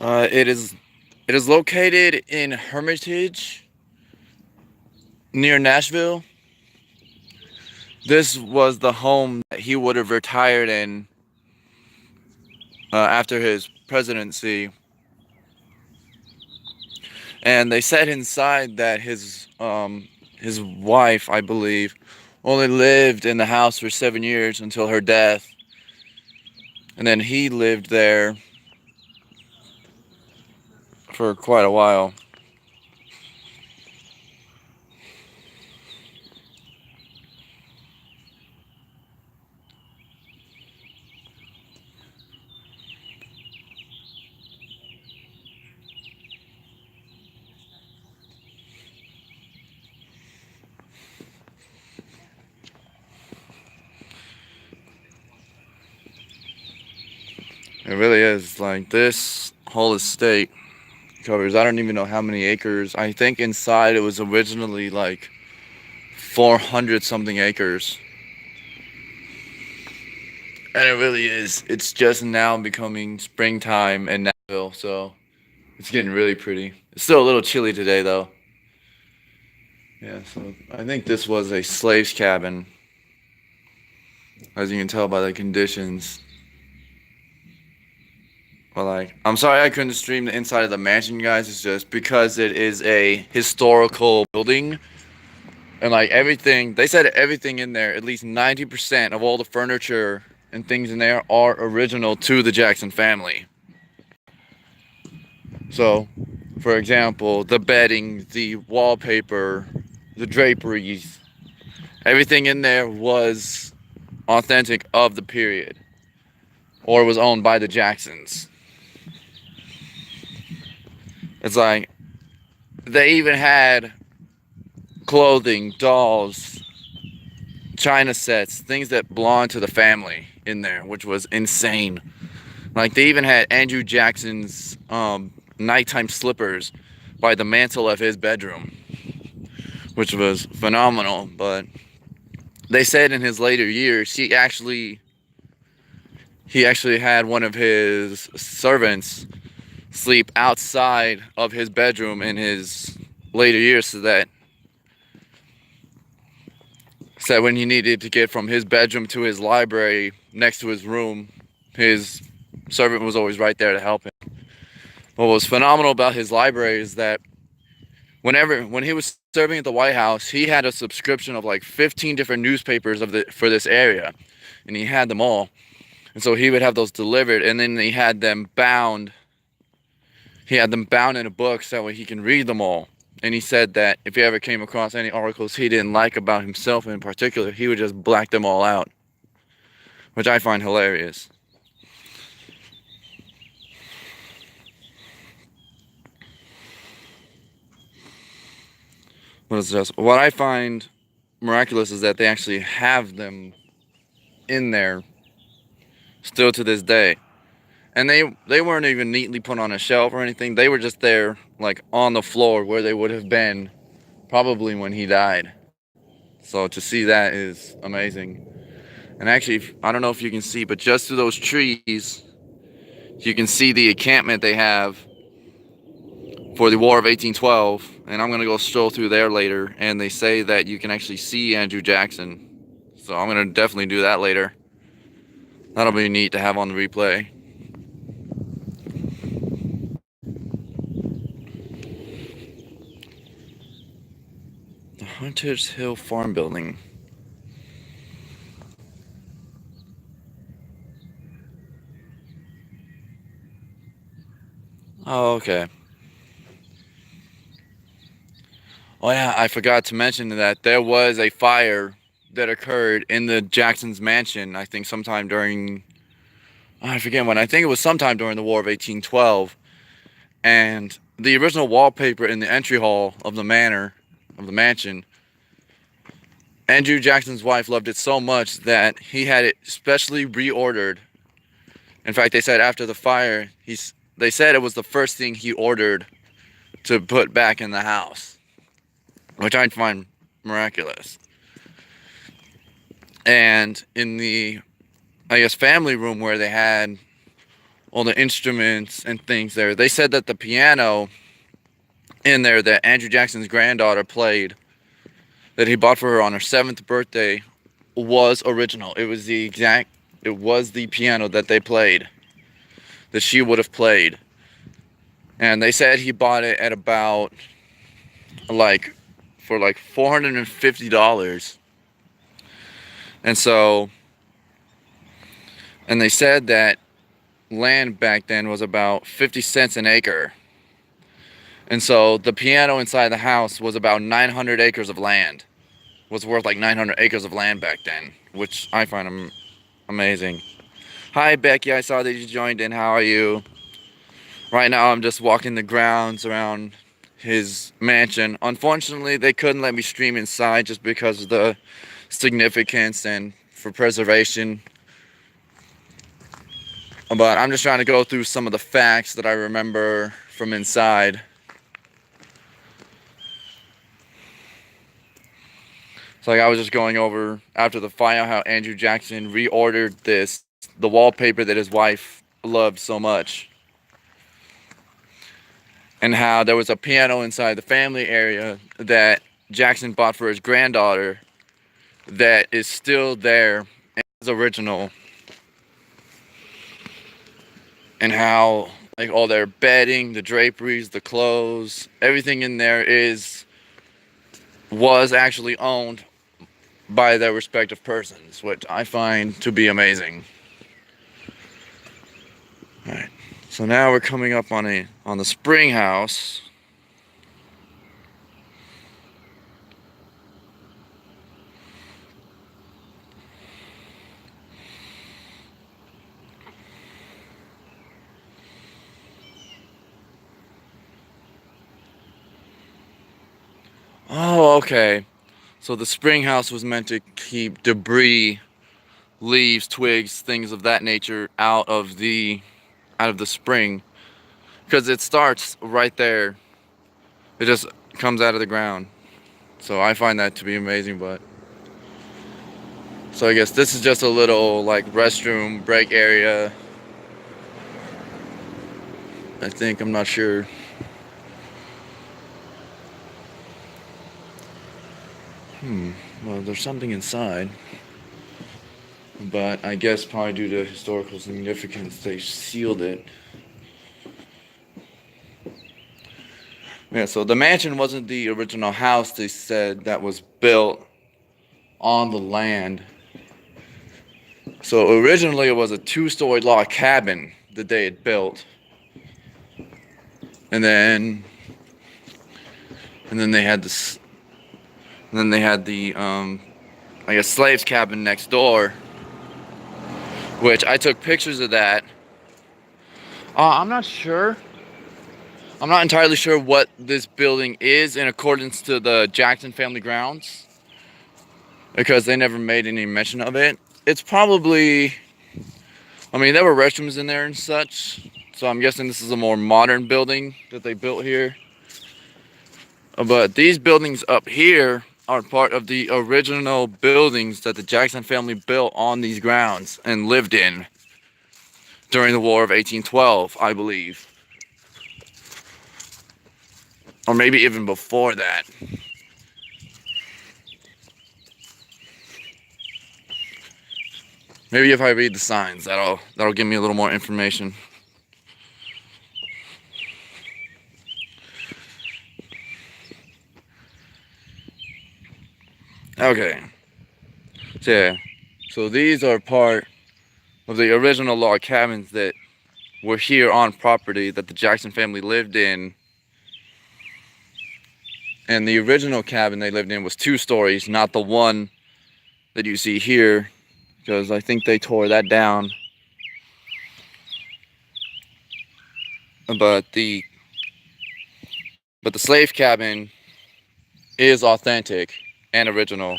Uh, it is it is located in Hermitage near Nashville. This was the home that he would have retired in after his presidency, and they said inside that his wife, I believe, only lived in the house for 7 years until her death, and then he lived there for quite a while. It really is like this whole estate covers. I don't even know how many acres. I think inside it was originally like 400 something acres. And it really is. It's just now becoming springtime in Nashville, so it's getting really pretty. It's still a little chilly today, though. Yeah, so I think this was a slave's cabin, as you can tell by the conditions. But like, I'm sorry I couldn't stream the inside of the mansion, guys. It's just because it is a historical building, and like everything, they said everything in there, at least 90% of all the furniture and things in there are original to the Jackson family. So, for example, the bedding, the wallpaper, the draperies, everything in there was authentic of the period or was owned by the Jacksons. It's like they even had clothing, dolls, china sets, things that belonged to the family in there, which was insane. Like they even had Andrew Jackson's nighttime slippers by the mantle of his bedroom, which was phenomenal. But they said in his later years, he actually had one of his servants sleep outside of his bedroom in his later years, so that when he needed to get from his bedroom to his library next to his room, his servant was always right there to help him. What was phenomenal about his library is that when he was serving at the White House, he had a subscription of like 15 different newspapers for this area, and he had them all. And so he would have those delivered, and then he had them bound. He had them bound in a book so that way he can read them all. And he said that if he ever came across any articles he didn't like about himself in particular, he would just black them all out, which I find hilarious. What I find miraculous is that they actually have them in there still to this day. And they weren't even neatly put on a shelf or anything. They were just there like on the floor where they would have been probably when he died. So to see that is amazing. And actually, I don't know if you can see, but just through those trees, you can see the encampment they have for the War of 1812. And I'm going to go stroll through there later. And they say that you can actually see Andrew Jackson. So I'm going to definitely do that later. That'll be neat to have on the replay. The Hunters Hill Farm Building. Oh, okay. Oh yeah, I forgot to mention that there was a fire that occurred in the Jackson's mansion. I think sometime during, I forget when. I think it was sometime during the War of 1812. And the original wallpaper in the entry hall of the mansion, Andrew Jackson's wife loved it so much that he had it specially reordered. In fact, they said after the fire, they said it was the first thing he ordered to put back in the house, which I'd find miraculous. And in the, I guess, family room where they had all the instruments and things there. They said that the piano in there that Andrew Jackson's granddaughter played, that he bought for her on her 7th birthday, was original. It was the piano that they played, that she would have played. And they said he bought it at about for $450. And they said that land back then was about 50 cents an acre. And so the piano inside the house was about 900 acres of land. Was worth like 900 acres of land back then, which I find amazing. Hi Becky, I saw that you joined in. How are you? Right now I'm just walking the grounds around his mansion. Unfortunately, they couldn't let me stream inside just because of the significance and for preservation. But I'm just trying to go through some of the facts that I remember from inside. So like I was just going over after the fire how Andrew Jackson reordered the wallpaper that his wife loved so much. And how there was a piano inside the family area that Jackson bought for his granddaughter that is still there and is original. And how like all their bedding, the draperies, the clothes, everything in there was actually owned by their respective persons, which I find to be amazing. All right, so now we're coming up on the spring house. Oh, okay. So the spring house was meant to keep debris, leaves, twigs, things of that nature out of the spring, because it starts right there. It just comes out of the ground. So I find that to be amazing. But so I guess this is just a little like restroom break area. I think, I'm not sure. Well, there's something inside, but I guess probably due to historical significance, they sealed it. Yeah, so the mansion wasn't the original house, they said, that was built on the land. So originally it was a 2-story log cabin that they had built. And then they had this, and then they had the like a slave's cabin next door, which I took pictures of that. I'm not sure. I'm not entirely sure what this building is in accordance to the Jackson family grounds, because they never made any mention of it. It's probably, I mean, there were restrooms in there and such, so I'm guessing this is a more modern building that they built here. But these buildings up here are part of the original buildings that the Jackson family built on these grounds and lived in during the War of 1812, I believe. Or maybe even before that. Maybe if I read the signs, that'll give me a little more information. Okay. So yeah. So these are part of the original log cabins that were here on property that the Jackson family lived in. And the original cabin they lived in was 2 stories, not the one that you see here, because I think they tore that down. But the slave cabin is authentic and original.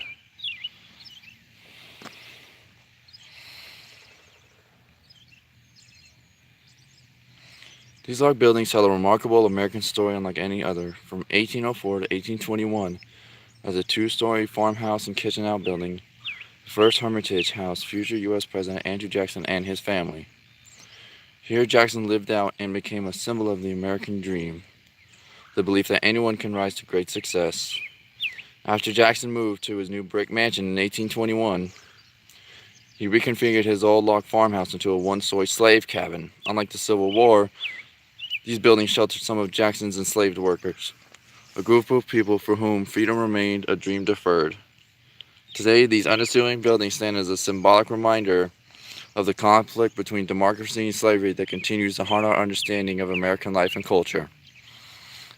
These log buildings tell a remarkable American story unlike any other. From 1804 to 1821, as a 2-story farmhouse and kitchen outbuilding, the first Hermitage housed future U.S. President Andrew Jackson and his family. Here, Jackson lived out and became a symbol of the American dream, the belief that anyone can rise to great success. After Jackson moved to his new brick mansion in 1821, he reconfigured his old log farmhouse into a one-story slave cabin. Unlike the Civil War, these buildings sheltered some of Jackson's enslaved workers, a group of people for whom freedom remained a dream deferred. Today, these unassuming buildings stand as a symbolic reminder of the conflict between democracy and slavery that continues to haunt our understanding of American life and culture.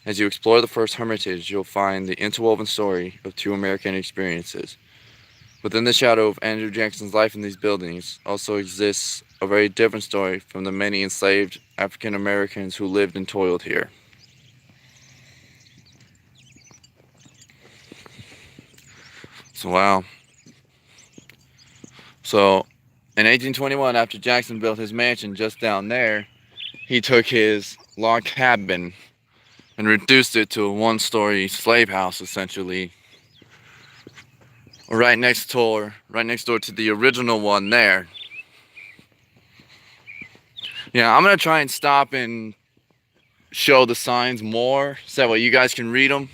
As you explore the first hermitage, you'll find the interwoven story of two American experiences. Within the shadow of Andrew Jackson's life in these buildings also exists a very different story from the many enslaved African Americans who lived and toiled here. So, wow. So, in 1821, after Jackson built his mansion just down there, he took his log cabin and reduced it to a one-story slave house, essentially, right next door to the original one there. Yeah, I'm gonna try and stop and show the signs more so that way you guys can read them.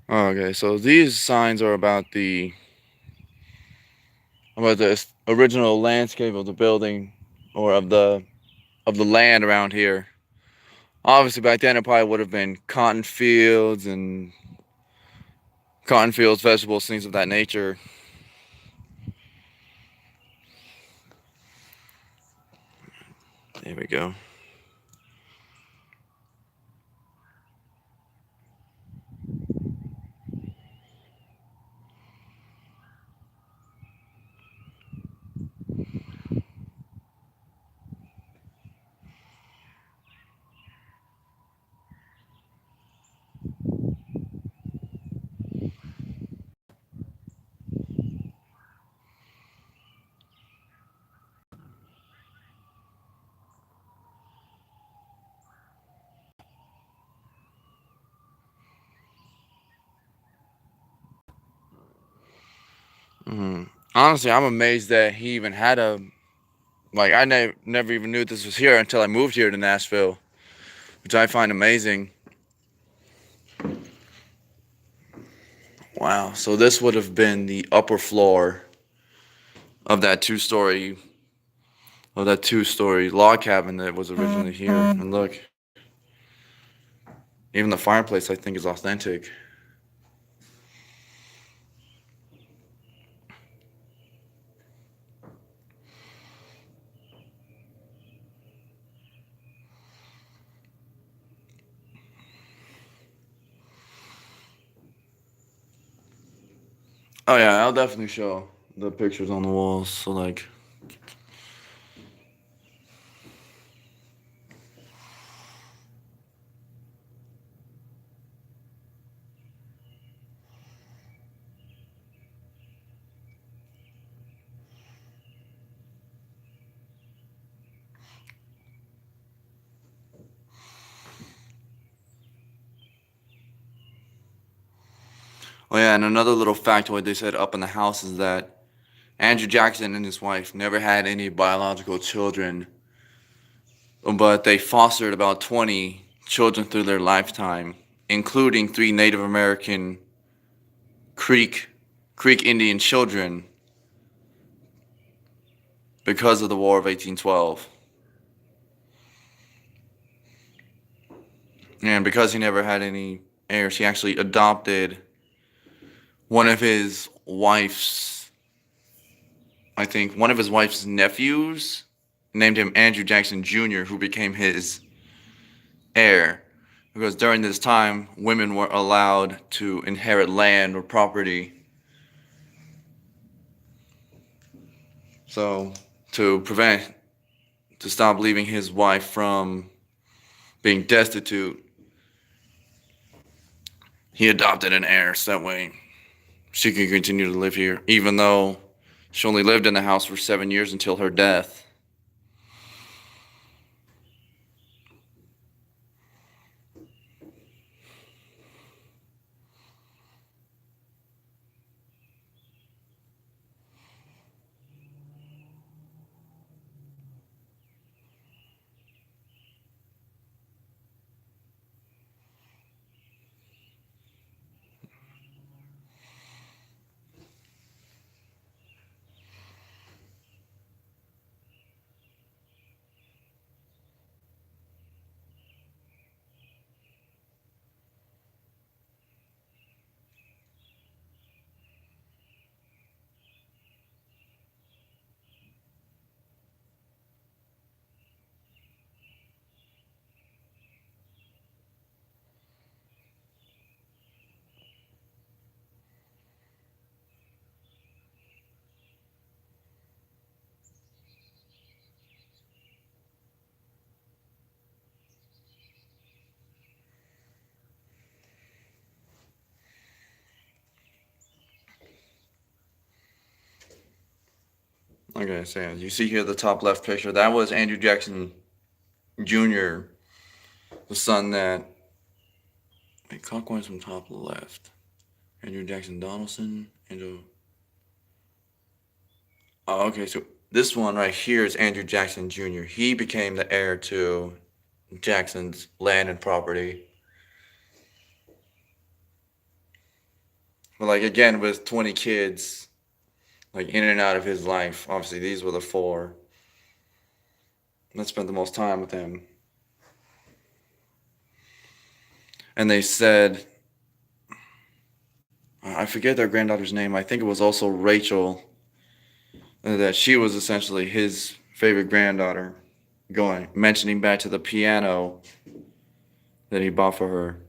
Okay, so these signs are about the original landscape of the building or of the land around here. Obviously, back then it probably would have been cotton fields, vegetables, things of that nature. There we go. Honestly, I'm amazed that he even had a I never even knew this was here until I moved here to Nashville, which I find amazing. Wow, so this would have been the upper floor of that two-story log cabin that was originally here. And look, even the fireplace I think is authentic. Oh yeah, I'll definitely show the pictures on the walls. So oh yeah, and another little factoid they said up in the house is that Andrew Jackson and his wife never had any biological children, but they fostered about 20 children through their lifetime, including 3 Native American Creek Indian children because of the War of 1812. And because he never had any heirs, he actually adopted one of his wife's, nephews, named him Andrew Jackson Jr., who became his heir. Because during this time, women were allowed to inherit land or property. So, to stop leaving his wife from being destitute, he adopted an heir so that way she could continue to live here, even though she only lived in the house for 7 years until her death. Okay, so you see here the top left picture. That was Andrew Jackson Jr., the son that. Wait, clockwise from top left. Andrew Jackson Donaldson. Andrew. Oh, okay, so this one right here is Andrew Jackson Jr. He became the heir to Jackson's land and property. But like again, with 20 kids, like in and out of his life. Obviously, these were the four that spent the most time with him. And they said, I forget their granddaughter's name. I think it was also Rachel. That she was essentially his favorite granddaughter. Mentioning back to the piano that he bought for her.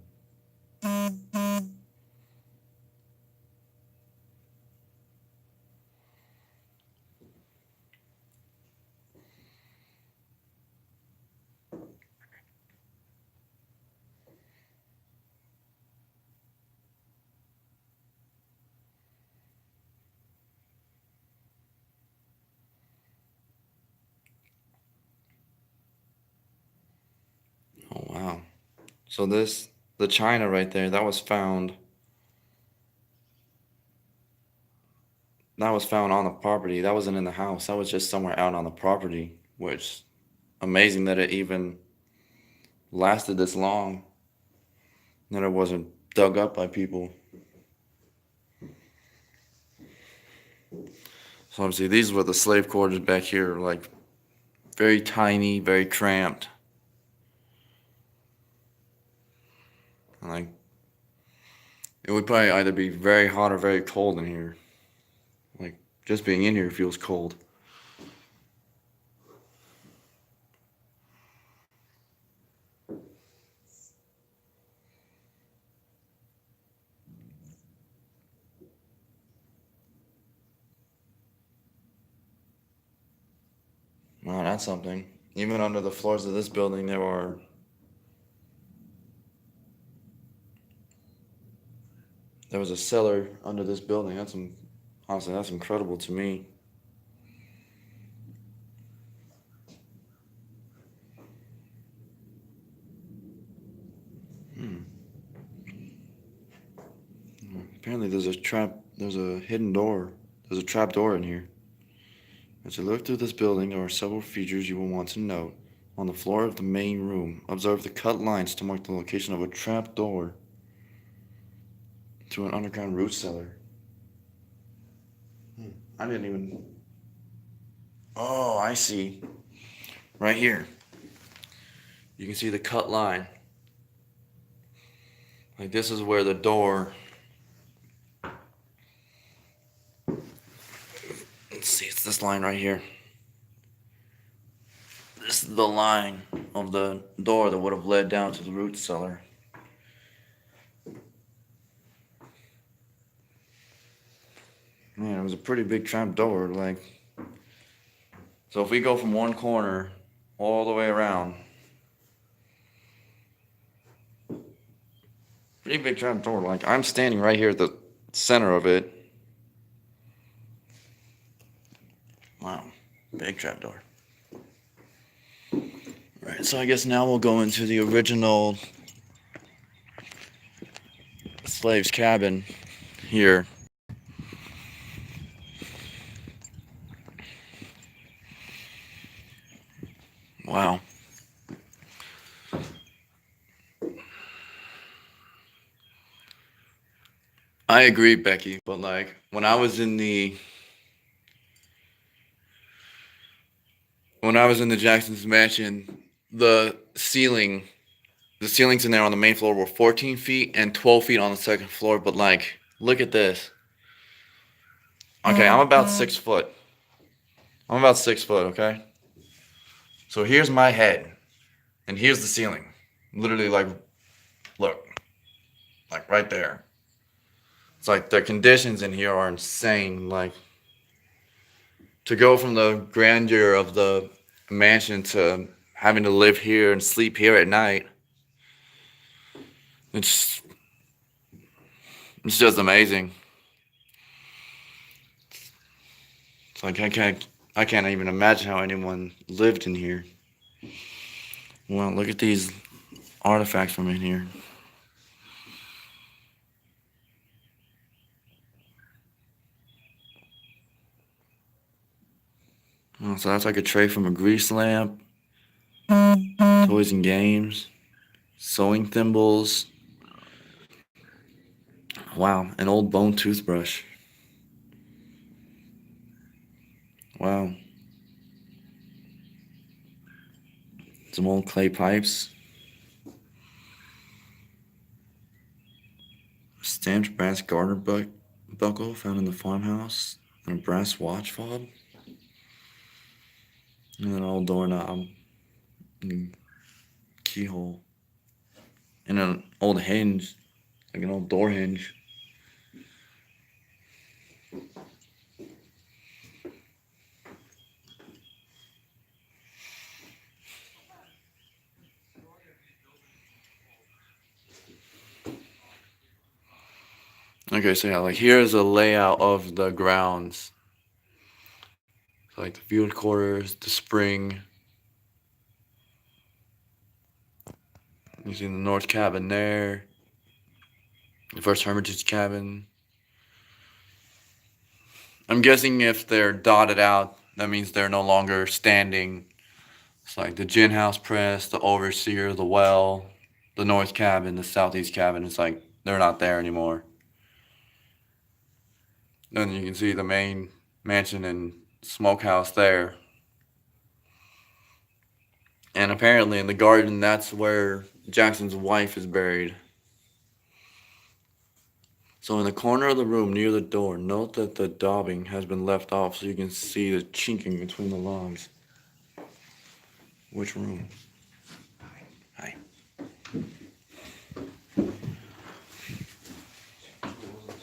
Oh wow! So the china right there, that was found. That was found on the property. That wasn't in the house. That was just somewhere out on the property. Which, amazing that it even lasted this long. That it wasn't dug up by people. So obviously these were the slave quarters back here, like very tiny, very cramped. And like it would probably either be very hot or very cold in here. Like just being in here feels cold. Wow, that's something. Even under the floors of this building, there was a cellar under this building. Honestly, that's incredible to me. Hmm. Apparently, there's a hidden door. There's a trap door in here. As you look through this building, there are several features you will want to note. On the floor of the main room, observe the cut lines to mark the location of a trap door to an underground root cellar. I didn't even. Oh, I see. Right here. You can see the cut line. Like this is where the door. Let's see, it's this line right here. This is the line of the door that would have led down to the root cellar. Man, it was a pretty big trap door. Like, so if we go from one corner all the way around, pretty big trap door. Like, I'm standing right here at the center of it. Wow, big trap door. Right, so I guess now we'll go into the original slave's cabin here. Wow. I agree, Becky, but like when I was in the Jackson's mansion, the ceiling the ceilings in there on the main floor were 14 feet and 12 feet on the second floor, but like look at this. Okay, I'm about 6 foot. I'm about 6 foot, okay? So here's my head and here's the ceiling. Literally like look, like right there. It's like the conditions in here are insane. Like to go from the grandeur of the mansion to having to live here and sleep here at night. It's it's just amazing. It's like I can't even imagine how anyone lived in here. Well, look at these artifacts from in here. Oh, so that's like a tray from a grease lamp, toys and games, sewing thimbles. Wow, an old bone toothbrush. Wow. Some old clay pipes. Stamped brass garter buckle found in the farmhouse. And a brass watch fob. And an old doorknob. And keyhole. And an old hinge. Like an old door hinge. Okay, so yeah, like here's a layout of the grounds. So like the field quarters, the spring. You see the north cabin there. The first Hermitage cabin. I'm guessing if they're dotted out, that means they're no longer standing. It's like the gin house press, the overseer, the well, the north cabin, the southeast cabin. It's like they're not there anymore. Then you can see the main mansion and smokehouse there. And apparently in the garden, that's where Jackson's wife is buried. So in the corner of the room near the door, note that the daubing has been left off so you can see the chinking between the logs. Which room? Hi.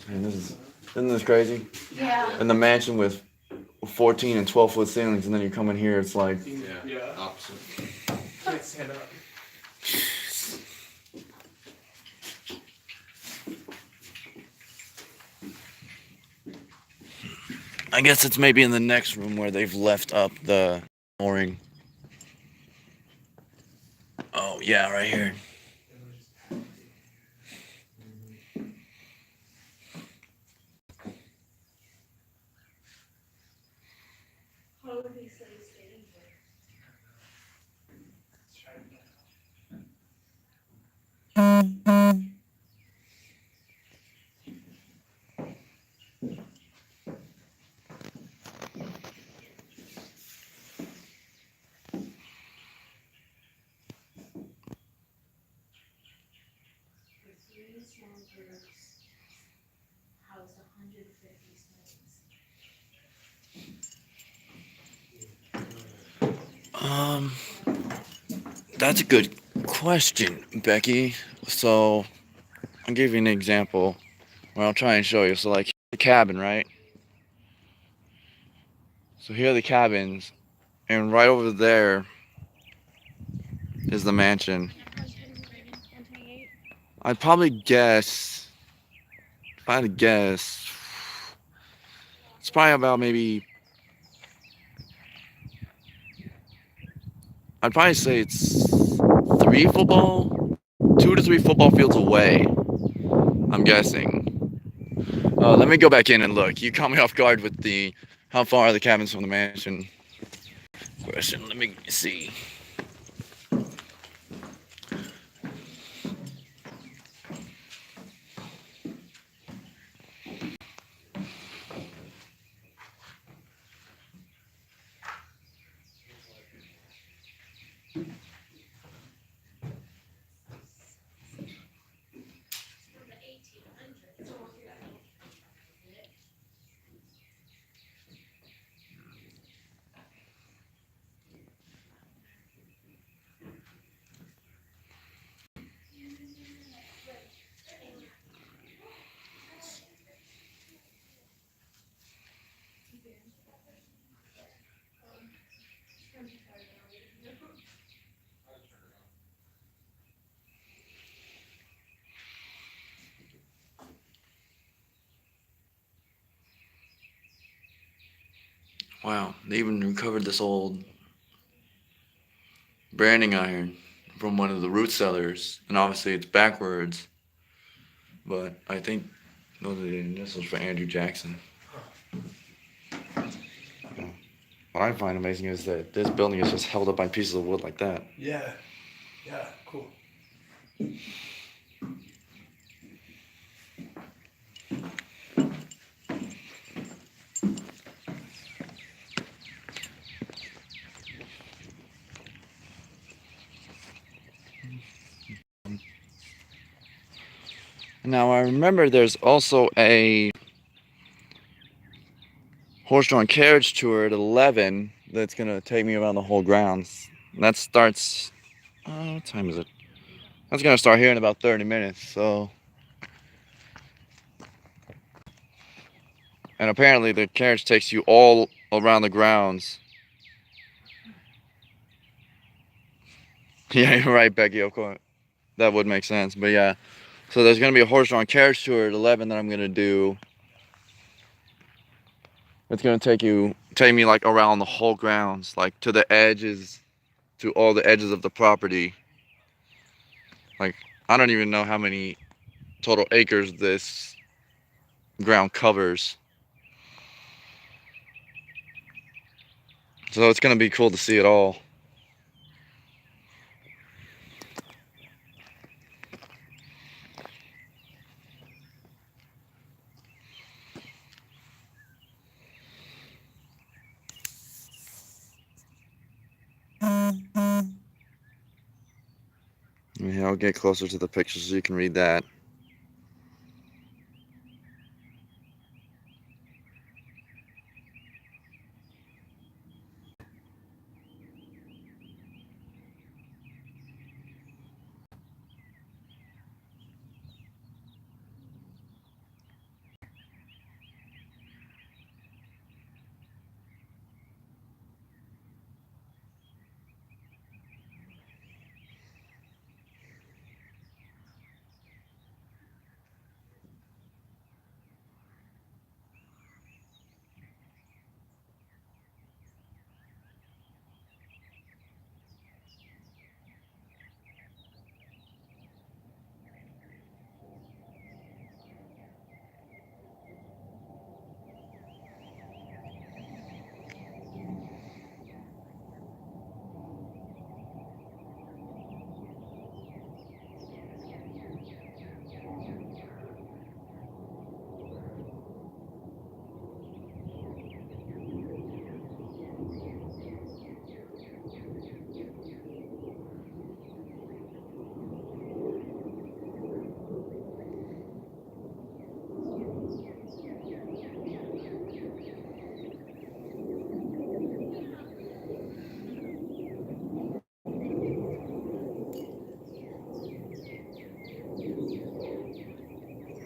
And isn't this crazy? Yeah. In the mansion with 14 and 12-foot ceilings, and then you come in here, it's like... Yeah. Opposite. Can't stand up. I guess it's maybe in the next room where they've left up the flooring. Oh, yeah, right here. How would he say staying here? The three small groups housed 150 slaves. That's a good question, Becky. So, I'll give you an example where I'll try and show you. So, like, the cabin, right? So here are the cabins, and right over there is the mansion. I'd probably guess, if I had to guess, it's probably about maybe, I'd probably say it's 2 to 3 football fields away, I'm guessing. Let me go back in and look. You caught me off guard with the, how far are the cabins from the mansion question. Let me see. Wow, they even recovered this old branding iron from one of the root cellars, and obviously it's backwards, but I think those are the initials for Andrew Jackson. What I find amazing is that this building is just held up by pieces of wood like that. Yeah. Yeah. Cool. Now I remember there's also a horse-drawn carriage tour at 11 that's gonna take me around the whole grounds. And that starts, what time is it? That's gonna start here in about 30 minutes, so. And apparently the carriage takes you all around the grounds. Yeah, you're right, Becky, of course. That would make sense, but yeah. So there's gonna be a horse-drawn carriage tour at 11 that I'm gonna do. It's gonna take me like around the whole grounds, like to the edges, to all the edges of the property. Like, I don't even know how many total acres this ground covers. So it's gonna be cool to see it all. Yeah, I'll get closer to the picture so you can read that.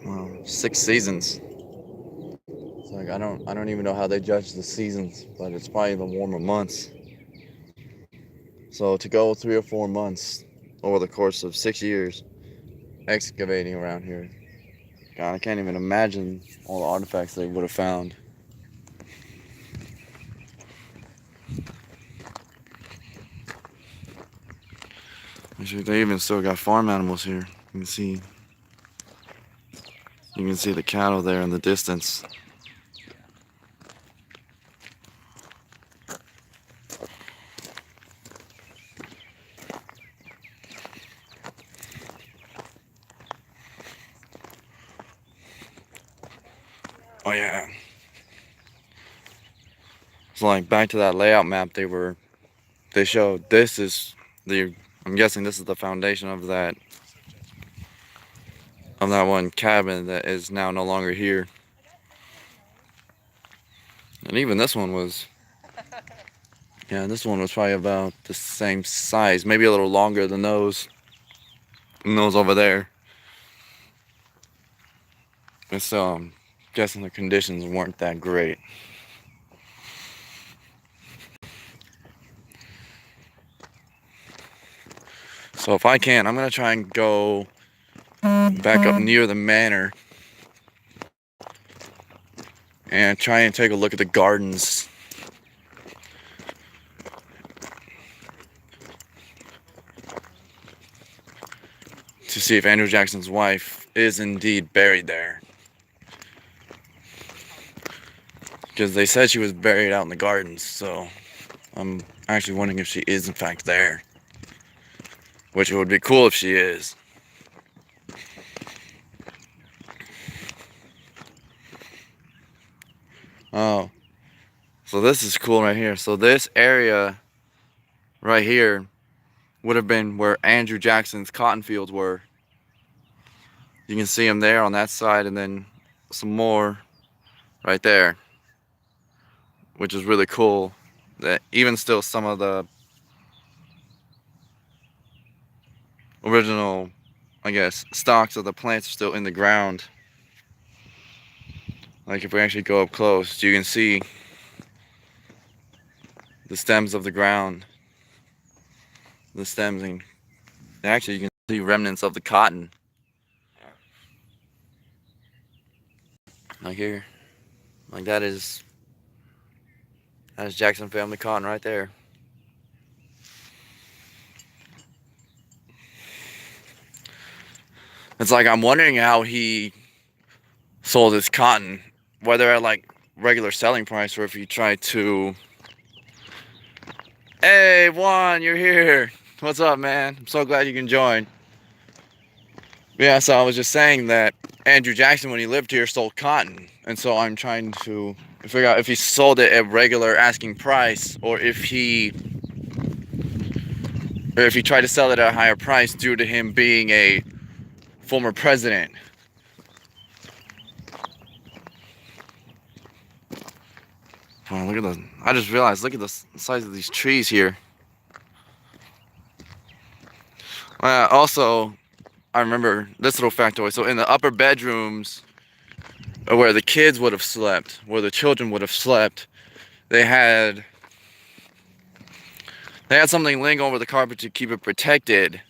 Wow, 6 seasons. It's like I don't even know how they judge the seasons, but it's probably the warmer months. So to go 3 or 4 months over the course of 6 years excavating around here, God, I can't even imagine all the artifacts they would have found. Actually, they even still got farm animals here. You can see the cattle there in the distance. Oh yeah. So like back to that layout map they showed I'm guessing this is the foundation of that one cabin that is now no longer here. And even this one was probably about the same size, maybe a little longer than those over there. And so I'm guessing the conditions weren't that great. So if I can, I'm gonna try and go back up near the manor and try and take a look at the gardens to see if Andrew Jackson's wife is indeed buried there. Because they said she was buried out in the gardens, so I'm actually wondering if she is in fact there. Which it would be cool if she is. Oh, so this is cool right here. So this area right here would have been where Andrew Jackson's cotton fields were. You can see them there on that side, and then some more right there, which is really cool. That even still some of the original, I guess, stalks of the plants are still in the ground. Like if we actually go up close, you can see the stems of the ground. The stems, and actually you can see remnants of the cotton. Like here. Like that is Jackson family cotton right there. It's like I'm wondering how he sold his cotton, whether at like regular selling price or if he tried to. Hey Juan, you're here. What's up, man? I'm so glad you can join. Yeah, so I was just saying that Andrew Jackson, when he lived here, sold cotton, and so I'm trying to figure out if he sold it at regular asking price or if he tried to sell it at a higher price due to him being a former president. Oh, look at the, I just realized, look at the size of these trees here. Also, I remember this little factoid. So in the upper bedrooms where the kids would have slept, where the children would have slept, they had something laying over the carpet to keep it protected.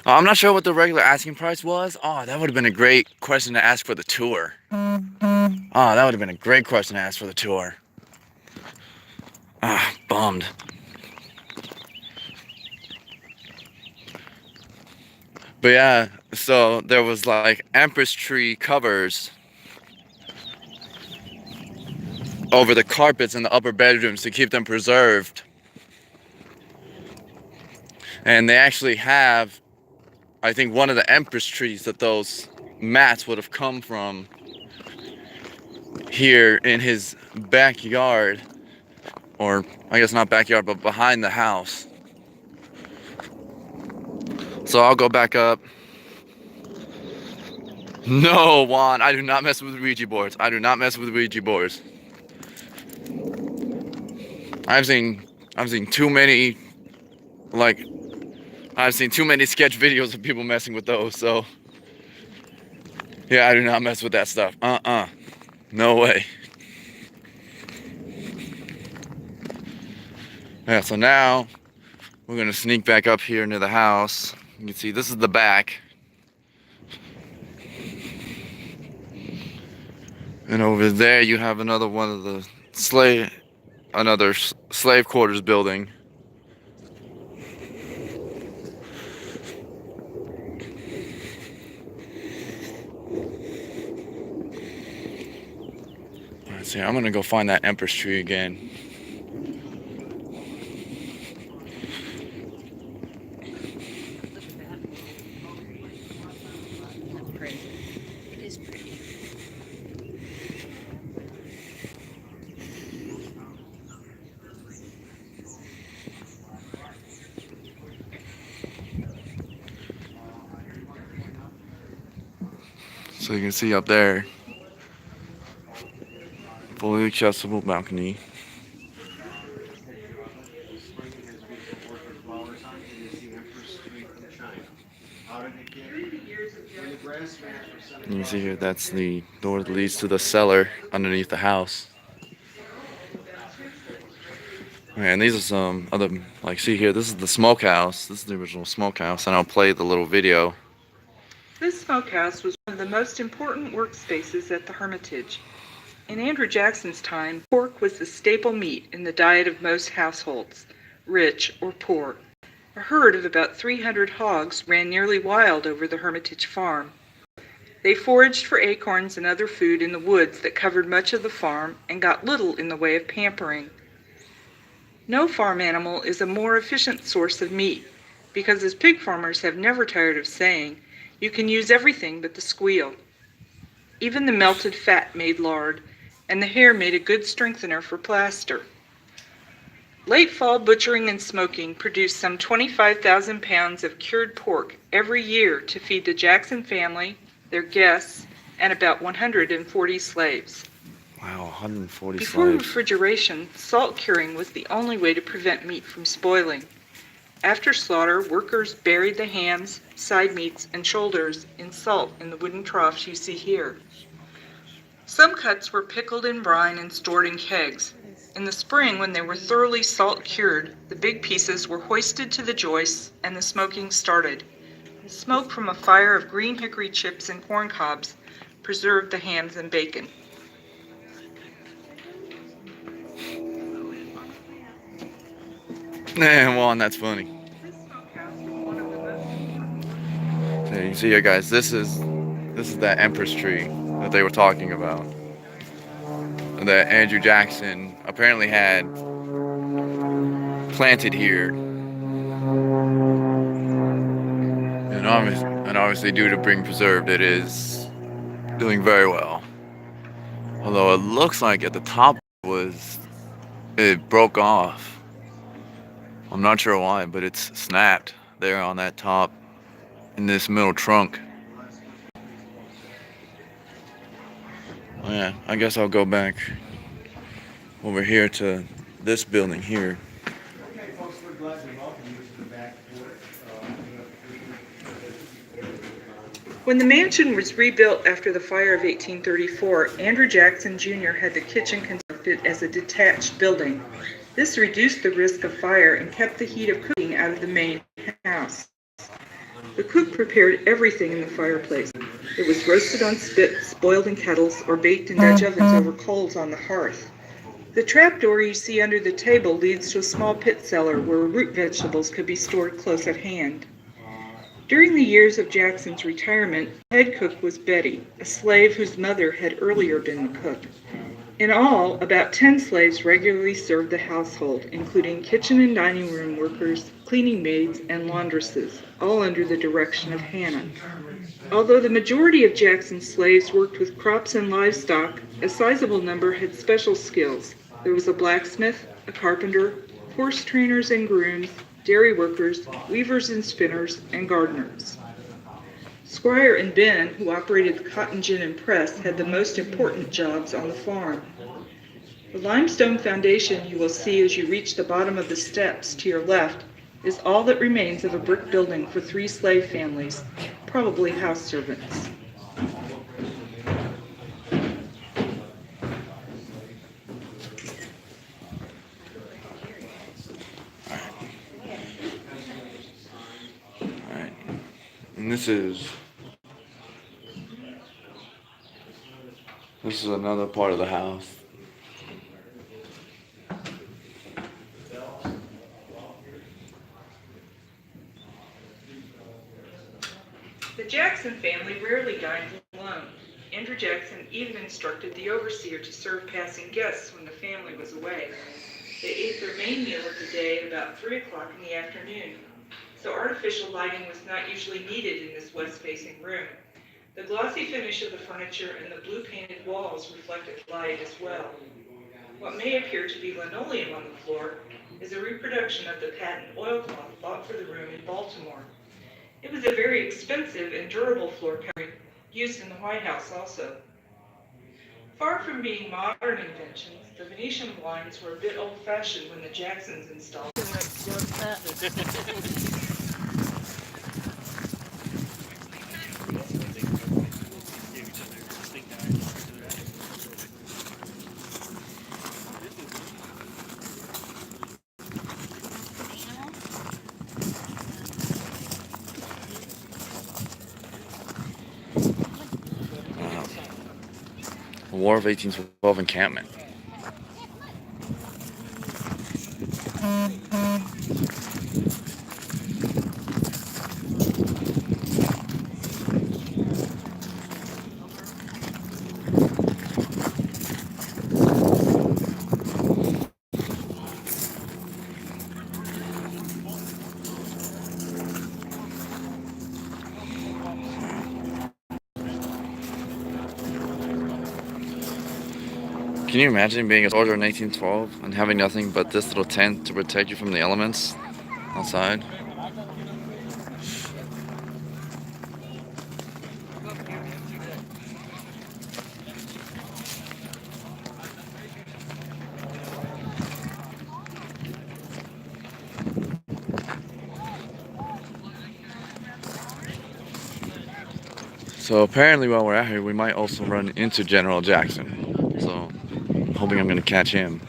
I'm not sure what the regular asking price was. Oh, that would have been a great question to ask for the tour. Oh, that would have been a great question to ask for the tour. Ah, bummed. But yeah, so there was like Empress tree covers over the carpets in the upper bedrooms to keep them preserved. And they actually have, I think, one of the Empress trees that those mats would have come from here in his backyard. Or, I guess not backyard, but behind the house. So I'll go back up. No, Juan, I do not mess with Ouija boards. I do not mess with Ouija boards. I've seen too many, like, I've seen too many sketch videos of people messing with those, so yeah, I do not mess with that stuff. No way. Yeah, so now we're gonna sneak back up here near the house. You can see this is the back. And over there you have another one of the slave quarters building. Let's see, I'm gonna go find that Empress tree again. It is pretty. So you can see up there, fully accessible balcony. You can see here, that's the door that leads to the cellar underneath the house. And these are some other, like, see here, this is the smokehouse. This is the original smokehouse, and I'll play the little video. This smokehouse was one of the most important workspaces at the Hermitage. In Andrew Jackson's time, pork was the staple meat in the diet of most households, rich or poor. A herd of about 300 hogs ran nearly wild over the Hermitage farm. They foraged for acorns and other food in the woods that covered much of the farm and got little in the way of pampering. No farm animal is a more efficient source of meat because, as pig farmers have never tired of saying, you can use everything but the squeal. Even the melted fat made lard, and the hair made a good strengthener for plaster. Late fall butchering and smoking produced some 25,000 pounds of cured pork every year to feed the Jackson family, their guests, and about 140 slaves. Wow, 140 Before slaves. refrigeration, salt curing was the only way to prevent meat from spoiling. After slaughter, workers buried the hams, side meats, and shoulders in salt in the wooden troughs you see here. Some cuts were pickled in brine and stored in kegs. In the spring, when they were thoroughly salt cured, the big pieces were hoisted to the joists and the smoking started. Smoke from a fire of green hickory chips and corn cobs preserved the hams and bacon. Well, that's funny. So you see here, guys, this is that Empress tree that they were talking about, that Andrew Jackson apparently had planted here, and obviously due to being preserved, it is doing very well. Although it looks like at the top it broke off. I'm not sure why, but it's snapped there on that top in this middle trunk. Well, yeah, I guess I'll go back over here to this building here. Okay, folks, we're glad to welcome you to the back porch. When the mansion was rebuilt after the fire of 1834, Andrew Jackson Jr. had the kitchen constructed as a detached building. This reduced the risk of fire and kept the heat of cooking out of the main house. The cook prepared everything in the fireplace. It was roasted on spits, boiled in kettles, or baked in Dutch ovens over coals on the hearth. The trapdoor you see under the table leads to a small pit cellar where root vegetables could be stored close at hand. During the years of Jackson's retirement, head cook was Betty, a slave whose mother had earlier been the cook. In all, about 10 slaves regularly served the household, including kitchen and dining room workers, cleaning maids, and laundresses, all under the direction of Hannah. Although the majority of Jackson's slaves worked with crops and livestock, a sizable number had special skills. There was a blacksmith, a carpenter, horse trainers and grooms, dairy workers, weavers and spinners, and gardeners. Squire and Ben, who operated the cotton gin and press, had the most important jobs on the farm. The limestone foundation you will see as you reach the bottom of the steps to your left is all that remains of a brick building for 3 slave families, probably house servants. Alright. And this is another part of the house. The Jackson family rarely dined alone. Andrew Jackson even instructed the overseer to serve passing guests when the family was away. They ate their main meal of the day at about 3 o'clock in the afternoon, so artificial lighting was not usually needed in this west-facing room. The glossy finish of the furniture and the blue-painted walls reflected light as well. What may appear to be linoleum on the floor is a reproduction of the patent oilcloth bought for the room in Baltimore. It was a very expensive and durable floor covering used in the White House also. Far from being modern inventions, the Venetian blinds were a bit old-fashioned when the Jacksons installed them. War of 1812 encampment. Can you imagine being a soldier in 1812 and having nothing but this little tent to protect you from the elements outside? So apparently while we're out here, we might also run into General Jackson. So I'm hoping I'm going to catch him.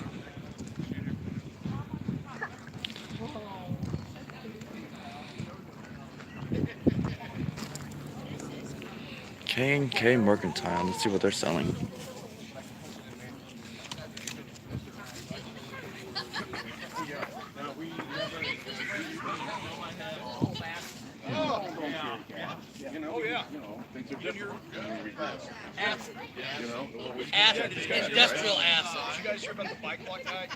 K&K Mercantile. Let's see what they're selling. Acid, industrial acid. You guys hear about the bike lock guy?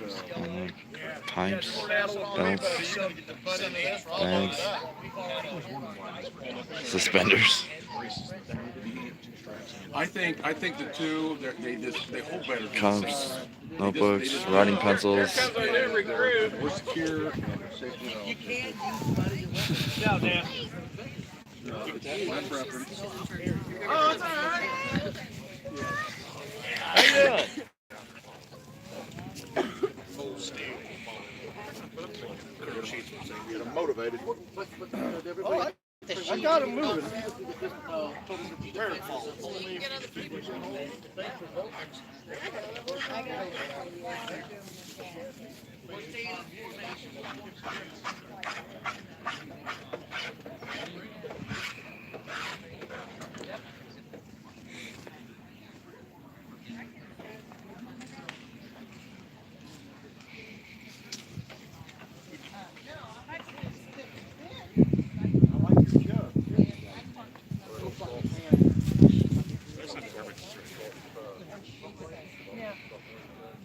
Pipes, belts, bags, suspenders. I think the two they hold better. Than Cups, notebooks, writing pencils. We're secure and safe. You can't use money. No, Dan. My preference. Oh, that's all right. How you doing? Motivated. I got him moving.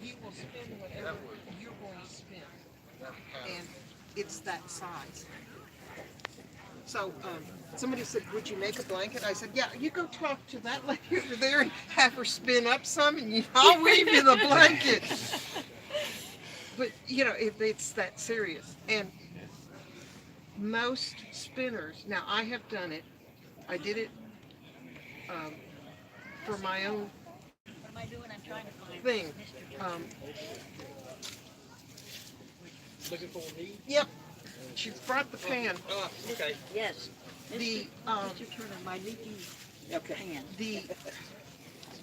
You will spend whatever you're going to spend, and it's that size. So somebody said, "Would you make a blanket?" I said, "Yeah, you go talk to that lady over there and have her spin up some, and I'll weave you the blanket." But you know, if it's that serious, and most spinners. Now, I have done it. I did it for my own thing. Looking for me? Yep. She brought the pan. Okay. Yes. The Mr. Turner, my leaky pan. the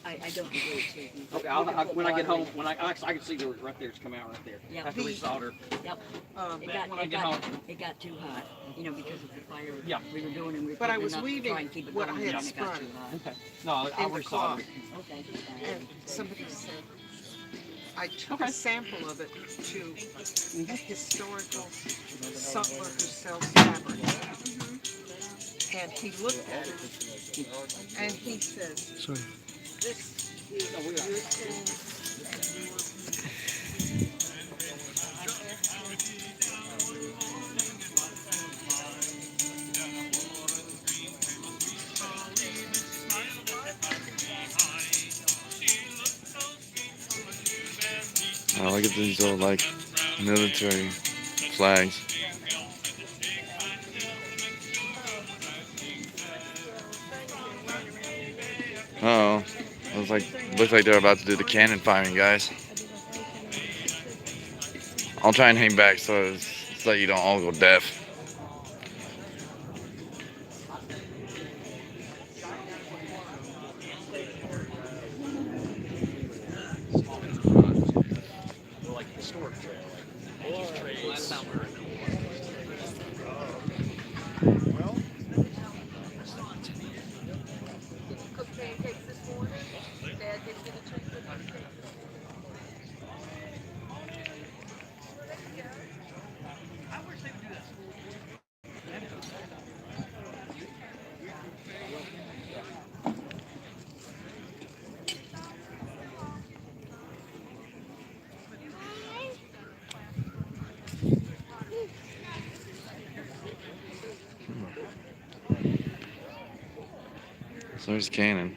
I don't do it. Okay, when I get home, I can see the right there, it's come out right there. Yep. After we solder. Yep. um, It got too hot, you know, because of the fire Yeah. we were doing, and we were But I putting was enough to weaving try and keep it what I going, had and it got spun. too hot. Okay. No, I'll in the resolder cloth. it. Okay. And somebody said I took a sample of it to a historical sutler who sells fabric. And he looked at it and he says, "This is your thing." Oh, look at these old, like, military flags. Uh-oh. Looks like they're about to do the cannon firing, guys. I'll try and hang back so you don't all go deaf. Like the storage trailer. Last time we were in Cook pancakes this morning. Dad didn't get a chance to So there's cannon.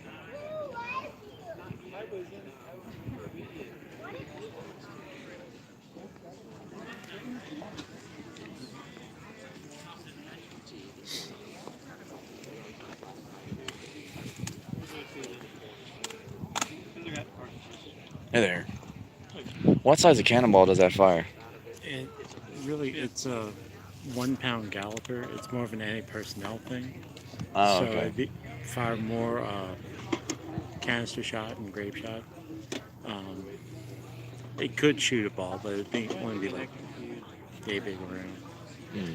Hey there. What size of cannonball does that fire? It really, it's a 1 pound galloper. It's more of an anti-personnel thing. Oh, So okay. it'd be fire more canister shot and grape shot. Um, it could shoot a ball, but it'd only be like a big round.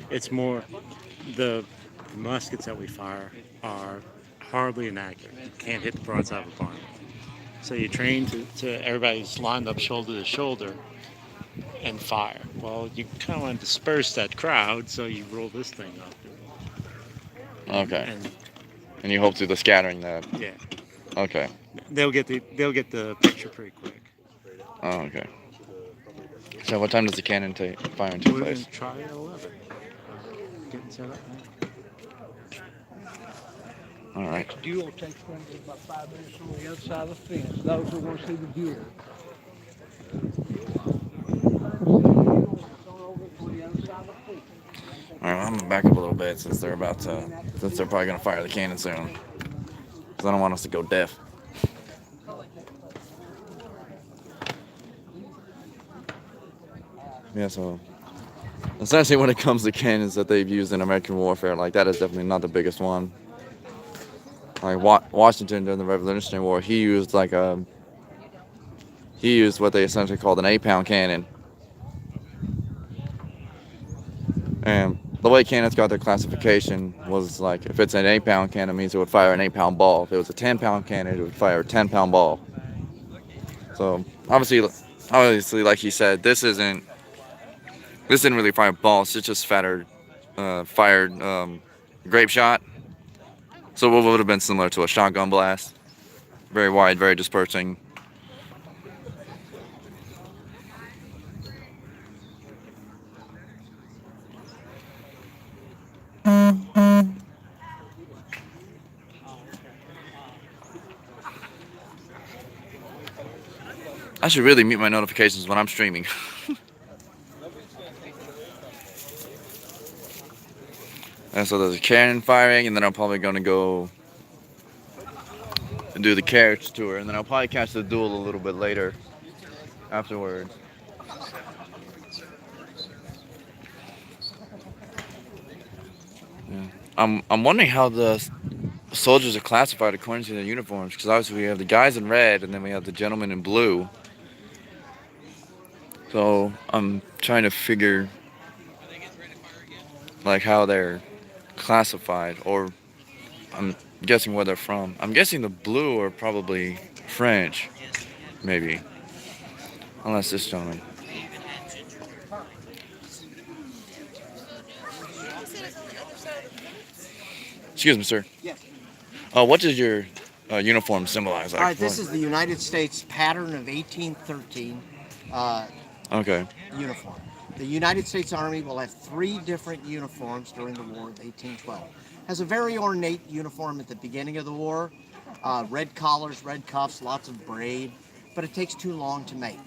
It's more the muskets that we fire are hardly inaccurate. You can't hit the broadside of a barn. So you train to everybody's lined up shoulder to shoulder and fire. Well, you kind of want to disperse that crowd, so you roll this thing up. Okay. And And you hope through the scattering that. yeah, Okay. they'll get the picture pretty quick. Oh, okay. So what time does the cannon firing take We're place? gonna try at 11. Getting set up now. All right. Duel takes place in about 5 minutes on the other side of the fence. Those who want to see the duel. All right, I'm gonna back up a little bit since they're probably gonna fire the cannon soon. Because I don't want us to go deaf. Yeah, so essentially when it comes to cannons that they've used in American warfare, like that is definitely not the biggest one. Like Washington during the Revolutionary War, he used what they essentially called an 8-pound cannon. And the way cannons got their classification was like, if it's an 8-pound cannon, it means it would fire an 8-pound ball. If it was a 10-pound cannon, it would fire a 10-pound ball. So obviously, like he said, this didn't really fire balls. It just fired grape shot. So it would have been similar to a shotgun blast. Very wide, very dispersing. I should really mute my notifications when I'm streaming. And so there's a cannon firing, and then I'm probably going to go and do the carriage tour, and then I'll probably catch the duel a little bit later afterwards. Yeah. I'm wondering how the soldiers are classified according to their uniforms, because obviously we have the guys in red, and then we have the gentlemen in blue. So I'm trying to figure like how they're classified, or I'm guessing where they're from. I'm guessing the blue are probably French, maybe, unless this gentleman. Excuse me, sir. Yes. What does your uniform symbolize? All right, this is the United States pattern of 1813 Okay. uniform. The United States Army will have 3 different uniforms during the War of 1812. Has a very ornate uniform at the beginning of the war. Red collars, red cuffs, lots of braid, but it takes too long to make.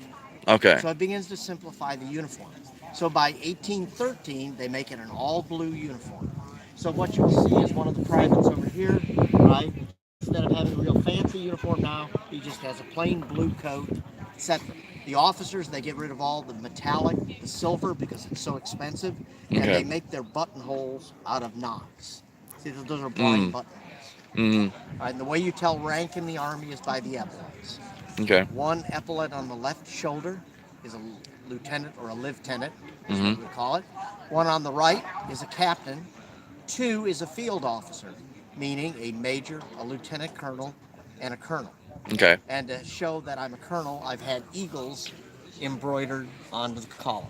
Okay. So it begins to simplify the uniform. So by 1813, they make it an all-blue uniform. So what you'll see is one of the privates over here, right? Instead of having a real fancy uniform now, he just has a plain blue coat, etc. The officers, they get rid of all the metallic, the silver, because it's so expensive, and Okay. they make their buttonholes out of knots. See, those are blind buttonholes. Mm-hmm. And the way you tell rank in the Army is by the epaulets. Okay. One epaulet on the left shoulder is a lieutenant or a lieutenant, as Mhm. we would call it. One on the right is a captain. 2 is a field officer, meaning a major, a lieutenant colonel, and a colonel. Okay. And to show that I'm a colonel, I've had eagles embroidered onto the collar.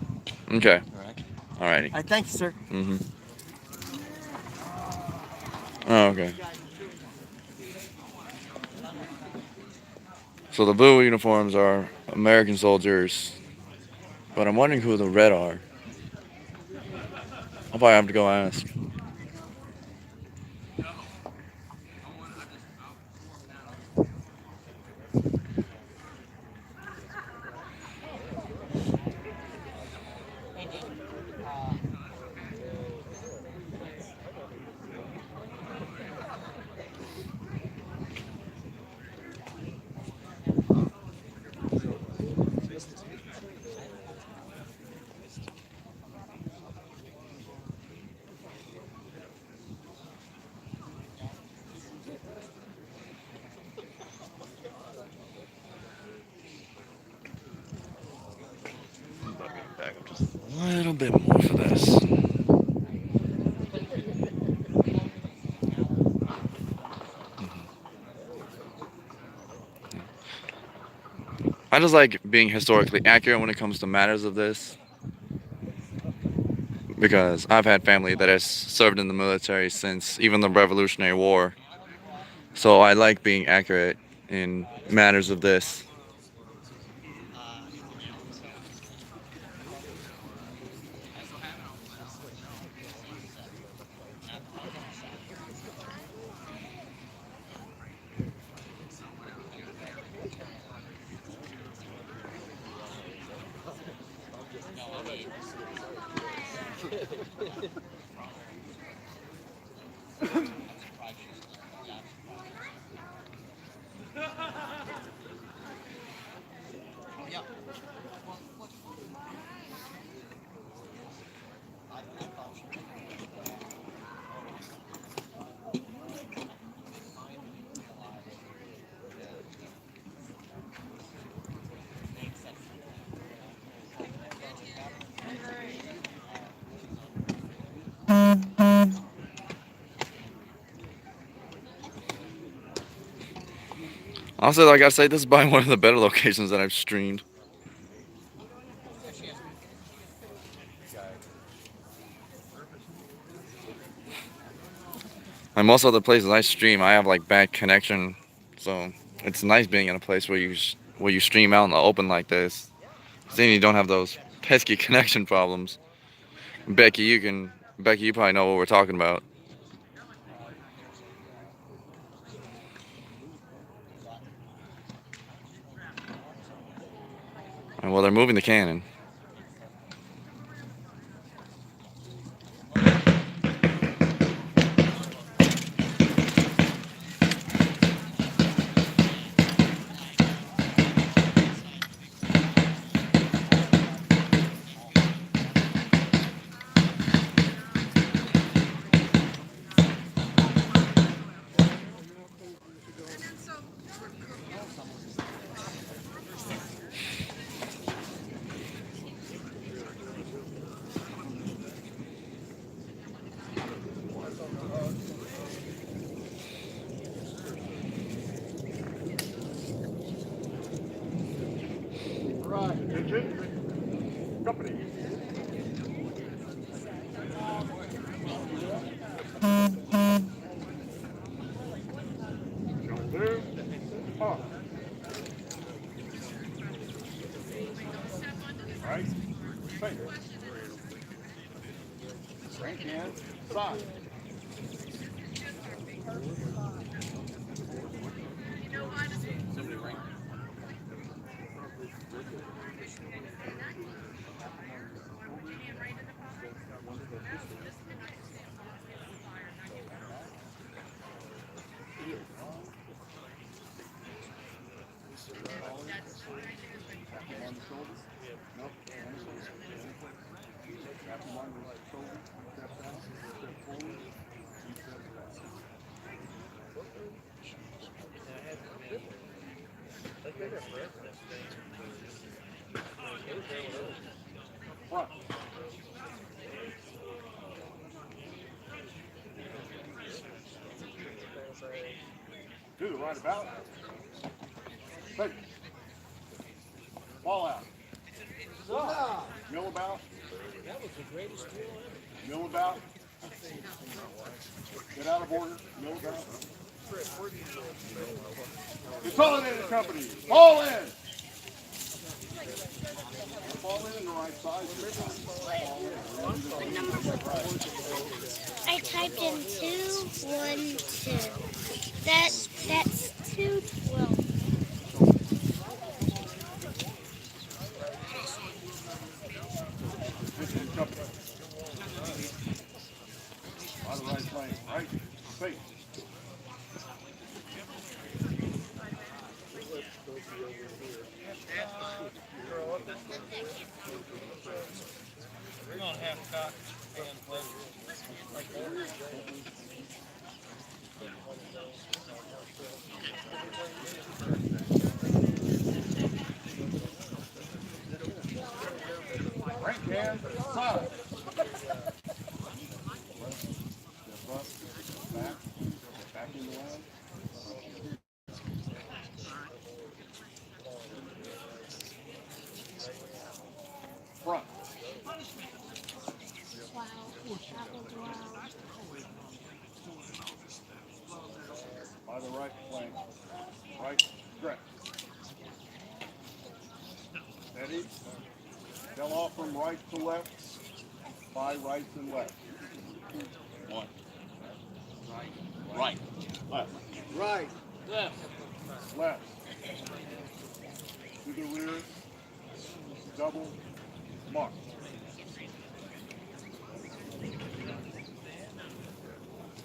Okay. All right. Alrighty. All right, thank you, sir. Mm-hmm. Oh, okay. So the blue uniforms are American soldiers, but I'm wondering who the red are. I'll probably have to go ask. A little bit more for this. I just like being historically accurate when it comes to matters of this, because I've had family that has served in the military since even the Revolutionary War. So I like being accurate in matters of this. Also, like I say, this is probably one of the better locations that I've streamed. And most of the places I stream, I have like bad connection, so it's nice being in a place where you stream out in the open like this. Then you don't have those pesky connection problems. Becky, you probably know what we're talking about. And well, they're moving the cannon. Do the right about. Hey. Ball out. Mill about. That was the greatest deal ever. Mill about. Get out of order. Mill about. Consolidated company. Fall in. Fall in the right size. I typed in 212. That's 212. On the right lane, right? Face. We're gonna have cock and Rank hand, side. Back, back in the line. Front. Wow. That was wow. By the right flank. Right stretch. Steady. Tell off from right to left. By right and left. One. Right. Left. Right. Left. Left. To the rear. Double. Mark.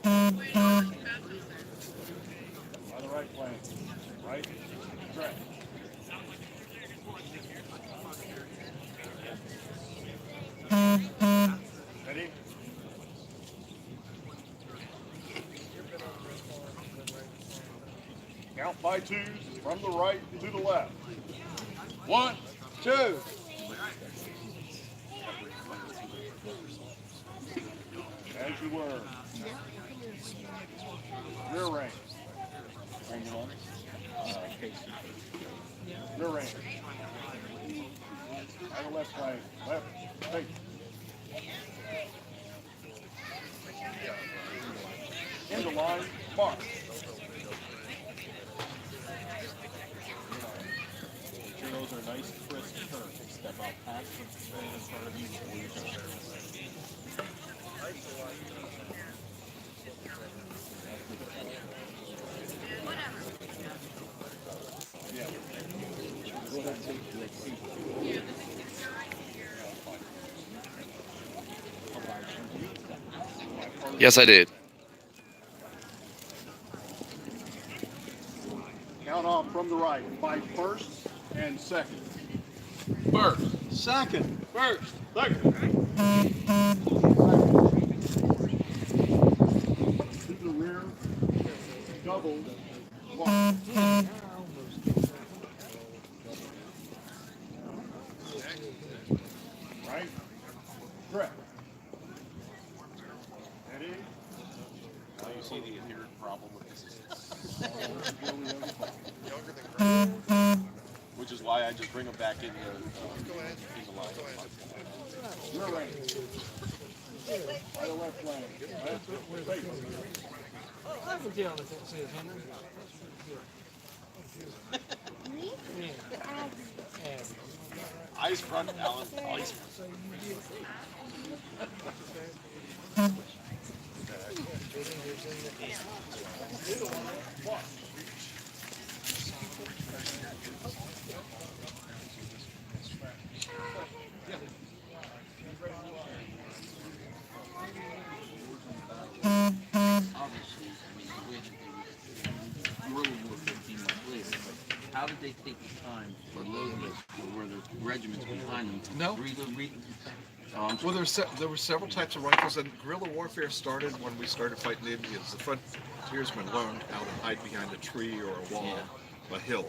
By the right flank. Right. Stretch. Ready? Count by twos from the right to the left. 1, 2. As you were. Rear range. Rear range. By the left flank. Left. Face. Into line. Mark. Those are nice, crisp turns. Step out past the in front of you. Yes, I did. Count off from the right. Fight first and second. First. Second. First. Second. To the rear. Double. Mark. Right. Correct. Ready? Now you see the inherent problem with this. Which is why I just bring them back in the line. Rear range. By the left lane. Left face. I can tell if that says Henry. Eyes front, Alan. Eyes front. How did they take the time for loading it, or were there regiments behind them? No. Well, there were several types of rifles, and guerrilla warfare started when we started fighting the Indians. The frontiersmen learned how to hide behind a tree or a wall, a hill.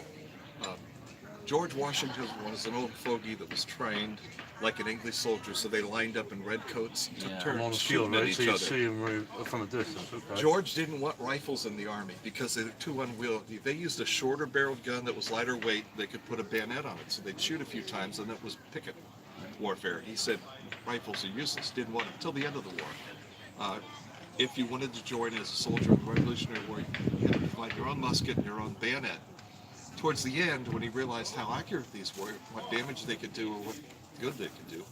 George Washington was an old fogey that was trained like an English soldier, so they lined up in red coats to turn shooting at each other. See them from a distance. Okay. George didn't want rifles in the army because they're too unwieldy. They used a shorter barreled gun that was lighter weight. They could put a bayonet on it, so they'd shoot a few times, and that was picket warfare. He said rifles are useless. Didn't want them until the end of the war. If you wanted to join as a soldier in the Revolutionary War, you had to provide your own musket and your own bayonet. Towards the end, when he realized how accurate these were, what damage they could do, or what good they could do,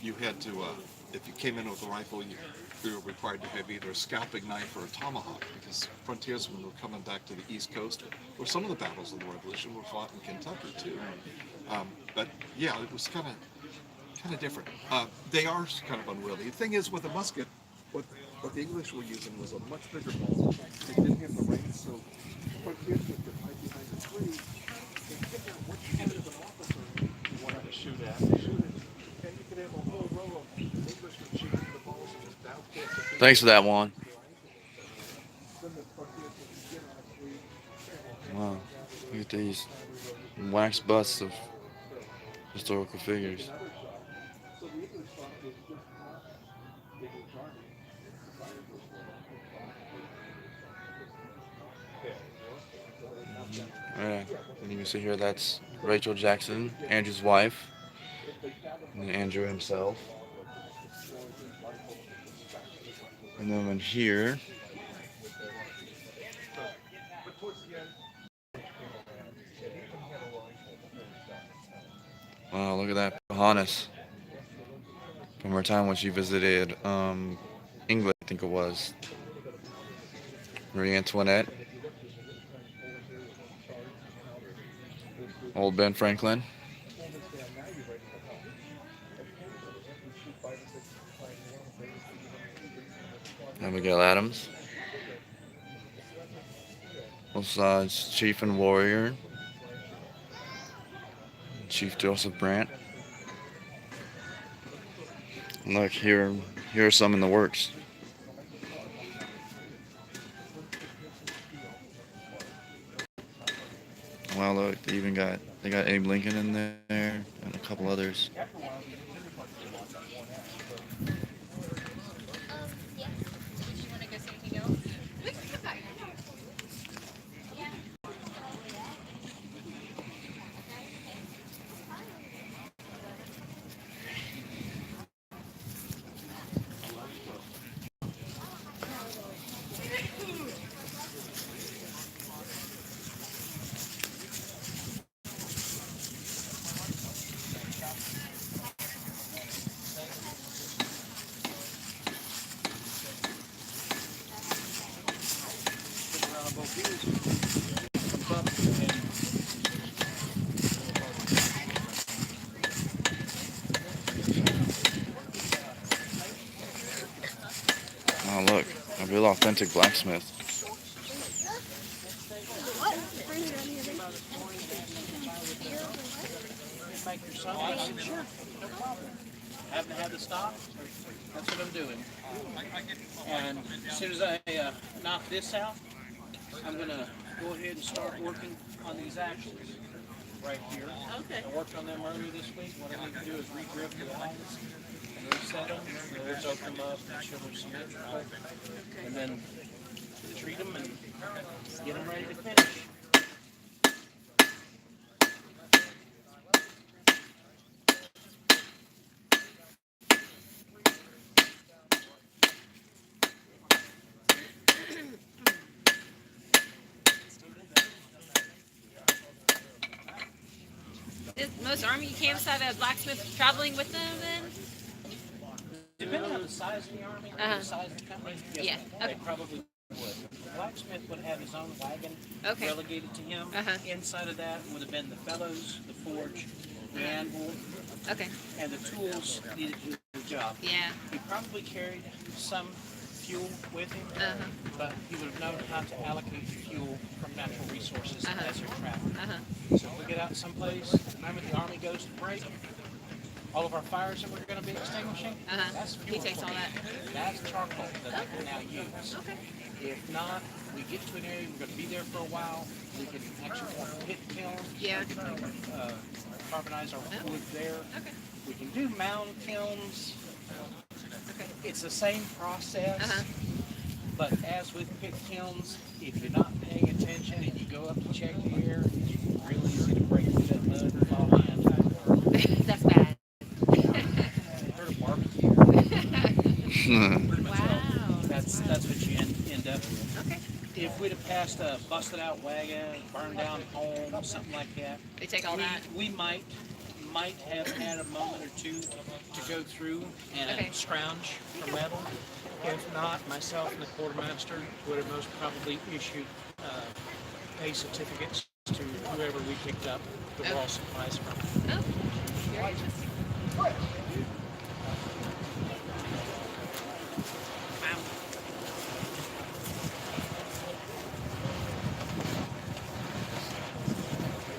you had to, if you came in with a rifle, you were required to have either a scalping knife or a tomahawk, because frontiersmen were coming back to the East Coast, or some of the battles of the Revolution were fought in Kentucky too. But yeah, it was kind of different. They are kind of unwieldy. The thing is, with a musket, what the English were using was a much bigger ball. They didn't have the range, so frontiersmen could hide behind a tree and pick out what kind of an officer you wanted to shoot at, and shoot it, and you could have a whole row of Englishmen shooting the balls and just bounce past the Thanks for that, Juan. Wow, look at these wax busts of historical figures. So Yeah, and you can see here that's Rachel Jackson, Andrew's wife, and then Andrew himself. And then in here, wow, look at that Pocahontas from her time when she visited England, I think it was. Marie Antoinette, old Ben Franklin. Abigail Adams. Both sides, Chief and Warrior. Chief Joseph Brant. And look, here are some in the works. Wow, look, they got Abe Lincoln in there and a couple others. Oh, look, a real authentic blacksmith. Make your sandwich? Sure, no problem. Happen to have the stock? That's what I'm doing. And as soon as I knock this out, I'm going to go ahead and start working on these axles right here. Okay. I worked on them earlier this week. What I need to do is re-grip the lines and reset them. Let's open them up, make sure they're symmetrical, and then treat them and get them ready to finish. Did most Army camps have a blacksmith traveling with them then? Depending on the size of the Army, the size of the company, yes, yeah, they probably would. The blacksmith would have his own wagon relegated to him. Inside of that would have been the bellows, the forge, the anvil, and the tools needed to do the job. Yeah. He probably carried some fuel with him, but he would have known how to allocate fuel from natural resources as they're traveling. So if we get out someplace, the moment the Army goes to break, all of our fires that we're going to be extinguishing, that's fuel. He takes all that. That's charcoal that we can now use. If not, we get to an area, we're going to be there for a while, we can actually form pit kilns. Yeah. We can carbonize our wood there. We can do mound kilns. It's the same process, but as with pit kilns, if you're not paying attention and you go up to check the air, it's really easy to break through that mud and fall in. That's bad. Heard of barbecue? Wow. That's what you end up with. If we'd have passed a busted out wagon, burned down home, something like that, they take all that. We might have had a moment or two to go through and scrounge for metal. If not, myself and the quartermaster would have most probably issued pay certificates to whoever we picked up the raw supplies from. Oh, very interesting.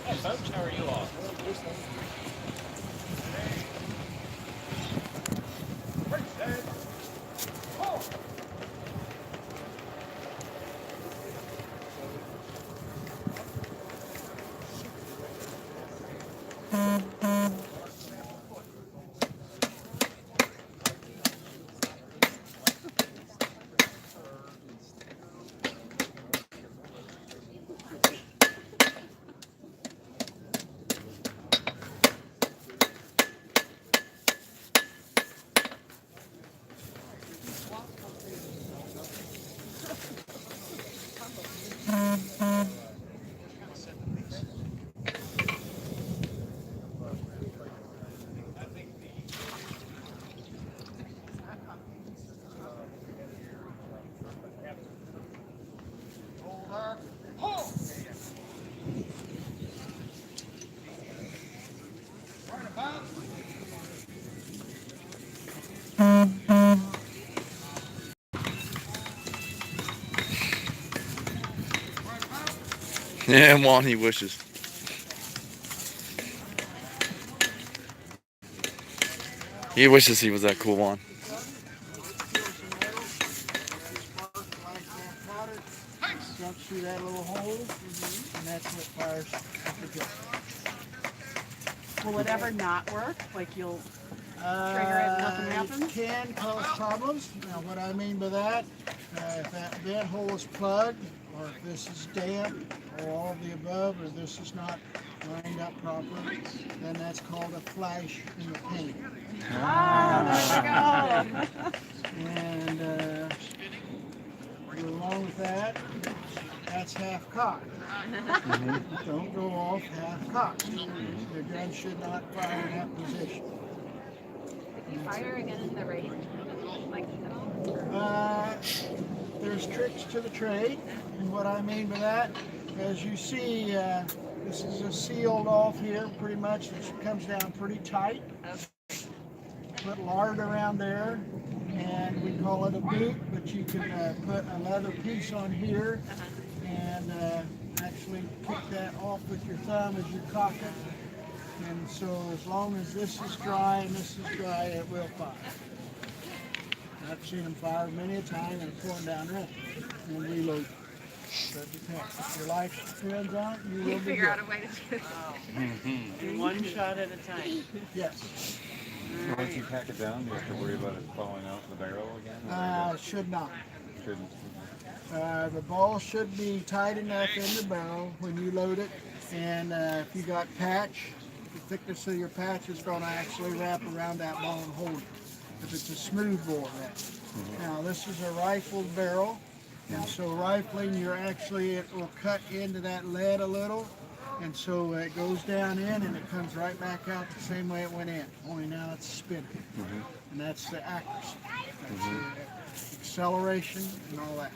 Hey folks, how are you all? Yeah, one he wishes. He wishes he was that cool one. Jumps through that little hole, and that's what fires the gun. Will it ever not work? Like you'll trigger it and nothing happens? It can cause problems. Now, what I mean by that, if that vent hole is plugged, or if this is damp, or all of the above, or this is not lined up properly, then that's called a flash in the paint. And along with that, that's half cocked. Don't go off half cocked. The gun should not fire in that position. If you fire again in the range, like at all? There's tricks to the trade, and what I mean by that, as you see, this is a sealed off here, pretty much. It comes down pretty tight. Put lard around there, and we call it a boot, but you can put a leather piece on here and actually kick that off with your thumb as you cock it. And so as long as this is dry and this is dry, it will fire. I've seen them fire many a time and pull them down ready and reload. So it depends. If your life depends on it, you will be figure good. out a way to do it. One shot at a time. Yes. Once you pack it down, do you have to worry about it falling out the barrel again? Should not. Shouldn't. The ball should be tight enough in the barrel when you load it, and if you got patch, the thickness of your patch is going to actually wrap around that ball and hold it. If it's a smooth bore, that. Now this is a rifled barrel, and so rifling, it will cut into that lead a little, and so it goes down in and it comes right back out the same way it went in, only now it's spinning. And that's the accuracy. That's the acceleration and all that.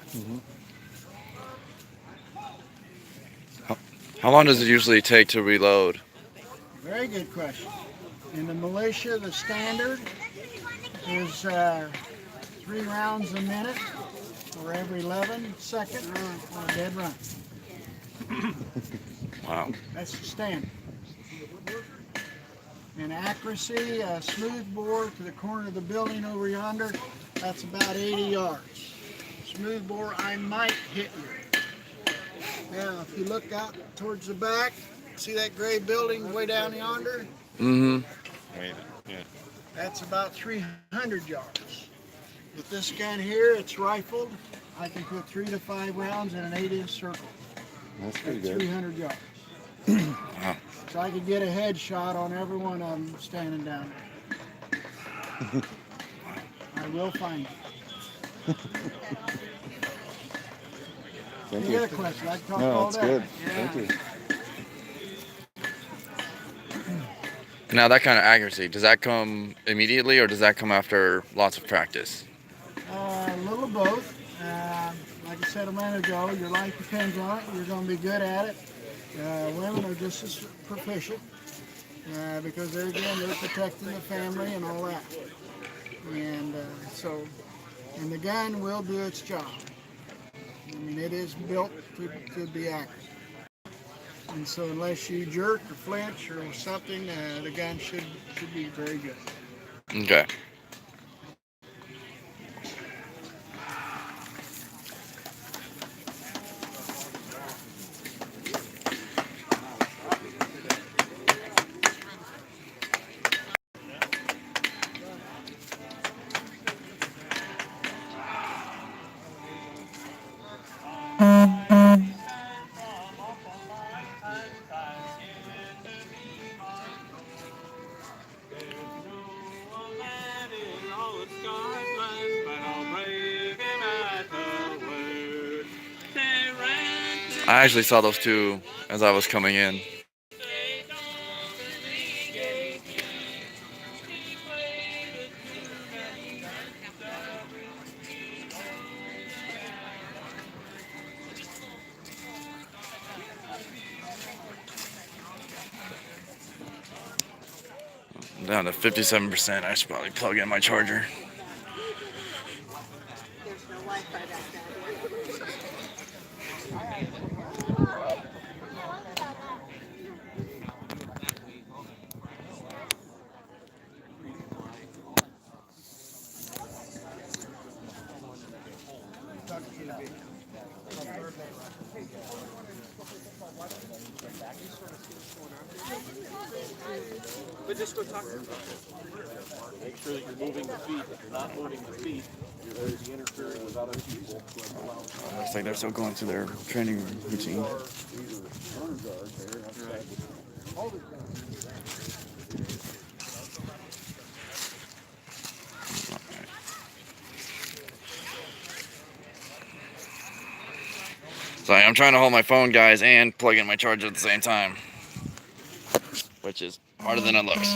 How long does it usually take to reload? Very good question. In the militia, the standard is 3 rounds a minute for every 11 seconds on a dead run. Wow. That's the standard. In accuracy, a smooth bore to the corner of the building over yonder, that's about 80 yards. Smooth bore, I might hit you. Now, if you look out towards the back, see that gray building way down yonder? Mm-hmm. Yeah. That's about 300 yards. With this gun here, it's rifled. I can put 3 to 5 rounds in an 8-inch circle. That's pretty At good. 300 yards. Wow. So I could get a headshot on every one of them standing down there. I will find you. Thank Any you. other questions? I can talk No, all that's day. good. Yeah. Thank you. Now that kind of accuracy, does that come immediately or does that come after lots of practice? A little of both. Like I said a minute ago, your life depends on it. You're going to be good at it. Women are just as proficient because they're protecting the family and all that. And and the gun will do its job. I mean, it is built to be accurate. And so unless you jerk or flinch or something, the gun should be very good. Okay. I actually saw those two as I was coming in. Down to 57%. I should probably plug in my charger. There's no Wi-Fi back there. But just go talk to them. Make sure that you're moving the feet. If you're not moving the feet, you're going to be interfering with other people. Looks like they're still going through their training routine. Sorry, I'm trying to hold my phone, guys, and plug in my charger at the same time, which is harder than it looks.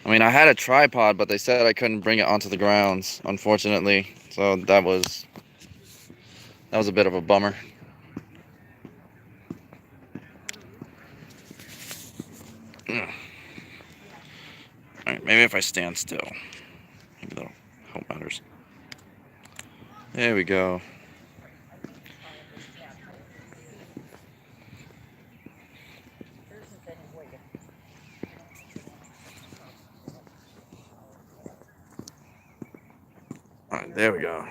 I mean, I had a tripod, but they said I couldn't bring it onto the grounds, unfortunately. So that was a bit of a bummer. Alright, maybe if I stand still, maybe that'll help matters. There we go. Alright, there we go.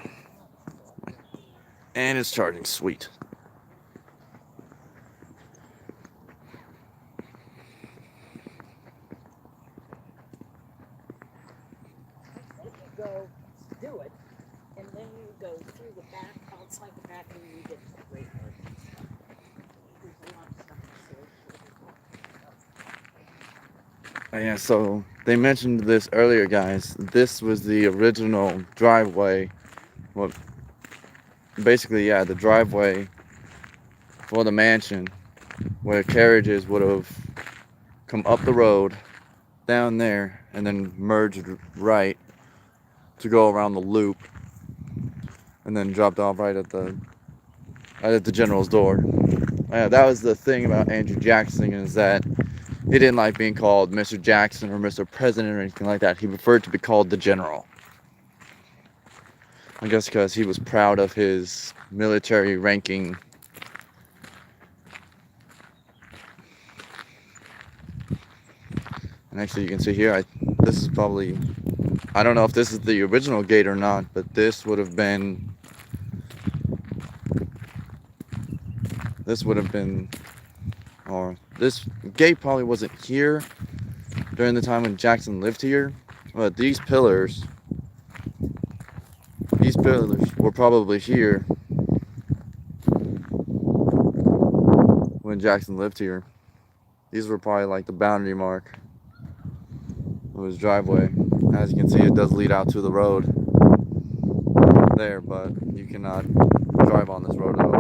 And it's charging, sweet. Go do it, and then you go through the back, outside the back, and you get to the great part. There's a lot of stuff to see. Yeah, so they mentioned this earlier, guys. This was the original driveway. Well, basically, yeah, the driveway for the mansion where carriages would have come up the road, down there, and then merged right to go around the loop, and then dropped off right at the general's door. Yeah, that was the thing about Andrew Jackson, is that he didn't like being called Mr. Jackson or Mr. President or anything like that. He preferred to be called the General. I guess because he was proud of his military ranking. And actually, you can see here, this is probably, I don't know if this is the original gate or not, but this would have been, or this gate probably wasn't here during the time when Jackson lived here, but these pillars were probably here when Jackson lived here. These were probably like the boundary mark of his driveway. As you can see, it does lead out to the road there, but you cannot drive on this road at all.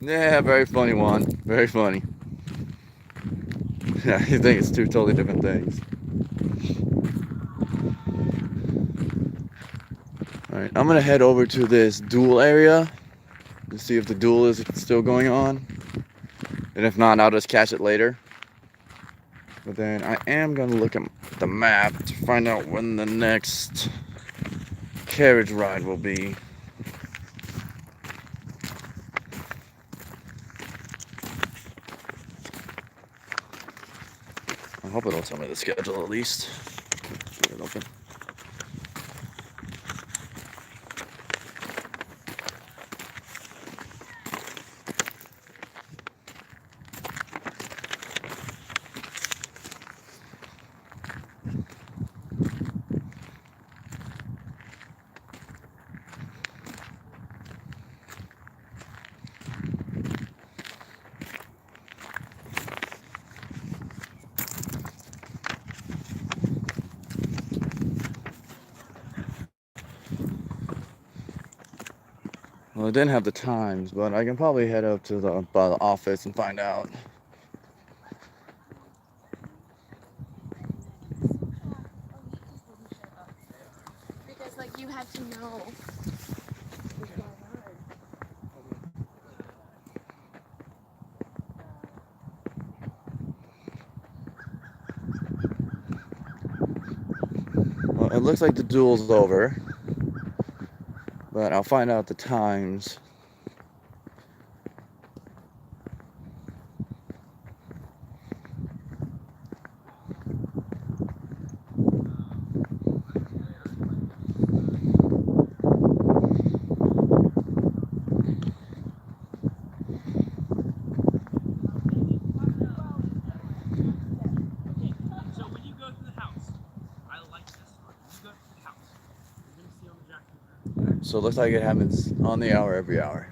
Yeah, very funny one. Very funny. Yeah, you think it's two totally different things. Alright, I'm gonna head over to this duel area to see if the duel is still going on. And if not, I'll just catch it later. But then I am gonna look at the map to find out when the next carriage ride will be. I hope it'll tell me the schedule at least. Leave it open. Well, I didn't have the times, but I can probably head up to the office and find out. Because, like, you had to know. Well, it looks like the duel's over, but I'll find out the times. So it looks like it happens on the hour every hour.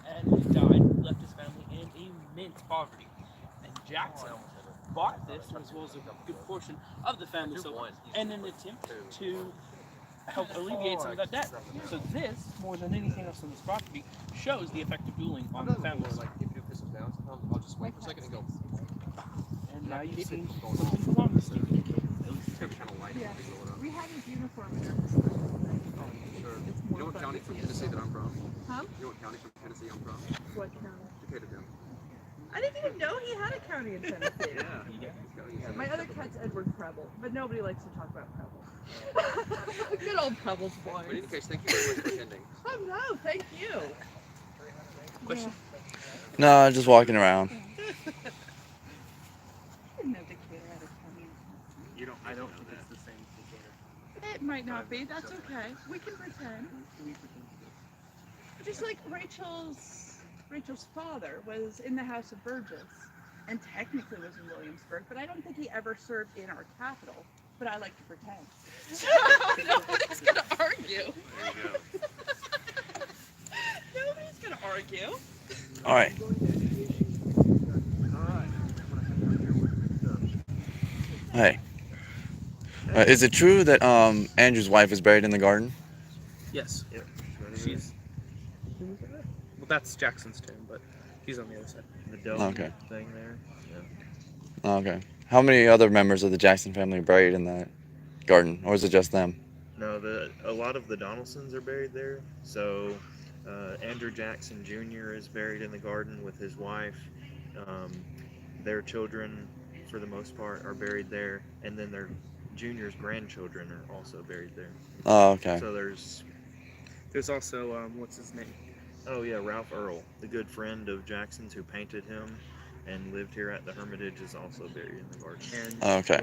And he died, left his family in immense poverty. And Jackson bought this, as well as a good portion of the family, so in an attempt to help alleviate some of that debt. So this, more than anything else on this property, shows the effect of dueling on the families. Like if you piss them down, sometimes I'll just wait for a second and go. And now you've seen something along this thing. At least it's kind of light. Yeah. We have his uniform in our Sure. You know what county from Tennessee that I'm from? Huh? You know what county from Tennessee I'm from? What county? Decatur Town. I didn't even know he had a county in Tennessee. Yeah. My other cat's Edward Preble, but nobody likes to talk about Preble. Good old Preble's boy. But in any case, thank you very much for attending. Oh no, thank you. Question? No, just walking around. I didn't know Decatur had a county. I don't think it's the same Decatur. It might not be. That's okay. We can pretend. Just like Rachel's father was in the House of Burgess and technically was in Williamsburg, but I don't think he ever served in our capital. But I like to pretend. Nobody's gonna argue. There you go. Nobody's gonna argue. All right. Hey. Is it true that Andrew's wife is buried in the garden? Yes. Yep. She's. Well, that's Jackson's tomb, but he's on the other side. The dome Okay. thing there. Yeah. Okay. How many other members of the Jackson family are buried in that garden, or is it just them? No, a lot of the Donaldsons are buried there. So Andrew Jackson Jr. is buried in the garden with his wife. Their children, for the most part, are buried there, and then their Junior's grandchildren are also buried there. Oh, okay. So there's also what's his name? Oh yeah, Ralph Earl, the good friend of Jackson's who painted him and lived here at the Hermitage, is also buried in the garden. Oh, okay.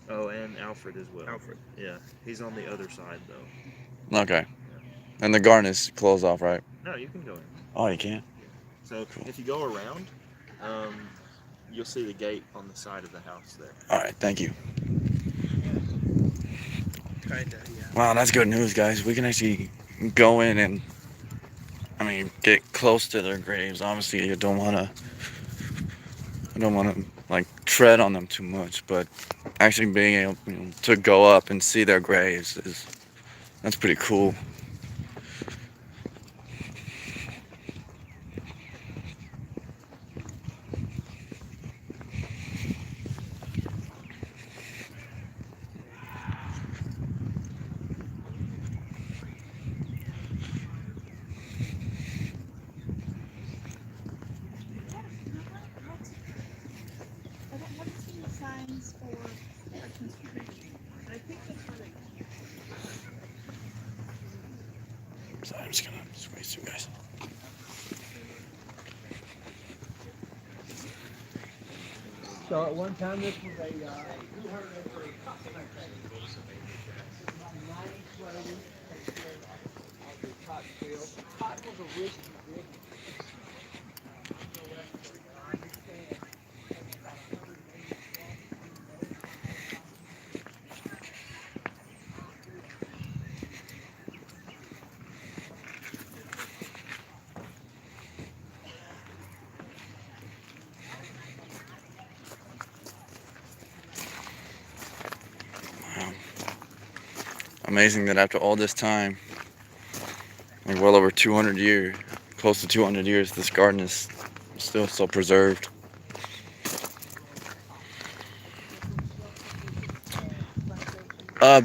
Oh, and Alfred as well. Alfred. Yeah, he's on the other side though. Okay. And the garden is closed off, right? No, you can go in. Oh, you can? So if you go around, you'll see the gate on the side of the house there. All right, thank you. Kinda, yeah. Wow, that's good news, guys. We can actually go in and, get close to their graves. Obviously, I don't want to, like, tread on them too much, but actually being able to go up and see their graves that's pretty cool. I haven't seen the signs for construction. I think that's where they. So I'm just gonna squeeze through, guys. So at one time this was a cotton was a risky business. Amazing that after all this time, like well over 200 years, close to 200 years, this garden is still so preserved.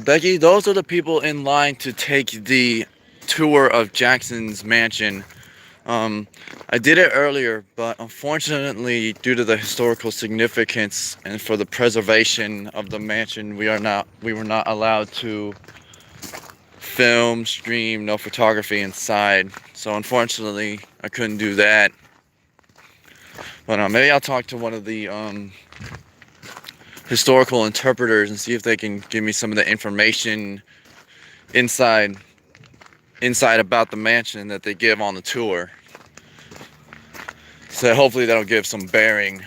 Becky, those are the people in line to take the tour of Jackson's mansion. I did it earlier, but unfortunately, due to the historical significance and for the preservation of the mansion, we were not allowed to film, stream, no photography inside. So unfortunately, I couldn't do that. But maybe I'll talk to one of the historical interpreters and see if they can give me some of the information inside insight about the mansion that they give on the tour. So hopefully that'll give some bearing.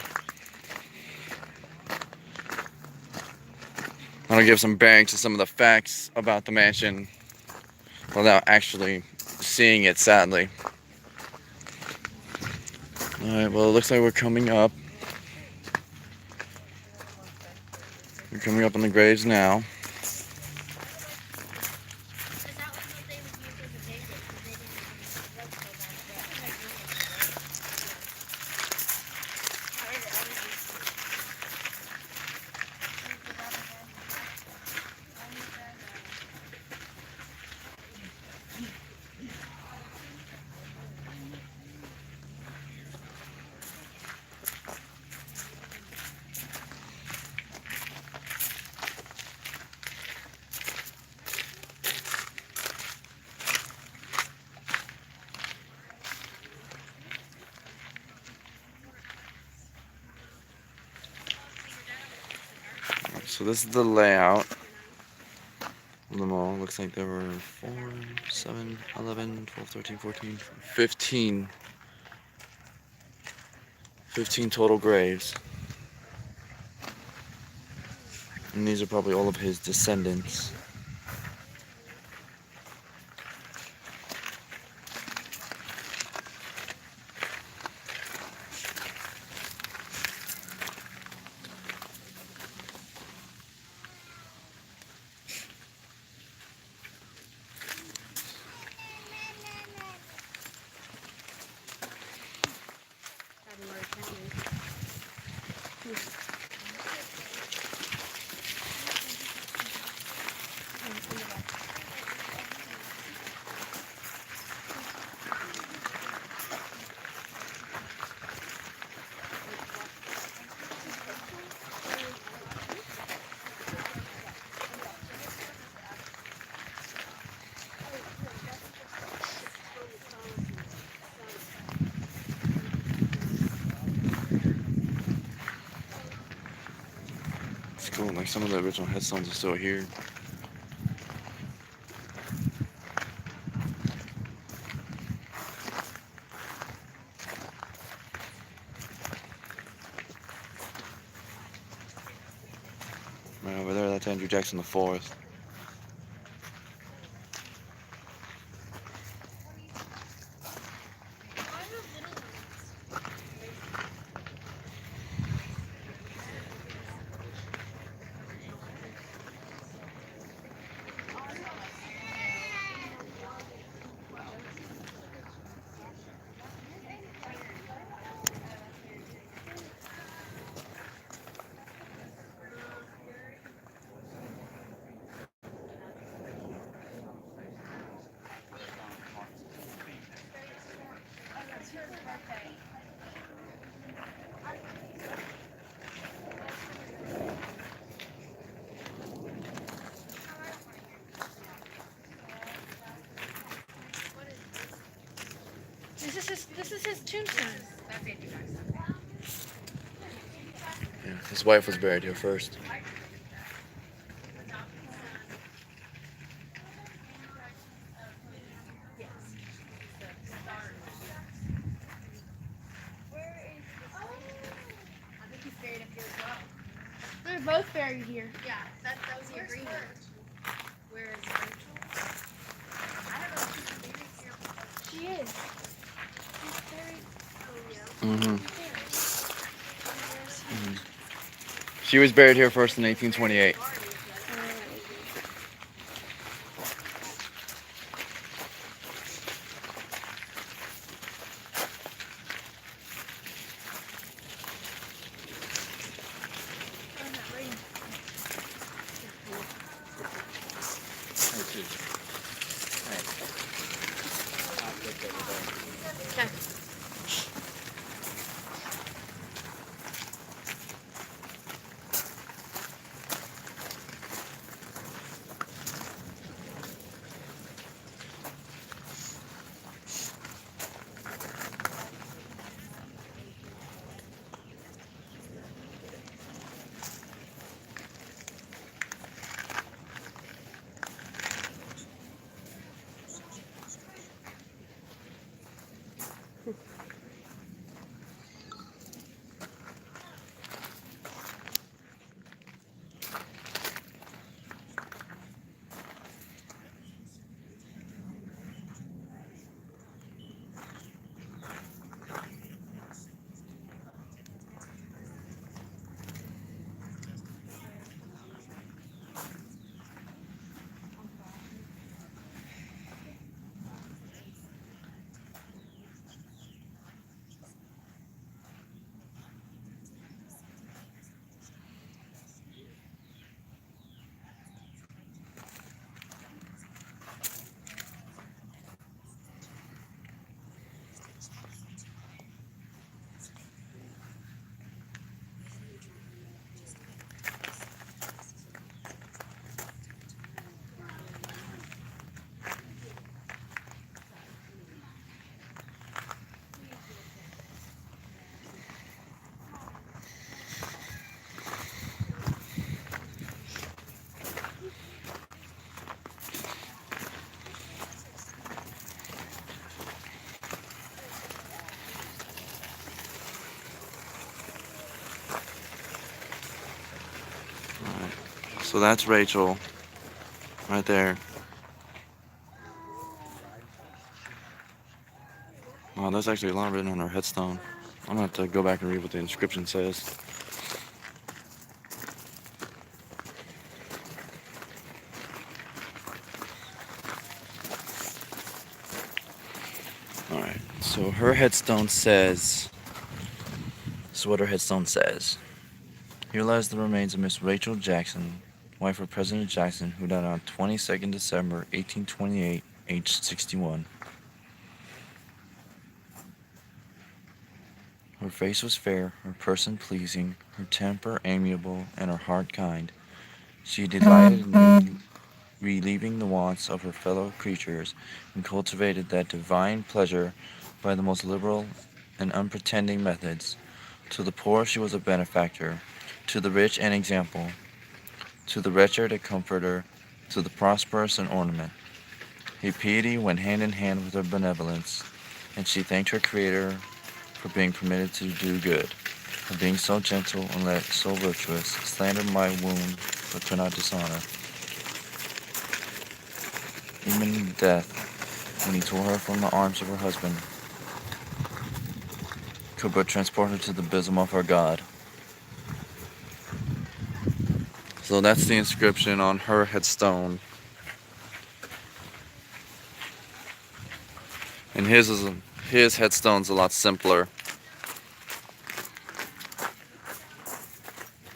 That'll give some bearing to some of the facts about the mansion without actually seeing it, sadly. Alright, well, it looks like we're coming up. We're coming up on the graves now. So this is the layout of the mall. Looks like there were 4, 7, 11, 12, 13, 14, 15 total graves. And these are probably all of his descendants. It's cool, like some of the original headstones are still here. Right over there, that's Andrew Jackson IV. This is his tombstone. Yeah, his wife was buried here first. They're both buried here. Yeah, that was the agreement. Where is Rachel? I don't know if she's buried here. She is. She's buried. Oh, yeah. She was buried here first in 1828. So that's Rachel, right there. Wow, there's actually a lot written on her headstone. I'm gonna have to go back and read what the inscription says. Alright, so her headstone says, this is what her headstone says. Here lies the remains of Miss Rachel Jackson, wife of President Jackson, who died on 22nd December 1828, aged 61. Her face was fair, her person pleasing, her temper amiable, and her heart kind. She delighted in relieving the wants of her fellow creatures, and cultivated that divine pleasure by the most liberal and unpretending methods. To the poor she was a benefactor, to the rich an example, to the wretched a comforter, to the prosperous an ornament. Her piety went hand in hand with her benevolence, and she thanked her Creator for being permitted to do good, for being so gentle and yet so virtuous, slandered my wound, but could not dishonor. Even in death, when he tore her from the arms of her husband, could but transport her to the bosom of her God. So that's the inscription on her headstone. And his headstone's a lot simpler.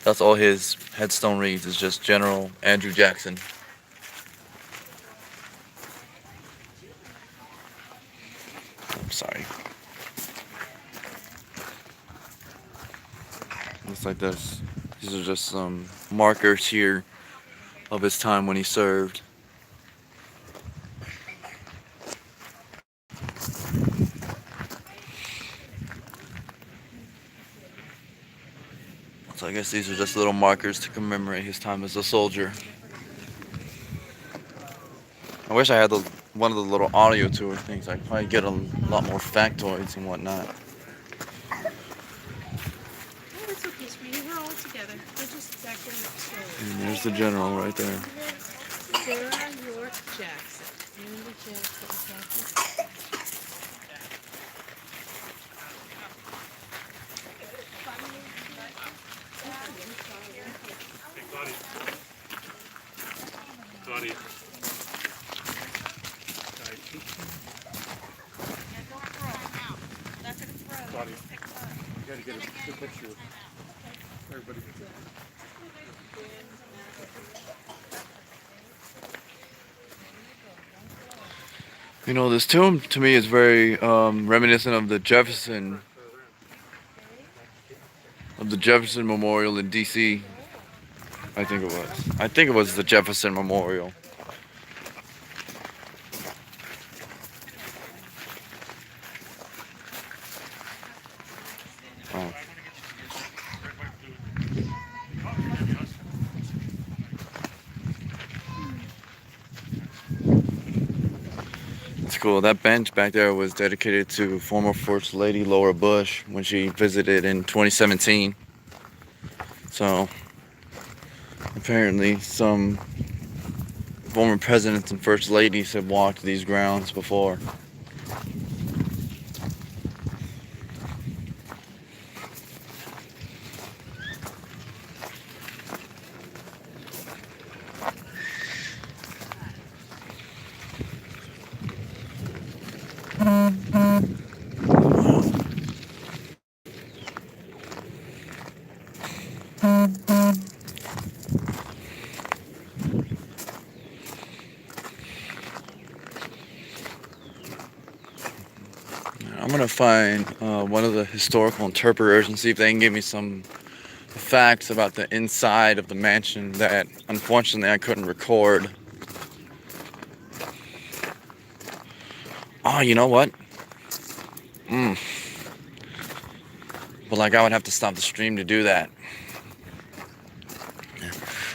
That's all his headstone reads, is just General Andrew Jackson. I'm sorry. Looks like this. These are just some markers here of his time when he served. So I guess these are just little markers to commemorate his time as a soldier. I wish I had one of the little audio tour things. I'd probably get a lot more factoids and whatnot. It's okay, sweetie. We're all together. We're just exactly the same. And there's the general right there. Sarah York Jackson. Randy Jackson. Claudia. Claudia, you gotta get a good picture of everybody. You know, this tomb to me is very reminiscent of the Jefferson Memorial in D.C. I think it was the Jefferson Memorial. Oh. It's cool. That bench back there was dedicated to former First Lady Laura Bush when she visited in 2017. So apparently some former presidents and first ladies have walked these grounds before. I'm gonna find one of the historical interpreters and see if they can give me some facts about the inside of the mansion that unfortunately I couldn't record. Oh, you know what? But like I would have to stop the stream to do that.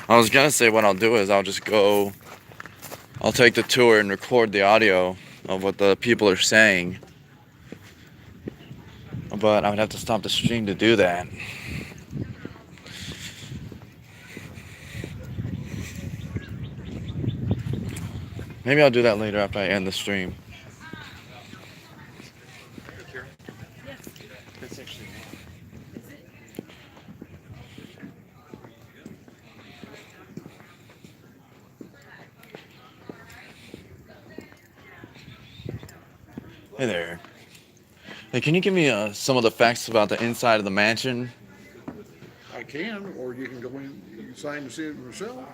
I was gonna say what I'll do is I'll take the tour and record the audio of what the people are saying. But I would have to stop the stream to do that. Maybe I'll do that later after I end the stream. That's actually Hey there. Hey, can you give me some of the facts about the inside of the mansion? I can, or you can go inside and see it yourself.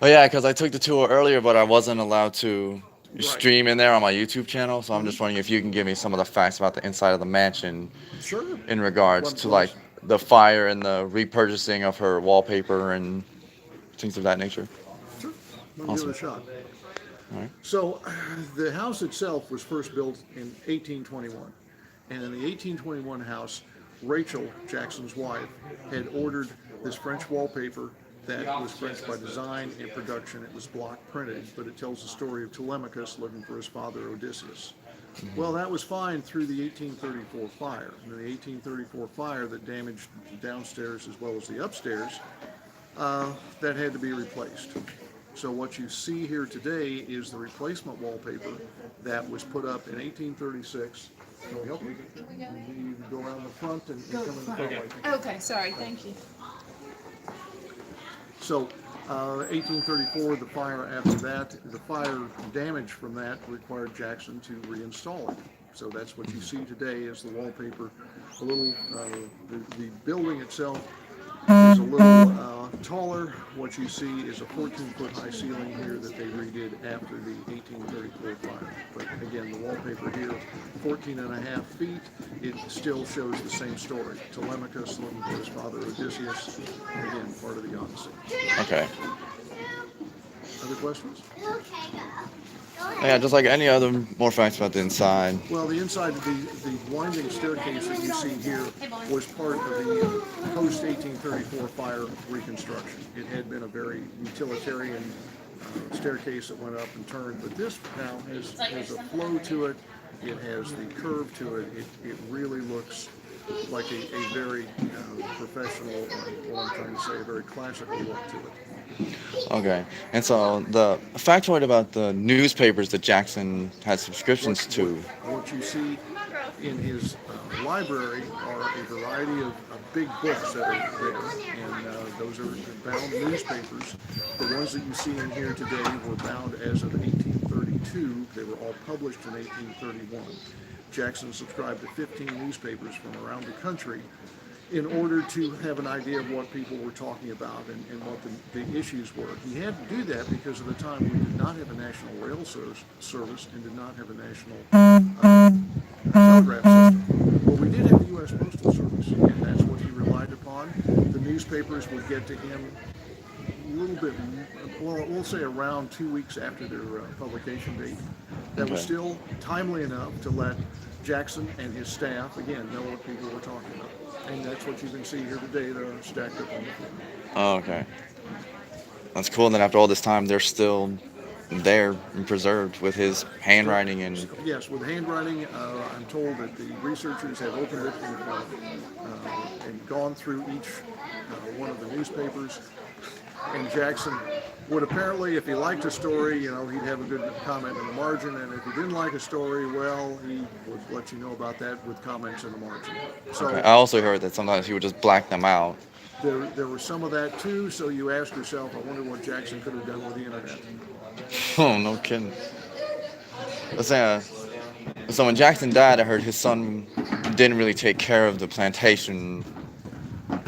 Oh yeah, because I took the tour earlier, but I wasn't allowed to Right. stream in there on my YouTube channel. So I'm just wondering if you can give me some of the facts about the inside of the mansion. Sure. In regards to like the fire and the repurchasing of her wallpaper and things of that nature. Sure. Let me Awesome. give it a shot. All right. So, the house itself was first built in 1821. And in the 1821 house, Rachel, Jackson's wife, had ordered this French wallpaper that was French by design and production. It was block printed, but it tells the story of Telemachus looking for his father Odysseus. Well, that was fine through the 1834 fire. And the 1834 fire that damaged the downstairs as well as the upstairs, that had to be replaced. So what you see here today is the replacement wallpaper that was put up in 1836. Can we help you? You go around the front and come in the front. Okay, sorry, thank you. So, 1834, the fire after that, the fire damage from that required Jackson to reinstall it. So that's what you see today is the wallpaper. A little, the building itself is a little taller. What you see is a 14-foot high ceiling here that they redid after the 1834 fire. But again, the wallpaper here, 14 and a half feet, it still shows the same story. Telemachus looking for his father Odysseus, again, part of the Odyssey. Okay. Other questions? Yeah, just like any other more facts about the inside. Well, the inside of the winding staircase that you see here was part of the post-1834 fire reconstruction. It had been a very utilitarian staircase that went up and turned, but this now has a flow to it. It has the curve to it. It really looks like a very professional, what I'm trying to say, a very classical look to it. Okay. And so the factoid about the newspapers that Jackson had subscriptions to. What you see in his library are a variety of big books that are there, and those are bound newspapers. The ones that you see in here today were bound as of 1832. They were all published in 1831. Jackson subscribed to 15 newspapers from around the country in order to have an idea of what people were talking about and what the issues were. He had to do that because at the time we did not have a national rail service and did not have a national telegraph system. But we did have the U.S. Postal Service, and that's what he relied upon. The newspapers would get to him a little bit, well, we'll say around 2 weeks after their publication date. That was still timely enough to let Jackson and his staff, again, know what people were talking about. And that's what you can see here today. They're stacked up on the floor. Oh, okay. That's cool. And then after all this time, they're still there and preserved with his handwriting and. Yes, with handwriting, I'm told that the researchers have opened it and gone through each one of the newspapers. And Jackson would apparently, if he liked a story, he'd have a good comment in the margin, and if he didn't like a story, well, he would let you know about that with comments in the margin. So Okay. I also heard that sometimes he would just black them out. there was some of that too, so you ask yourself, I wonder what Jackson could have done with the internet. Oh, no kidding. So when Jackson died, I heard his son didn't really take care of the plantation.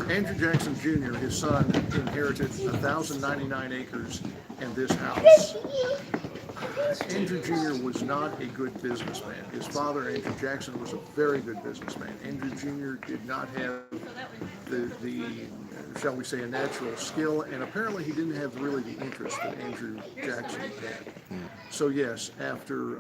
Andrew Jackson Jr., his son, inherited 1,099 acres and this house. Andrew Jr. was not a good businessman. His father, Andrew Jackson, was a very good businessman. Andrew Jr. did not have the shall we say, a natural skill, and apparently he didn't have really the interest that Andrew Jackson had. So yes, after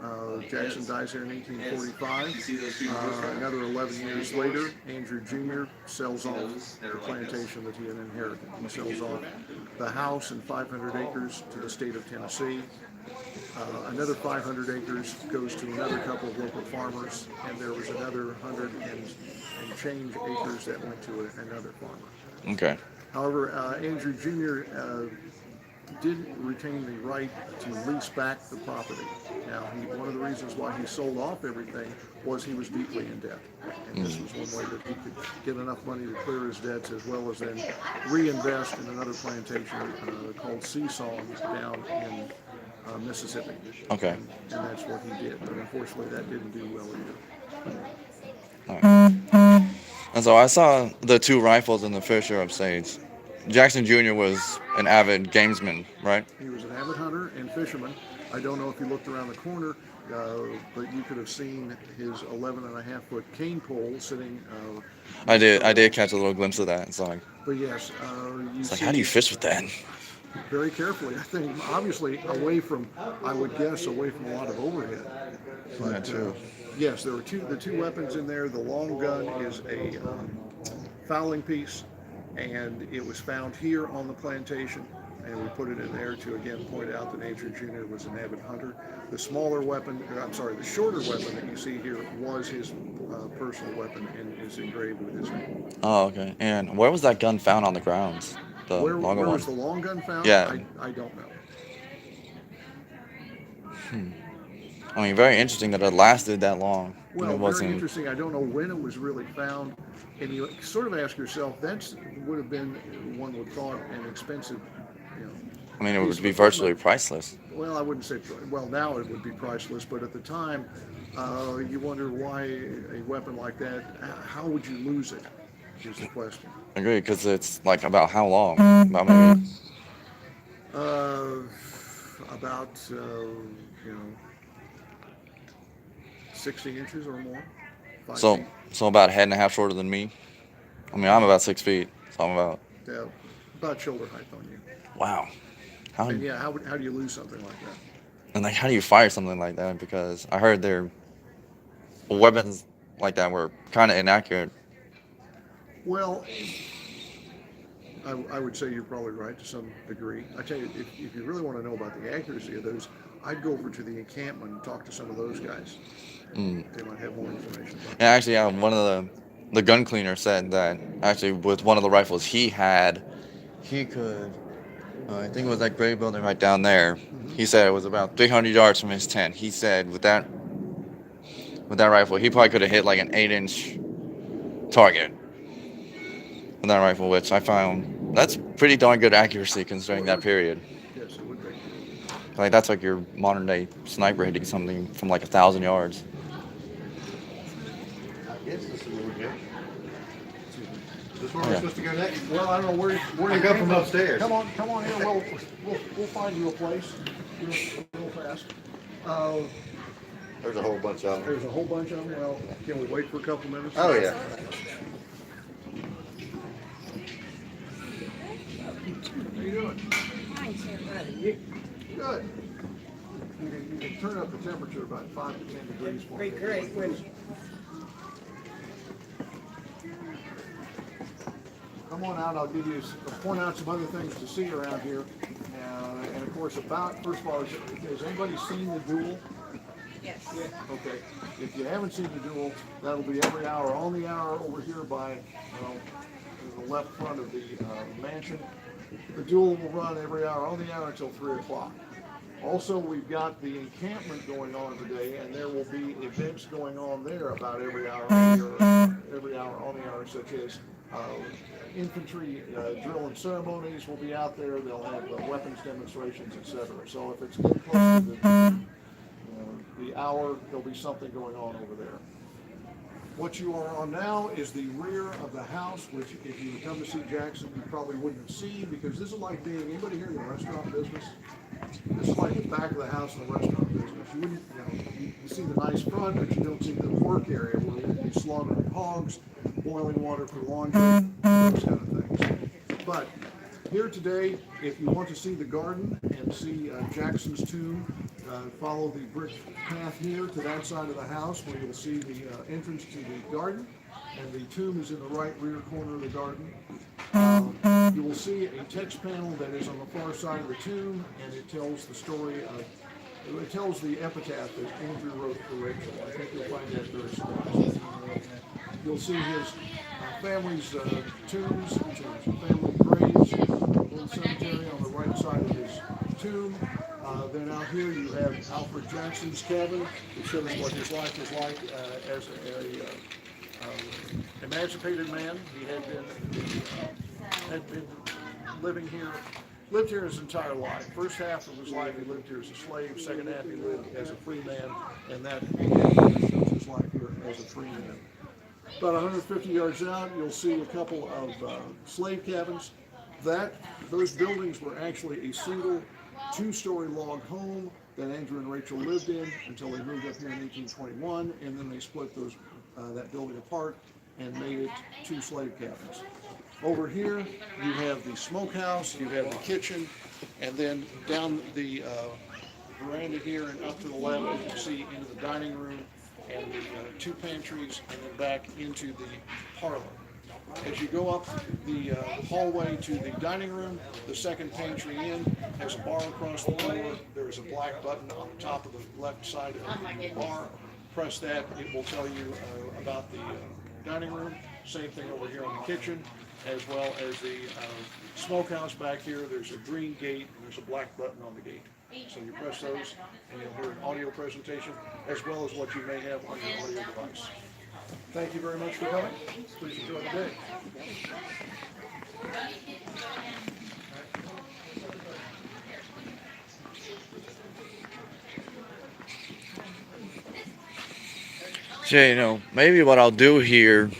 Jackson dies here in 1845, another 11 years later, Andrew Jr. sells off the plantation that he had inherited. He sells off the house and 500 acres to the state of Tennessee. Another 500 acres goes to another couple of local farmers, and there was another 100 and change acres that went to another farmer. Okay. However, Andrew Jr. Did retain the right to lease back the property. Now, one of the reasons why he sold off everything was he was deeply in debt. And this was one way that he could get enough money to clear his debts, as well as then reinvest in another plantation called Seesaw down in Mississippi. Okay. And that's what he did. But unfortunately, that didn't do well either. All right. And so I saw the two rifles in the Fisher upstage. Jackson Jr. was an avid gamesman, right? He was an avid hunter and fisherman. I don't know if you looked around the corner, but you could have seen his 11.5-foot cane pole sitting. I did catch a little glimpse of that. It's like, but yes, it's like, how do you fish with that? Very carefully. I think, obviously, away from a lot of overhead. But, yeah, true. Yes, there were the two weapons in there. The long gun is a fowling piece, and it was found here on the plantation, and we put it in there to again point out that Andrew Jr. was an avid hunter. The shorter weapon that you see here was his personal weapon and is engraved with his name. Oh, okay. And where was that gun found on the grounds? The where longer one? was the long gun found? Yeah. I don't know. I mean, very interesting that it lasted that long. Well, very interesting. I don't know when it was really found, and you sort of ask yourself, that would have been, one would thought, an expensive, I mean, it would be virtually priceless. Well, I wouldn't say, well, now it would be priceless, but at the time, you wonder why a weapon like that, how would you lose it, is the question. I agree, because it's like about how long? About maybe? About, 60 inches or more. 5 feet. So about a head and a half shorter than me. I mean, I'm about 6 feet, so I'm about. Yeah, about shoulder height on you. Wow. How do you lose something like that? And like, how do you fire something like that? Because I heard their weapons like that were kind of inaccurate. Well, I would say you're probably right to some degree. I tell you, if you really want to know about the accuracy of those, I'd go over to the encampment and talk to some of those guys. They might have more information. Yeah, actually, one of the gun cleaner said that actually with one of the rifles he had, he could, I think it was that gray building right down there. He said it was about 300 yards from his tent. He said with that rifle, he probably could have hit like an 8-inch target with that rifle, which I found that's pretty darn good accuracy considering that period. Yes, it would be. Like that's like your modern day sniper hitting something from like 1,000 yards. Yes, this is where we go. This is where we're Yeah. supposed to go next. Well, I don't know where I you go came from upstairs. Come on here. We'll find you a place real fast. There's a whole bunch of them. There's a whole bunch of them. Well, can we wait for a couple minutes? Oh, yeah. How you doing? Good. You can turn up the temperature about 5 to 10 degrees for me. Great. Come on out. I'll point out some other things to see around here. And of course, course, first of all, has anybody seen the duel? Yes. Okay. If you haven't seen the duel, that'll be every hour. On the hour over here by the left front of the mansion. The duel will run every hour on the hour until 3 o'clock. Also, we've got the encampment going on today, and there will be events going on there about every hour on the hour, such as infantry drill and ceremonies will be out there. They'll have weapons demonstrations, etc. So if it's getting close to the hour, there'll be something going on over there. What you are on now is the rear of the house, which if you would come to see Jackson, you probably wouldn't have seen, because this is like being, anybody here in the restaurant business? This is like the back of the house in the restaurant business. You wouldn't, you see the nice front, but you don't see the work area where we'll be slaughtering hogs, boiling water for laundry, those kind of things. But here today, if you want to see the garden and see Jackson's tomb, follow the brick path here to that side of the house where you'll see the entrance to the garden, and the tomb is in the right rear corner of the garden. You will see a text panel that is on the far side of the tomb, and it tells the story of, it tells the epitaph that Andrew wrote for Rachel. I think you'll find that very surprising. You'll see his family's tombs, family graves, little cemetery on the right side of his tomb. Then out here you have Alfred Jackson's cabin. It shows what his life was like as a emancipated man. He had been living here, lived here his entire life. First half of his life he lived here as a slave. Second half he lived as a free man, and that shows his life here as a free man. About 150 yards out, you'll see a couple of slave cabins. Those buildings were actually a single 2-story log home that Andrew and Rachel lived in until they moved up here in 1821, and then they split that building apart and made it 2 slave cabins. Over here, you have the smokehouse, you have the kitchen, and then down the veranda here and up to the left, you can see into the dining room and the 2 pantries, and then back into the parlor. As you go up the hallway to the dining room, the second pantry in has a bar across the door. There is a black button on the top of the left side of the bar. Press that, it will tell you about the dining room. Same thing over here on the kitchen, as well as the smokehouse back here. There's a green gate and there's a black button on the gate. So you press those and you'll hear an audio presentation, as well as what you may have on your audio device. Thank you very much for coming. Please enjoy the day. So, maybe what I'll do here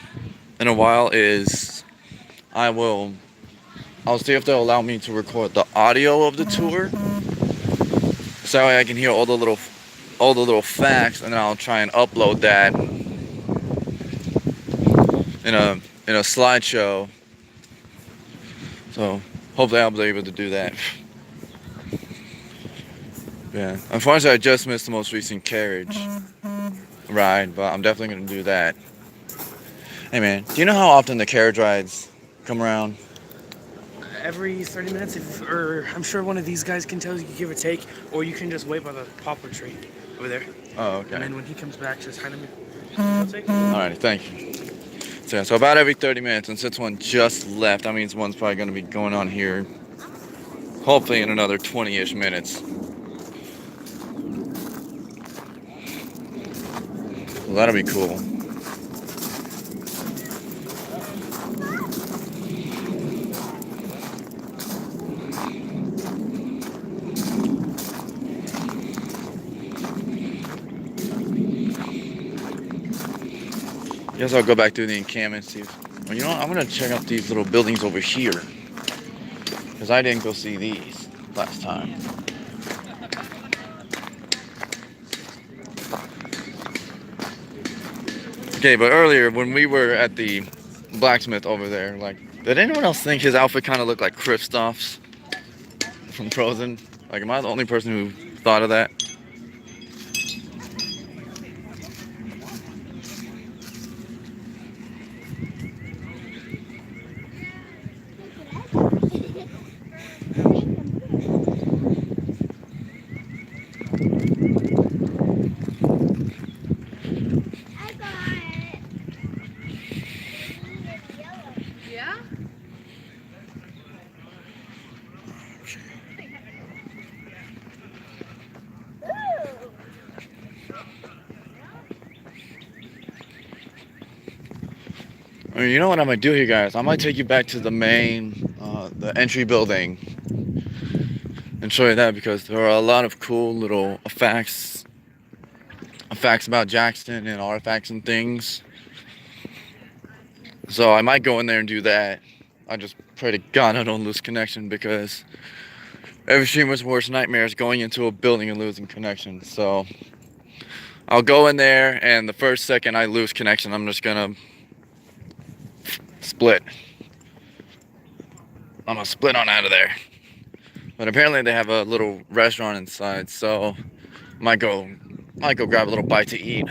in a while is I'll see if they'll allow me to record the audio of the tour, so that way I can hear all the little facts, and then I'll try and upload that in a slideshow. So hopefully I'll be able to do that. Yeah, unfortunately I just missed the most recent carriage ride, but I'm definitely gonna do that. Hey man, do you know how often the carriage rides come around? Every 30 minutes, or I'm sure one of these guys can tell you, give or take, or you can just wait by the poplar tree over there. Oh, okay. And then when he comes back, just hand him. Alright, thank you. So about every 30 minutes, and since one just left, that means one's probably going to be going on here hopefully in another 20-ish minutes. Well, that'll be cool. Guess I'll go back through the encampment and see if, well, you know what, I'm going to check out these little buildings over here, because I didn't go see these last time. Okay, but earlier when we were at the blacksmith over there, like, did anyone else think his outfit kind of looked like Kristoff's from Frozen? Like, am I the only person who thought of that? You know what I might do here, guys? I might take you back to the main, the entry building, and show you that, because there are a lot of cool little facts about Jackson and artifacts and things. So I might go in there and do that. I just pray to God I don't lose connection, because every streamer's worst nightmare is going into a building and losing connection. So I'll go in there, and the first second I lose connection, I'm just gonna split. I'm gonna split on out of there. But apparently they have a little restaurant inside, so might go grab a little bite to eat.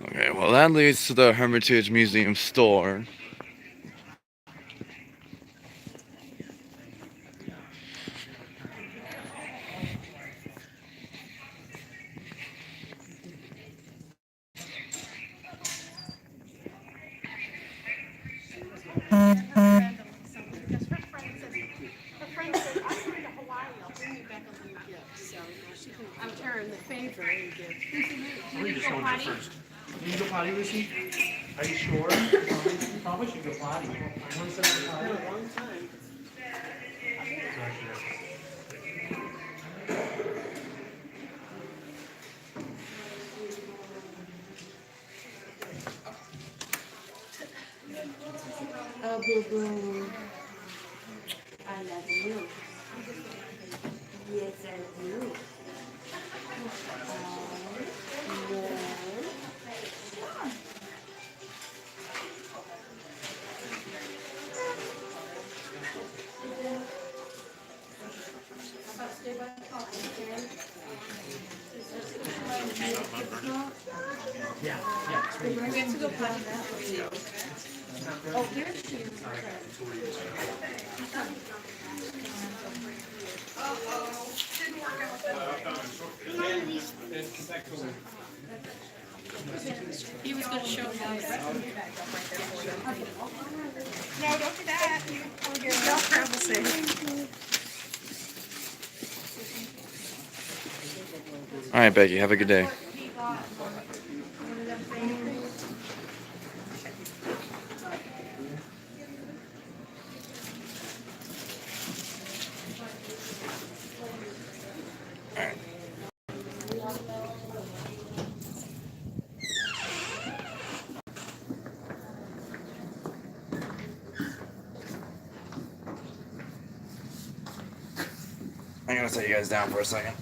Okay, well that leads to the Hermitage Museum store. I'm tearing the favor and give. We just go first. You go potty, Lucy? Are you sure? You probably should go potty. One set of potty. A long time. Oh, boo boo. I love you. Yes, I do. Yeah, We have to go potty. Oh, here she is. He was going to show me. No, don't do that. Y'all travel safe. All right, Becky, have a good day. I'm gonna set you guys down for a second.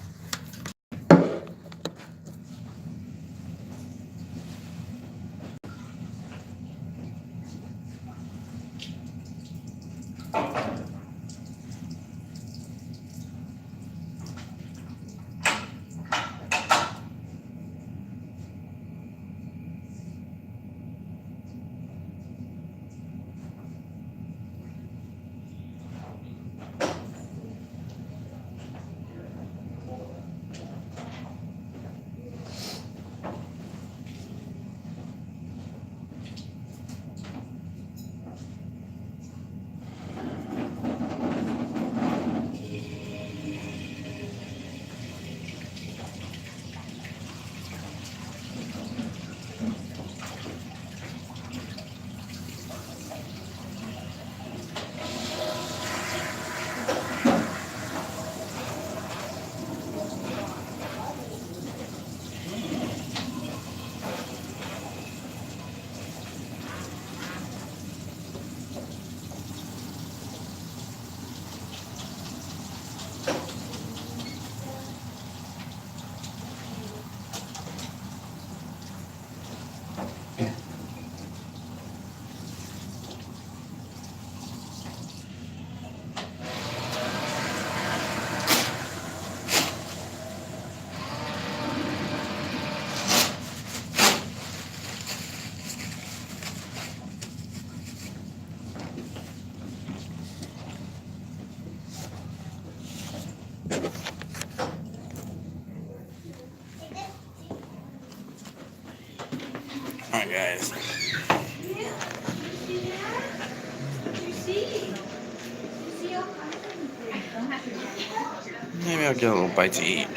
Alright, guys. Maybe I'll get a little bite to eat.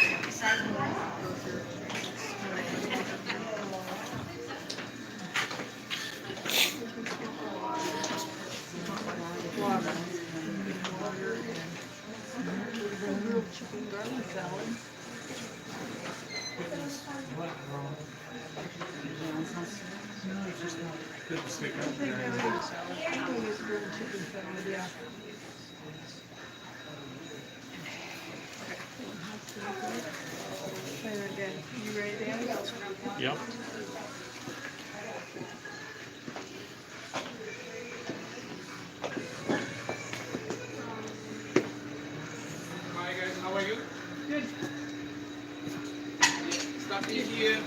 Grilled chicken garlic salad. You ready, Danny? Yep. Hi guys, how are you? Good. Starting here,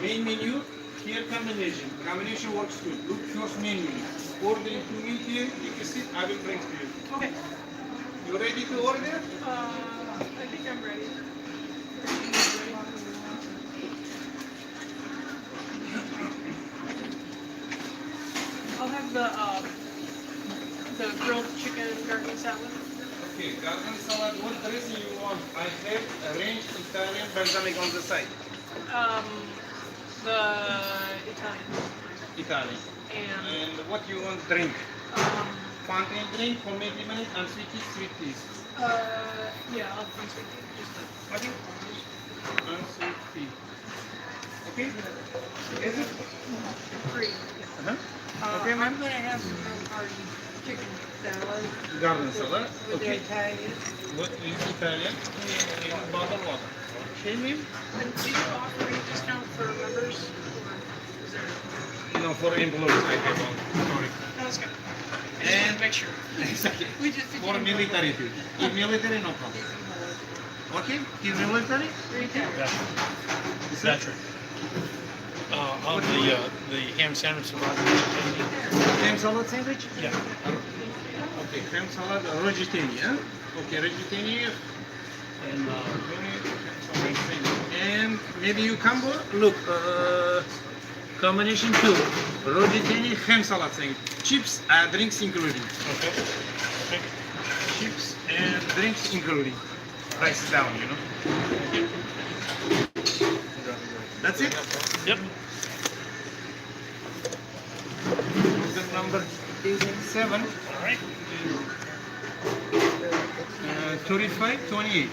main menu, here combination. Combination works good. Look first main menu. Ordering to me here, you can see, I will bring to you. Okay. You ready to order? I think I'm ready. I'll have the grilled chicken garlic salad. Okay, garden salad, what dressing you want? I have arranged Italian balsamic on the side. The Italian. Italian. And what you want drink? Fountain drink, homemade lemonade, and sweet tea. Yeah, I'll bring sweet tea. Just Okay. And sweet tea. Okay? Is it? Free. Okay, ma'am. I'm gonna have some hearty chicken salad. Garden salad. With the Okay. Italian. What is Italian? And bottled water. Okay, ma'am? And do you offer any discount for members? Or is there? No, for employees I have one. Sorry. No, it's good. I just want to make sure. It's okay. We just For military too. If military, no problem. Okay? If military? Veteran. On the ham sandwich salad. Ham salad sandwich? Yeah. Okay, ham salad, rojitini, huh? Okay, rojitini. And maybe you combo, look, combination two, rojitini, ham salad sandwich. Chips, drinks including. Okay. Okay. Chips and drinks including. Price down, you know. That's it? Yep. The number is 7. All right. 35, 28.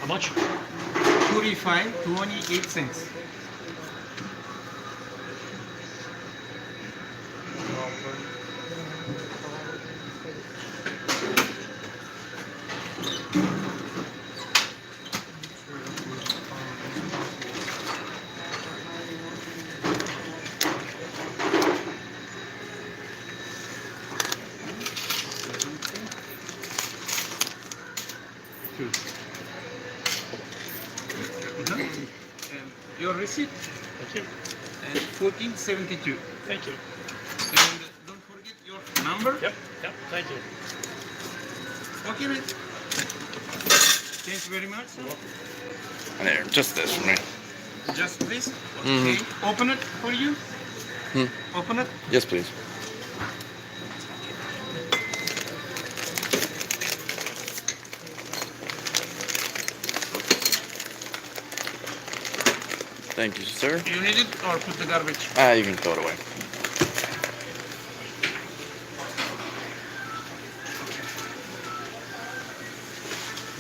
How much? 35, 28 cents. Your receipt? Thank you. And 1472. Thank you. And don't forget your number. Yep. Yep. Thank you. Okay, man. Thanks very much. There, just this for me. Just this? Okay. Open it for you. Open it. Yes, please. Thank you, sir. You need it or put the garbage? You can throw it away.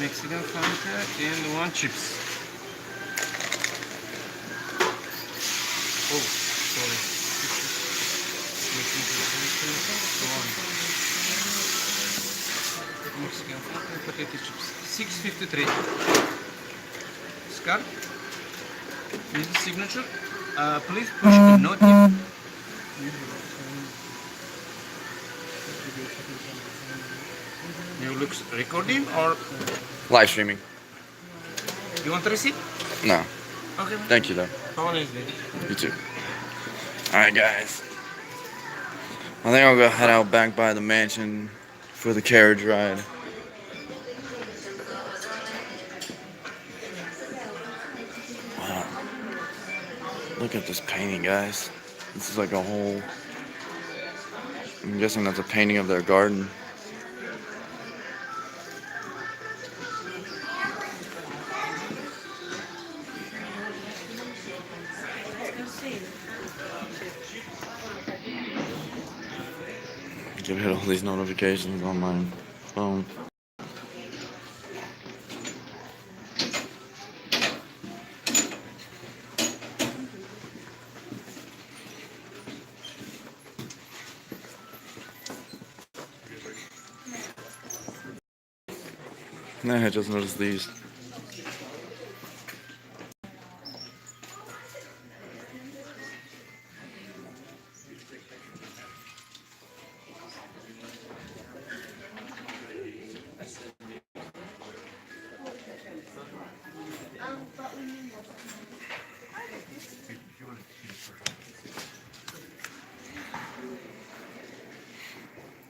Mexican Fanta and 1 chips. Oh, sorry. Mexican Fanta and potato chips. 6.53. Scar. Need the signature. Please push the note in. You look recording or Live streaming. you want the receipt? No. Okay. Thank you, though. Have a nice day. You too. Alright, guys. I think I'll go head out back by the mansion for the carriage ride. Look at this painting, guys. This is like a whole... I'm guessing that's a painting of their garden. Get rid of all these notifications on my phone. Nah, I just noticed these.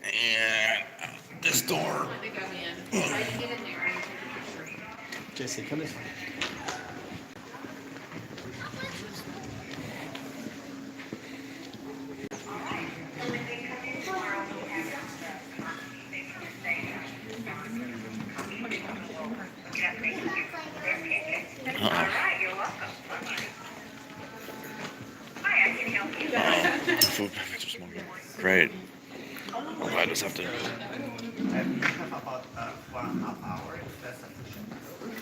And this door. Jesse, come in. Food packets are smoking. Great. Oh, I just have to. About 1.5 hours. That's sufficient.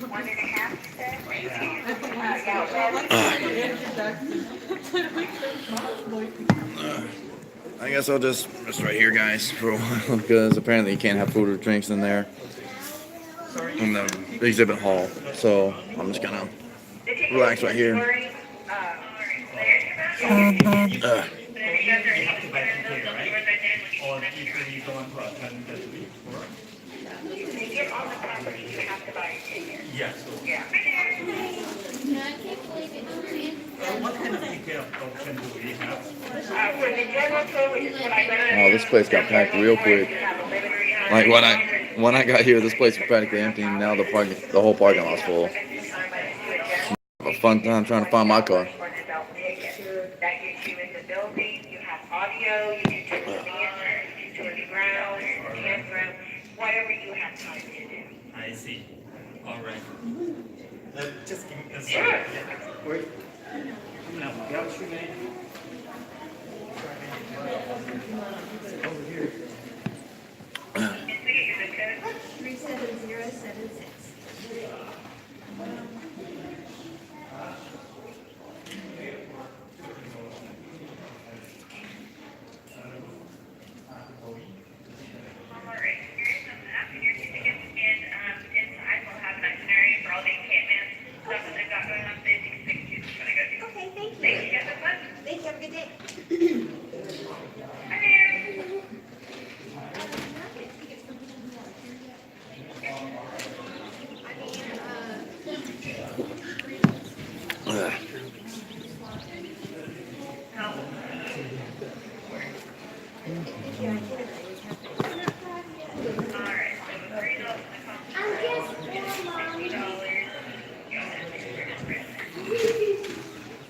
1.5. I guess I'll just rest right here, guys, for a while, because apparently you can't have food or drinks in there in the exhibit hall. So I'm just gonna relax right here. Yes. What kind of detail option do we have? Oh, this place got packed real quick. Like when I got here, this place was practically empty, and now the whole parking lot's full. Have a fun time trying to find my car. I see. All right. Just give me a second. Wait. Now, what's your name? Over here. 37076.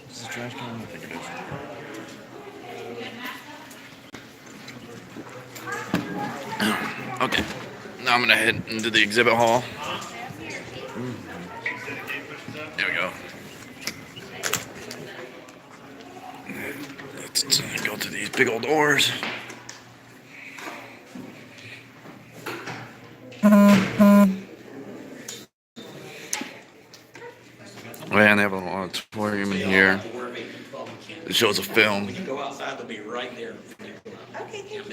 Is this trash can? I think it is. Okay, now I'm gonna head into the exhibit hall. There we go. Let's go to these big old doors. Man, they have an auditorium in here. It shows a film. When you go outside, they'll be right there. Okay, thank you.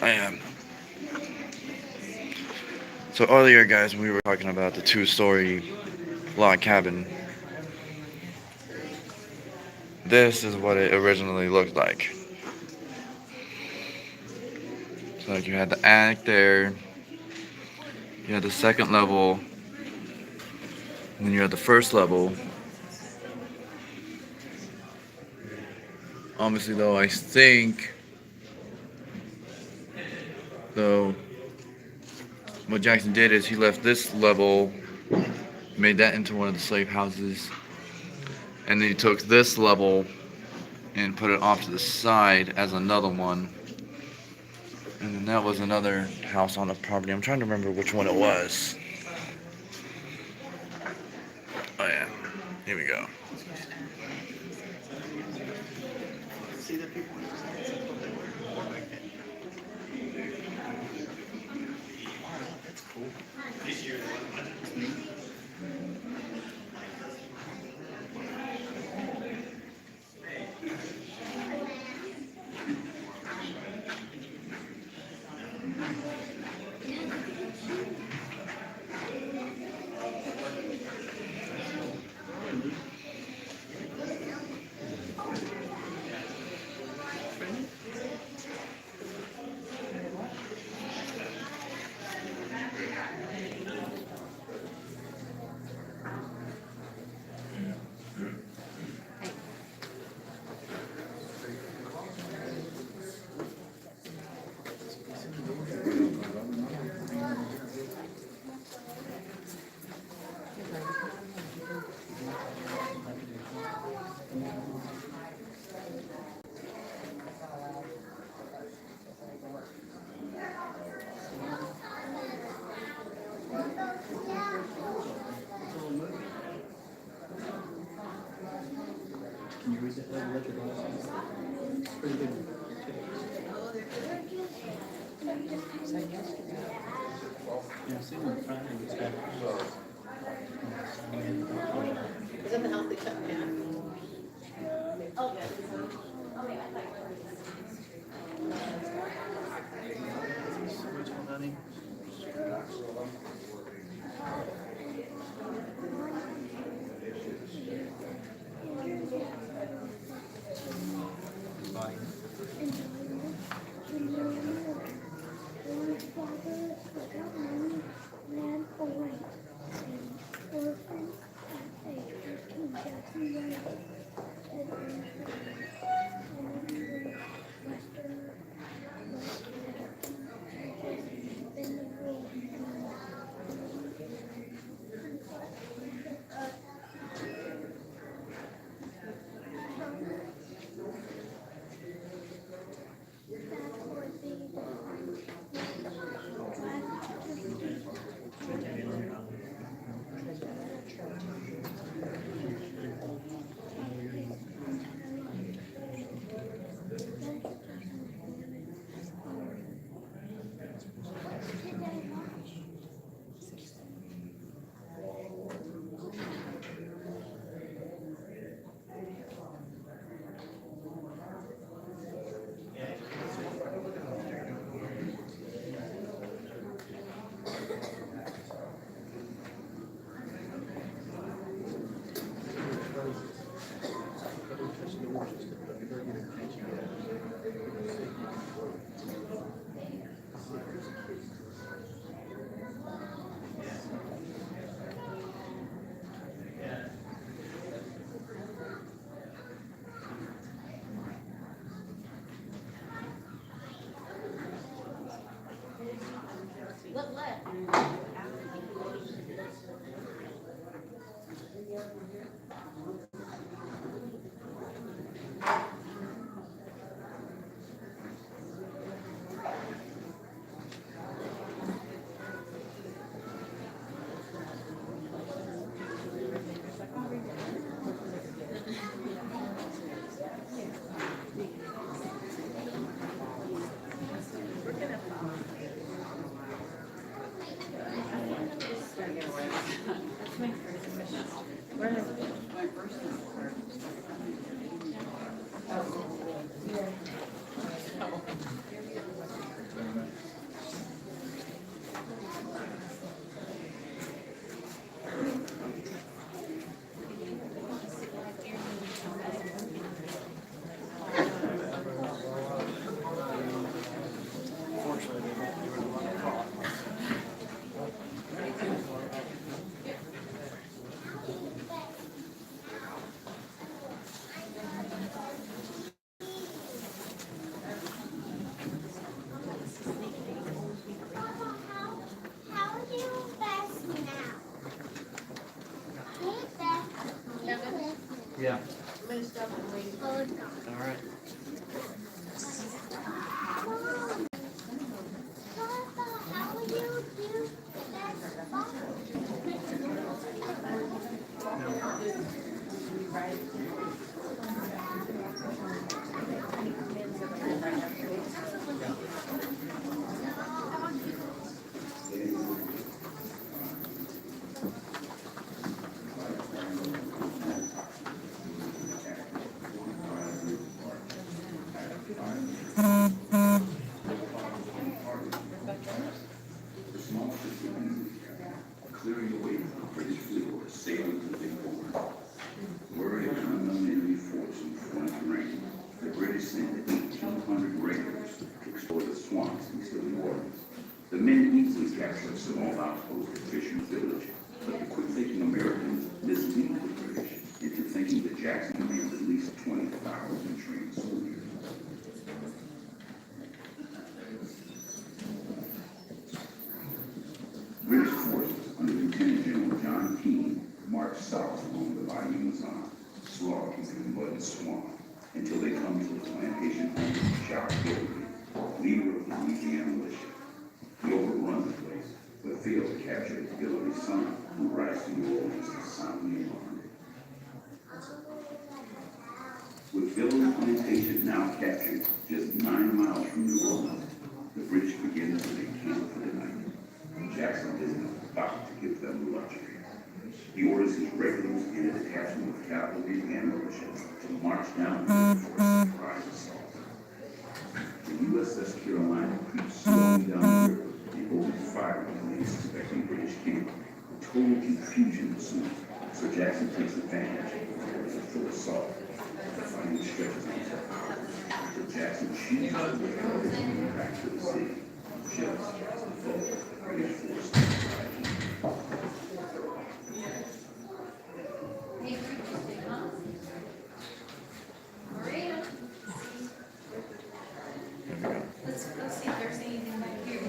I am. So earlier, guys, we were talking about the 2-story log cabin. This is what it originally looked like. So like you had the attic there, you had the second level, and then you had the first level. Obviously though, I think, though, what Jackson did is he left this level, made that into one of the slave houses, and then he took this level and put it off to the side as another one. And then that was another house on the property. I'm trying to remember which one it was. Oh yeah, here we go. See the people. That's cool. Can you read that electric glasses? Pretty good. Yeah, I seen one Friday. It's got. Is it the healthy cup? Yeah. Oh, yeah. Which one, honey? Jackson Yeah. I'm gonna stop and wait. All right. How will you do clearing the way for the British fleet was sailing to the big port. Worried of an unknown enemy force in front of the rain, the British sent 1,800 raiders to explore the swamps east of New Orleans. The men easily captured a small outpost at Fisher's Village, but the quick-thinking Americans mislead the British into thinking that Jackson commanded at least 20,000 trained soldiers. British forces under Lieutenant General John Keane marched south along the Bayou Mazan, sloughing through the mud and swamp until they come to the plantation home of Jock Hillary, leader of the Louisiana militia. He overruns the place, but fails to capture Hillary's son, who rides to New Orleans to sound the alarm. With Hillary's plantation now captured just 9 miles from New Orleans, the British begin to make camp for the night. Jackson isn't about to give them luxury. He orders his regulars and a detachment of cavalry and militia to march down for a surprise assault. The USS Carolina creeps slowly down the river and opens fire on the unsuspecting British camp. Total confusion ensues, so Jackson takes advantage of the full assault. The fighting stretches into hours until Jackson shoots his way back to the city, just as the foe of the British force. Maria? Let's go see if there's anything back here.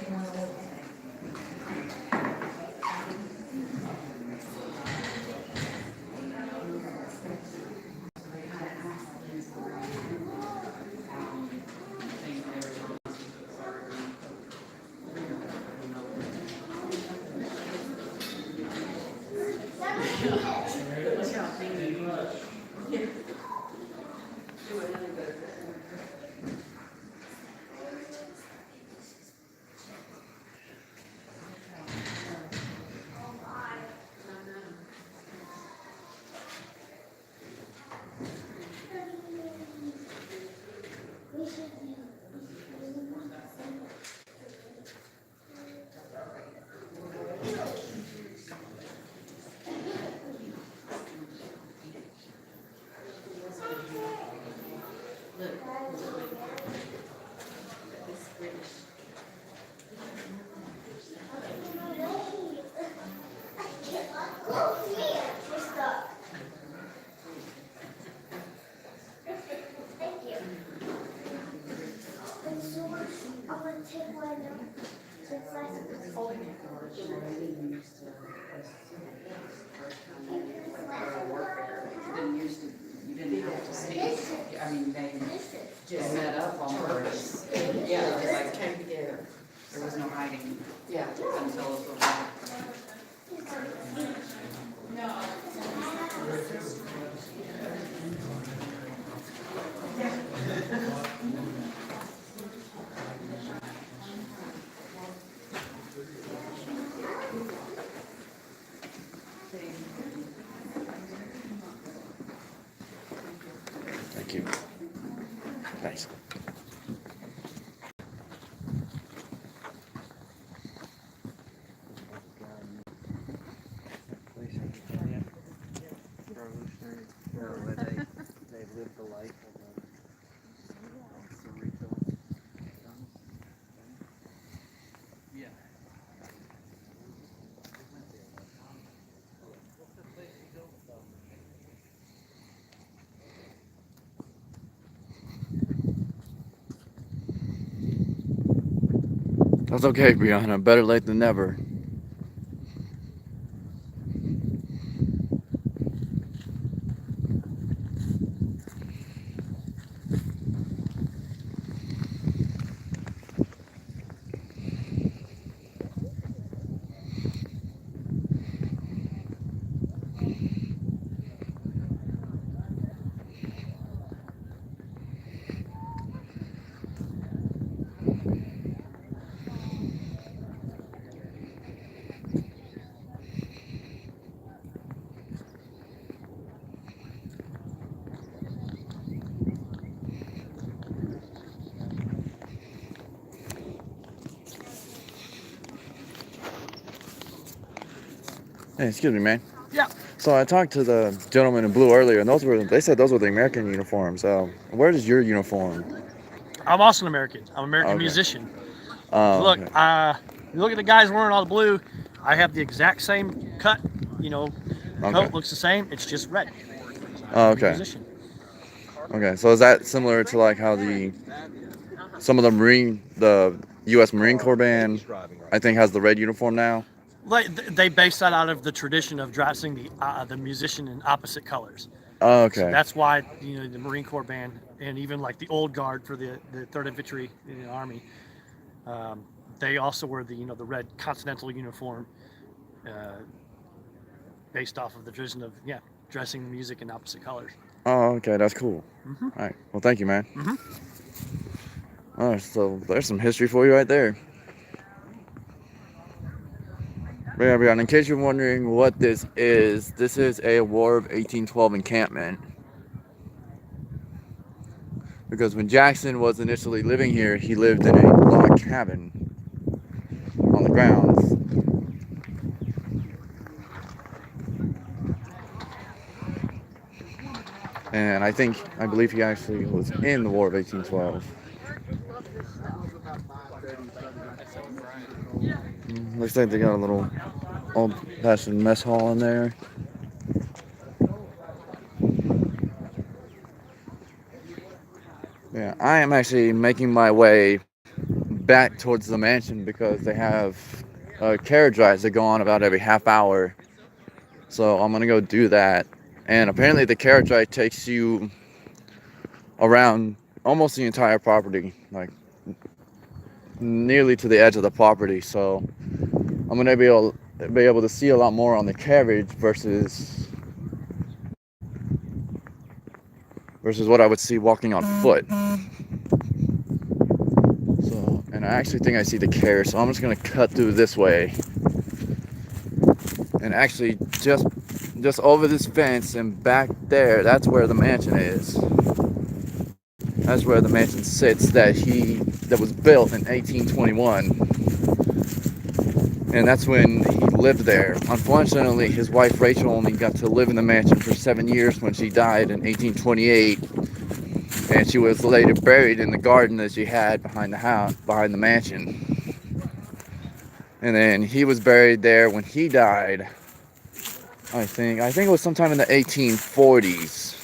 You didn't have to see. I mean, they just met up on purpose. Yeah, they like came together. There was no hiding. Yeah. Until it was Thank you. Thanks. They lived the life of a Yeah. That's okay, Brianna. Better late than never. Hey, excuse me, man. Yeah. So I talked to the gentleman in blue earlier, and they said those were the American uniforms. Where is your uniform? I'm also an American. I'm an American Okay. musician. Oh, Look, okay. you look at the guys wearing all the blue. I have the exact same cut. You know, the Okay. coat looks the same. It's just red. Oh, I'm a okay. musician. Okay. So is that similar to like how some of the U.S. Marine Corps band, I think, has the red uniform now? Like they base that out of the tradition of dressing the musician in opposite colors. Oh, So okay. that's why the Marine Corps band and even like the old guard for the 3rd Infantry in the Army, they also wear the red Continental uniform, based off of the tradition of dressing the music in opposite colors. Oh, okay. That's cool. Mm-hmm. All right. Well, thank you, man. Mm-hmm. Oh, so there's some history for you right there. But yeah, everyone, in case you're wondering what this is a War of 1812 encampment. Because when Jackson was initially living here, he lived in a log cabin on the grounds. And I believe he actually was in the War of 1812. Looks like they got a little old-fashioned mess hall in there. Yeah, I am actually making my way back towards the mansion because they have carriage rides that go on about every half hour. So I'm gonna go do that. And apparently the carriage ride takes you around almost the entire property, like nearly to the edge of the property. So I'm gonna be able to see a lot more on the carriage versus what I would see walking on foot. So, and I actually think I see the carriage, so I'm just gonna cut through this way. And actually just over this fence and back there, that's where the mansion is. That's where the mansion sits that was built in 1821. And that's when he lived there. Unfortunately, his wife Rachel only got to live in the mansion for 7 years when she died in 1828. And she was later buried in the garden that she had behind the mansion. And then he was buried there when he died. I think it was sometime in the 1840s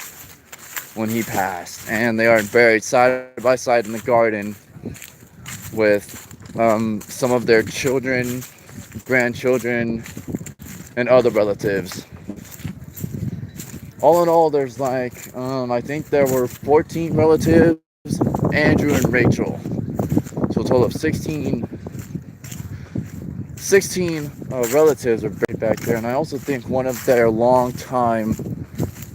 when he passed. And they are buried side by side in the garden with some of their children, grandchildren, and other relatives. All in all, there's like, I think there were 14 relatives, Andrew and Rachel. So a total of 16 relatives are buried back there. And I also think one of their longtime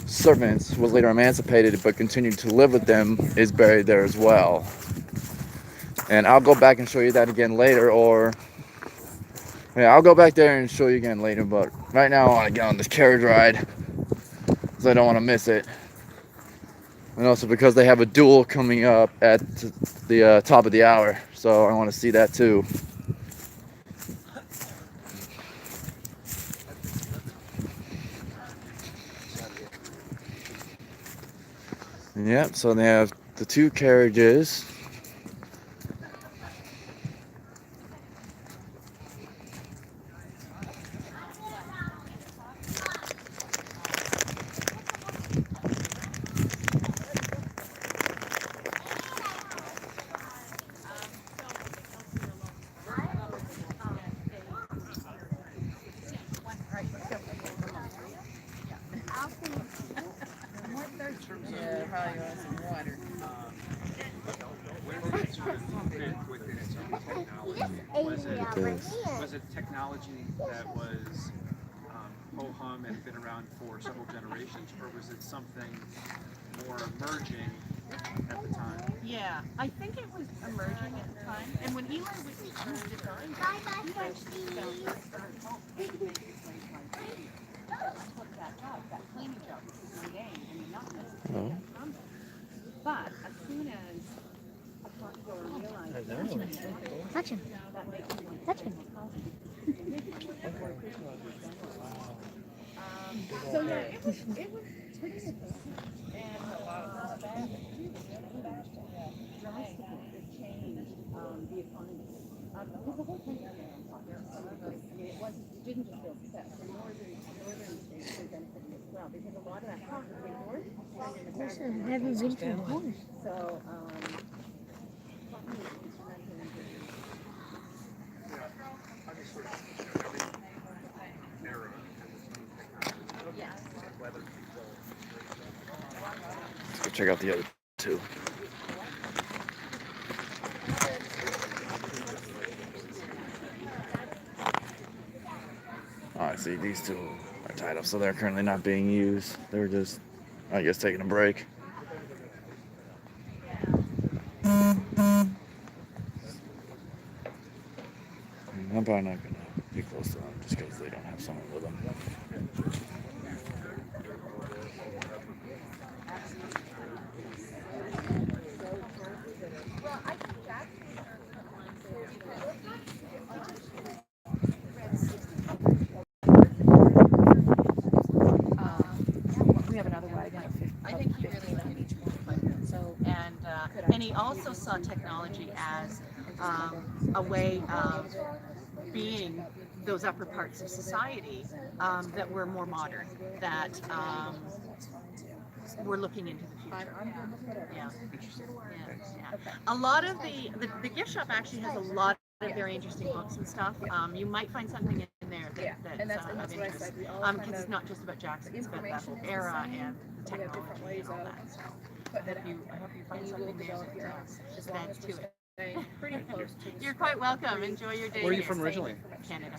servants was later emancipated but continued to live with them is buried there as well. And I'll go back and show you that again later, or I'll go back there and show you again later, but right now I want to get on this carriage ride because I don't want to miss it. And also because they have a duel coming up at the top of the hour, so I want to see that too. Yep, so they have the two carriages. Yeah, probably want some water. Was it technology that was ho-hum and been around for several generations, or was it something more emerging at the time? Yeah, I think it was emerging at the time. And when Eli was designed, he actually found the third home. Took that job, that cleaning job, one day. I mean, not necessarily a condo. But as soon as a front door realized Touch him. Touch him. So yeah, it was pretty interesting. And drastically it changed the economy. Because the whole country it wasn't, it didn't just feel set. The northern states were benefiting as well because a lot of that crop was going north and in the back. Never been to a horse. So cotton was instrumental in bringing Let's go check out the other two. Oh, I see. These two are tied up, so they're currently not being used. They're just, I guess, taking a break. I'm probably not going to be close to them just because they don't have someone with them. We have another wagon. I think he really liked each one. So, and he also saw technology as a way of being those upper parts of society that were more modern, that we're looking into the future. Yeah. Yeah. A lot of the gift shop actually has a lot of very interesting books and stuff. You might find something in there that's of interest, because it's not just about Jackson, it's about that whole era and the technology and all that. So I hope you find something there that adds to it. Pretty close to. You're quite welcome. Enjoy your day. Where are you from originally? Canada.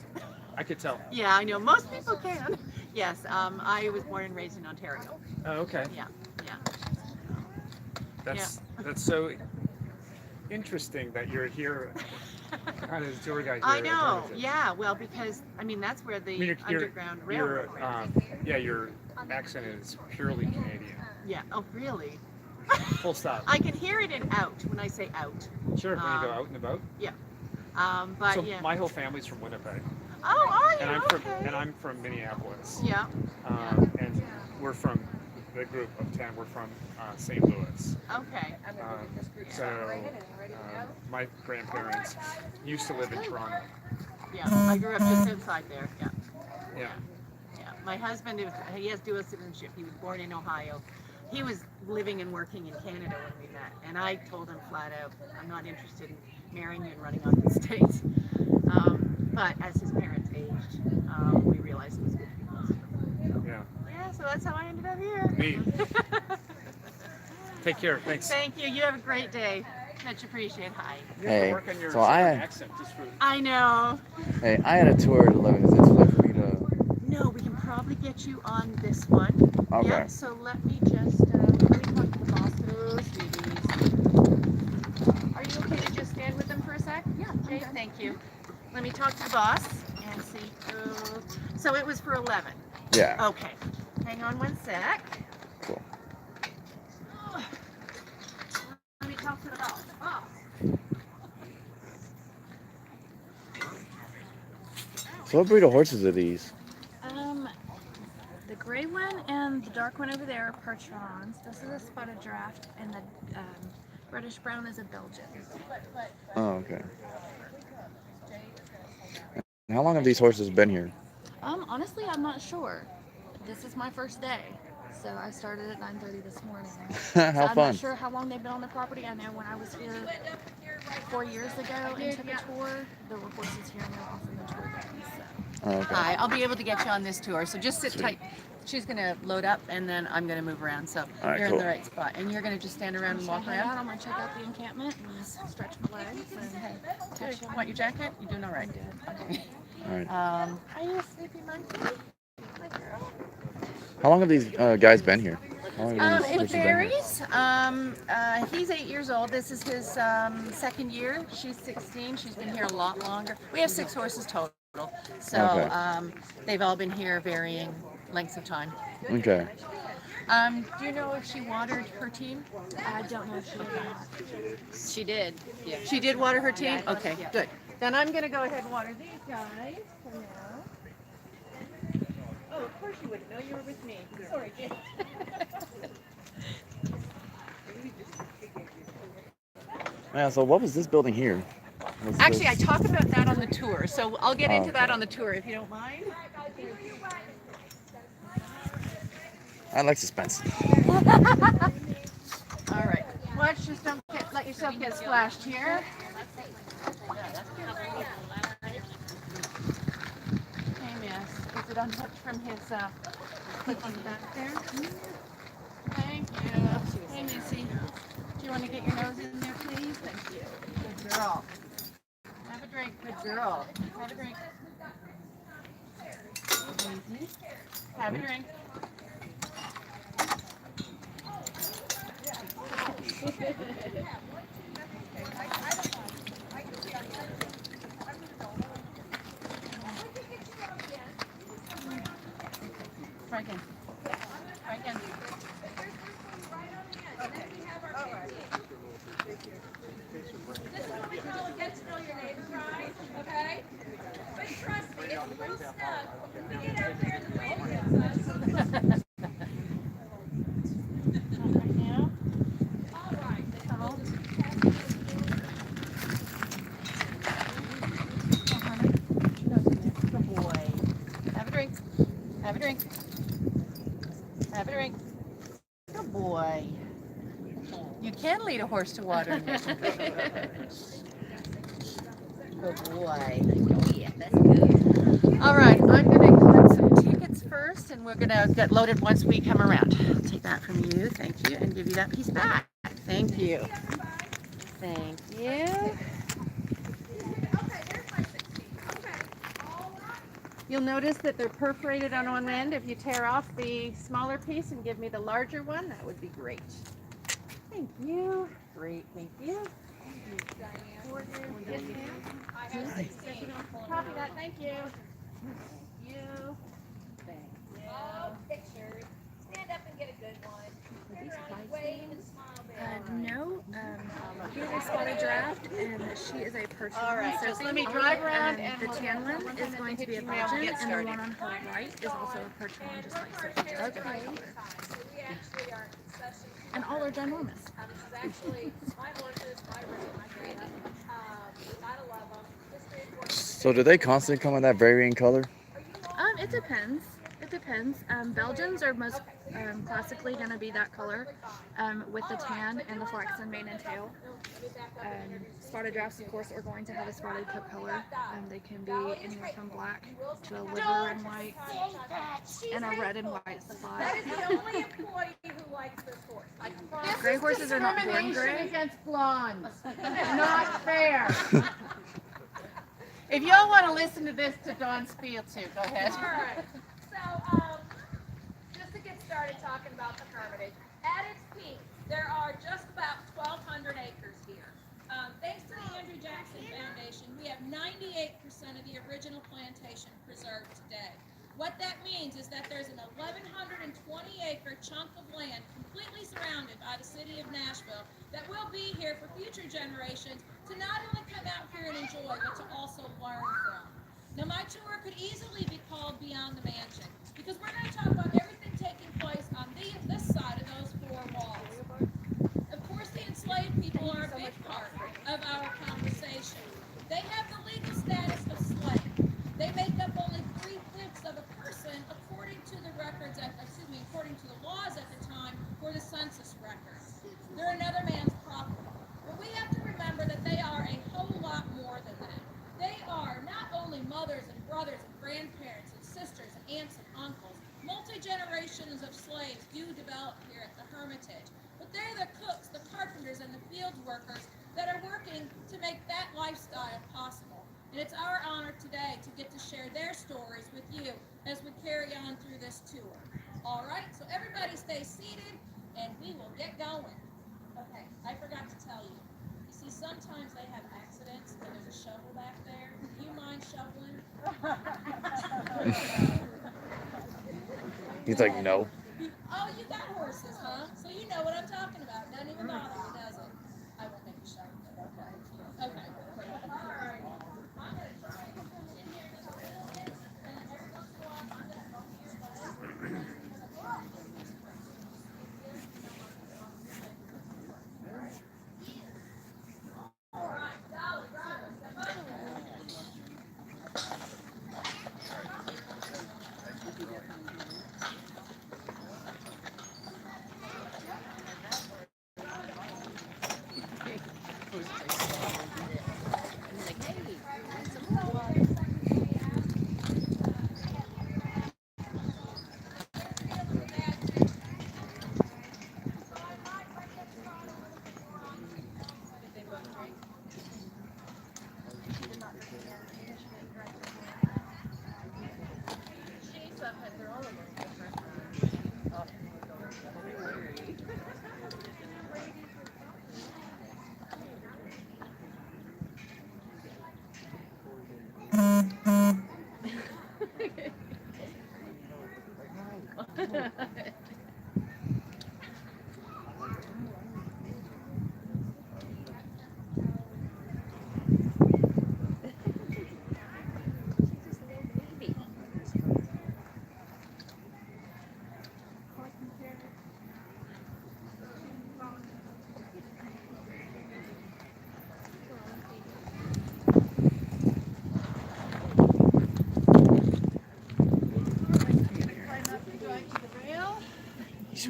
I could tell. Yeah, I know. Most people can. Yes, I was born and raised in Ontario. Oh, okay. Yeah, yeah. That's so interesting that you're here kind of as a tour guide. I know. Yeah. Well, because I mean that's where the Underground Railroad ran. Yeah, your accent is purely Canadian. Yeah. Oh, really? Full stop. I can hear it in out when I say out. Sure, when you go out and about. Yeah. But so yeah. my whole family's from Winnipeg. Oh, are you? And I'm from Minneapolis. Yeah. And we're from the group of 10. We're from St. Louis. Okay. My grandparents used to live in Toronto. Yeah, I grew up just outside there. Yeah. Yeah. Yeah. My husband, he has dual citizenship. He was born in Ohio. He was living and working in Canada when we met, and I told him flat out, I'm not interested in marrying you and running off to the States. But as his parents aged, we realized it was good to be closer. So, yeah, so that's how I ended up here. Neat. Take care. Thanks. Thank you. You have a great day. Much appreciated. Hi. Hey, so I know. Hey, I had a tour to live. Is it too late for me to? No, we can probably get you on this one. Okay. Yeah, so let me just let me talk to the boss. Oh, sweeties. Are you okay to just stand with them for a sec? Yeah. Jay, thank you. Let me talk to the boss and see. So it was for 11. Yeah. Okay. Hang on one sec. Cool. Let me talk to the boss. So what breed of horses are these? The gray one and the dark one over there are Percherons. This is a spotted draft, and the reddish brown is a Belgian. Oh, okay. And how long have these horses been here? Honestly, I'm not sure. This is my first day, so I started at 9:30 this morning. How I'm fun. not sure how long they've been on the property. I know when I was here 4 years ago and took a tour, there were horses here and they're offering the tour then. So. Oh, okay. Hi, I'll be able to get you on this tour, so just sit tight. She's going to load up, and then I'm going to move around, so right, you're cool. in the right spot. And you're going to just stand around and walk around? I'm going to check out the encampment and stretch my legs and touch them. Want your jacket? You're doing all right. Okay. All right. Are you a sleepy monkey? How long have these guys been here? How long have these It horses been here? varies. He's 8 years old. This is his second year. She's 16. She's been here a lot longer. We have 6 horses total. So Okay. they've all been here varying lengths of time. Okay. Do you know if she watered her team? I don't know if she did or not. She did. Yeah. She did water her team? Okay, good. Then I'm going to go ahead and water these guys for now. Oh, of course you wouldn't know. You were with me. Sorry, Jim. Yeah, so what was this building here? Actually, I talk about that on the tour, so I'll get into that okay. on the tour if you don't mind. I like suspense. All right. Watch, just don't let yourself get splashed here. Hey, miss. Is it unhooked from his clip on the back there? Thank you. Hey, Missy. Do you want to get your nose in there, please? Thank you. Good girl. Have a drink, good girl. Have a drink. Have a drink. Try again. Try again. This is what we call a get to know your neighbors, right? Okay? But trust me, it's a little snug. We get out there and the lady gets us. Right now. All right. Good boy. Have a drink. Have a drink. Have a drink. Good boy. You can lead a horse to water. Good boy. Oh yeah, that's good. All right, I'm going to collect some tickets first, and we're going to get loaded once we come around. I'll take that from you, thank you, and give you that piece back. Thank you. Thank you. You'll notice that they're perforated on one end. If you tear off the smaller piece and give me the larger one, that would be great. Thank you. Great, thank you. Copy that, thank you. You. Thank you. Oh, pictures. Stand up and get a good one. Turn around and wave and smile. No, he is a spotted giraffe, and she is a perch. All right, so just let me drive around and the tan one is going to be a Email Belgian, get and the started. one on her right is also a perch one, just like Sophie, just different color. We actually are concession. And all are ginormous. This is actually my horses, my ring, my green. Gotta love them. History of horses. So do they constantly come in that varying color? It depends. It depends. Belgians are most classically going to be that color, with the tan and the flaxen mane and tail. Spotted giraffes, of course, are going to have a spotted coat color. They can be anywhere from black to a liver and white, and a red and white spot. That is the only employee who likes this horse. I promise. Gray horses are not born gray. Against blondes. Not fair. If y'all want to listen to this to Dawn Spiel too, go ahead. All right. So, just to get started talking about the Hermitage, at its peak, there are just about 1,200 acres here. Thanks to the Andrew Jackson Foundation, we have 98% of the original plantation preserved today. What that means is that there's an 1,120-acre chunk of land completely surrounded by the city of Nashville that will be here for future generations to not only come out here and enjoy, but to also learn from. Now, my tour could easily be called Beyond the Mansion, because we're going to talk about everything taking place on this side of those four walls. Of course, the enslaved people are a big part of our conversation. They have the legal status of slave. They make up only 3/5 of a person according to the records, according to the laws at the time for the census records. They're another man's property. But we have to remember that they are a whole lot more than that. They are not only mothers and brothers and grandparents and sisters and aunts and uncles. Multi-generations of slaves do develop here at the Hermitage. But they're the cooks, the carpenters, and the field workers that are working to make that lifestyle possible. And it's our honor today to get to share their stories with you as we carry on through this tour. All right, so everybody stay seated, and we will get going. Okay, I forgot to tell you. You see, sometimes they have accidents, and there's a shovel back there. Do you mind shoveling? He's like, no. Oh, you got horses, huh? So you know what I'm talking about. Doesn't even bother you, does it? I won't make you shovel it. Okay. Okay. All right. I'm going to try and get in here just a little bit. And every once in a while, I'm going to help you by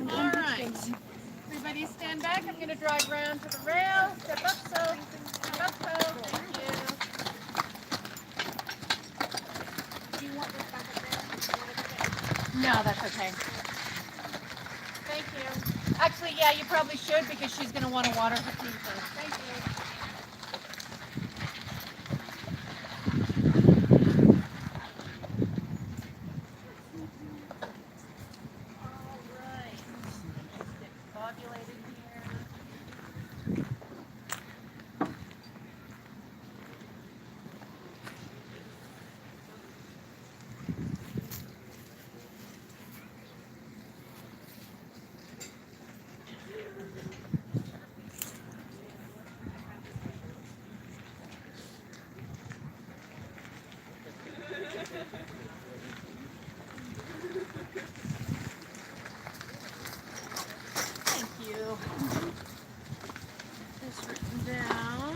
All right. Everybody stand back. I'm going to drive around to the rail. Step up so. Step up so. Thank you. Do you want this back up there? No, that's okay. Thank you. Actually, yeah, you probably should because she's going to want to water her feet first. Thank you. Thank you. This written down.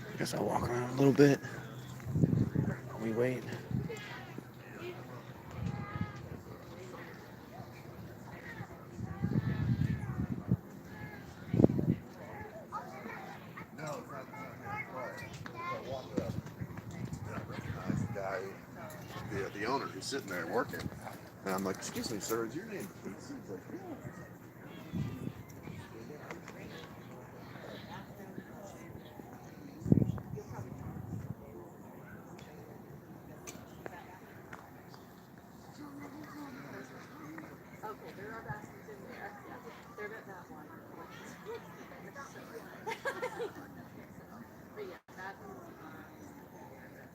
I guess I'll walk around a little bit. We wait. The owner who's sitting there working, and I'm like, "Excuse me, sir, is your name Pete?" He's like, "Yeah." Okay, there are baskets in there. Yeah, they're not that one. But yeah, that one,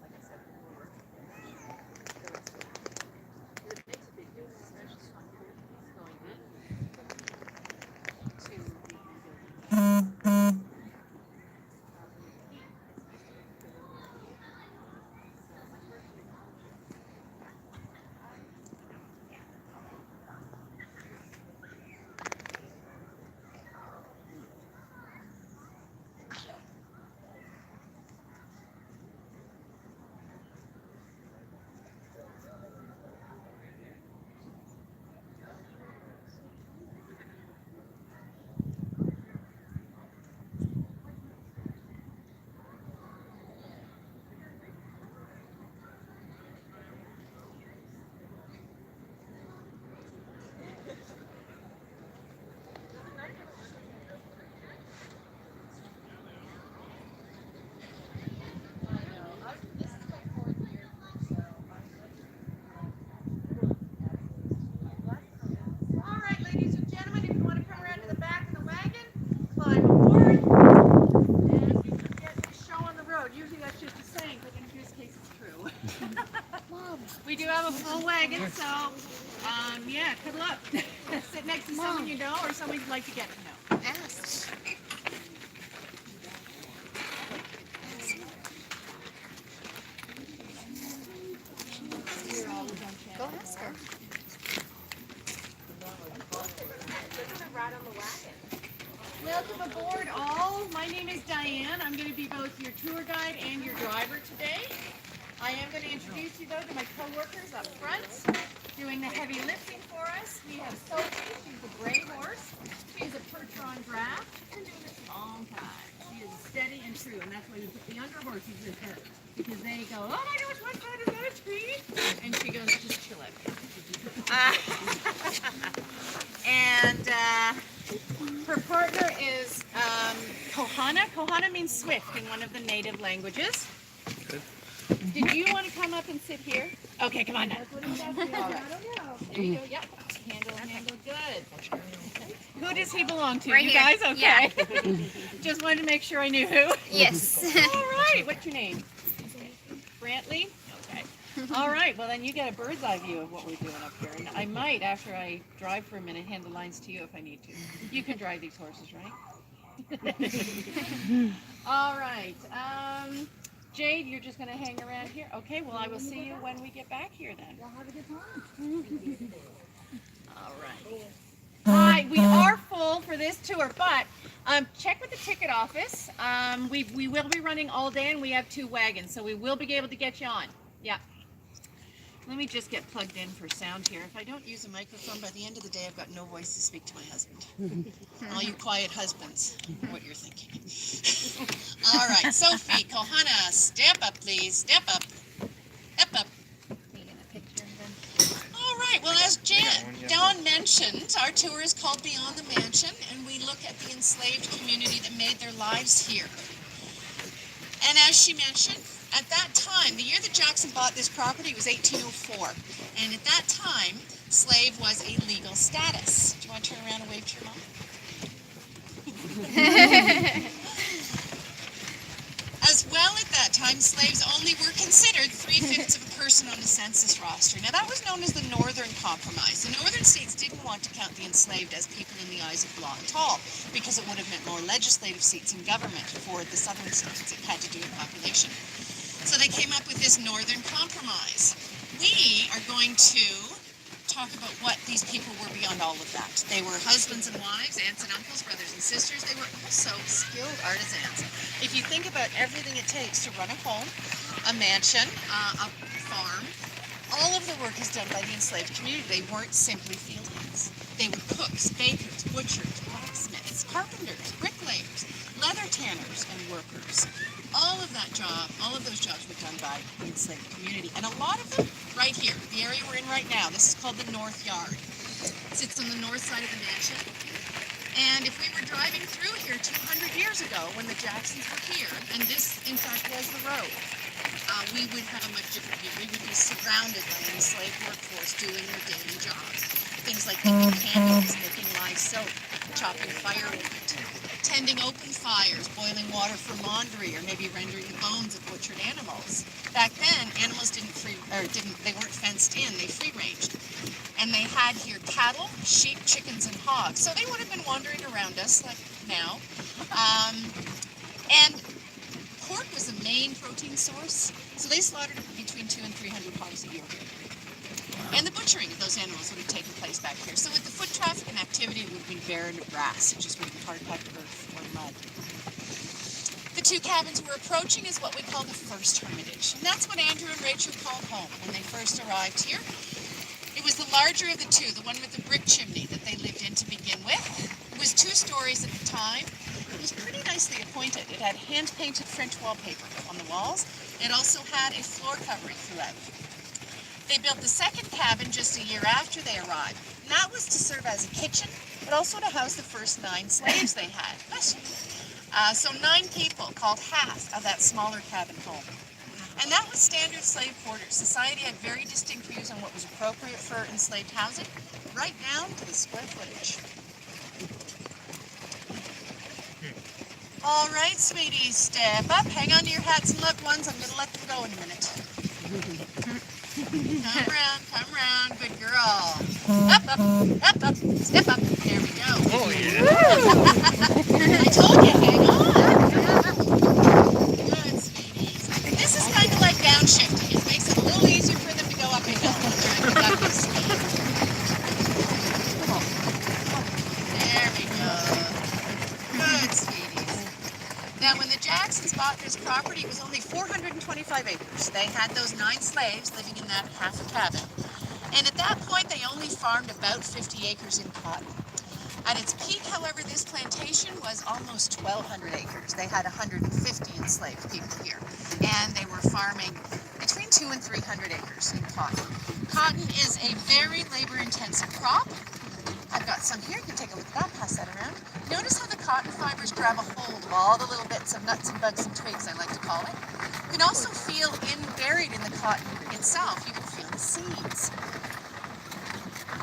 like I said before, it makes a big difference, especially on going in to the All right, ladies and gentlemen, if you want to come around to the back of the wagon, climb aboard, and you can get the show on the road. Usually that's just a saying, but in this case it's true. We do have a full wagon, so yeah, cuddle up. Sit next to someone you know or someone you'd like to get to know. Ask. Go ask her. Welcome aboard all. My name is Diane. I'm going to be both your tour guide and your driver today. I am going to introduce you though to my co-workers up front doing the heavy lifting for us. We have Sophie, she's a gray horse. She's a percheron draft. She's been doing this a long time. She is steady and true, and that's why we put the younger horses with her. Because they go, oh my gosh, what kind is that a tree? And she goes, just chill out. And her partner is Kohana. Kohana means swift in one of the native languages. Did you want to come up and sit here? Okay, come on now. All right. There you go. Yep. Handle. Good. Who does he belong to? Right you here. guys? Okay. Just wanted to make sure I knew who. Yes. All right. What's your name? Brantley? Okay. All right. Well, then you get a bird's eye view of what we're doing up here. And I might, after I drive for a minute, hand the lines to you if I need to. You can drive these horses, right? All right. Jade, you're just going to hang around here? Okay, well, I will see you when we get back here then. We'll have a good time. All right. Hi, we are full for this tour, but check with the ticket office. We will be running all day, and we have 2 wagons, so we will be able to get you on. Yeah. Let me just get plugged in for sound here. If I don't use a microphone, by the end of the day, I've got no voice to speak to my husband. All you quiet husbands, what you're thinking. All right, Sophie, Kohana, step up, please. Step up. Step up. All right, well, as Dawn mentioned, our tour is called Beyond the Mansion, and we look at the enslaved community that made their lives here. And as she mentioned, at that time, the year that Jackson bought this property was 1804. And at that time, slave was a legal status. Do you want to turn around and wave to your mom? As well, at that time, slaves only were considered 3/5 of a person on the census roster. Now, that was known as the Northern Compromise. The northern states didn't want to count the enslaved as people in the eyes of law at all, because it would have meant more legislative seats in government for the southern states. It had to do with population. So they came up with this Northern Compromise. We are going to talk about what these people were beyond all of that. They were husbands and wives, aunts and uncles, brothers and sisters. They were also skilled artisans. If you think about everything it takes to run a home, a mansion, a farm, all of the work is done by the enslaved community. They weren't simply field hands. They were cooks, bakers, butchers, blacksmiths, carpenters, bricklayers, leather tanners, and workers. All of those jobs were done by the enslaved community. And a lot of them, right here, the area we're in right now, this is called the North Yard. It sits on the north side of the mansion. And if we were driving through here 200 years ago when the Jacksons were here, and this, in fact, was the road, we would have a much different view. We would be surrounded by an enslaved workforce doing their daily jobs. Things like making candles, making live soap, chopping firewood, tending open fires, boiling water for laundry, or maybe rendering the bones of butchered animals. Back then, animals they weren't fenced in, they free-ranged. And they had here cattle, sheep, chickens, and hogs. So they would have been wandering around us like now. And pork was the main protein source, so they slaughtered between 200 and 300 hogs a year. And the butchering of those animals would have taken place back here. So with the foot traffic and activity, it would have been barren of grass. It just would have been hard-packed earth or mud. The 2 cabins we're approaching is what we call the first hermitage. And that's what Andrew and Rachel called home when they first arrived here. It was the larger of the 2, the one with the brick chimney that they lived in to begin with. It was 2 stories at the time. It was pretty nicely appointed. It had hand-painted French wallpaper on the walls. It also had a floor covering throughout. They built the second cabin just a year after they arrived. And that was to serve as a kitchen, but also to house the first 9 slaves they had. So 9 people called half of that smaller cabin home. And that was standard slave quarters. Society had very distinct views on what was appropriate for enslaved housing, right down to the square footage. All right, sweeties, step up. Hang on to your hats and loved ones. I'm going to let them go in a minute. Come around, good girl. Up, step up. There we go. Oh, yeah. I told you, hang on. Good, sweeties. This is kind of like downshifting. It makes it a little easier for them to go up a hill when they're in the ducky speed. There we go. Good, sweeties. Now, when the Jacksons bought this property, it was only 425 acres. They had those 9 slaves living in that half a cabin. And at that point, they only farmed about 50 acres in cotton. At its peak, however, this plantation was almost 1,200 acres. They had 150 enslaved people here. And they were farming between 200 and 300 acres in cotton. Cotton is a very labor-intensive crop. I've got some here. You can take a look at that, pass that around. Notice how the cotton fibers grab a hold of all the little bits of nuts and bugs and twigs, I like to call it. You can also feel buried in the cotton itself, you can feel the seeds.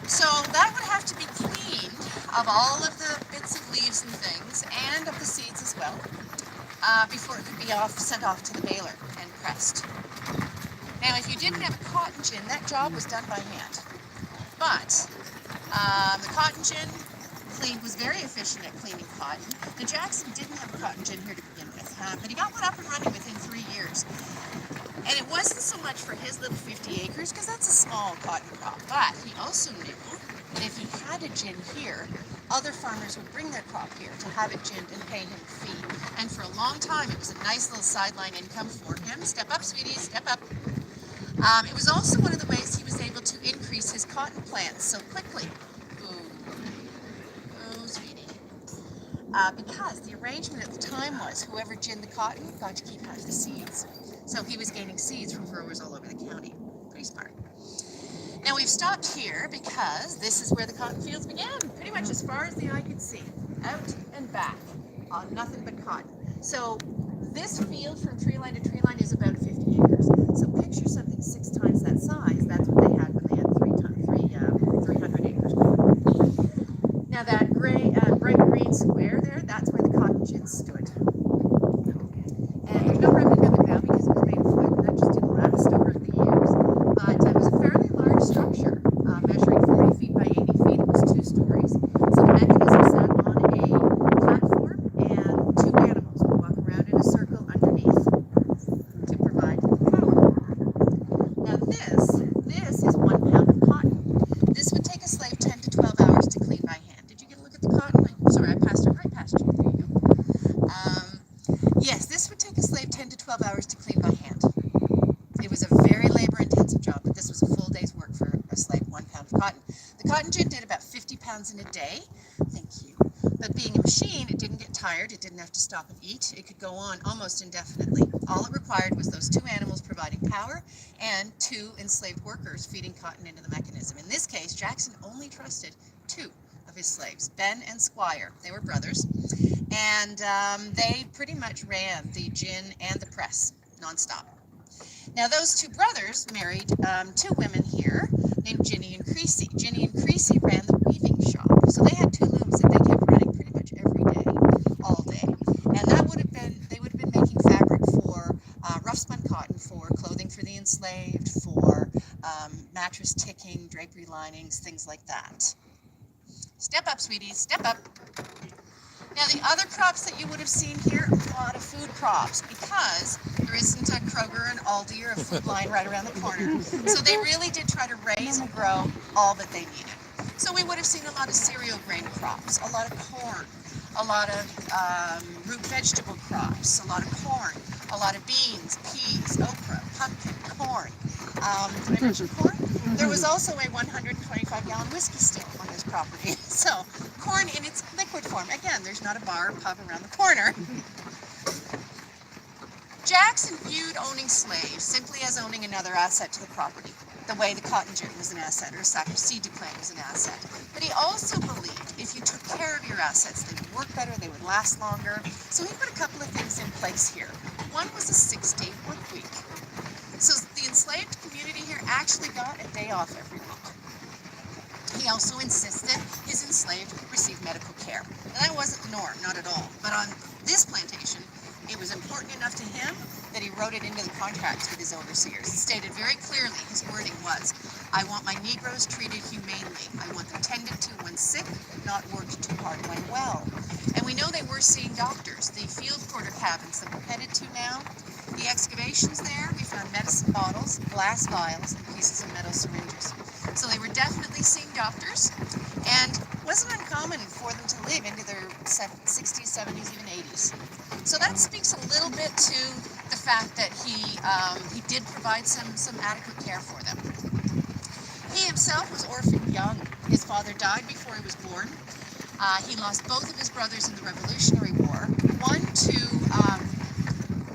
So that would have to be cleaned of all of the bits of leaves and things, and of the seeds as well, before it could be sent off to the baler and pressed. Now, if you didn't have a cotton gin, that job was done by hand. But the cotton gin was very efficient at cleaning cotton. Now, Jackson didn't have a cotton gin here to begin with, but he got one up and running within 3 years. And it wasn't so much for his little 50 acres, because that's a small cotton crop, but he also knew that if he had a gin here, other farmers would bring their crop here to have it ginned and pay him a fee. And for a long time, it was a nice little sideline income for him. Step up, sweeties, step up. It was also one of the ways he was able to increase his cotton plants so quickly. Oh, sweetie. Because the arrangement at the time was whoever ginned the cotton got to keep half the seeds. So he was gaining seeds from growers all over the county. Pretty smart. Now we've stopped here because this is where the cotton fields began, pretty much as far as the eye could see, out and back, on nothing but cotton. So this field from tree line to tree line is about 50 acres. So picture something 6 times that size. That's what they had when they had 300 acres. Now that bright green square there, that's where the cotton gin stood. And there's no remnant of it now because it was made of wood, and that just didn't last over the years. But it was a fairly large structure, measuring 40 feet by 80 feet. It was 2 stories. So the mechanism sat on a platform, and 2 animals would walk around in a circle underneath to provide the power. Now this is 1 pound of cotton. This would take a slave 10 to 12 hours to clean by hand. Did you get a look at the cotton? Sorry, I passed it right past you. There you go. Yes, this would take a slave 10 to 12 hours to clean by hand. It was a very labor-intensive job, but this was a full day's work for a slave, 1 pound of cotton. The cotton gin did about 50 pounds in a day. Thank you. But being a machine, it didn't get tired. It didn't have to stop and eat. It could go on almost indefinitely. All it required was those 2 animals providing power and 2 enslaved workers feeding cotton into the mechanism. In this case, Jackson only trusted 2 of his slaves, Ben and Squire. They were brothers, and they pretty much ran the gin and the press nonstop. Now those 2 brothers married 2 women here named Ginny and Creasy. Ginny and Creasy ran the weaving shop, so they had 2 looms that they kept running pretty much every day, all day. And that would have been, they would have been making fabric for rough spun cotton, for clothing for the enslaved, for mattress ticking, drapery linings, things like that. Step up, sweeties, step up. Now the other crops that you would have seen here, a lot of food crops, because there isn't a Kroger and Aldi or a Food Line right around the corner. So they really did try to raise and grow all that they needed. So we would have seen a lot of cereal grain crops, a lot of corn, a lot of root vegetable crops, a lot of corn, a lot of beans, peas, okra, pumpkin, corn. Did I mention corn? There was also a 125-gallon whiskey still on this property. So corn in its liquid form. Again, there's not a bar or pub around the corner. Jackson viewed owning slaves simply as owning another asset to the property, the way the cotton gin was an asset or a sack of seed to plant was an asset. But he also believed if you took care of your assets, they would work better, they would last longer. So he put a couple of things in place here. One was a 6-day work week. So the enslaved community here actually got a day off every week. He also insisted his enslaved receive medical care. And that wasn't the norm, not at all. But on this plantation, it was important enough to him that he wrote it into the contracts with his overseers. It stated very clearly, his wording was, I want my Negroes treated humanely. I want them tended to when sick, not worked too hard when well. And we know they were seeing doctors. The field porter cabins that we're headed to now, the excavations there, we found medicine bottles, glass vials, and pieces of metal syringes. So they were definitely seeing doctors, and it wasn't uncommon for them to live into their 60s, 70s, even 80s. So that speaks a little bit to the fact that he did provide some adequate care for them. He himself was orphaned young. His father died before he was born. He lost both of his brothers in the Revolutionary War, one to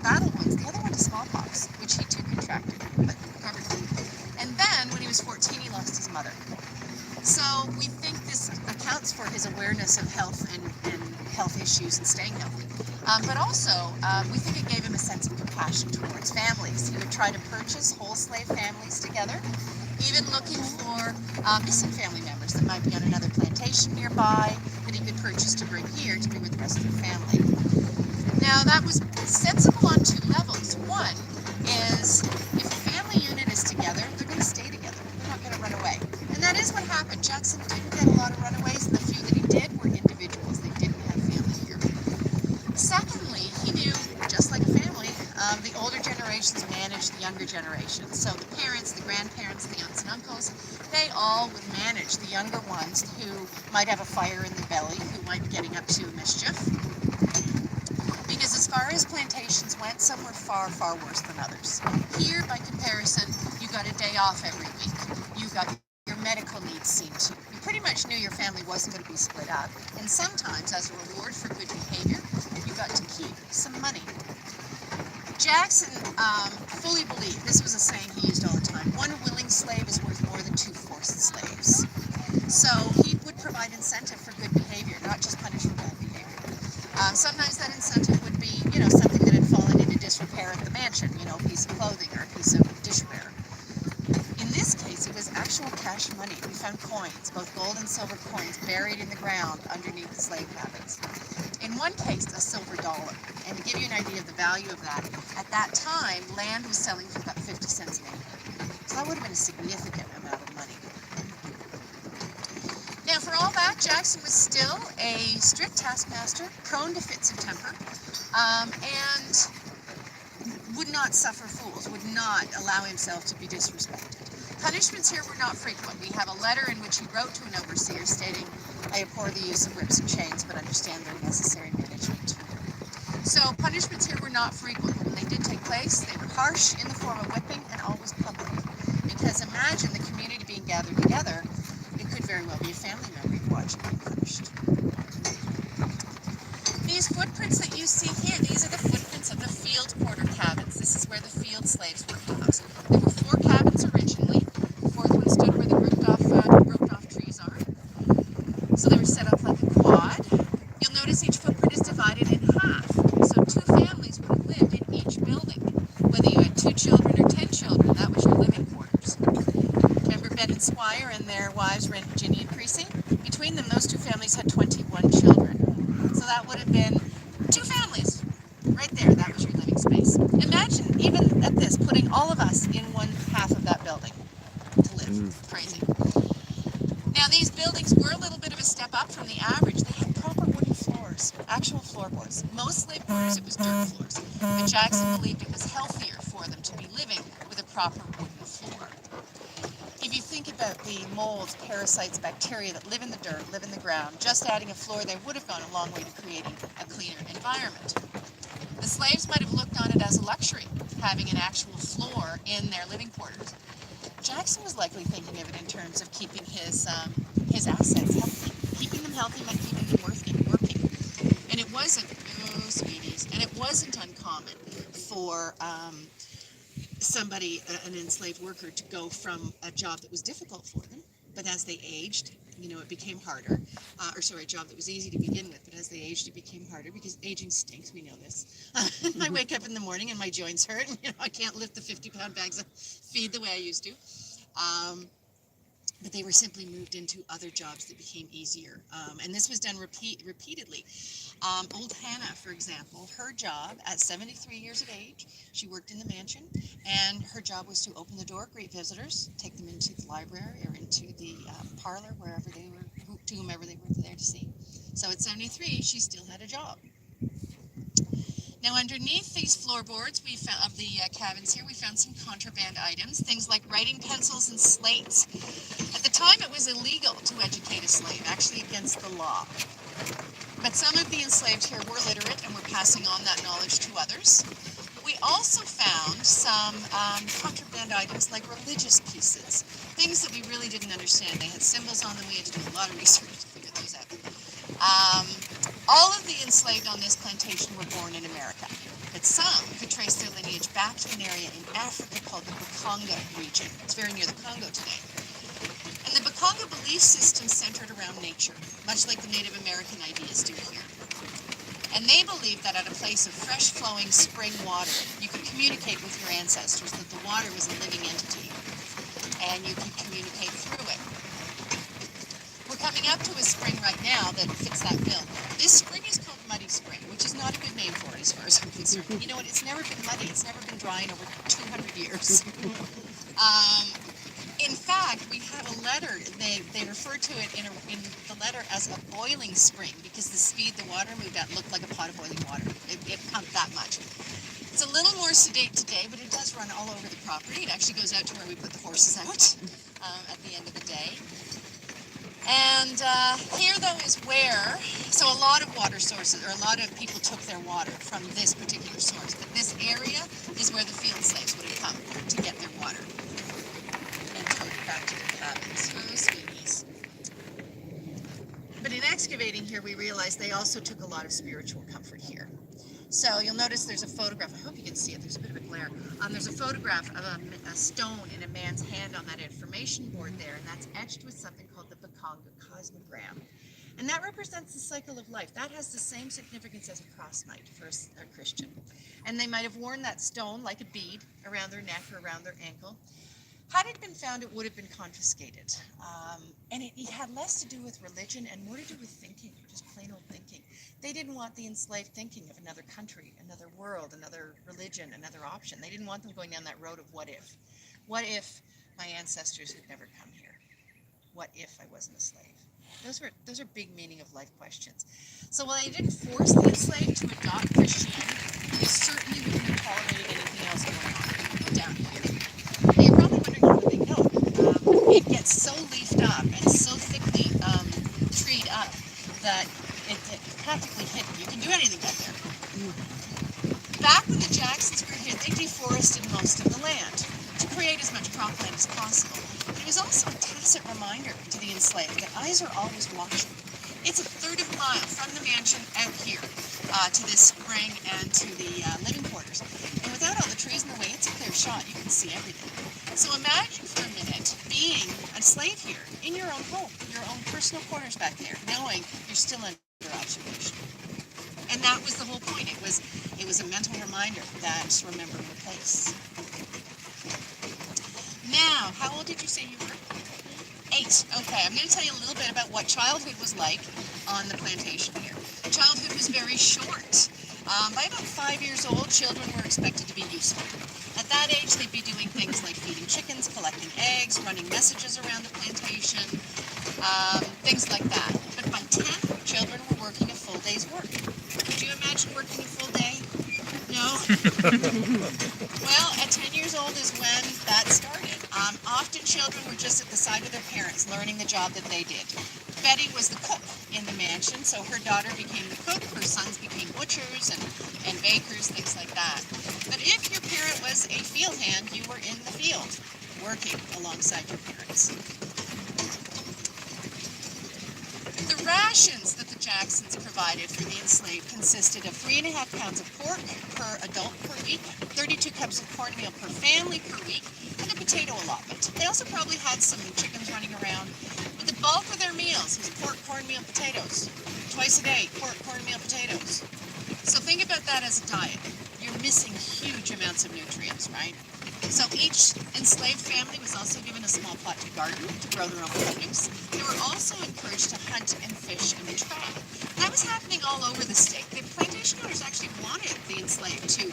battle wounds, the other one to smallpox, which he too contracted, but recovered from. And then, when he was 14, he lost his mother. So we think this account awareness of health and health issues and staying healthy. But also, we think it gave him a sense of compassion towards families. He would try to purchase whole slave families together, even looking for missing family members that might be on another plantation nearby that he could purchase to bring here to be with the rest of the family. Now, that was sensible on two levels. One is, if a family unit is together, they're going to stay together. They're not going to run away. And that is what happened. Jackson didn't get a lot of runaways, and the few that he did were individuals. They didn't have family here. Secondly, he knew, just like a family, the older generations managed the younger generations. So the parents, the grandparents, the aunts and uncles, they all would manage the younger ones who might have a fire in their belly, who might be getting up to mischief. Because as far as plantations went, some were far, far worse than others. Here, by comparison, you got a day off every week. You got your medical needs seen to. You pretty much knew your family wasn't going to be split up. And sometimes, as a reward for good behavior, you got to keep some money. Jackson fully believed, this was a saying he used all the time, one willing slave is worth more than two forced slaves. So he would provide incentive for good behavior, not just punish for bad behavior. Sometimes that incentive would be, something that had fallen into disrepair at the mansion, a piece of clothing or a piece of dishware. In this case, it was actual cash money. We found coins, both gold and silver coins, buried in the ground underneath the slave cabins. In one case, a silver dollar. And to give you an idea of the value of that, at that time, land was selling for about 50 cents an acre. So that would have been a significant amount of money. Now, for all that, Jackson was still a strict taskmaster, prone to fits of temper, and would not suffer fools, would not allow himself to be disrespected. Punishments here were not frequent. We have a letter in which he wrote to an overseer stating, "I abhor the use of whips and chains, but understand their necessary management." So punishments here were not frequent. When they did take place, they were harsh in the form of whipping and always public. Because imagine the community being gathered together, it could very well be a family member you watch being punished. These footprints that you see here, these are the footprints of the field quarter cabins. This is where the field slaves were housed. There were 4 cabins originally. The 4th one stood where the grouped off trees are. So they were set up like a quad. You'll notice each footprint is divided in half. So 2 families would have lived in each building. Whether you had 2 children or 10 children, that was your living quarters. Remember Ben and Squire and their wives, Ginny and Creasy? Between them, those 2 families had 21 children. So that would have been 2 families. Right there, that was your living space. Imagine, even at this, putting all of us in one half of that building to live. Crazy. Now, these buildings were a little bit of a step up from the average. They had proper wooden floors, actual floorboards. Most slave quarters, it was dirt floors. But Jackson believed it was healthier for them to be living with a proper wooden floor. If you think about the molds, parasites, bacteria that live in the dirt, live in the ground, just adding a floor there would have gone a long way to creating a cleaner environment. The slaves might have looked on it as a luxury, having an actual floor in their living quarters. Jackson was likely thinking of it in terms of keeping his assets healthy. Keeping them healthy meant keeping them working. And it wasn't, and it wasn't uncommon for somebody, an enslaved worker, to go from a job that was difficult for them, but as they aged, it became harder. A job that was easy to begin with, but as they aged, it became harder because aging stinks, we know this. I wake up in the morning and my joints hurt, and I can't lift the 50-pound bags of feed the way I used to. But they were simply moved into other jobs that became easier. And this was done repeatedly. Old Hannah, for example, her job at 73 years of age, she worked in the mansion, and her job was to open the door, greet visitors, take them into the library or into the parlor, wherever they were, to whomever they were there to see. So at 73, she still had a job. Now, underneath these floorboards of the cabins here, we found some contraband items, things like writing pencils and slates. At the time, it was illegal to educate a slave, actually against the law. But some of the enslaved here were literate and were passing on that knowledge to others. We also found some contraband items like religious pieces, things that we really didn't understand. They had symbols on them. We had to do a lot of research to figure those out. All of the enslaved on this plantation were born in America, but some could trace their lineage back to an area in Africa called the Bakongo region. It's very near the Congo today. And the Ponga belief system centered around nature, much like the Native American ideas do here. And they believed that at a place of fresh flowing spring water, you could communicate with your ancestors, that the water was a living entity, and you could communicate through it. We're coming up to a spring right now that fits that bill. This spring is called Muddy Spring, which is not a good name for it as far as I'm concerned. You know what, it's never been muddy, it's never been dry in over 200 years. In fact, we have a letter, they refer to it in the letter as a boiling spring because the speed the water moved at looked like a pot of boiling water. It pumped that much. It's a little more sedate today, but it does run all over the property. It actually goes out to where we put the horses out at the end of the day. And here, though, is where, so a lot of water sources, or a lot of people took their water from this particular source, but this area is where the field slaves would have come to get their water. Back to the cabins. Oh, sweeties. But in excavating here, we realized they also took a lot of spiritual comfort here. So you'll notice there's a photograph. I hope you can see it. There's a bit of a glare. There's a photograph of a stone in a man's hand on that information board there, and that's etched with something called the Bakanga cosmogram. And that represents the cycle of life. That has the same significance as a cross might for a Christian. And they might have worn that stone like a bead around their neck or around their ankle. Had it been found, it would have been confiscated. And it had less to do with religion and more to do with thinking, just plain old thinking. They didn't want the enslaved thinking of another country, another world, another religion, another option. They didn't want them going down that road of what if. What if my ancestors had never come here? What if I wasn't a slave? Those are big meaning of life questions. So while they didn't force the enslaved to adopt Christianity, they certainly wouldn't have tolerated anything else going on down here. Now you're probably wondering how they know. It gets so leafed up and so thickly treed up that it's practically hidden. You can do anything back there. Back when the Jacksons were here, they deforested most of the land to create as much cropland as possible. But it was also a tacit reminder to the enslaved that eyes are always watching. It's a third of a mile from the mansion out here to this spring and to the living quarters. And without all the trees in the way, it's a clear shot. You can see everything. So imagine for a minute being a slave here in your own home, your own personal quarters back there, knowing you're still under observation. And that was the whole point. It was a mental reminder that remember your place. Now, how old did you say you were? 8. Okay, I'm going to tell you a little bit about what childhood was like on the plantation here. Childhood was very short. By about 5 years old, children were expected to be useful. At that age, they'd be doing things like feeding chickens, collecting eggs, running messages around the plantation, things like that. But by 10, children were working a full day's work. Could you imagine working a full day? No? Well, at 10 years old is when that started. Often children were just at the side of their parents learning the job that they did. Betty was the cook in the mansion, so her daughter became the cook, her sons became butchers and bakers, things like that. But if your parent was a field hand, you were in the field, working alongside your parents. The rations that the Jacksons provided for the enslaved consisted of 3.5 pounds of pork per adult per week, 32 cups of cornmeal per family per week, and a potato allotment. They also probably had some chickens running around, but the bulk of their meals was pork, cornmeal, potatoes. Twice a day, pork, cornmeal, potatoes. So think about that as a diet. You're missing huge amounts of nutrients, right? So each enslaved family was also given a small plot to garden to grow their own produce. They were also encouraged to hunt and fish and trap. That was happening all over the state. The plantation owners actually wanted the enslaved to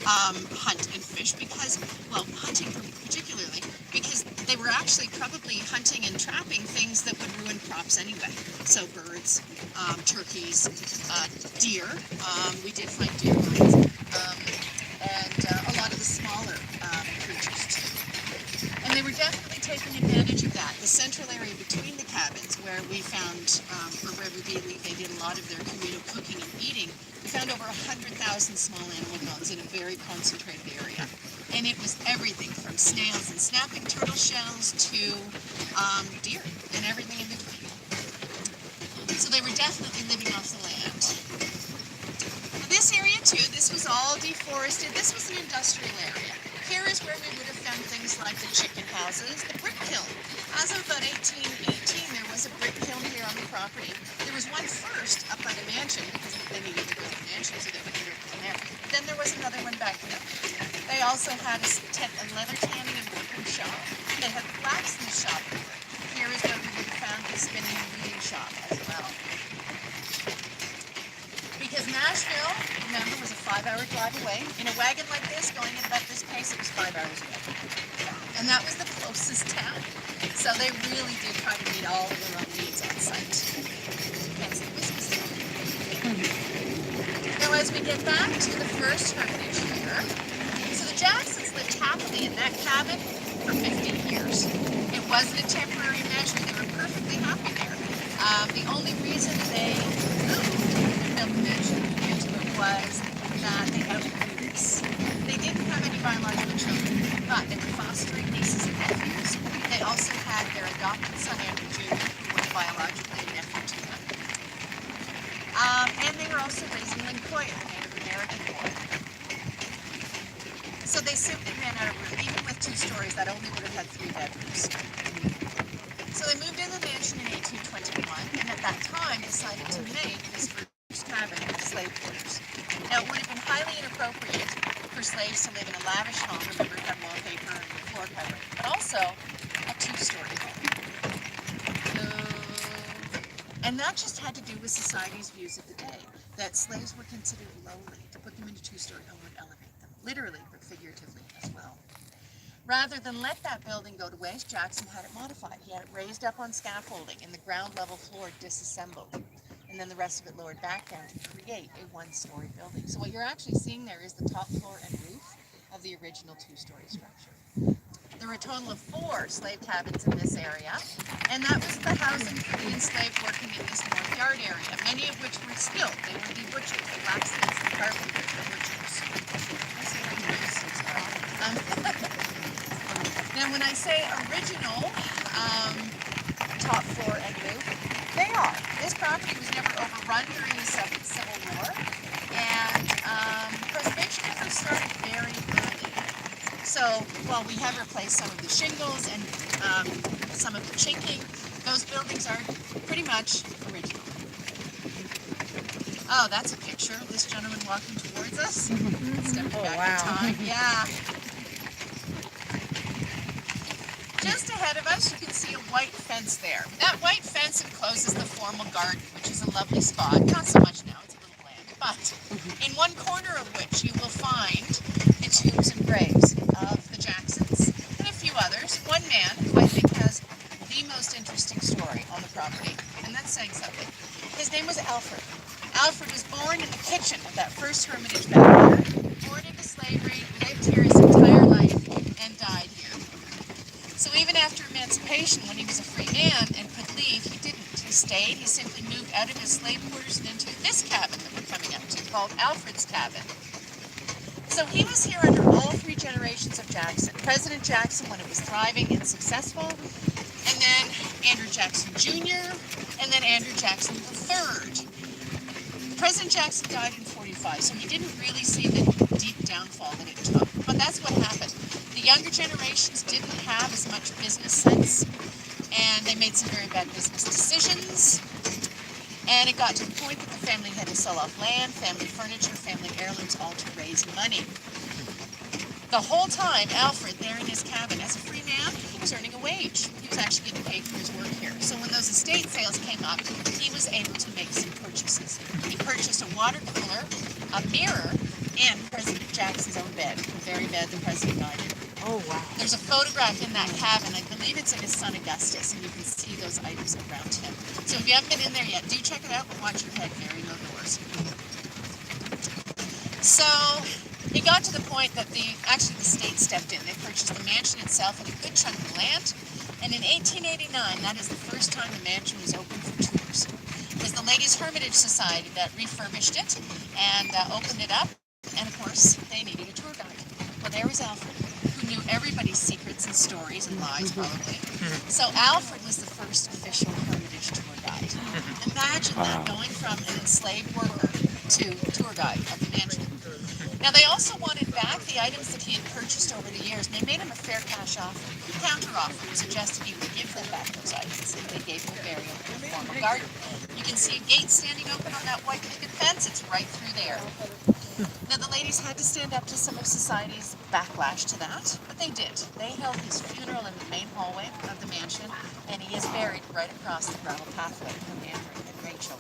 hunt and fish because, well, hunting particularly, because they were actually probably hunting and trapping things that would ruin crops anyway. So birds, turkeys, deer. We did find deer lines. And a lot of the smaller creatures too. And they were definitely taking advantage of that. The central area between the cabins where we found, or where they did a lot of their communal cooking and eating, we found over 100,000 small animal bones in a very concentrated area. And it was everything from snails and snapping turtle shells to deer and everything in between. So they were definitely living off the land. This area too, this was all deforested. This was an industrial area. Here is where we would have found things like the chicken houses, the brick kiln. As of about 1818, there was a brick kiln here on the property. There was one first up by the mansion because they needed to build the mansion, so they put the brick kiln there. Then there was another one back here. They also had a leather tanning and working shop. They had a blacksmith shop here. Here is where we would have found the spinning and weaving shop as well. Because Nashville, remember, was a 5-hour drive away. In a wagon like this, going at about this pace, it was 5 hours away. And that was the closest town. So they really did try to meet all of their own needs on site. Hence the business. Now as we get back to the first hermitage here, so the Jacksons lived happily in that cabin for 15 years. It wasn't a temporary measure. They were perfectly happy there. The only reason they moved the mansion into it was that they outgrew this. They didn't have any biological children, but they were fostering nieces and nephews. They also had their adopted son, Andrew Jr., who was biologically a nephew to them. And they were also raising Lincoya, the Native American boy. So they simply ran out of room. Even with 2 stories, that only would have had 3 bedrooms. So they moved into the mansion in 1821, and at that time decided to make this first cabin slave quarters. Now, it would have been highly inappropriate for slaves to live in a lavish home, remember it had wallpaper and floor covering, but also a 2-story home. And that just had to do with society's views of the day, that slaves were considered lowly. To put them in a 2-story home would elevate them, literally, but figuratively as well. Rather than let that building go to waste, Jackson had it modified. He had it raised up on scaffolding and the ground level floor disassembled, and then the rest of it lowered back down to create a 1-story building. So what you're actually seeing there is the top floor and roof of the original 2-story structure. There were a total of 4 slave cabins in this area, and that was the housing for the enslaved working in this North Yard area, many of which were skilled. They were the butchers, the blacksmiths, the carpenters, the butchers. Now when I say original top floor and roof, they are. This property was never overrun during the Second Civil War, and preservation efforts started very early. So while we have replaced some of the shingles and some of the chinking, those buildings are pretty much original. Oh, that's a picture of this gentleman walking towards us. Stepping back in time. Yeah. Just ahead of us, you can see a white fence there. That white fence encloses the formal garden, which is a lovely spot. Not so much now, it's a little bland. But in one corner of which you will find the tombs and graves of the Jacksons and a few others. One man who I think has the most interesting story on the property, and that's saying something. His name was Alfred. Alfred was born in the kitchen of that first hermitage back here, born into slavery, lived here his entire life, and died here. So even after emancipation, when he was a free man and could leave, he didn't. He stayed. He simply moved out of his slave quarters and into this cabin that we're coming up to, called Alfred's cabin. So he was here under all 3 generations of Jackson. President Jackson when it was thriving and successful, and then Andrew Jackson Jr., and then Andrew Jackson III. President Jackson died in 45, so he didn't really see the deep downfall that it took. But that's what happened. The younger generations didn't have as much business sense, and they made some very bad business decisions. And it got to the point that the family had to sell off land, family furniture, family heirlooms, all to raise money. The whole time, Alfred, there in his cabin, as a free man, he was earning a wage. He was actually getting paid for his work here. So when those estate sales came up, he was able to make some purchases. He purchased a water cooler, a mirror, and President Jackson's own bed, the very bed the president died in. Oh, wow. There's a photograph in that cabin. I believe it's of his son Augustus, and you can see those items around him. So if you haven't been in there yet, do check it out, but watch your head, Mary, no doors. So it got to the point that the state stepped in. They purchased the mansion itself and a good chunk of land. And in 1889, that is the first time the mansion was open for tours. It was the Ladies' Hermitage Society that refurbished it and opened it up. And of course, they needed a tour guide. Well, there was Alfred, who knew everybody's secrets and stories and lies, probably. So Alfred was the first official Hermitage tour guide. Imagine that, going from an enslaved worker to tour guide of the mansion. Now, Now they also wanted back the items that he had purchased over the years, and they made him a fair cash offer, counter offer, suggested he would give them back those items, and they gave him a burial in the form of garden. You can see a gate standing open on that white picket fence. It's right through there. Now the ladies had to stand up to some of society's backlash to that, but they did. They held his funeral in the main hallway of the mansion, and he is buried right across the gravel pathway from Andrew and Rachel.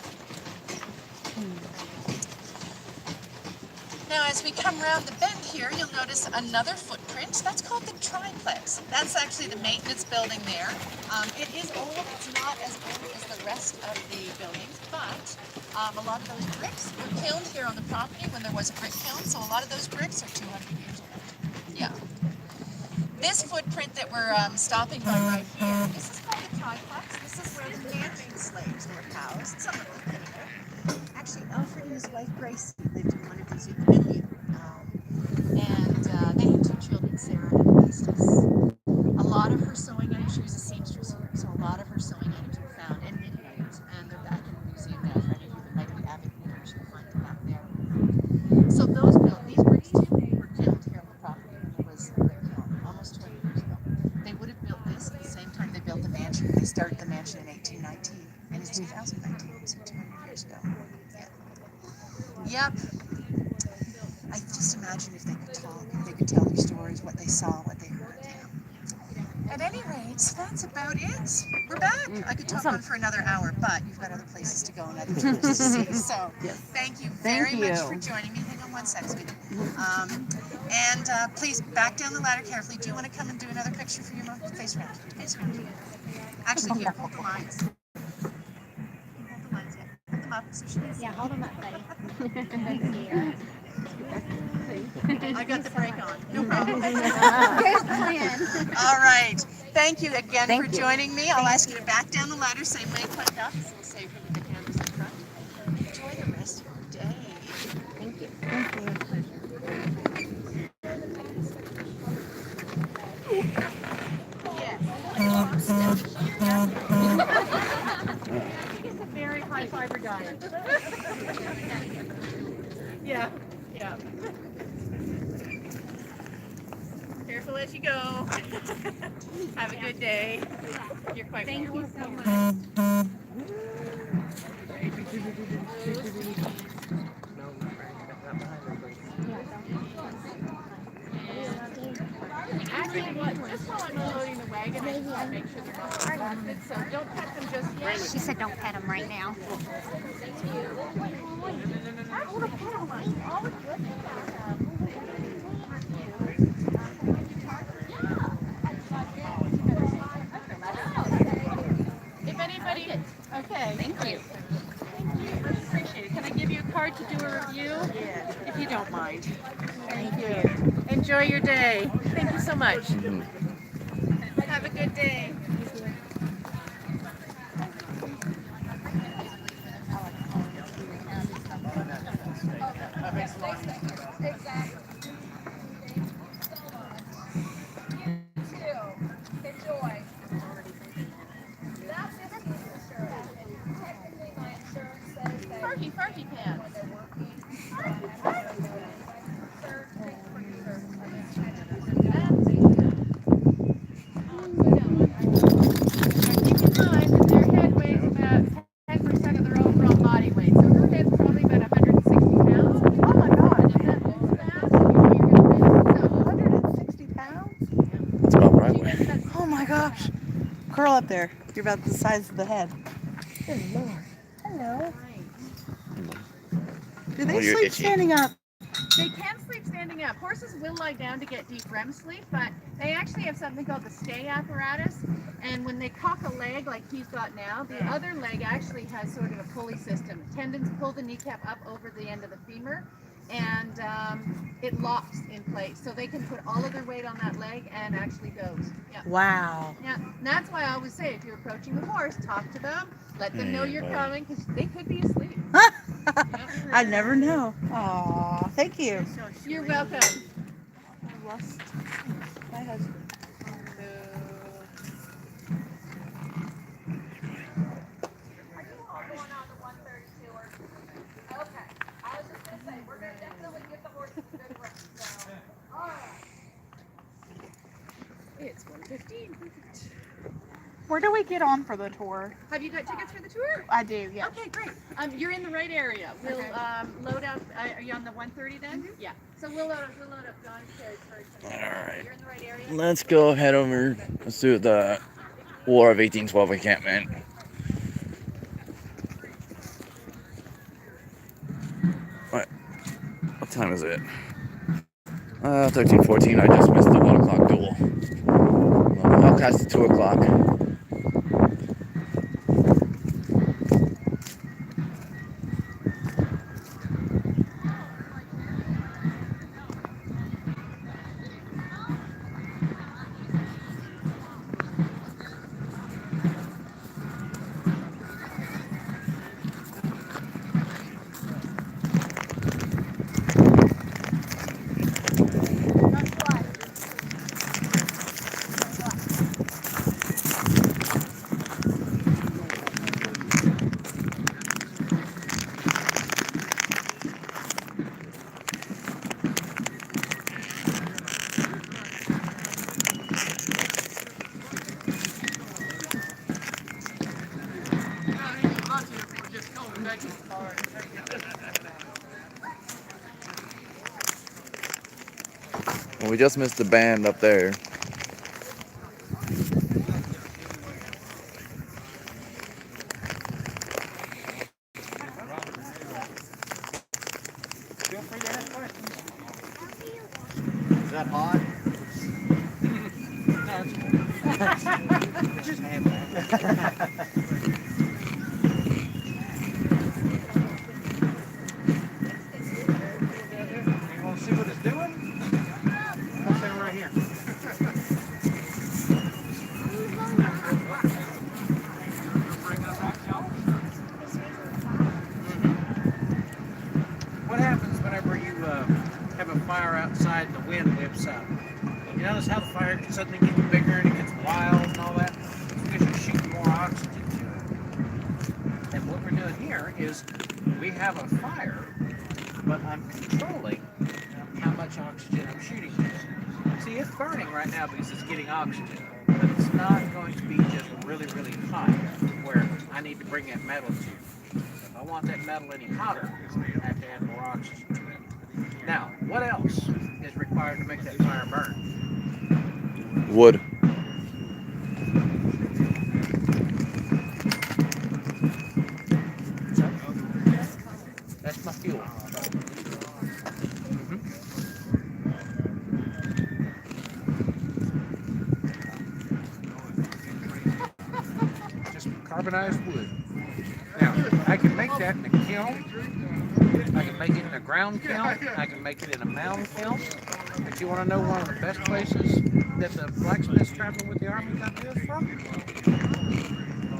Now as we come round the bend here, you'll notice another footprint. That's called the triplex. That's actually the maintenance building there. It is old. It's not as old as the rest of the buildings, but a lot of those bricks were kilned here on the property when there was a brick kiln, so a lot of those bricks are 200 years old. Yeah. This footprint that we're stopping by right here, this is called the triplex. This is where the mansion slaves were housed, some of them anyway. Actually, Alfred and his wife Grace lived in one of these in the middle. And they had 2 children, Sarah and Augustus. A lot of her sewing items, she was a seamstress here, so a lot of her sewing items were found, and knitting items, and they're back in the museum now. For any of you that might be avid knitters, you'll find them back there. So these bricks too were killed here on the property when there was a brick kiln, almost 20 years ago. They would have built this at the same time they built the mansion. They started the mansion in 1819, and it's 2019, so 200 years ago. Yep. I just imagine if they could talk, if they could tell their stories, what they saw, what they heard. Yeah. At any rate, that's about it. We're back. I could talk on for another hour, but you've got other places to go and other things to see. So thank you very much for joining me. Hang on one second, sweetie. And please back down the ladder carefully. Do you want to come and do another picture for your mom? Face round. Face round. Actually, here, hold the lines. Hold the lines, yeah. Hold them up so she can see. Yeah, hold them up, buddy. Thank you. I got the brake on. No problem. Here's the plan. All right. Thank you again for joining me. I'll ask you to back down the ladder, same way climbed up. So we'll save her with the candles in front. Enjoy the rest of your day. Thank you. Thank you. It's a very high fiber diet. Yeah, yeah. Careful as you go. Have a good day. You're quite welcome. Thank you so much. Actually, just while I'm unloading the wagon, I just want to make sure they're not disrupted, so don't touch them just yet. She said don't pet him right now. If anybody, okay. Thank you. Thank you, much appreciated. Can I give you a card to do a review? Yeah, if you don't mind. Thank you. Enjoy your day. Thank you so much. Have a good day. Farty pants. Keep in mind that their head weighs about 10% of their overall body weight. So her head's probably about 160 pounds. Oh my God. If that moves fast, you know you're going to win. So 160 pounds? That's about what I weigh. Oh my gosh. Curl up there. You're about the size of the head. Good Lord. Hello. Do they Oh, you're sleep itchy. standing up? they can sleep standing up. Horses will lie down to get deep REM sleep, but they actually have something called the stay apparatus. And when they cock a leg like he's got now, the other leg actually has sort of a pulley system. Tendons pull the kneecap up over the end of the femur, and it locks in place. So they can put all of their weight on that leg and actually goes. Yeah. Wow. Yeah, and that's why I always say if you're approaching a horse, talk to them, let them know you're coming, because they could be asleep. I never know. Aw, thank you. You're welcome. I lost my husband. Okay. I was just going to say, we're going to definitely give the horses a good rest. Let's go to 15. Perfect. Where do we get on for the tour? Have you got tickets for the tour? I do, yeah. Okay, great. You're in the right area. We'll Okay. Load up. Are you on the 130 then? Mm-hmm. Yeah. So we'll load up downstairs first. All right. You're in the right area. Let's go head over. Let's do the War of 1812 encampment. What time is it? 13:14. I just missed the 1 o'clock duel. I'll cast at 2 o'clock. Well, we just missed the band up there. Feel free to ask questions. Is that hot? No, it's cool. Just have that. You want to see what it's doing? I'll stay right here. What happens whenever you have a fire outside and the wind whips up? You notice how the fire suddenly gets bigger and it gets wild and all that? It's because you're shooting more oxygen to it. And what we're doing here is we have a fire, but I'm controlling how much oxygen I'm shooting to it. See, it's burning right now because it's getting oxygen, but it's not going to be just really, really hot where I need to bring that metal to. If I want that metal any hotter, I have to add more oxygen to it. Now, what else is required to make that fire burn? Wood. That's my fuel. Just carbonized wood. Now, I can make that in a kiln. I can make it in a ground kiln. I can make it in a mound kiln. If you want to know one of the best places that the blacksmiths traveling with the army got this from?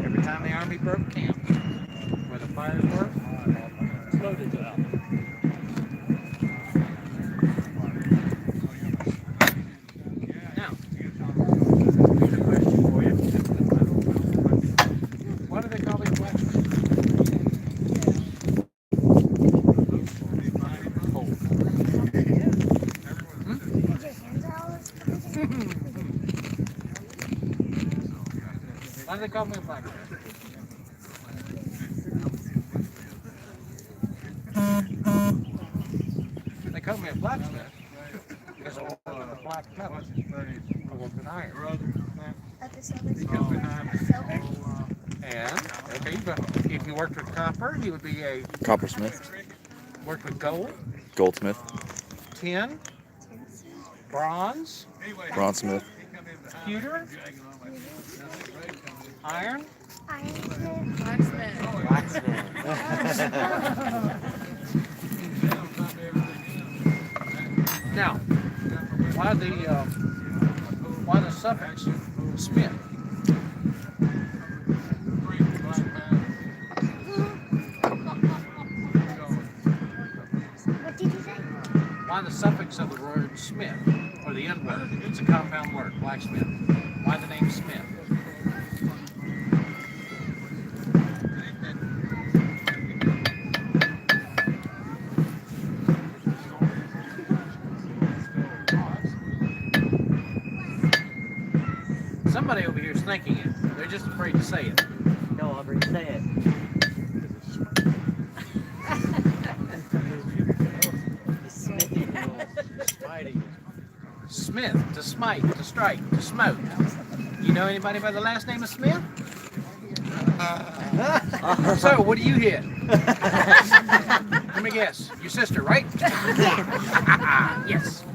Every time the army broke camp, where the fires were, exploded it out. Now, here's a question for you. Why do they call these blacksmiths? Why do they call me a blacksmith? They call me a blacksmith because I work with a black metal. I work with iron. And if you worked with copper, you would be a Coppersmith. Worked with gold, Goldsmith. tin, bronze, Bronzesmith. pewter, iron. Now, why the suffix smith? What did you say? Why the suffix of the word smith, or the end word? It's a compound word, blacksmith. Why the name Smith? Somebody over here is thinking it. They're just afraid to say it. No, Aubrey, say it. Smith, to smite, to strike, to smote. You know anybody by the last name of Smith? So, what do you hit? Let me guess. Your sister, right? Yes.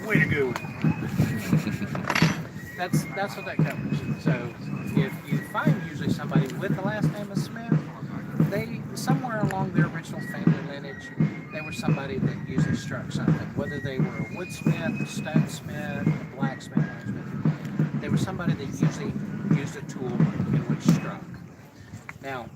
Way to go. That's what that covers. So, if you find usually somebody with the last name of Smith, they somewhere along their original family lineage, they were somebody that usually struck something. Whether they were a woodsmith, a stonesmith, a blacksmith, they were somebody that usually used a tool in which struck. Now,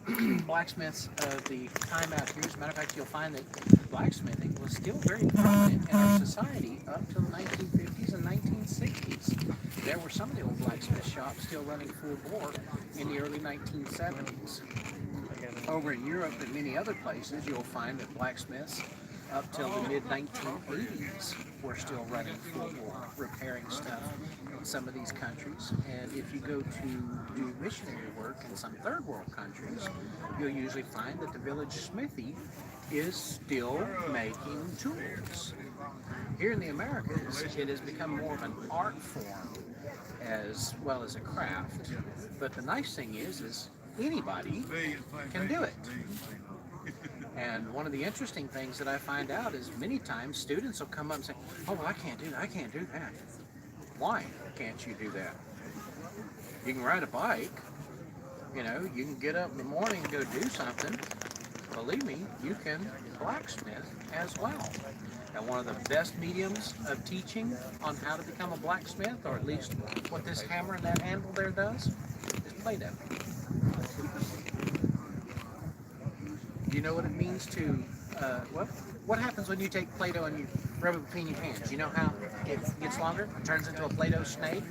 blacksmiths of the time out here, as a matter of fact, you'll find that blacksmithing was still very prominent in our society up to the 1950s and 1960s. There were some of the old blacksmith shops still running full bore in the early 1970s. Over in Europe and many other places, you'll find that blacksmiths up till the mid-1980s were still running full bore, repairing stuff in some of these countries. And if you go to do missionary work in some third world countries, you'll usually find that the village smithy is still making tools. Here in the Americas, it has become more of an art form as well as a craft. But the nice thing is anybody can do it. And one of the interesting things that I find out is many times students will come up and say, oh, well, I can't do that. Why can't you do that? You can ride a bike, you know, you can get up in the morning and go do something. Believe me, you can blacksmith as well. And one of the best mediums of teaching on how to become a blacksmith, or at least what this hammer and that handle there does, is Play-Doh. Do you know what it means to, what happens when you take Play-Doh and you rub it between your hands? You know how it gets longer? It turns into a Play-Doh snake?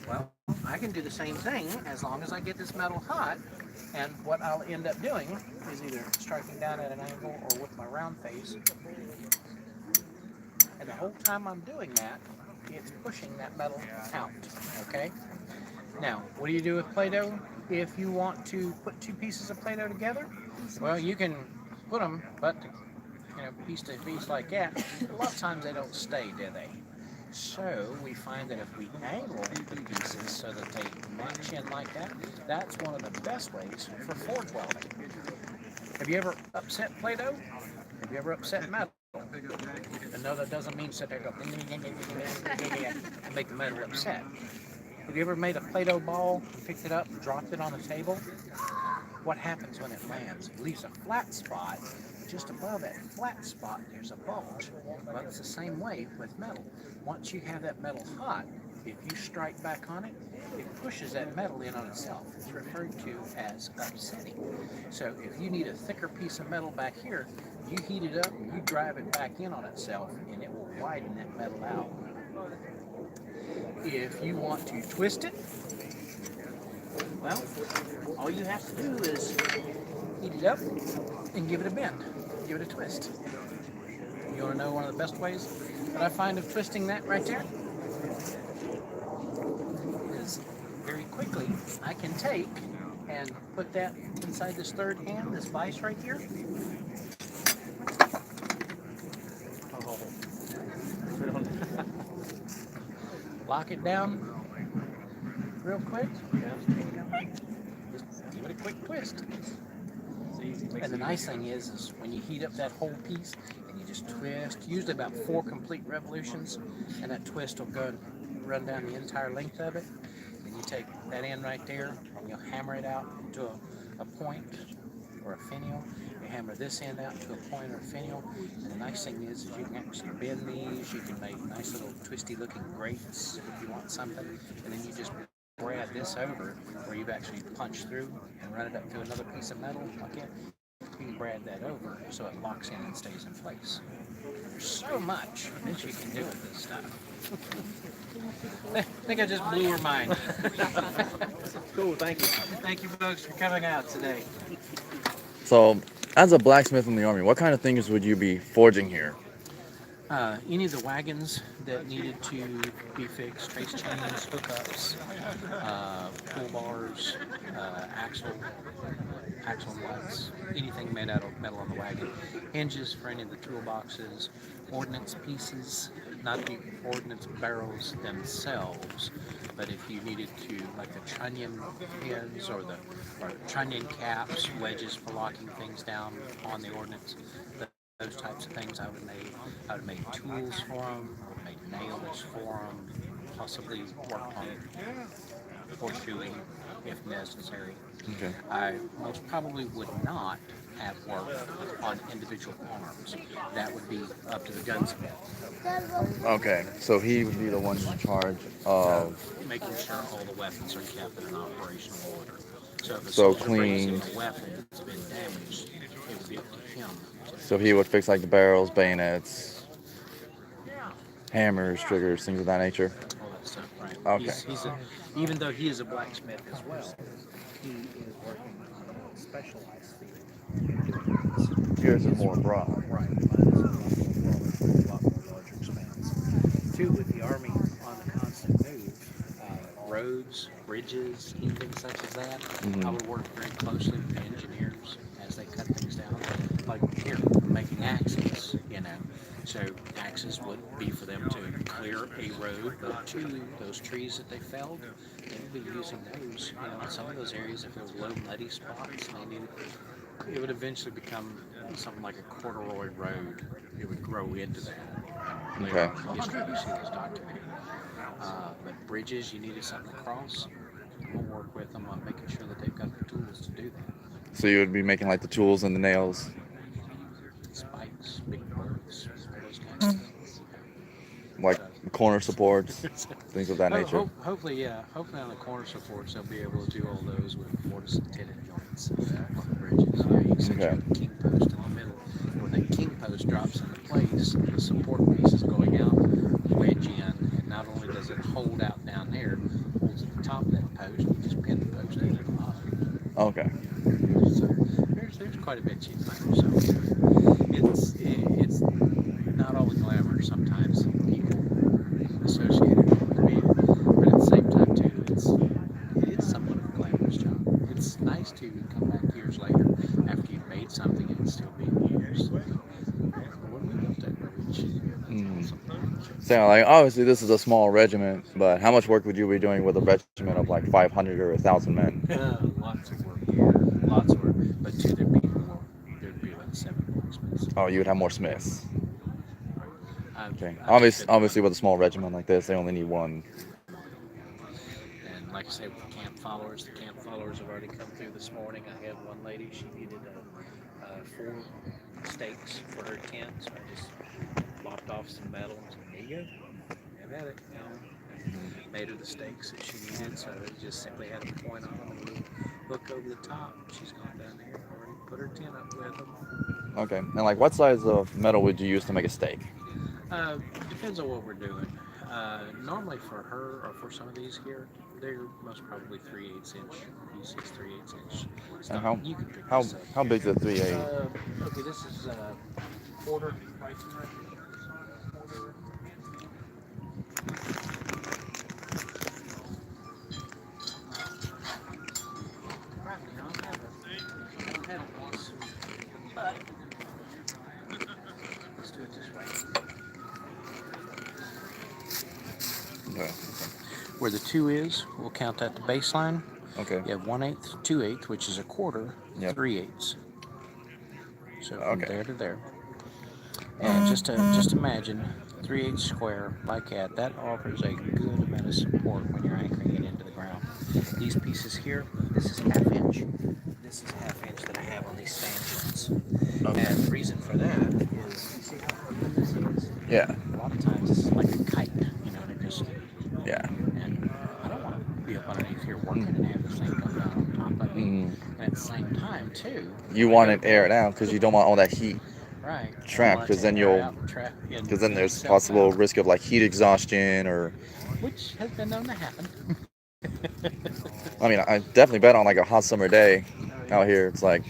Well, I can do the same thing as long as I get this metal hot, and what I'll end up doing is either striking down at an angle or with my round face. And the whole time I'm doing that, it's pushing that metal out, okay? Now, what do you do with Play-Doh if you want to put two pieces of Play-Doh together? Well, you can put them, but, you know, piece to piece like that, a lot of times they don't stay, do they? So we find that if we angle the pieces so that they match in like that, that's one of the best ways for forge welding. Have you ever upset Play-Doh? Have you ever upset metal? And no, that doesn't mean sit there and go and make the metal upset. Have you ever made a Play-Doh ball and picked it up and dropped it on the table? What happens when it lands? It leaves a flat spot. Just above that flat spot, there's a bulge. Well, it's the same way with metal. Once you have that metal hot, if you strike back on it, it pushes that metal in on itself. It's referred to as upsetting. So if you need a thicker piece of metal back here, you heat it up and you drive it back in on itself, and it will widen that metal out. If you want to twist it, well, all you have to do is heat it up and give it a bend, give it a twist. You want to know one of the best ways that I find of twisting that right there? Is very quickly I can take and put that inside this third hand, this vise right here. Lock it down real quick. Just give it a quick twist. And the nice thing is when you heat up that whole piece and you just twist, usually about 4 complete revolutions, and that twist will go and run down the entire length of it. And you take that end right there and you'll hammer it out to a point or a finial. You hammer this end out to a point or a finial. And the nice thing is you can actually bend these. You can make nice little twisty looking grates if you want something. And then you just brad this over where you've actually punched through and run it up to another piece of metal like that. You can brad that over so it locks in and stays in place. There's so much that you can do with this stuff. I think I just blew your mind. Cool, thank you. Thank you folks for coming out today. So, as a blacksmith in the Army, what kind of things would you be forging here? Any of the wagons that needed to be fixed, trace chains, hookups, toolbars, axle nuts, anything made out of metal on the wagon, hinges for any of the toolboxes, ordnance pieces, not the ordnance barrels themselves, but if you needed to, like the trunnion pins or trunnion caps, wedges for locking things down on the ordnance, those types of things I would have made tools for them, I would have made nails for them, possibly worked on horseshoeing if necessary. Okay. I most probably would not have worked on individual arms. That would be up to the gunsmith. Okay, so he would be the one in charge of making sure all the weapons are kept in an operational order. So if a so soldier brings in cleaned. a weapon that's been damaged, it would be up to him. So he would fix like the barrels, bayonets, hammers, triggers, things of that nature. All that stuff, right? Okay. Even though he is a blacksmith as well, He is working on a specialized field. Yours is more broad. Right. Mine is a lot more larger expanse. Two, with the Army on the constant move, roads, bridges, anything such as that, Mhm. I would work very closely with the engineers as they cut things down. Like here, making axes, So axes would be for them to clear a road, but two, those trees that they felled, they would be using those, in some of those areas, if there was low muddy spots, it would eventually become something like a corduroy road. It would grow into that. Later Okay. on in history, you see those documented. But bridges, you needed something to cross. I'm going to work with them on making sure that they've got the tools to do that. So you would be making like the tools and the nails. Spikes, big bolts, those kinds of things. Like corner supports, things of that nature. Hopefully on the corner supports, they'll be able to do all those with mortise and tenon joints on the bridges. You essentially have a king post in the middle. When that king post drops into place, the support piece is going out, wedge in, and not only does it hold out down there, it holds at the top of that post, you just pin the post into the bottom. Okay. So there's quite a bit you can do. So it's not all the glamour sometimes people associated with it, but at the same time too, it is somewhat of a glamorous job. It's nice to come back years later after you've made something and it's still being used. When we built that bridge, So like obviously this is a small regiment, but how much work would you be doing with a regiment of like 500 or 1,000 men? Lots of work here, lots of work, but too there'd be like 7 blacksmiths. Oh, you would have more smiths. Okay. I've Obviously with a small regiment like this, they only need one. And like I say, with the camp followers have already come through this morning. I had one lady, she needed 4 stakes for her tent, so I just lopped off some metal and said, there you go, have at it. Made her the stakes that she needed, so it just simply had a point on them and a little hook over the top. She's gone down there and already put her tent up with them. Okay. And like what size of metal would you use to make a stake? Depends on what we're doing. Normally for her or for some of these here, they're most probably 3/8 inch. Use 3/8 inch. And how big is a 3/8? Okay, this is quarter right here. Let's do it this way. Okay. Where the 2 is, we'll count that the baseline. Okay. You have 1/8, 2/8, which is a quarter, 3/8. So from there to there. And just imagine 3/8 square like that offers a good amount of support when you're anchoring it into the ground. These pieces here, this is 1/2 inch. This is 1/2 inch that I have on these stanchions. Okay. And the reason for that is, you see how open this is? Yeah. A lot of times this is like a kite, and it just, Yeah. and I don't want to be up underneath here working and have this thing come down on top of me. And at the same time too, You want it aired out because you don't want all that heat right, trapped, because then there's possible risk of like heat exhaustion or. which has been known to happen. I mean, I definitely bet on like a hot summer day out here. It's like.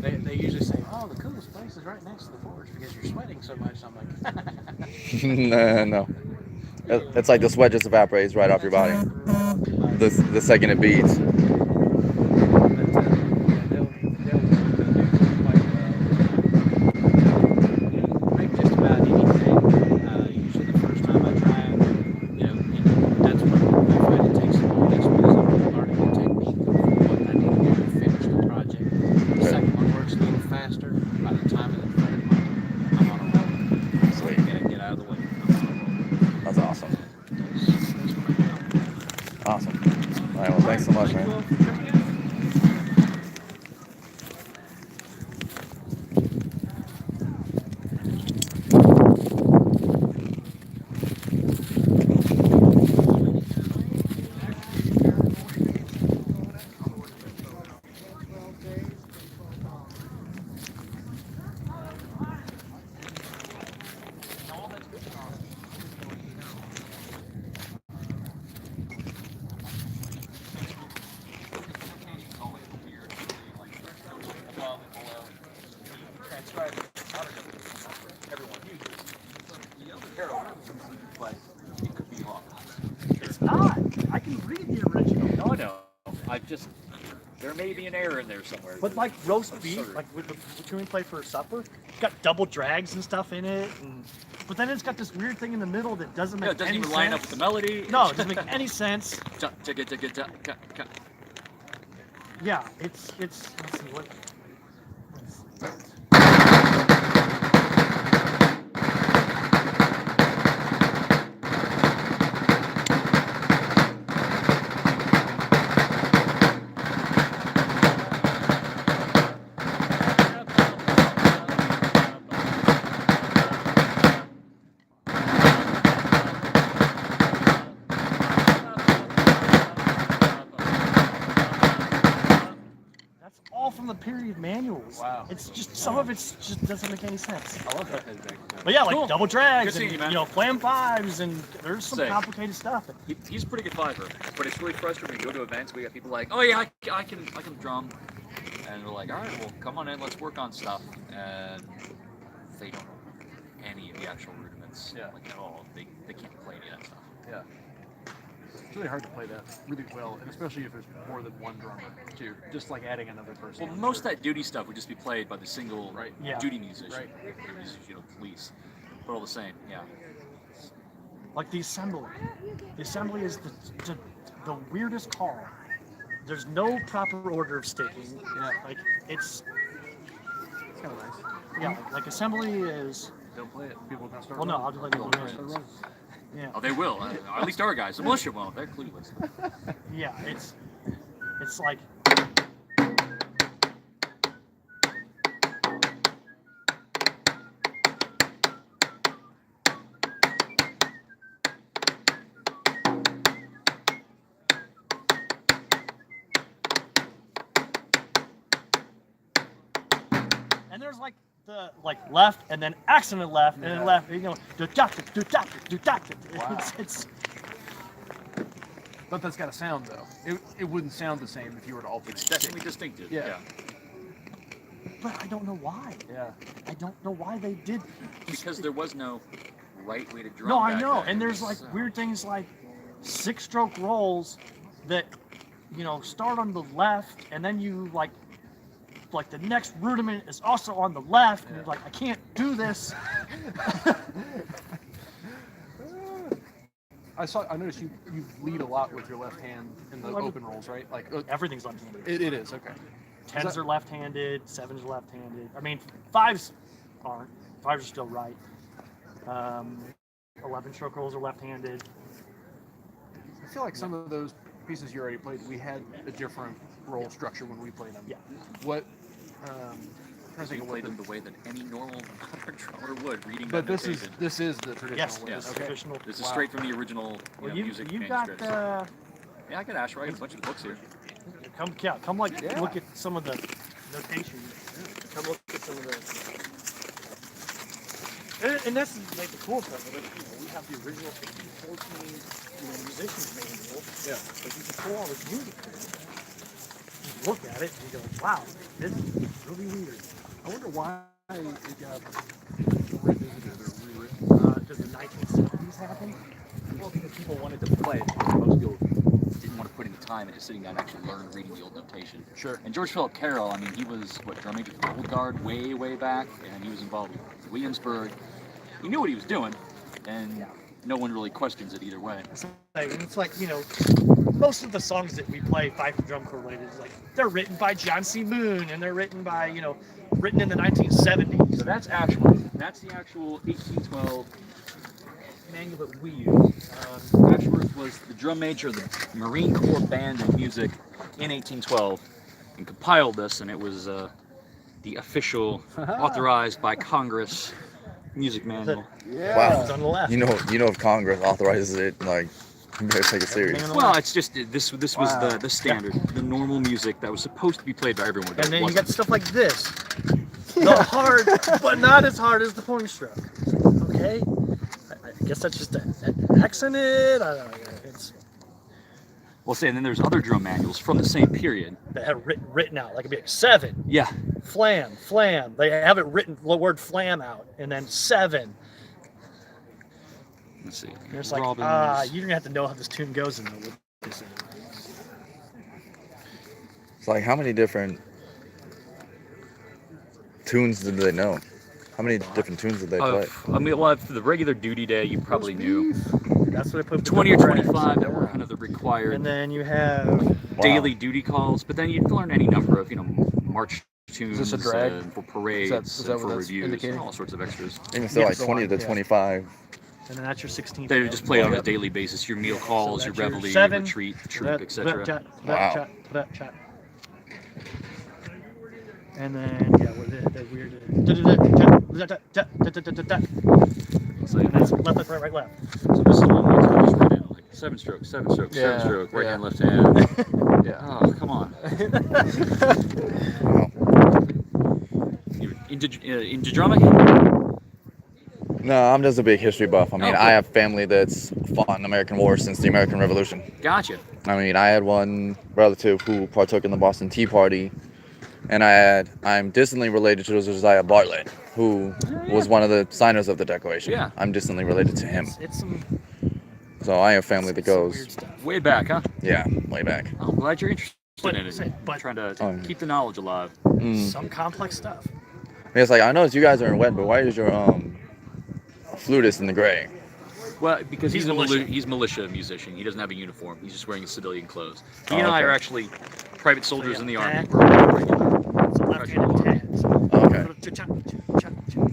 They usually say, oh, the coolest place is right next to the forge because you're sweating so much. I'm like, No. It's like the sweat just evaporates right off your body. The second it beats. Make just about anything. Usually the first time I try it, you know, and that's when I find it takes the longest because I'm learning the technique of what I need to do to finish the project. The second one works a little faster. By the time of the third one, I'm on a roll. Sweet. Get out of the way. That's awesome. Awesome. All right, well, thanks so much, man. It's not. I can read the original. No, no. There may be an error in there somewhere. But like roast beef, like with the tune we play for supper, it's got double drags and stuff in it, but then it's got this weird thing in the middle that doesn't make Yeah, it doesn't any even sense. line up with the melody. No, it doesn't make any sense. Yeah, it's let's see what. All from the period manuals. Wow. It's just some of it just doesn't make any sense. I love that. But yeah, like Cool. double drags Good and seeing you, man. you know flam fives and there's some Sick. complicated stuff. He's a pretty good fiver, but it's really frustrating when you go to events. We got people like, oh yeah, I can drum, and we're like, all right, well come on in, let's work on stuff, and they don't know any of the actual rudiments, like at all. They can't play any of that stuff. Yeah. It's really hard to play that really well, and especially if there's more than one drummer, too. Just like adding another person. Well, most of that duty stuff would just be played by the single Yeah. duty musician, Right. you know, police. But all the same, yeah. Like the assembly. The assembly is the weirdest call. There's no proper order of sticking. Yeah. Like it's kind of nice. Yeah, like assembly is. Don't play it. People are gonna start. Well, no, I'll just let people running. know. Yeah. Oh, they will. At least our guys. The militia won't. They're clueless. Yeah, it's like. And there's like the left and then accident left and then left. You know, it's. But that's got a sound though. It wouldn't sound the same if you were to alter. It's definitely distinctive. Yeah. But I don't know why. Yeah. I don't know why they did. Because there was no right way to drum. No, I back know. then. And there's like weird things like 6-stroke rolls that, you know, start on the left and then you like the next rudiment is also on the left. And you're like, I can't do this. I noticed you lead a lot with your left hand in the open rolls, right? Like everything's left-handed. It is, okay. 10s are left-handed, 7s are left-handed. I mean, 5s aren't. 5s are still right. 11-stroke rolls are left-handed. I feel like some of those pieces you already played, we had a different roll structure when we played them. Yeah. What? We played them the way that any normal drummer would, reading. But that this is the traditional Yes, way. Yes. Okay. Traditional. This is straight from the original Well, music you manuscripts. got. Yeah, I got Asher. I got a bunch of the books here. Come look at some of the notation. Come look at some of the. And that's like the cool stuff. Like, you know, we have the original 14, musician's manual. Yeah. But you can pull all this music from it. You look at it and you go, wow, this is really weird. I wonder why it got 1970s happened. Well, because people wanted to play it. Most people didn't want to put in the time into sitting down and actually learn reading the old notation. Sure. And George Philip Carroll, I mean, he was, drum major for the Old Guard way, way back, and he was involved with Williamsburg. He knew what he was doing, and no one really questions it either way. It's like, you know, most of the songs that we play, fife and drum corps related, like they're written by John C. Moon, and they're written by, you know, written in the 1970s. So that's the actual 1812 manual that we use. Ashworth was the drum major of the Marine Corps Band of Music in 1812 and compiled this, and it was the official, authorized by Congress music manual. Wow. It's on the left. You know, if Congress authorizes it, like, you better take it serious. Well, it's just this was the standard, the normal music that was supposed to be played by everyone. And then you got stuff like this. The hard, but not as hard as the pony stroke. Okay? I guess that's just an accent it. I don't know. It's Well, say, and then there's other drum manuals from the same period that have written out, like it'd be like 7. Yeah. Flam. They have it written, the word flam out, and then 7. Let's see. And it's like, you're gonna have to know how this tune goes and know what this is. It's like, how many different tunes did they know? How many different tunes did they play? I mean, well, for the regular duty day, you probably knew. That's what I put. 20 or 25 that were kind of the required. And then you have daily duty calls, but then you'd learn any number of, you know, march tunes. Is this a drag? For parades, is that for what that's reviews, indicating? all sorts of extras. Even still, like 20 to 25. And then that's your 16. They would just play on a daily basis. Your meal calls, your reveille, your 7, retreat, troop, etc. Wow. And then with the weird. So that's left, right, left. So this is one where it's just right now, like 7 stroke, 7 stroke, 7 stroke, right hand, left hand. Yeah. Oh, come on. You into drumming? No, I'm just a big history buff. I mean, I have family that's fought in the American War since the American Revolution. Gotcha. I mean, I had one relative who partook in the Boston Tea Party, and I'm distantly related to Josiah Bartlett, who was one of the signers of the Declaration. Yeah. I'm distantly related to him. It's So I have family that goes way back, huh? Yeah, way back. I'm glad you're interested in it. But trying to keep the knowledge alive. Some complex stuff. It's like, I noticed you guys are in red, but why is your flutist in the gray? Well, because he's militia. militia musician. He doesn't have a uniform. He's just wearing civilian clothes. He and I are actually private soldiers in the army. Okay.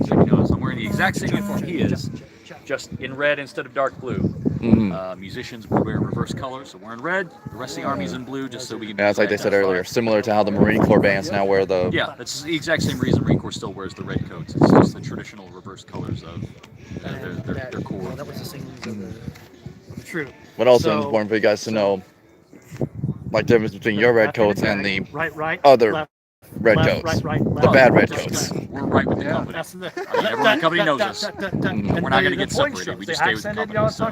So, you know, so I'm wearing the exact same uniform he is, just in red instead of dark blue. Musicians will wear reverse colors, so we're in red. The rest of the army's in blue, just so we can. Yeah, it's like they said earlier, similar to how the Marine Corps bands now wear the. Yeah, that's the exact same reason Marine Corps still wears the red coats. It's just the traditional reverse colors of their corps. Well, that was the same of the troop. But also important for you guys to know, like, the difference between your red coats and the other red coats, the bad red coats. We're right with the company. I mean, everyone in the company knows us. We're not going to get separated. We just stay with the company. So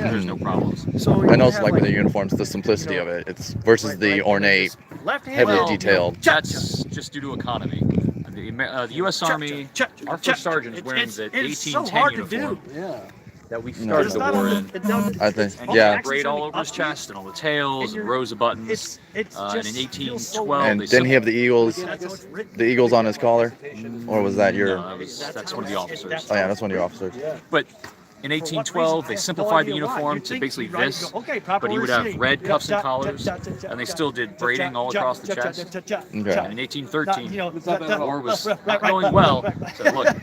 there's no problems. And also, like with the uniforms, the simplicity of it. It's versus the ornate, heavily detailed. That's just due to economy. The U.S. Army, our first sergeant is wearing the 1810 uniform. That we started the war in. I think, And yeah. braid all over his chest and all the tails and rows of buttons. And in 1812, And didn't he have the eagles on his collar? Or was that your? No, that's one of the officers. Oh yeah, that's one of your officers. But in 1812, they simplified the uniform to basically this, but he would have red cuffs and collars, and they still did braiding all across the chest. Okay. And in 1813, the war was not going well, so look,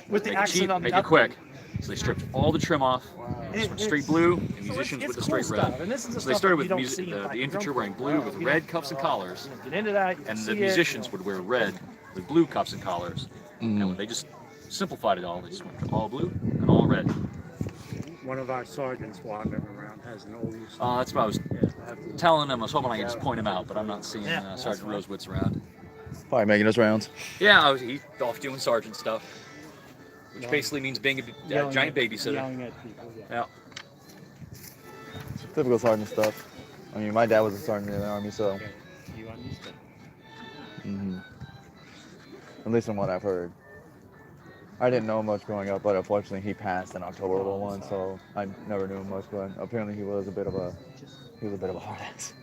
make it cheap, make it quick. So they stripped all the trim off, just went straight blue, and musicians with the straight red. So they started with the infantry wearing blue with red cuffs and collars, and the musicians would wear red with blue cuffs and collars. And when they just simplified it all, they just went from all blue and all red. One of our sergeants walking around has an old. That's what I was telling him. I was hoping I could just point him out, but I'm not seeing Sergeant Rosewitz around. Probably making his rounds. Yeah, he's off doing sergeant stuff. Which basically means being a giant babysitter. Yeah. Typical sergeant stuff. I mean, my dad was a sergeant in the army, so. You understand. At least from what I've heard. I didn't know much growing up, but unfortunately he passed in October 01, so I never knew him much. But apparently he was a bit of a hard ass.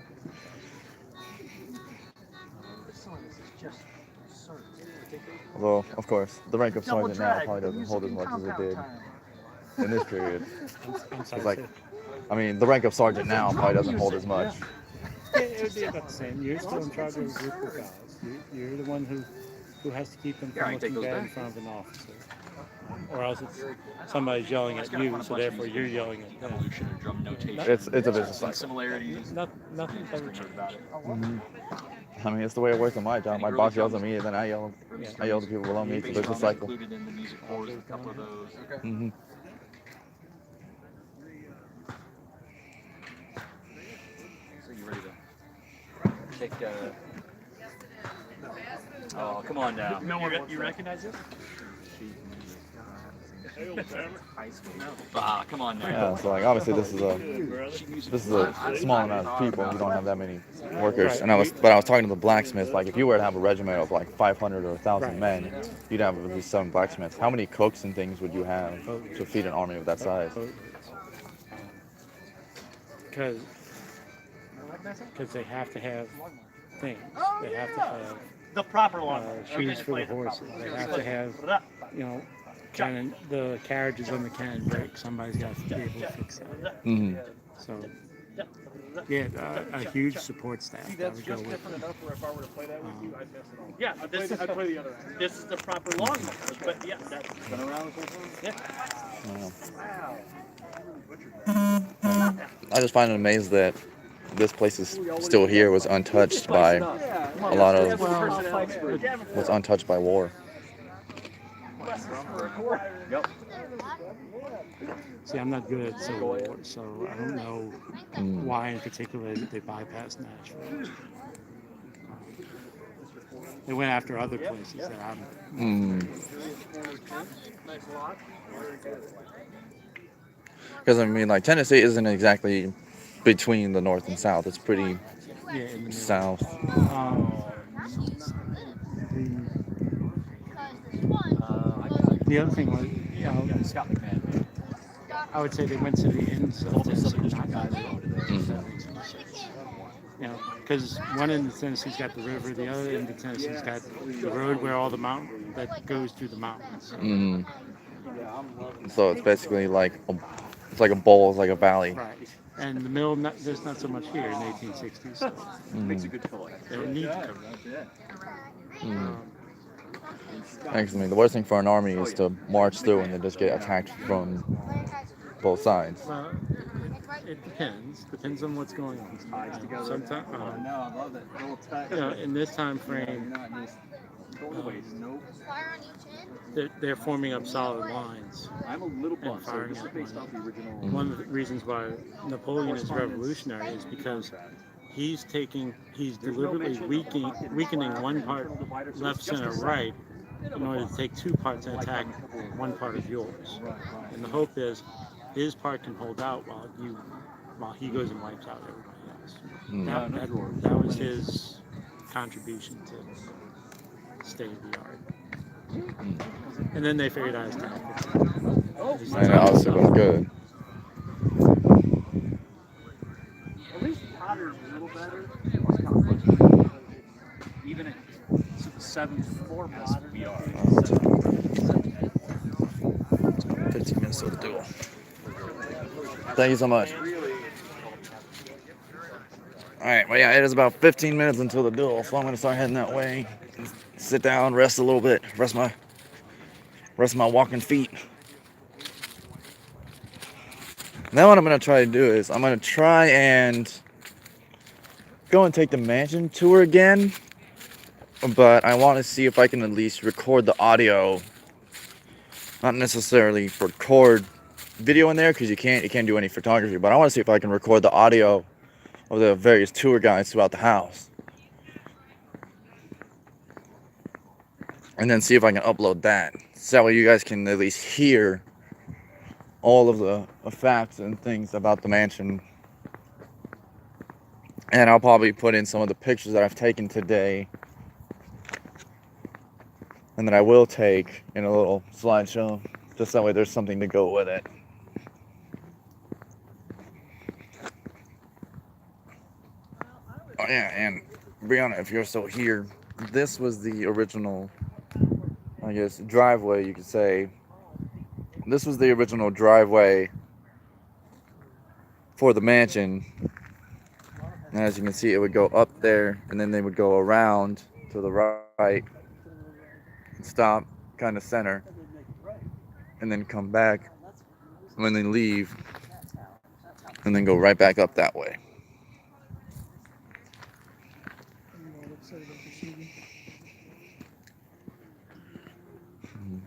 Some of this is just absurd. Although, of course, the rank of Double sergeant now drag, probably the doesn't music hold as in much as it compound did time. in this period. I'm It's sorry, like, sir. I mean, the rank of sergeant now probably doesn't hold as much. Yeah, it would be about the same. You're still in charge of a group of guys. You're the one who has to keep them Yeah, I from can take looking those bad in back. front of an officer. Or else it's somebody's yelling at you, so therefore you're yelling at them. Evolution or drum notation. It's a vicious Some cycle. similarities. Nothing's ever changed. About it. Mhm. I mean, it's the way it works in my job. My boss yells at me, and then I yell at the people below me. It's a vicious cycle. Included in the music cores, a couple of those. Mm-hmm. So you ready to kick? Oh, come on now. You recognize this? Ah, come on now. Yeah, so like obviously this is a small amount of people. You don't have that many workers. And I was talking to the blacksmith. Like if you were to have a regiment of like 500 or 1,000 men, you'd have at least 7 blacksmiths. How many cooks and things would you have to feed an army of that size? Because they have to have things. They have to have The proper one. shoes for the horses. They have to have, cannon. The carriages on the cannon break. Somebody's got to be able to fix that. Mm-hmm. So, yeah, a huge support staff. See, I that's would go just with. different enough where if I were to play that with you, I'd mess it up. Yeah, I'd play the other end. this is the proper long one. But yeah, that's Been around this whole time? yeah. I just find it amazing that this place is still here, was untouched by a lot of was untouched by war. Yep. See, I'm not good at Civil War, so I don't know why in particular they bypassed Nashville. They went after other places that I'm. Because I mean, like Tennessee isn't exactly between the north and south. It's pretty in the south. The other thing was, Scott McMahon. I would say they went to the ends of Tennessee. Because one end of Tennessee's got the river, the other end of Tennessee's got the road where all the mountain that goes through the mountains. So it's basically like it's like a bowl, it's like a valley. Right. And the middle, there's not so much here in the 1860s. So Makes a good color. they don't need to cover I mean, the worst thing for an army is to march through and then just get attacked from both sides. Well, it depends. Depends on what's going on. Sometimes, I love it. in this time frame, they're forming up solid lines. I'm a little and bummed. So firing this is at based one off the original. One of the reasons why Napoleon is revolutionary is because he's deliberately weakening one part, left, center, right, in order to take 2 parts and attack 1 part of yours. And the hope is his part can hold out while he goes and wipes out everybody else. That was his contribution to state of the art. And then they figured out his tactics. And it also was good. At least Potter's a little better. Even at 7th form as we are. 15 minutes of the duel. Thank you so much. Alright, well yeah, it is about 15 minutes until the duel, so I'm going to start heading that way. Sit down, rest a little bit, rest my walking feet. Now what I'm going to try to do is, I'm going to try and go and take the mansion tour again. But I want to see if I can at least record the audio. Not necessarily record video in there, because you can't do any photography. But I want to see if I can record the audio of the various tour guides throughout the house. And then see if I can upload that. So that way you guys can at least hear all of the facts and things about the mansion. And I'll probably put in some of the pictures that I've taken today And then I will take in a little slideshow, just that way there's something to go with it. Oh yeah, and Brianna, if you're still here, this was the original, I guess, driveway, you could say. This was the original driveway for the mansion. And as you can see, it would go up there, and then they would go around to the right, stop, kind of center, and then come back when they leave, and then go right back up that way.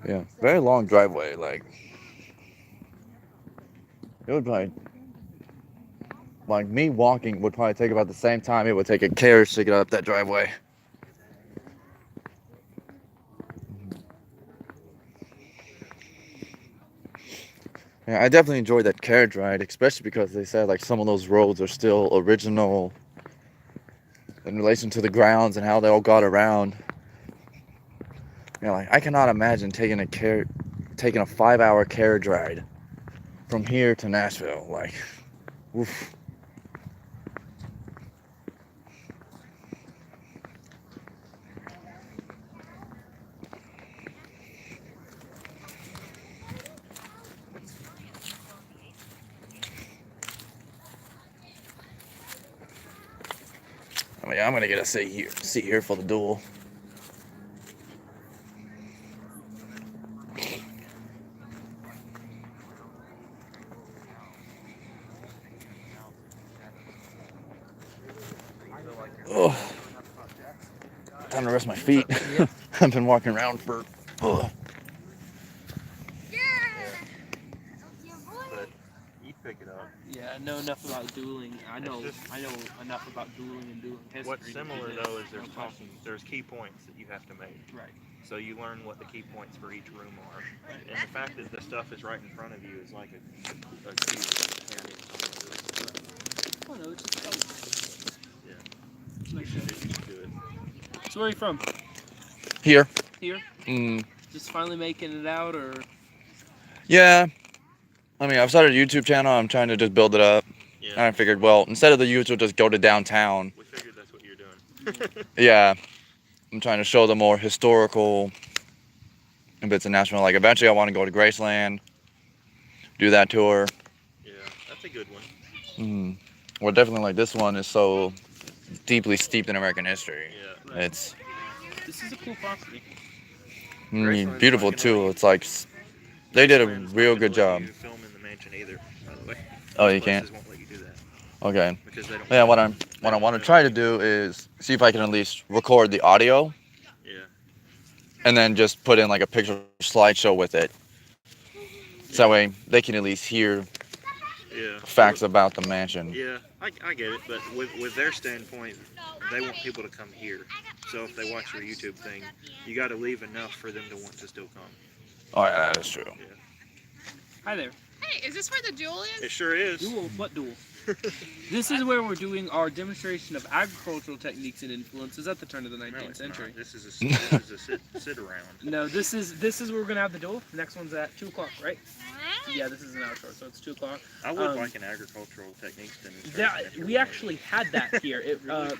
Yeah, very long driveway. Like, it would probably, like, me walking would probably take about the same time it would take a carriage to get up that driveway. Yeah, I definitely enjoyed that carriage ride, especially because they said like some of those roads are still original in relation to the grounds and how they all got around. You know, like I cannot imagine taking a 5-hour carriage ride from here to Nashville. Like, oof. I mean, I'm gonna get a seat here for the duel. Oh, time to rest my feet. I've been walking around for. Oh. But you pick it up. Yeah, I know enough about dueling. I know enough about dueling and dueling history. What's similar though is there's key points that you have to make. Right. So you learn what the key points for each room are. Right. And the fact that the stuff is right in front of you is like a cue. Oh no, it's just fun. Yeah. You should do it. So where are you from? Here. Here? Mm. Just finally making it out, or? Yeah. I mean, I've started a YouTube channel. I'm trying to just build it up. Yeah. And I figured, well, instead of the YouTube, just go to downtown. We figured that's what you're doing. Yeah. I'm trying to show the more historical bits of Nashville. Like, eventually I want to go to Graceland, do that tour. Yeah, that's a good one. Mm. Well, definitely, like, this one is so deeply steeped in American history. Yeah. Right. This is a cool property. Beautiful, too. It's like, they did a real good job. You film in the mansion either, by the way. Oh, you can't? Won't let you do that. Okay. Because they don't. Yeah, what I want to try to do is see if I can at least record the audio. Yeah. And then just put in like a picture slideshow with it. So that way they can at least hear facts about the mansion. Yeah, I get it, but with their standpoint, they want people to come here. So if they watch your YouTube thing, you got to leave enough for them to want to still come. Oh yeah, that is true. Yeah. Hi there. Hey, is this where the duel is? It sure is. Duel? What duel? This is where we're doing our demonstration of agricultural techniques and influences at the turn of the 19th century. This is a sit around. No, this is where we're gonna have the duel. The next one's at 2 o'clock, right? Yeah, this is an hour short, so it's 2 o'clock. I would like an agricultural techniques demonstration. We actually had that here.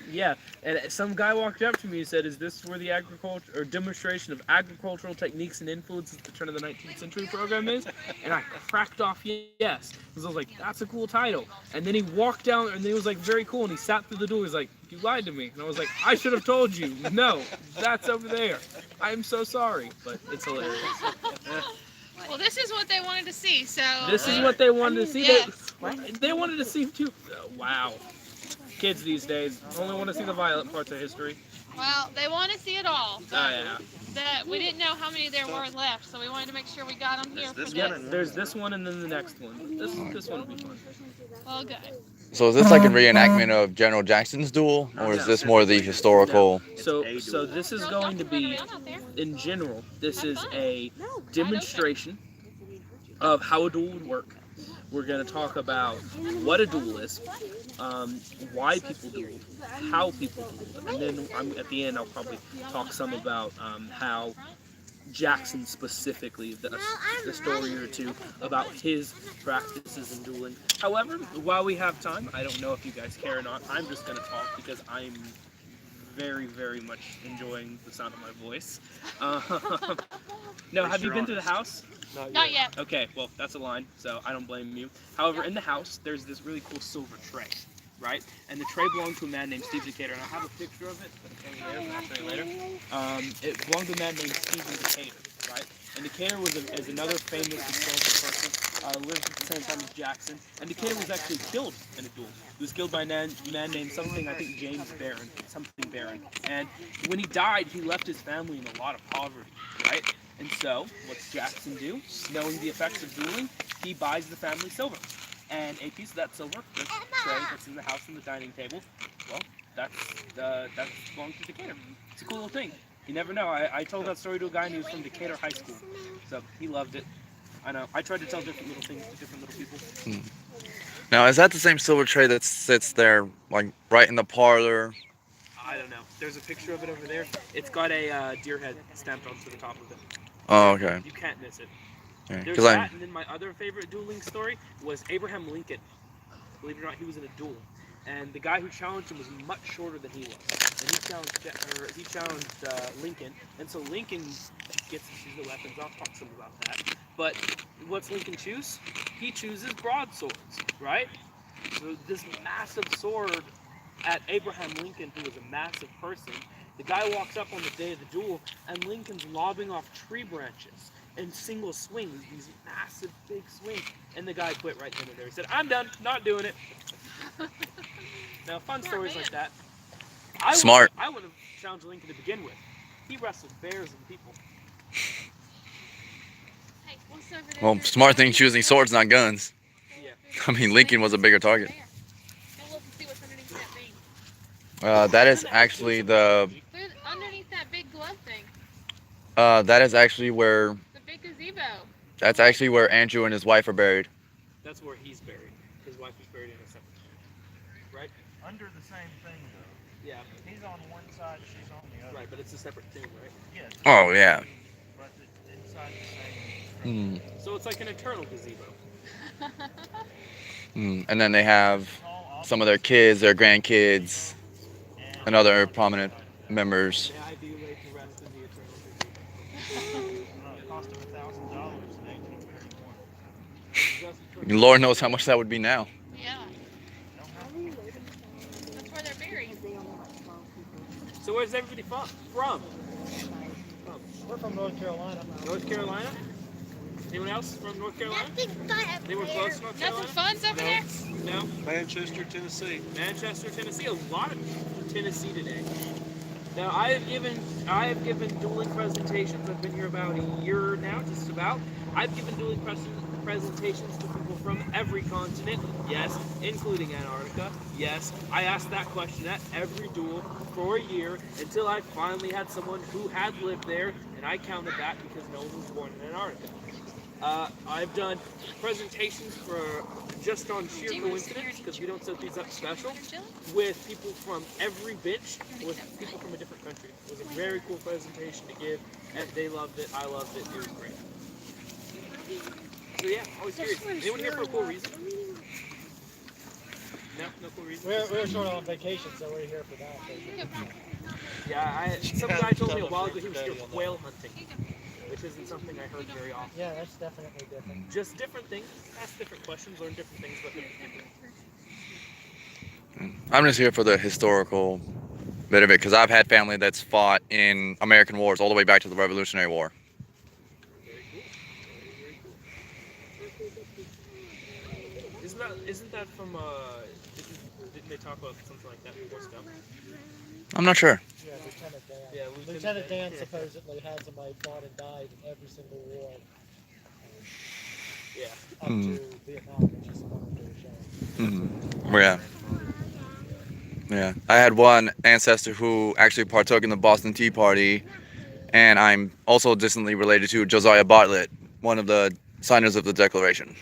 Yeah, and some guy walked up to me and said, "Is this where the agriculture or demonstration of agricultural techniques and influences at the turn of the 19th century program is?" And I cracked off yes, because I was like, "That's a cool title." And then he walked down, and then he was like, "Very cool," and he sat through the door. He's like, "You lied to me," and I was like, "I should have told you. No, that's over there. I'm so sorry," but it's hilarious. Well, this is what they wanted to see, so... This is what they wanted to see. Yes. They wanted to see too. Wow. Kids these days only want to see the violent parts of history. Well, they want to see it all. Oh, yeah. We didn't know how many there were left, so we wanted to make sure we got them here for this. Yeah, there's this one and then the next one. This one will be fun. Well, good. So is this like a reenactment of General Jackson's duel, or is this more the historical? So this is going to be, in general, this is a demonstration of how a duel would work. We're going to talk about what a duel is, why people dueled, how people dueled, and then at the end I'll probably talk some about how Jackson specifically, the story or two about his practices in dueling. However, while we have time, I don't know if you guys care or not, I'm just going to talk because I'm very, very much enjoying the sound of my voice. No, have you been to the house? Not yet. Okay, well, that's a line, so I don't blame you. However, in the house, there's this really cool silver tray, right? And the tray belonged to a man named Steve Decatur, and I have a picture of it, but I'll show you later. It belonged to a man named Stephen Decatur, right? And Decatur is another famous historical person, lived at the same time as Jackson, and Decatur was actually killed in a duel. He was killed by a man named something, I think James Barron, something Barron. And when he died, he left his family in a lot of poverty, right? And so, what's Jackson do? Knowing the effects of dueling, he buys the family silver. And a piece of that silver, this tray that's in the house on the dining table, well, that belongs to Decatur. It's a cool little thing. You never know. I told that story to a guy and he was from Decatur High School. So, he loved it. I know. I tried to tell different little things to different little people. Now, is that the same silver tray that sits there, like, right in the parlor? I don't know. There's a picture of it over there. It's got a deer head stamped onto the top of it. Oh, okay. You can't miss it. Yeah, There's that, and then my other favorite dueling story was Abraham Lincoln. Believe it or not, he was in a duel. And the guy who challenged him was much shorter than he was. And he challenged Lincoln. And so Lincoln gets to choose the weapons. I'll talk some about that. But what's Lincoln choose? He chooses broadswords, right? So this massive sword at Abraham Lincoln, who was a massive person, the guy walks up on the day of the duel, and Lincoln's lobbing off tree branches in single swings, these massive big swings. And the guy quit right then and there. He said, "I'm done, not doing it." Now, fun stories like that. Smart. I would have challenged Lincoln to begin with. He wrestled bears and people. Well, smart thing choosing swords, not guns. Yeah. I mean, Lincoln was a bigger target. That is actually the. Underneath that big glove thing. That is actually where. The big gazebo. That's actually where Andrew and his wife are buried. That's where he's buried. His wife is buried in a cemetery. Right? Under the same thing, though. Yeah. He's on one side, she's on the other. Right, but it's a separate thing, right? Yes. Oh, yeah. But it's inside the same. So it's like an eternal gazebo. And then they have some of their kids, their grandkids, and other prominent members. May I be laid to rest in the eternal gazebo? It cost him $1,000 in 1831. Lord knows how much that would be now. Yeah. That's where they're buried. So where's everybody from? We're from North Carolina. North Carolina? Anyone else from North Carolina? Anyone close to North Carolina? Nothing fun's over there? No? Manchester, Tennessee. Manchester, Tennessee. A lot of Tennessee today. Now, I have given dueling presentations. I've been here about a year now, just about. I've given dueling presentations to people from every continent, yes, including Antarctica, yes. I asked that question at every duel for a year until I finally had someone who had lived there, and I counted that because no one was born in Antarctica. I've done presentations for just on sheer coincidence, because we don't set these up special, with people from every bench, with people from a different country. It was a very cool presentation to give, and they loved it, I loved it, it was great. So yeah, always curious. Anyone here for a cool reason? No cool reason? We're sort of on vacation, so we're here for that. Yeah, some guy told me a while ago he was here whale hunting, which isn't something I heard very often. Yeah, that's definitely different. Just different things, ask different questions, learn different things about different people. I'm just here for the historical bit of it because I've had family that's fought in American wars all the way back to the Revolutionary War. Isn't that from, didn't they talk about something like that before stuff? I'm not sure. Yeah, Lieutenant Dan. Yeah, Lieutenant Dan supposedly had somebody fought and died in every single war. Yeah. Up to Vietnam, which is another show. Yeah. Yeah. I had one ancestor who actually partook in the Boston Tea Party, and I'm also distantly related to Josiah Bartlett, one of the signers of the Declaration.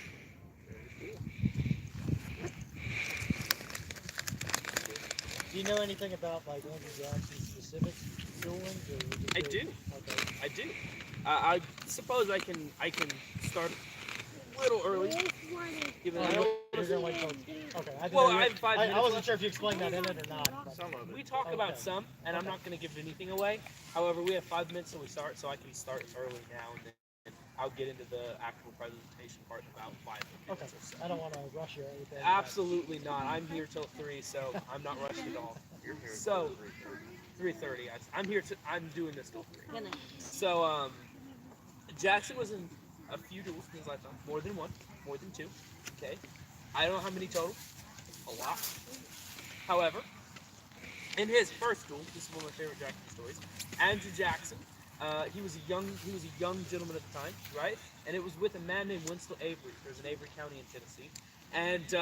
Do you know anything about like Andrew Jackson's specific dueling? I do. Okay. I do. I suppose I can start a little early. Given I don't. Well, I have 5 minutes. I wasn't left. sure if you explained that in it or not. But. Some of it. We talk about some, and I'm not going to give anything away. However, we have 5 minutes till we start, so I can start early now, and then I'll get into the actual presentation part in about 5 minutes or so. I don't want to rush you or anything. Absolutely not. I'm here till 3, so I'm not rushed at all. You're here. So 3:30. I'm here. I'm doing this till 3. So Jackson was in a few duels in his lifetime, more than 1, more than 2. Okay, I don't know how many total. A lot. However, in his first duel, this is one of my favorite Jackson stories. Andrew Jackson, he was a young gentleman at the time, right? And it was with a man named Winslow Avery. There's an Avery County in Tennessee, and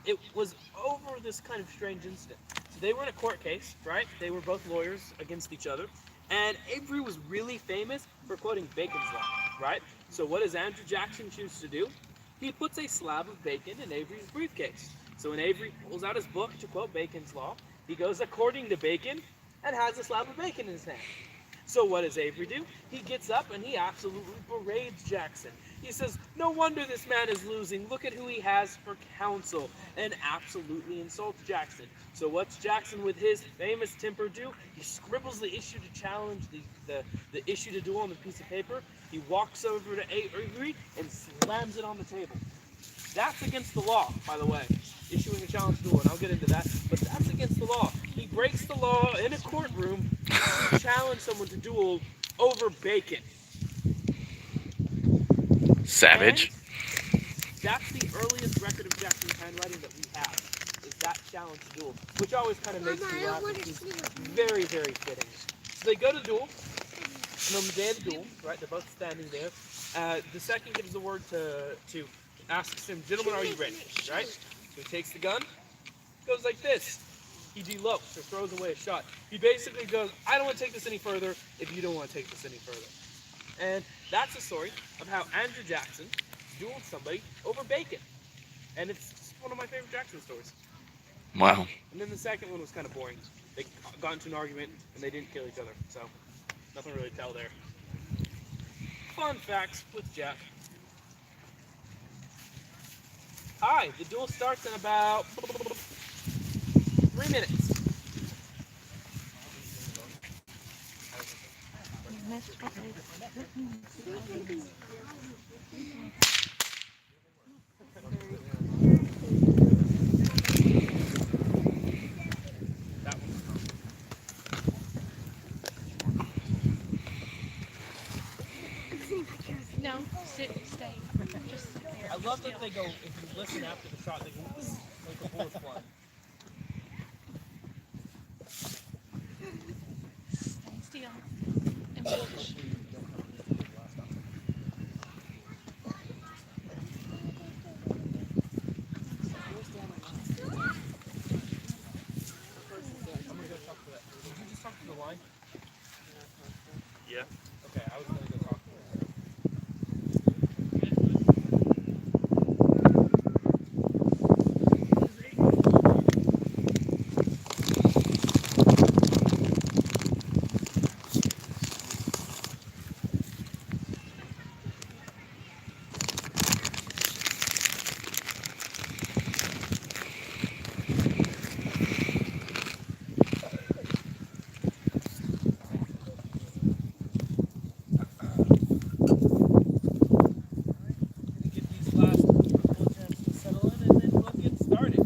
it was over this kind of strange incident. So they were in a court case, right? They were both lawyers against each other, and Avery was really famous for quoting Bacon's Law, right? So what does Andrew Jackson choose to do? He puts a slab of bacon in Avery's briefcase. So when Avery pulls out his book to quote Bacon's Law, he goes according to Bacon and has a slab of bacon in his hand. So what does Avery do? He gets up and he absolutely berades Jackson. He says, no wonder this man is losing. Look at who he has for counsel, and absolutely insults Jackson. So what's Jackson with his famous temper do? He scribbles the issue to challenge the issue to duel on the piece of paper. He walks over to Avery and slams it on the table. That's against the law, by the way, issuing a challenge duel, and I'll get into that, but that's against the law. He breaks the law in a courtroom to challenge someone to duel over bacon. Savage. And that's the earliest record of Jackson's handwriting that we have, is that challenge duel, which always kind of makes me laugh. It's very, very fitting. So they go to the duel, and on the day of the duel, right, they're both standing there. The second gives the word to asks him, gentlemen, are you ready? Right? So he takes the gun, goes like this. He delopes or throws away a shot. He basically goes, I don't want to take this any further if you don't want to take this any further. And that's the story of how Andrew Jackson dueled somebody over bacon. And it's one of my favorite Jackson stories. Wow. And then the second one was kind of boring. They got into an argument and they didn't kill each other. So nothing really to tell there. Fun facts with Jack. Hi, the duel starts in about 3 minutes. No, stay. Just sit there. I love that they go, if you listen after the shot, they go like a bullets fly. Stay still and watch. I'm gonna go talk to that. Did you just talk to the line? Yeah. Okay, I was gonna go talk to her. Get these last couple of attempts to settle in, and then we'll get started.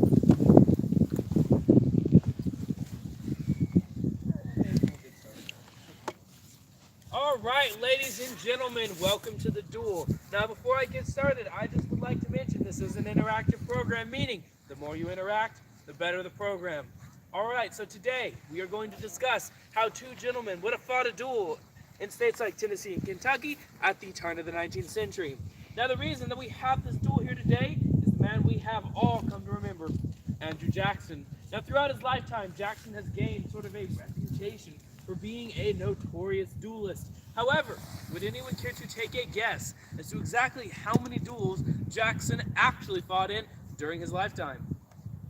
All right, ladies and gentlemen, welcome to the duel. Now, before I get started, I just would like to mention this is an interactive program, meaning the more you interact, the better the program. All right, so today we are going to discuss how two gentlemen would have fought a duel in states like Tennessee and Kentucky at the turn of the 19th century. Now, the reason that we have this duel here today is the man we have all come to remember, Andrew Jackson. Now, throughout his lifetime, Jackson has gained sort of a reputation for being a notorious duelist. However, would anyone care to take a guess as to exactly how many duels Jackson actually fought in during his lifetime?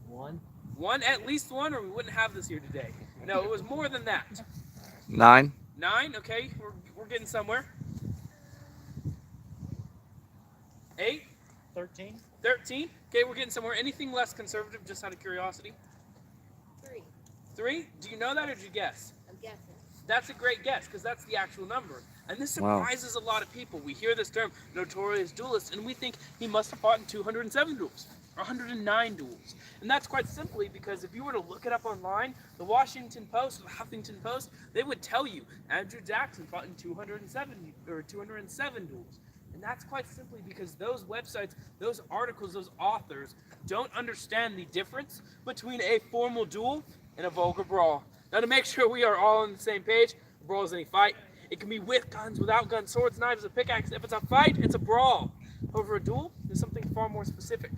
One. One, at least one, or we wouldn't have this here today. No, it was more than that. 9. 9, okay, we're getting somewhere. 8? 13. 13? Okay, we're getting somewhere. Anything less conservative, just out of curiosity? 3. 3? Do you know that or did you guess? I'm guessing. That's a great guess because that's the actual number. And this Wow. surprises a lot of people. We hear this term, notorious duelist, and we think he must have fought in 207 duels or 109 duels. And that's quite simply because if you were to look it up online, the Washington Post, the Huffington Post, they would tell you Andrew Jackson fought in 207 duels. And that's quite simply because those websites, those articles, those authors don't understand the difference between a formal duel and a vulgar brawl. Now, to make sure we are all on the same page, a brawl is any fight. It can be with guns, without guns, swords, knives, a pickaxe. If it's a fight, it's a brawl. However, a duel is something far more specific.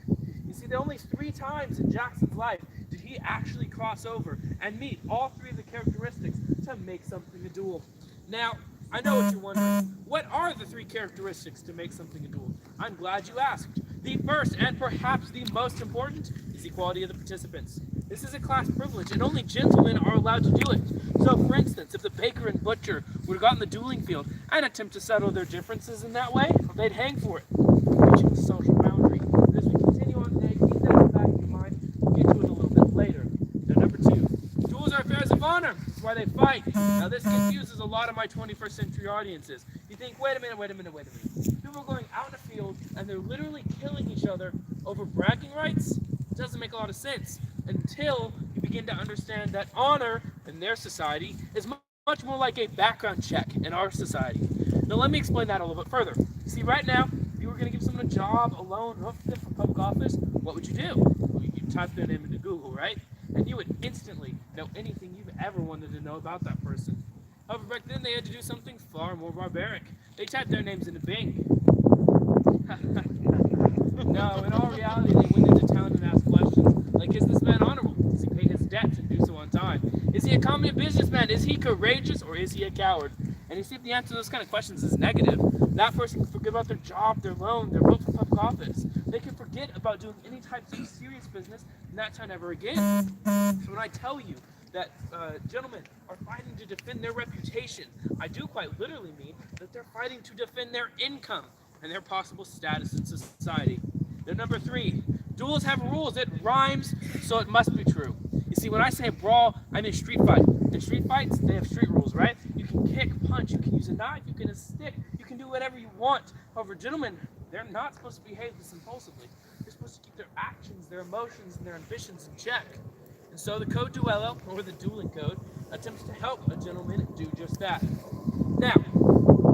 You see, only 3 times in Jackson's life did he actually cross over and meet all 3 of the characteristics to make something a duel. Now, I know what you're wondering. What are the 3 characteristics to make something a duel? I'm glad you asked. The first, and perhaps the most important, is equality of the participants. This is a class privilege, and only gentlemen are allowed to do it. So, for instance, if the baker and butcher would have gotten the dueling field and attempt to settle their differences in that way, they'd hang for it, reaching the social boundary. As we continue on today, keep that in the back of your mind. We'll get to it a little bit later. Now, number 2, duels are affairs of honor. That's why they fight. Now, this confuses a lot of my 21st century audiences. You think, wait a minute. People are going out in a field and they're literally killing each other over bragging rights? It doesn't make a lot of sense until you begin to understand that honor in their society is much more like a background check in our society. Now, let me explain that a little bit further. See, right now, if you were going to give someone a job, a loan, or for public office, what would you do? Well, you'd type their name into Google, right? And you would instantly know anything you've ever wanted to know about that person. However, back then they had to do something far more barbaric. They typed their names into Bing. No, in all reality, they went into town and asked questions like, is this man honorable? Does he pay his debts and do so on time? Is he a competent businessman? Is he courageous or is he a coward? And you see, if the answer to those kind of questions is negative, that person can forget about their job, their loan, their vote for public office. They can forget about doing any types of serious business in that time ever again. So when I tell you that gentlemen are fighting to defend their reputation, I do quite literally mean that they're fighting to defend their income and their possible status in society. Then number 3, duels have rules. It rhymes, so it must be true. You see, when I say brawl, I mean street fight. In street fights, they have street rules, right? You can kick, punch, you can use a knife, you can use a stick, you can do whatever you want. However, gentlemen, they're not supposed to behave this impulsively. They're supposed to keep their actions, their emotions, and their ambitions in check. And so the Code Duello, or the dueling code, attempts to help a gentleman do just that. Now,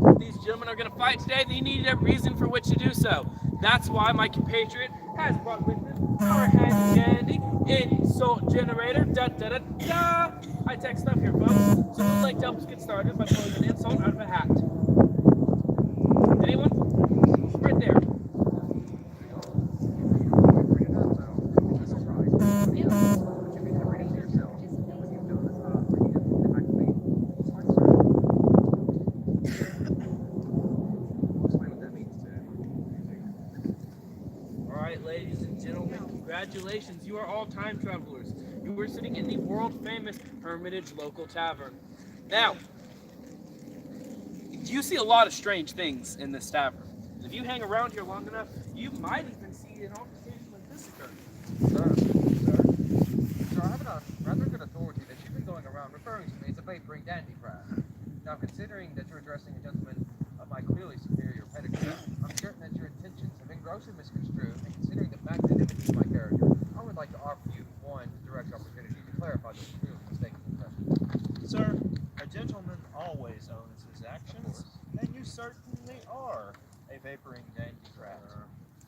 if these gentlemen are going to fight today, they need a reason for which to do so. That's why my compatriot has brought with him our handy insult generator. Da-da-da-da! High-tech stuff here, folks. So who'd like to help us get started by pulling an insult out of a hat? Anyone? Right there. Ladies and gentlemen, congratulations, you are all time travelers. You were sitting in the world-famous Hermitage local tavern. Now, you see a lot of strange things in this tavern. If you hang around here long enough, you might even see an altercation like this occur. Sir, I have a rather good authority that you've been going around referring to me as a vapouring dandycraft. Now, considering that you're addressing a gentleman of my clearly superior pedigree, I'm certain that your intentions have been grossly misconstrued, and considering the magnanimity of my character, I would like to offer you one direct opportunity to clarify this clearly mistaken impression. Sir, a gentleman always owns his actions, and you certainly are a vapouring dandicrat.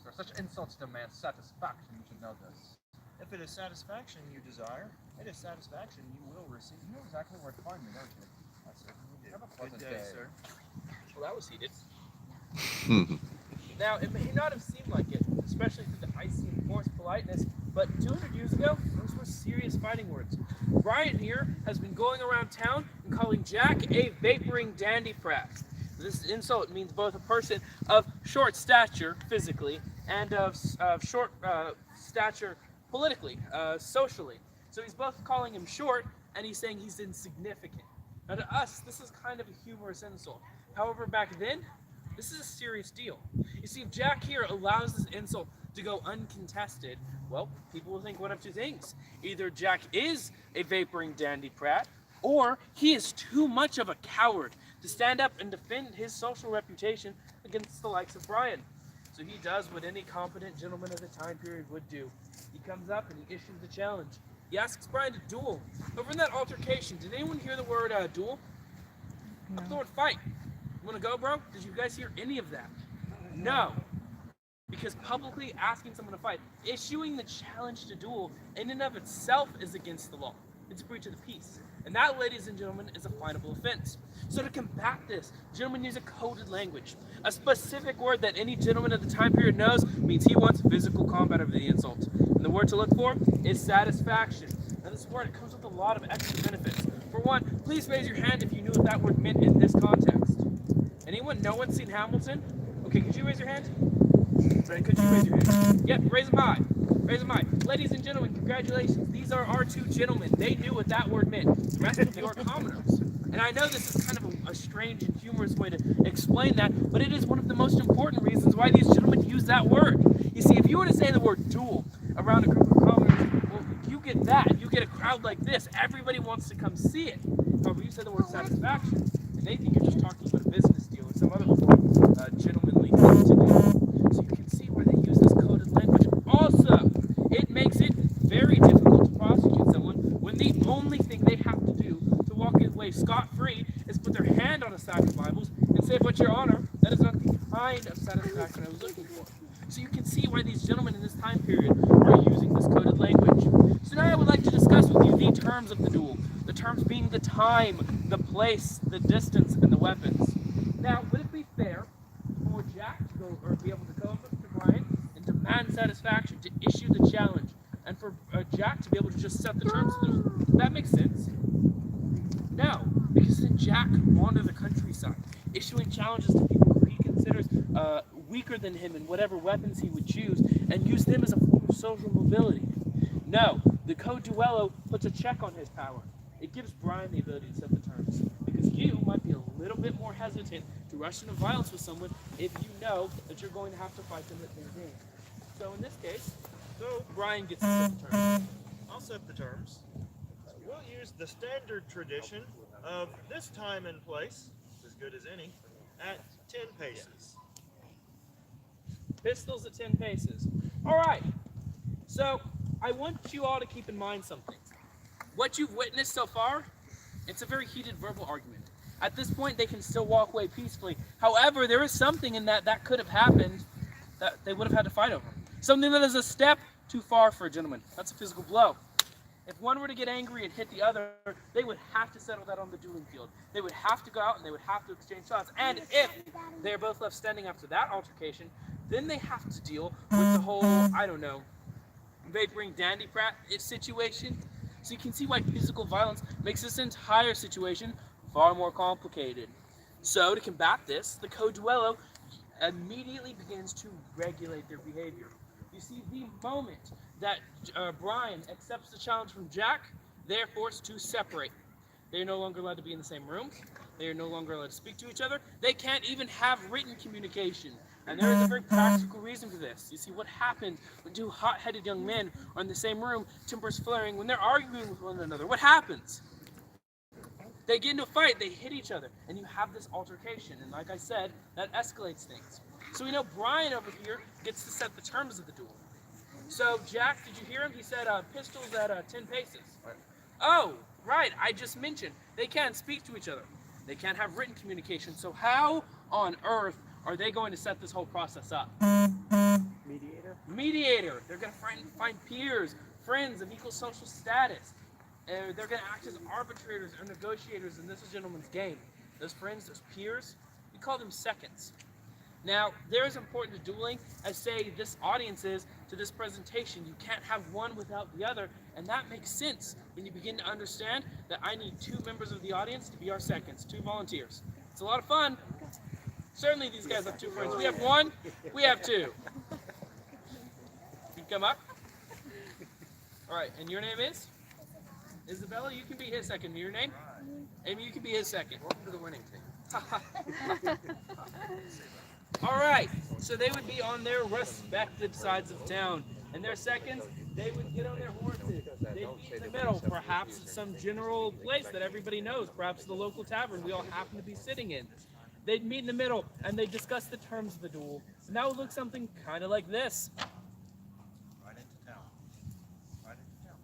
Sir, such insults demand satisfaction, you should know this. If it is satisfaction you desire, it is satisfaction you will receive. You know exactly where to find me, don't you? I certainly do. Have a pleasant Good day, day, sir. Well, that was heated. Now, it may not have seemed like it, especially through the icy and forced politeness, but 200 years ago, those were serious fighting words. Brian here has been going around town and calling Jack a vapouring dandycraft. This insult means both a person of short stature, physically, and of short stature politically, socially. So he's both calling him short, and he's saying he's insignificant. Now to us, this is kind of a humorous insult. However, back then, This is a serious deal. You see, if Jack here allows this insult to go uncontested, well, people will think one of two things. Either Jack is a vaporing dandy prat, or he is too much of a coward to stand up and defend his social reputation against the likes of Brian. So he does what any competent gentleman of the time period would do. He comes up and he issues the challenge. He asks Brian to duel. Over in that altercation, did anyone hear the word duel? No. The word fight. You want to go, bro? Did you guys hear any of that? No. Because publicly asking someone to fight, issuing the challenge to duel, in and of itself is against the law. It's a breach of the peace. And that, ladies and gentlemen, is a finable offense. So to combat this, gentlemen use a coded language. A specific word that any gentleman of the time period knows means he wants physical combat of the insult. And the word to look for is satisfaction. Now this word, it comes with a lot of extra benefits. For one, please raise your hand if you knew what that word meant in this context. Anyone? No one's seen Hamilton? Okay, could you raise your hand? Right, could you raise your hand? Yep, raise them high. Raise them high. Ladies and gentlemen, congratulations. These are our two gentlemen. They knew what that word meant. The rest of you are commoners. And I know this is kind of a strange and humorous way to explain that, but it is one of the most important reasons why these gentlemen use that word. You see, if you were to say the word duel around a group of commoners, well, you get that. You get a crowd like this. Everybody wants to come see it. However, you say the word satisfaction, and they think you're just talking about a business deal or some other gentlemanly thing to do. So you can see why they use this coded language. Also, it makes it very difficult to prosecute someone when the only thing they have to do to walk away scot-free is put their hand on a stack of Bibles and say, but your honor, that is not the kind of satisfaction I was looking for. So you can see why these gentlemen in this time period are using this coded language. So now I would like to discuss with you the terms of the duel. The terms being the time, the place, the distance, and the weapons. Now, would it be fair for Jack to go, or be able to go up to Brian and demand satisfaction to issue the challenge, and for Jack to be able to just set the terms of the duel? That makes sense. No, because then Jack could wander the countryside, issuing challenges to people who he considers weaker than him in whatever weapons he would choose, and use them as a form of social mobility. No, the Code Duello puts a check on his power. It gives Brian the ability to set the terms, because you might be a little bit more hesitant to rush into violence with someone if you know that you're going to have to fight them at their game. So in this case, Brian gets to set the terms. I'll set the terms. We'll use the standard tradition of this time and place, as good as any, at 10 paces. Pistols at 10 paces. All right. So I want you all to keep in mind something. What you've witnessed so far, it's a very heated verbal argument. At this point, they can still walk away peacefully. However, there is something in that could have happened that they would have had to fight over. Something that is a step too far for a gentleman. That's a physical blow. If one were to get angry and hit the other, they would have to settle that on the dueling field. They would have to go out and they would have to exchange shots. And if they're both left standing after that altercation, then they have to deal with the whole, I don't know, vaporing dandy prat situation. So you can see why physical violence makes this entire situation far more complicated. So to combat this, the Code Duello immediately begins to regulate their behavior. You see, the moment that Brian accepts the challenge from Jack, they are forced to separate. They are no longer allowed to be in the same rooms. They are no longer allowed to speak to each other. They can't even have written communication. And there is a very practical reason for this. You see, what happens when two hot-headed young men are in the same room, tempers flaring, when they're arguing with one another? What happens? They get into a fight, they hit each other, and you have this altercation. And like I said, that escalates things. So we know Brian over here gets to set the terms of the duel. So, Jack, did you hear him? He said pistols at 10 paces. Oh, right, I just mentioned they can't speak to each other. They can't have written communication. So how on earth are they going to set this whole process up? Mediator? Mediator. They're going to find peers, friends of equal social status. They're going to act as arbitrators or negotiators in this gentleman's game. Those friends, those peers, we call them seconds. Now, they're as important to dueling as, say, this audience is to this presentation. You can't have one without the other, and that makes sense when you begin to understand that I need two members of the audience to be our seconds, two volunteers. It's a lot of fun. Certainly these guys have two friends. We have one, we have two. You come up. All right, and your name is? Isabella, you can be his second. Your name? Amy, you can be his second. Welcome to the winning team. Alright, so they would be on their respective sides of town. And their seconds, they would get on their horses. They'd be in the middle, perhaps at some general place that everybody knows, perhaps the local tavern we all happen to be sitting in. They'd meet in the middle, and they'd discuss the terms of the duel. And that would look something kind of like this. Right into town. Right into town.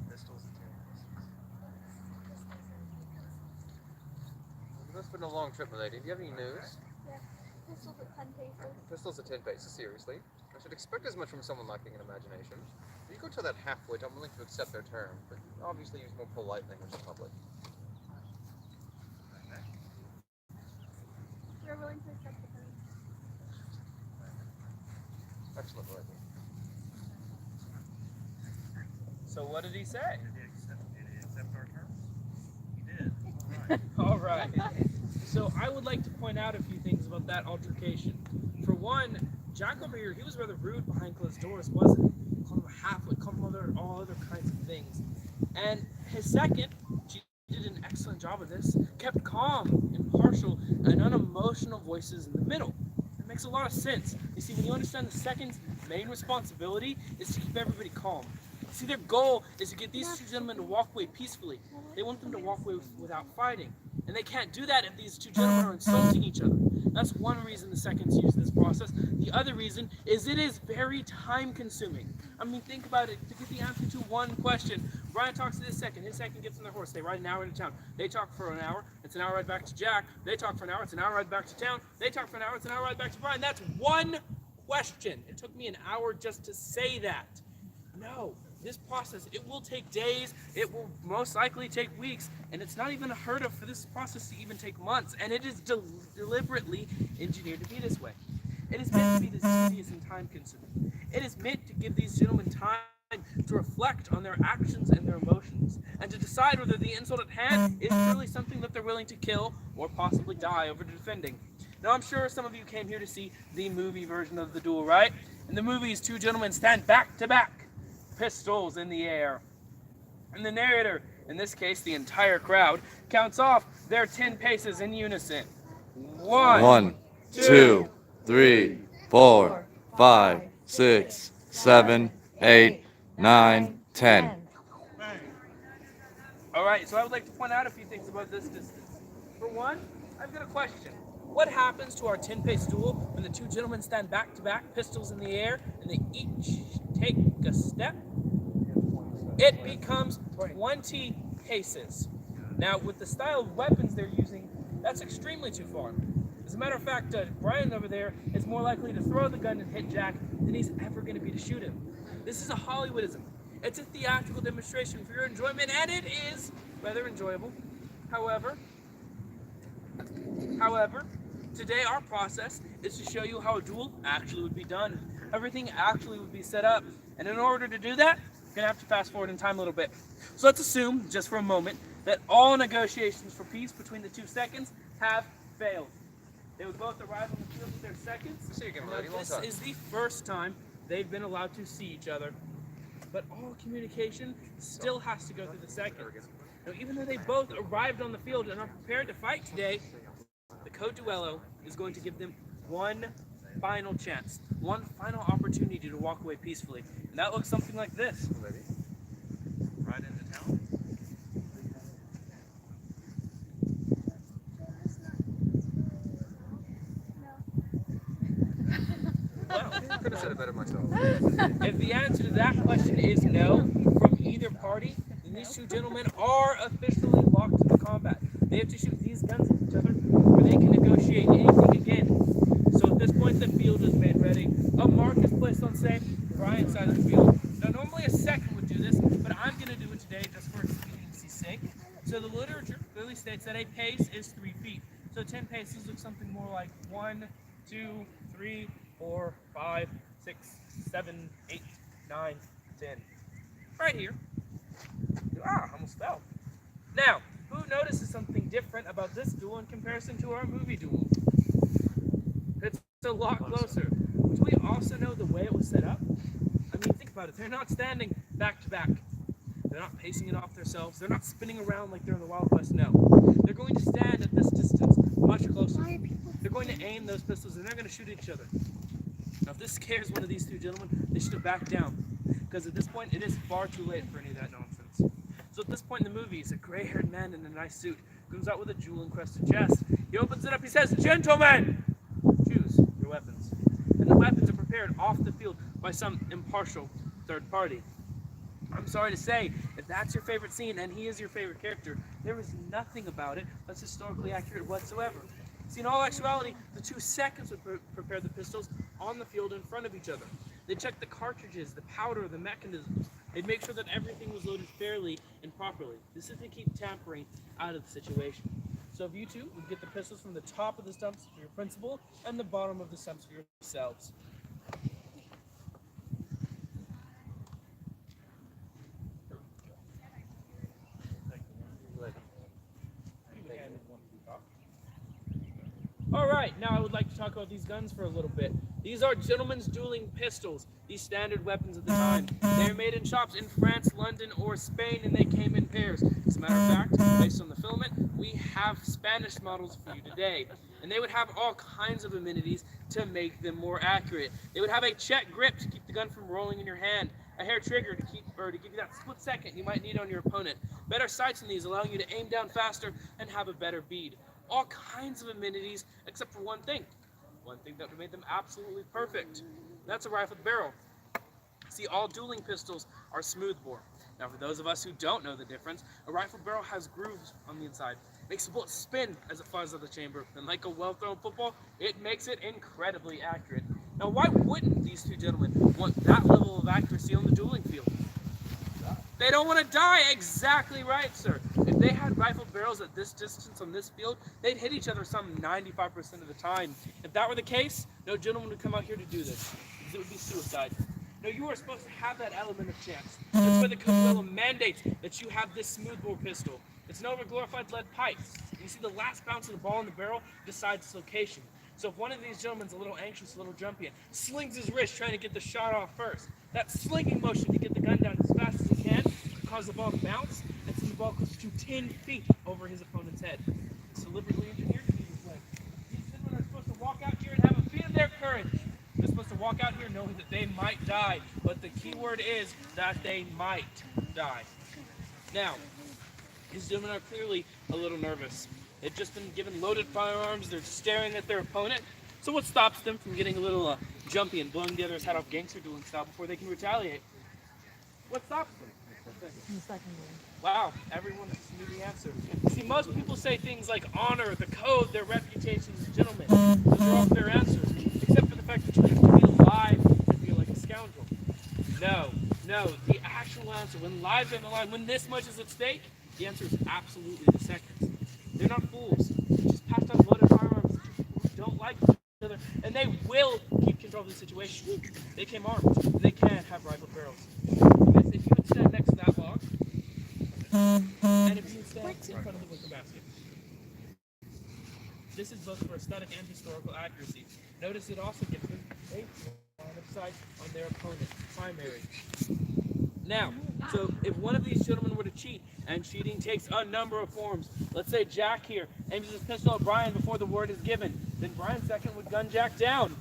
Pistols and 10 paces. It must have been a long trip, my lady. Do you have any news? Yeah. Pistols at 10 paces. Pistols at 10 paces, seriously? I should expect as much from someone lacking in imagination. If you go to that half-wit, I'm willing to accept their term, but obviously use more polite language in public. We're willing to accept the terms. Excellent, my lady. So what did he say? Did he accept our terms? He did. All right. So I would like to point out a few things about that altercation. For one, Jack over here, he was rather rude behind closed doors, wasn't he? Called him a halfwit, called him all other kinds of things. And his second, she did an excellent job of this, kept calm, impartial, and unemotional voices in the middle. It makes a lot of sense. You see, when you understand the second's main responsibility is to keep everybody calm. See, their goal is to get these two gentlemen to walk away peacefully. They want them to walk away without fighting. And they can't do that if these two gentlemen are insulting each other. That's one reason the seconds use this process. The other reason is it is very time consuming. I mean, think about it. To get the answer to one question, Brian talks to his second gets on their horse, they ride an hour into town. They talk for an hour, it's an hour ride back to Jack. They talk for an hour, it's an hour ride back to town. They talk for an hour, it's an hour ride back to Brian. That's one question. It took me an hour just to say that. No. This process, it will take days, it will most likely take weeks, and it's not even unheard of for this process to even take months, and it is deliberately engineered to be this way. It is meant to be this tedious and time-consuming. It is meant to give these gentlemen time to reflect on their actions and their emotions, and to decide whether the insult at hand is truly something that they're willing to kill or possibly die over defending. Now, I'm sure some of you came here to see the movie version of the duel, right? In the movie, two gentlemen stand back to back, pistols in the air. And the narrator, in this case the entire crowd, counts off their 10 paces in unison. 1, 2, 3, 4, 5, 6, 7, 8, 9, 10. Alright, so I would like to point out a few things about this distance. For one, I've got a question. What happens to our 10-pace duel when the two gentlemen stand back to back, pistols in the air, and they each take a step? It becomes 20 paces. Now, with the style of weapons they're using, that's extremely too far. As a matter of fact, Brian over there is more likely to throw the gun and hit Jack than he's ever going to be to shoot him. This is a Hollywoodism. It's a theatrical demonstration for your enjoyment, and it is rather enjoyable. However, today our process is to show you how a duel actually would be done. Everything actually would be set up. And in order to do that, we're going to have to fast forward in time a little bit. So let's assume, just for a moment, that all negotiations for peace between the two seconds have failed. They would both arrive on the field with their seconds. This is the first time they've been allowed to see each other. But all communication still has to go through the seconds. Now, even though they both arrived on the field and are prepared to fight today, the Code Duello is going to give them one final chance, one final opportunity to walk away peacefully. And that looks something like this. Right into town. Could have said it better myself. If the answer to that question is no from either party, then these two gentlemen are officially locked into combat. They have to shoot these guns at each other before they can negotiate anything again. So at this point, the field is made ready. A mark is placed on, say, Brian's side of the field. Now, normally a second would do this, but I'm going to do it today just for expediency's sake. So the literature clearly states that a pace is 3 feet. So 10 paces looks something more like 1, 2, 3, 4, 5, 6, 7, 8, 9, 10. Right here. Almost fell. Now, who notices something different about this duel in comparison to our movie duel? It's a lot closer. Do we also know the way it was set up? I mean, think about it. They're not standing back to back. They're not pacing it off themselves. They're not spinning around like they're in the Wild West. No. They're going to stand at this distance, much closer. They're going to aim those pistols and they're going to shoot each other. Now, if this scares one of these two gentlemen, they should have backed down. Because at this point, it is far too late for any of that nonsense. So at this point in the movie, a gray-haired man in a nice suit comes out with a jewel-encrusted chest. He opens it up, he says, "Gentlemen, choose your weapons." And the weapons are prepared off the field by some impartial third party. I'm sorry to say, if that's your favorite scene and he is your favorite character, there is nothing about it that's historically accurate whatsoever. See, in all actuality, the 2 seconds would prepare the pistols on the field in front of each other. They'd check the cartridges, the powder, the mechanisms. They'd make sure that everything was loaded fairly and properly. This is to keep tampering out of the situation. So if you two would get the pistols from the top of the stumps for your principal and the bottom of the stumps for yourselves. All right, now I would like to talk about these guns for a little bit. These are gentlemen's dueling pistols, these standard weapons of the time. They're made in shops in France, London, or Spain, and they came in pairs. As a matter of fact, based on the filament, we have Spanish models for you today. And they would have all kinds of amenities to make them more accurate. They would have a check grip to keep the gun from rolling in your hand, a hair trigger to give you that split second you might need on your opponent, better sights in these allowing you to aim down faster and have a better bead. All kinds of amenities except for one thing that would make them absolutely perfect. That's a rifled barrel. See, all dueling pistols are smoothbore. Now, for those of us who don't know the difference, a rifled barrel has grooves on the inside. It makes the bullet spin as it flies out of the chamber, and like a well-thrown football, it makes it incredibly accurate. Now, why wouldn't these two gentlemen want that level of accuracy on the dueling field? They don't want to die. Exactly right, sir. If they had rifled barrels at this distance on this field, they'd hit each other some 95% of the time. If that were the case, no gentleman would come out here to do this, because it would be suicide. No, you are supposed to have that element of chance. That's why the Coca-Cola mandates that you have this smoothbore pistol. It's no glorified lead pipes. You see, the last bounce of the ball in the barrel decides its location. So if one of these gentlemen's a little anxious, a little jumpy, and slings his wrist trying to get the shot off first, that slinging motion to get the gun down as fast as he can cause the ball to bounce and send the ball close to 10 feet over his opponent's head. It's deliberately engineered to be this way. These gentlemen are supposed to walk out here and have a feat of their courage. They're supposed to walk out here knowing that they might die, but the key word is that they might die. Now, these gentlemen are clearly a little nervous. They've just been given loaded firearms, they're staring at their opponent. So what stops them from getting a little jumpy and blowing the other's head off gangster dueling style before they can retaliate? What stops them? Wow, everyone knew the answer. See, most people say things like honor, the code, their reputation as gentlemen. Those are all fair answers, except for the fact that you have to be alive to feel like a scoundrel. No, the actual answer, when lives are on the line, when this much is at stake, the answer is absolutely the seconds. They're not fools. They just passed on loaded firearms to people who don't like each other, and they will keep control of the situation. They came armed, and they can have rifled barrels. If you would stand next to that log, and if you would stand in front of the wicker basket. This is both for aesthetic and historical accuracy. Notice it also gives them a line of sight on their opponent, primary. Now, so if one of these gentlemen were to cheat, and cheating takes a number of forms, let's say Jack here aims his pistol at Brian before the word is given, then Brian second would gun Jack down.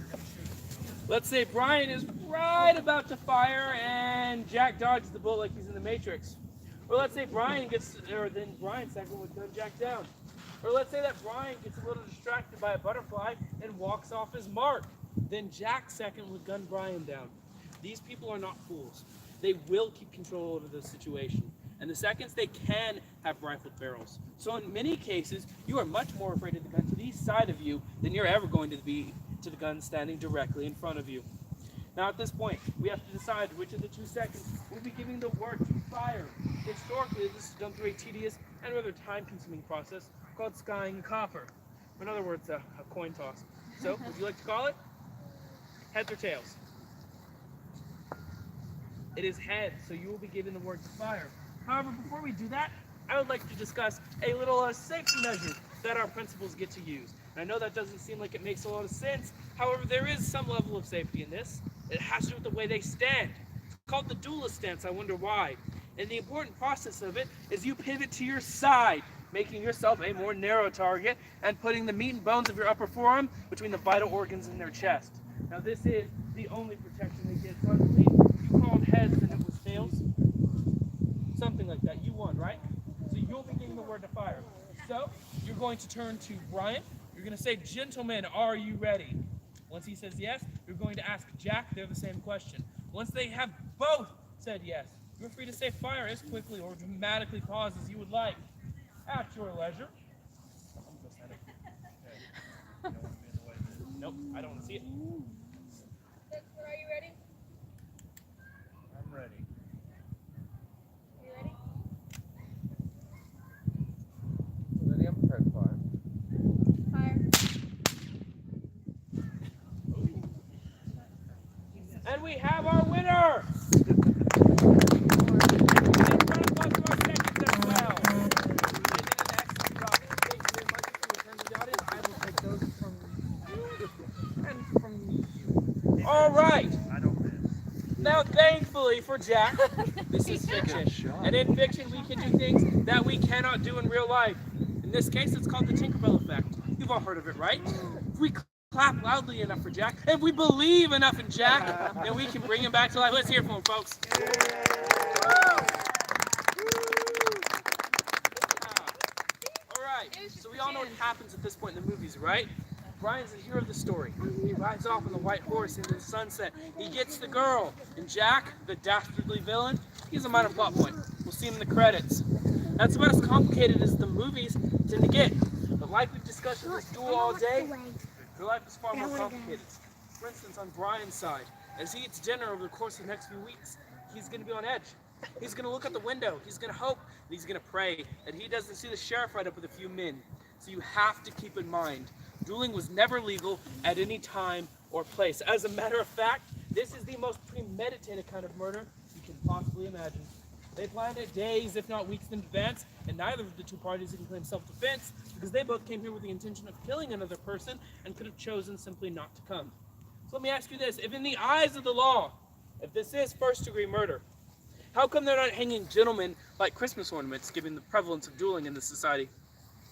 Let's say Brian is right about to fire and Jack dodges the bullet like he's in the Matrix. Or let's say Brian then Brian second would gun Jack down. Or let's say that Brian gets a little distracted by a butterfly and walks off his mark. Then Jack second would gun Brian down. These people are not fools. They will keep control over the situation. And the seconds, they can have rifled barrels. So in many cases, you are much more afraid of the gun to the side of you than you're ever going to be to the gun standing directly in front of you. Now at this point, we have to decide which of the 2 seconds will be giving the word to fire. Historically, this is done through a tedious and rather time-consuming process called skying a copper. In other words, a coin toss. So, would you like to call it? Heads or tails? It is heads, so you will be given the word to fire. However, before we do that, I would like to discuss a little safety measure that our principals get to use. And I know that doesn't seem like it makes a lot of sense. However, there is some level of safety in this. It has to do with the way they stand. It's called the duelist stance. I wonder why. And the important process of it is you pivot to your side, making yourself a more narrow target and putting the meat and bones of your upper forearm between the vital organs in their chest. Now this is the only protection they get. So I believe you called heads and it was tails. Something like that. You won, right? So you'll be giving the word to fire. So you're going to turn to Brian. You're going to say, "Gentlemen, are you ready?" Once he says yes, you're going to ask Jack there the same question. Once they have both said yes, you're free to say fire as quickly or dramatically pause as you would like. At your leisure. Nope, I don't want to see it. Are you ready? I'm ready. Are you ready? Ready, I'm prepared to fire. Fire. And we have our winner! All right. Now, thankfully for Jack, this is fiction. And in fiction, we can do things that we cannot do in real life. In this case, it's called the Tinkerbell effect. You've all heard of it, right? If we clap loudly enough for Jack, if we believe enough in Jack, then we can bring him back to life. Let's hear it from him, folks. All right. So we all know what happens at this point in the movies, right? Brian's the hero of the story. He rides off on the white horse into the sunset. He gets the girl. And Jack, the dastardly villain, he's a minor plot point. We'll see him in the credits. That's about as complicated as the movies tend to get. But like we've discussed in this duel all day, your life is far more complicated. For instance, on Brian's side, as he eats dinner over the course of the next few weeks, he's going to be on edge. He's going to look out the window. He's going to hope, and he's going to pray that he doesn't see the sheriff ride up with a few men. So you have to keep in mind, dueling was never legal at any time or place. As a matter of fact, this is the most premeditated kind of murder you can possibly imagine. They planned it days, if not weeks in advance, and neither of the two parties can claim self-defense because they both came here with the intention of killing another person and could have chosen simply not to come. So let me ask you this, if in the eyes of the law, if this is first-degree murder, how come they're not hanging gentlemen like Christmas ornaments, given the prevalence of dueling in this society?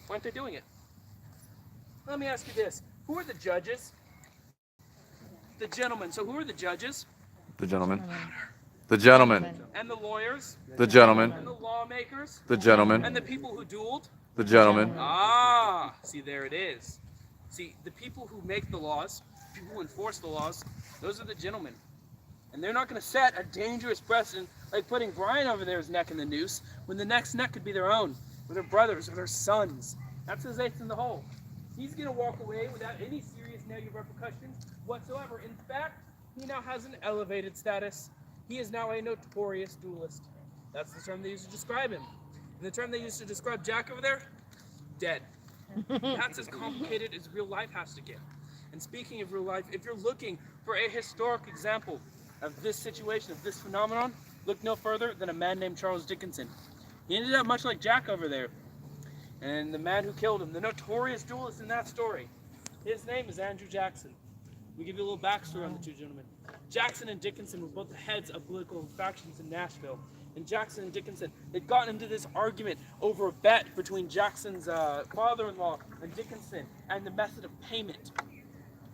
Why aren't they doing it? Let me ask you this. Who are the judges? The gentlemen. So who are the judges? The gentleman. The gentleman. And the lawyers? The gentleman. And the lawmakers? The gentleman. And the people who dueled? The gentleman. Ah, see, there it is. See, the people who make the laws, people who enforce the laws, those are the gentlemen. And they're not going to set a dangerous precedent like putting Brian over there's neck in the noose when the next neck could be their own, or their brothers, or their sons. That's his eighth in the hole. He's going to walk away without any serious negative repercussions whatsoever. In fact, he now has an elevated status. He is now a notorious duelist. That's the term they used to describe him. And the term they used to describe Jack over there? Dead. That's as complicated as real life has to get. And speaking of real life, if you're looking for a historic example of this situation, of this phenomenon, look no further than a man named Charles Dickinson. He ended up much like Jack over there. And the man who killed him, the notorious duelist in that story, his name is Andrew Jackson. We give you a little backstory on the two gentlemen. Jackson and Dickinson were both the heads of political factions in Nashville. And Jackson and Dickinson had gotten into this argument over a bet between Jackson's father-in-law and Dickinson and the method of payment.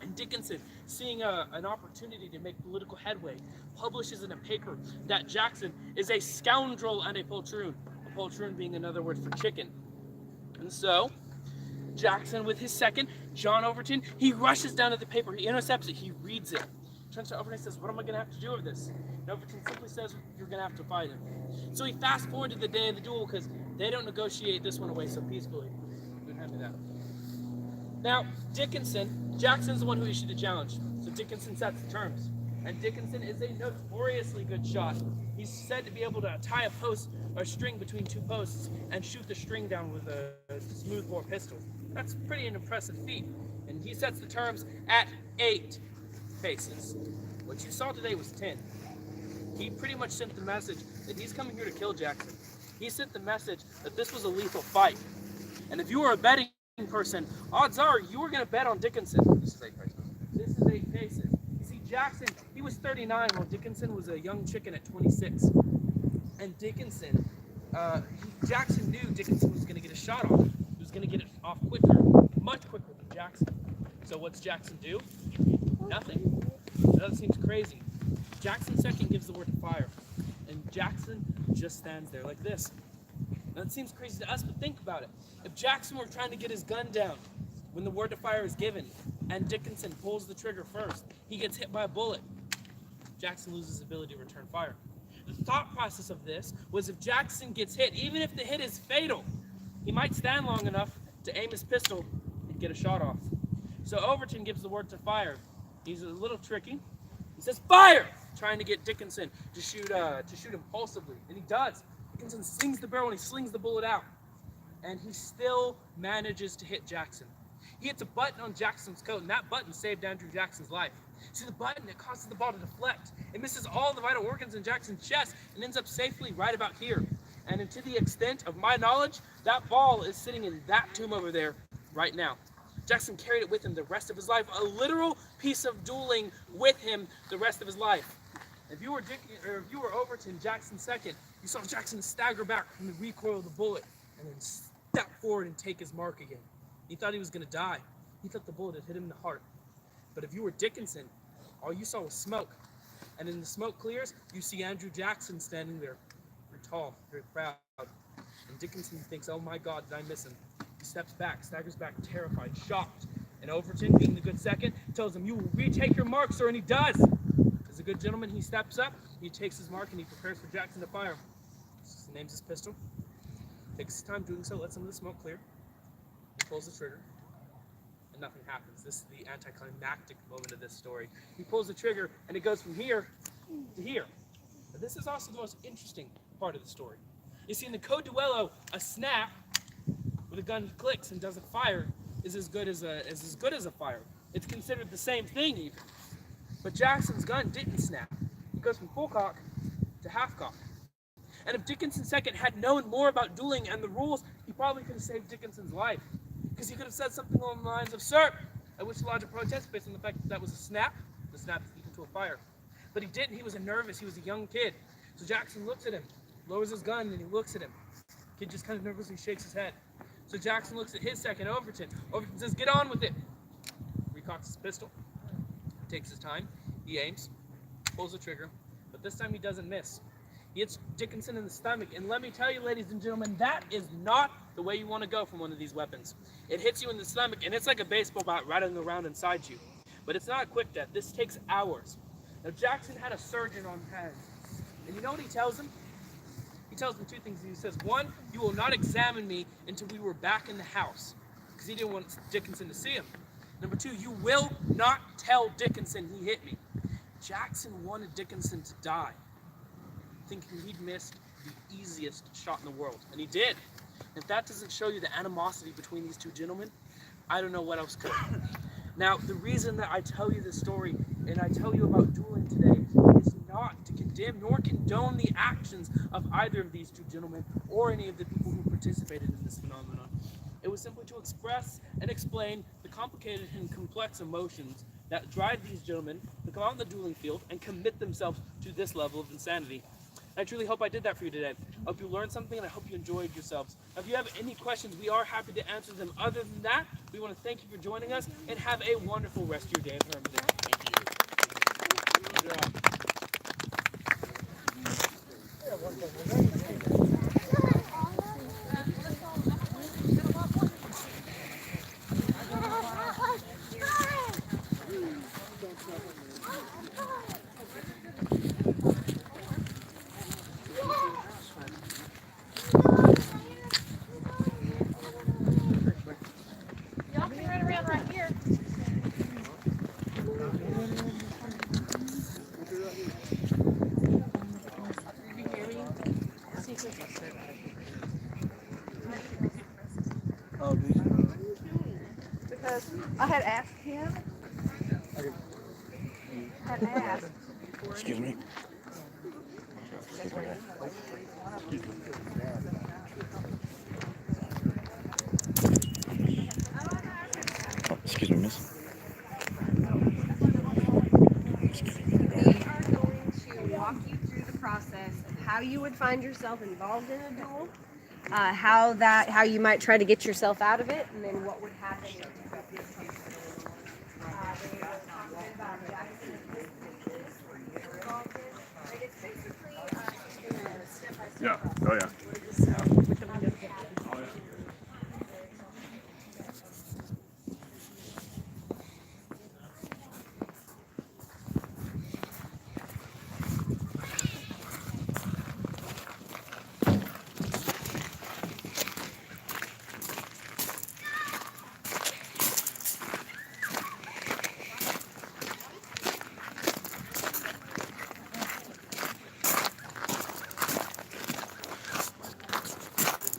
And Dickinson, seeing an opportunity to make political headway, publishes in a paper that Jackson is a scoundrel and a poltroon. A poltroon being another word for chicken. And so, Jackson with his second, John Overton, he rushes down to the paper, he intercepts it, he reads it. Turns to Overton and says, "What am I going to have to do with this?" And Overton simply says, "You're going to have to fight him." So he fast forward to the day of the duel because they don't negotiate this one away so peacefully. Don't hand me that. Now, Dickinson, Jackson's the one who issued the challenge. So Dickinson sets the terms. And Dickinson is a notoriously good shot. He's said to be able to tie a post or string between two posts and shoot the string down with a smoothbore pistol. That's pretty an impressive feat. And he sets the terms at 8 paces. What you saw today was 10. He pretty much sent the message that he's coming here to kill Jackson. He sent the message that this was a lethal fight. And if you were a betting person, odds are you were going to bet on Dickinson. This is 8 paces. This is 8 paces. You see, Jackson, he was 39 while Dickinson was a young chicken at 26. And Dickinson, Jackson knew Dickinson was going to get a shot off. He was going to get it off quicker, much quicker than Jackson. So what's Jackson do? Nothing. That seems crazy. Jackson second gives the word to fire, and Jackson just stands there like this. Now, that seems crazy to us, but think about it. If Jackson were trying to get his gun down when the word to fire is given, and Dickinson pulls the trigger first, he gets hit by a bullet. Jackson loses his ability to return fire. The thought process of this was if Jackson gets hit, even if the hit is fatal, he might stand long enough to aim his pistol and get a shot off. So Overton gives the word to fire. He's a little tricky. He says, "Fire!" trying to get Dickinson to shoot impulsively, and he does. Dickinson slings the barrel and he slings the bullet out, and he still manages to hit Jackson. He hits a button on Jackson's coat, and that button saved Andrew Jackson's life. See the button, it causes the ball to deflect. It misses all the vital organs in Jackson's chest and ends up safely right about here. And to the extent of my knowledge, that ball is sitting in that tomb over there right now. Jackson carried it with him the rest of his life, a literal piece of dueling with him the rest of his life. If you were Overton, Jackson second, you saw Jackson stagger back from the recoil of the bullet and then step forward and take his mark again. He thought he was going to die. He thought the bullet had hit him in the heart. But if you were Dickinson, all you saw was smoke. And in the smoke clears, you see Andrew Jackson standing there, very tall, very proud. And Dickinson thinks, "Oh my God, did I miss him?" He steps back, staggers back, terrified, shocked. And Overton, being the good second, tells him, "You will retake your mark, sir," and he does. As a good gentleman, he steps up, he takes his mark, and he prepares for Jackson to fire. He names his pistol, takes his time doing so, lets some of the smoke clear. He pulls the trigger, and nothing happens. This is the anticlimactic moment of this story. He pulls the trigger, and it goes from here to here. But this is also the most interesting part of the story. You see, in the Code Duello, a snap, where the gun clicks and doesn't fire, is as good as a fire. It's considered the same thing, even. But Jackson's gun didn't snap. It goes from full cock to half cock. And if Dickinson second had known more about dueling and the rules, he probably could have saved Dickinson's life. Because he could have said something along the lines of, "Sir, I wish to lodge a protest based on the fact that that was a snap. The snap is equal to a fire." But he didn't. He was nervous. He was a young kid. So Jackson looks at him, lowers his gun, and he looks at him. The kid just kind of nervously shakes his head. So Jackson looks at his second, Overton. Overton says, "Get on with it." Recocks his pistol, takes his time, he aims, pulls the trigger, but this time he doesn't miss. He hits Dickinson in the stomach, and let me tell you, ladies and gentlemen, that is not the way you want to go from one of these weapons. It hits you in the stomach, and it's like a baseball bat rattling around inside you. But it's not a quick death. This takes hours. Now, Jackson had a surgeon on hand, and you know what he tells him? He tells him two things. He says, one, "You will not examine me until we were back in the house," because he didn't want Dickinson to see him. Number two, "You will not tell Dickinson he hit me." Jackson wanted Dickinson to die, thinking he'd missed the easiest shot in the world, and he did. If that doesn't show you the animosity between these two gentlemen, I don't know what else could. Now, the reason that I tell you this story and I tell you about dueling today is not to condemn nor condone the actions of either of these two gentlemen or any of the people who participated in this phenomenon. It was simply to express and explain the complicated and complex emotions that drive these gentlemen to come out in the dueling field and commit themselves to this level of insanity. I truly hope I did that for you today. I hope you learned something, and I hope you enjoyed yourselves. Now, if you have any questions, we are happy to answer them. Other than that, we want to thank you for joining us, and have a wonderful rest of your day at Herman. Y'all can run around right here. Did you hear me? Oh, did you? Because I had asked him. Had asked. Excuse me. Oh, excuse me, miss. We are going to walk you through the process of how how you would find yourself involved in a duel, how you might try to get yourself out of it, and then what would happen. Yeah. Oh yeah.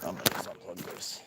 I'm gonna just unplug this.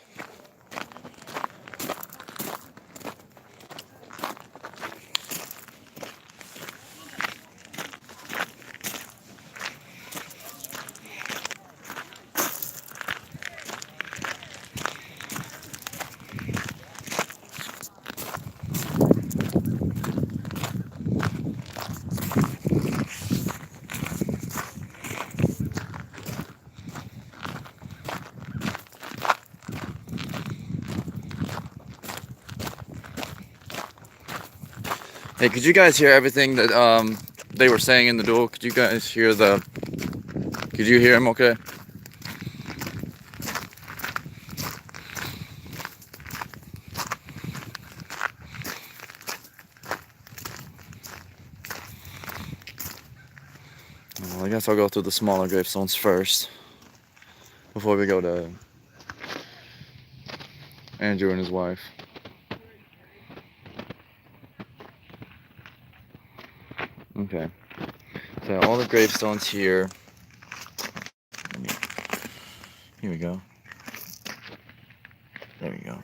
Hey, could you guys hear everything that they were saying in the duel? Could you guys hear the? Could you hear him? Okay. Well, I guess I'll go through the smaller gravestones first before we go to Andrew and his wife. Okay. So all the gravestones here. Here we go. There we go.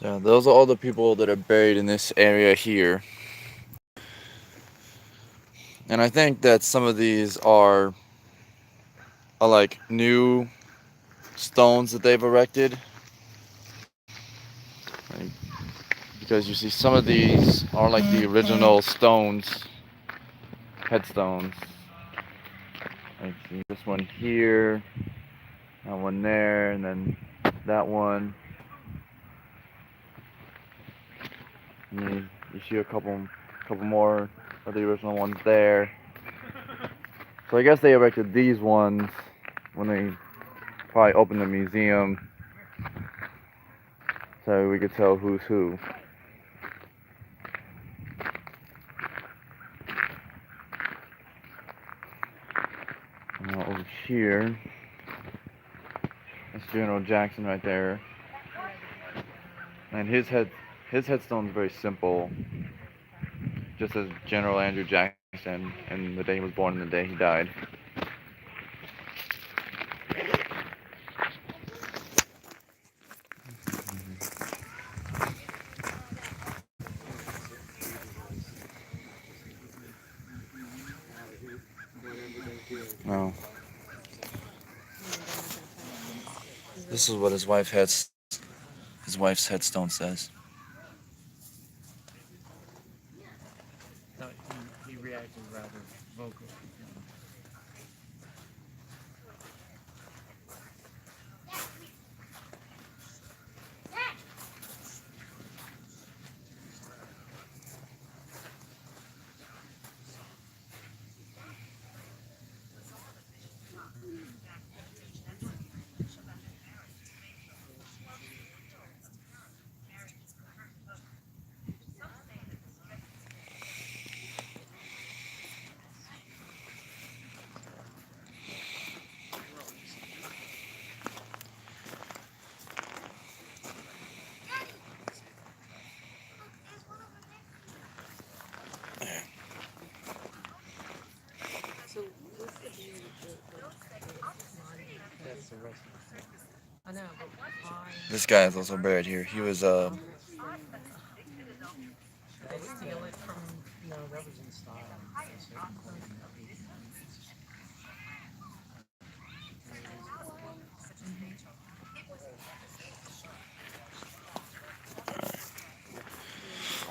So those are all the people that are buried in this area here. And I think that some of these are like new stones that they've erected. Like, because you see some of these are like the original stones, headstones. Like this one here, that one there, and then that one. And you see a couple more of the original ones there. So I guess they erected these ones when they probably opened the museum, so we could tell who's who. Now over here, that's General Jackson right there, and his headstone's very simple, just as General Andrew Jackson, and the day he was born and the day he died. Now, this is what his wife's headstone says. No, he reacted rather vocally. This guy is also buried here. He was They steal it from, that was in style.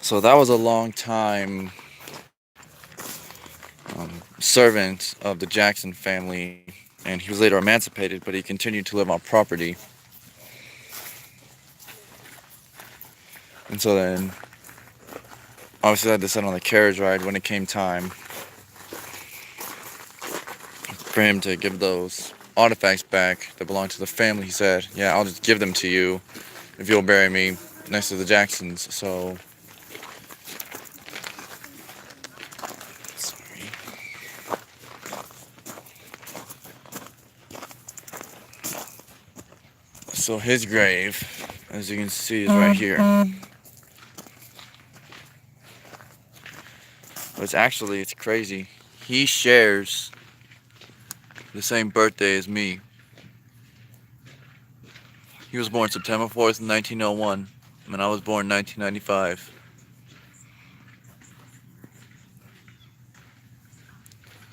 so that was a long time servant of the Jackson family, and he was later emancipated, but he continued to live on property. And so then, obviously, I had to sit on the carriage ride when it came time for him to give those artifacts back that belonged to the family. He said, "Yeah, I'll just give them to you if you'll bury me next to the Jacksons." So, sorry. So his grave, as you can see, is right here. But it's crazy. He shares the same birthday as me. He was born September 4th, 1901, and I was born 1995.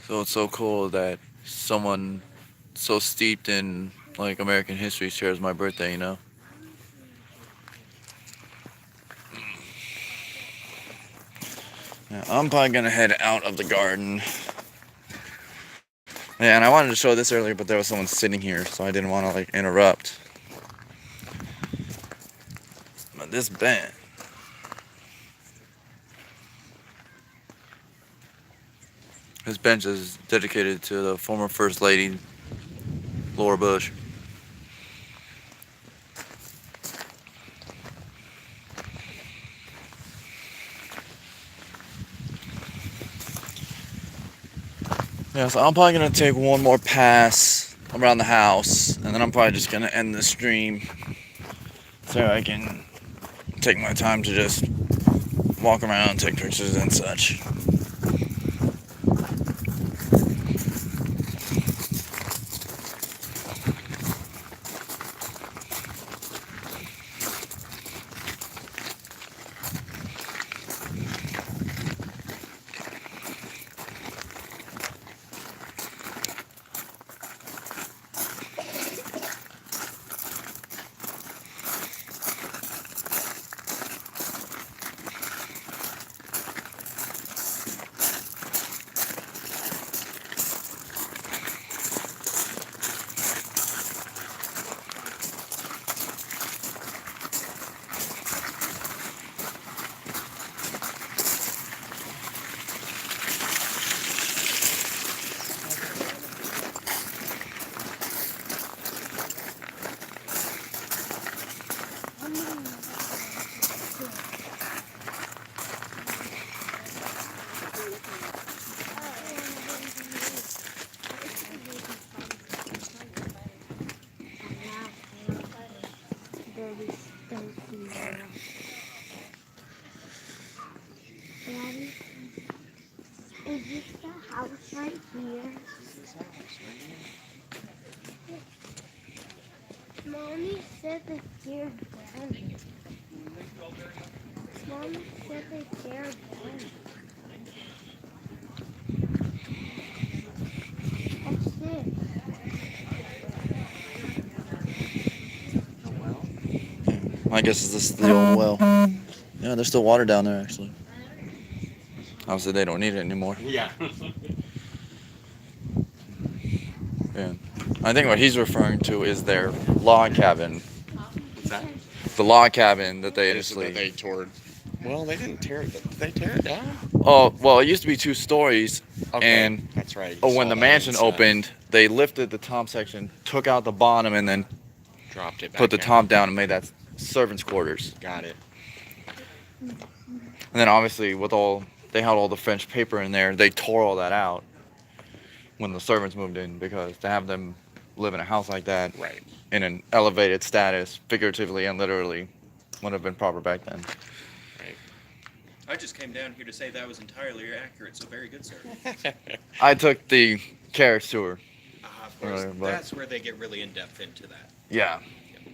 So it's so cool that someone so steeped in like American history shares my birthday, you know? Yeah, I'm probably gonna head out of the garden. Yeah, and I wanted to show this earlier, but there was someone sitting here, so I didn't want to like interrupt. But this bench, is dedicated to the former First Lady, Laura Bush. Yeah, so I'm probably gonna take one more pass around the house, and then I'm probably just gonna end the stream so I can take my time to just walk around, take pictures and such. Daddy, is this the house right here? Mommy said the chair down. Mommy said the chair down. What's this? I guess this is the old well. Yeah, there's still water down there actually. Obviously they don't need it anymore. Yeah. Yeah. I think what he's referring to is their log cabin. What's that? The log cabin that they initially... That they tore. Well, they didn't tear it. Did they tear it down? Oh, well, it used to be 2 stories. Okay, and that's right. When the mansion opened, they lifted the top section, took out the bottom, and then dropped it back put the down. top down and made that servants' quarters. Got it. And then obviously they had all the French paper in there. They tore all that out when the servants moved in, because to have them live in a house like that, right, in an elevated status, figuratively and literally, wouldn't have been proper back then. Right. I just came down here to say that was entirely accurate, so very good, sir. I took the carriage tour. Of course, earlier, but that's where they get really in-depth into that. yeah,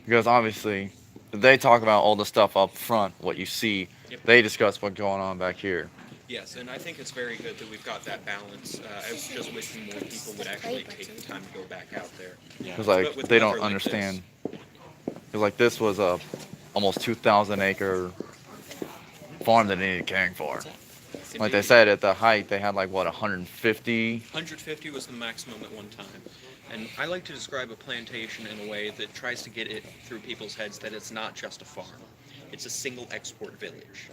because obviously they talk about all the stuff up front, what you see. Yep. They discuss what's going on back here. Yes, and I think it's very good that we've got that balance. I was just wishing more people would actually take the time to go back out there. Because like But with they weather don't like understand. Because like this was a almost 2,000 acre farm that they needed caring for. Like they said, at the height they had like what 150. 150 was the maximum at one time. And I like to describe a plantation in a way that tries to get it through people's heads that it's not just a farm. It's a single export village.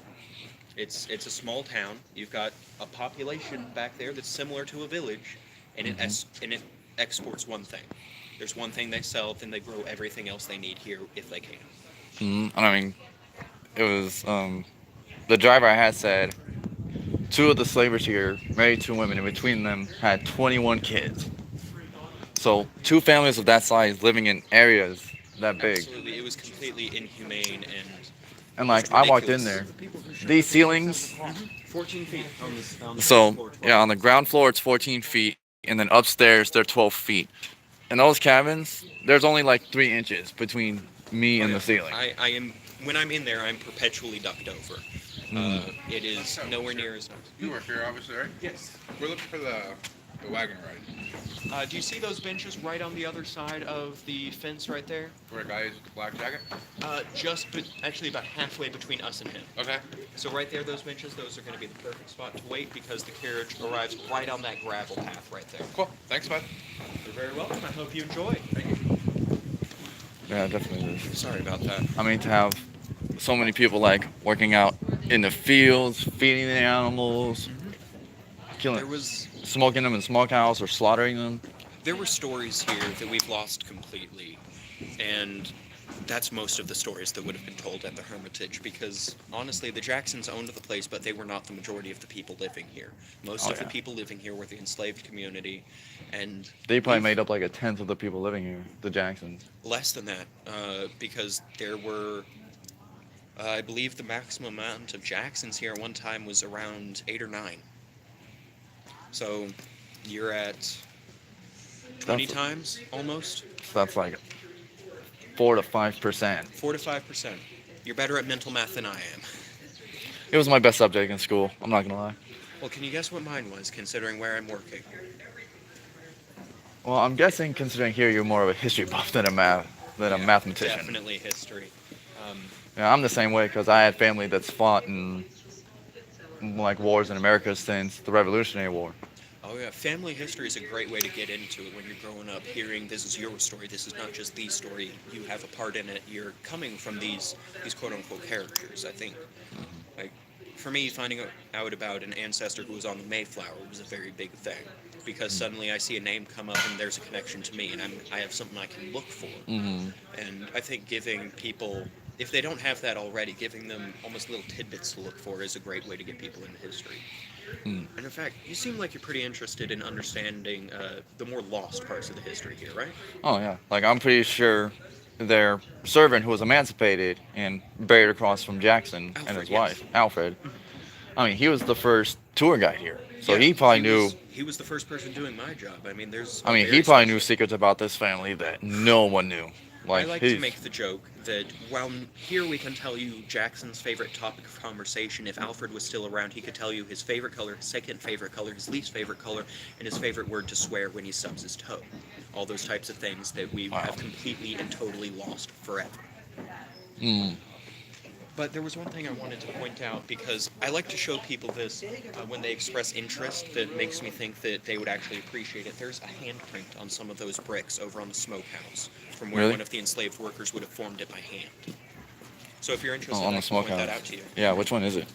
It's a small town. You've got a population back there that's similar to a village, and it exports one thing. There's one thing they sell, then they grow everything else they need here if they can. And I mean, it was the driver I had said 2 of the slavers here married 2 women, and between them had 21 kids. So 2 families of that size living in areas that big. Absolutely, it was completely inhumane And like I walked in there, these ceilings. 14 feet on this. On the So floor, 12. yeah, on the ground floor it's 14 feet, and then upstairs they're 12 feet. And those cabins, there's only like 3 inches between me and the ceiling. I am when I'm in there, I'm perpetually ducked over. It is nowhere near as nice. You work here, obviously, right? Yes. We're looking for the wagon ride. Do you see those benches right on the other side of the fence right there? Where a guy is with the black jacket? Actually about halfway between us and him. Okay. So right there, those benches, those are going to be the perfect spot to wait because the carriage arrives right on that gravel path right there. Cool. Thanks, bud. You're very welcome. I hope you enjoy. Thank you. Yeah, definitely is. Sorry about that. I mean, to have so many people like working out in the fields, feeding the animals, smoking them in smokehouse or slaughtering them. There were stories here that we've lost completely, and that's most of the stories that would have been told at the Hermitage, because honestly the Jacksons owned the place, but they were not the majority of the people living here. Most of the people living here were the enslaved community, and They probably made up like a tenth of the people living here, the Jacksons. less than that, because there were I believe the maximum amount of Jacksons here at one time was around 8 or 9. So you're at 20 times almost. So that's like 4 to 5%. 4 to 5%. You're better at mental math than I am. It was my best subject in school. I'm not gonna lie. Well, can you guess what mine was, considering where I'm working? Well, I'm guessing considering here you're more of a history buff than a mathematician. Definitely history. Yeah, I'm the same way because I had family that's fought in like wars in America since the Revolutionary War. Oh yeah, family history is a great way to get into it when you're growing up, hearing this is your story, this is not just the story, you have a part in it, you're coming from these quote-unquote characters, I think. Like, for me, finding out about an ancestor who was on the Mayflower was a very big thing, because suddenly I see a name come up and there's a connection to me, and I have something I can look for. And I think giving people, if they don't have that already, giving them almost little tidbits to look for is a great way to get people into history. And in fact, you seem like you're pretty interested in understanding the more lost parts of the history here, right? Oh yeah, like I'm pretty sure their servant who was emancipated and buried across from Jackson and his wife, Alfred. I mean, he was the first tour guide here, so he probably knew. He was the first person doing my job. I mean, He probably knew secrets about this family that no one knew. I like to make the joke that while here we can tell you Jackson's favorite topic of conversation, if Alfred was still around, he could tell you his favorite color, his second favorite color, his least favorite color, and his favorite word to swear when he stubs his toe. All those types of things that we have completely and totally lost forever. But there was one thing I wanted to point out, because I like to show people this when they express interest that makes me think that they would actually appreciate it. There's a handprint on some of those bricks over on the smokehouse from where one of the enslaved workers would have formed it by hand. So if you're interested, on I the can point that smokehouse. out to you. Yeah, which one is it?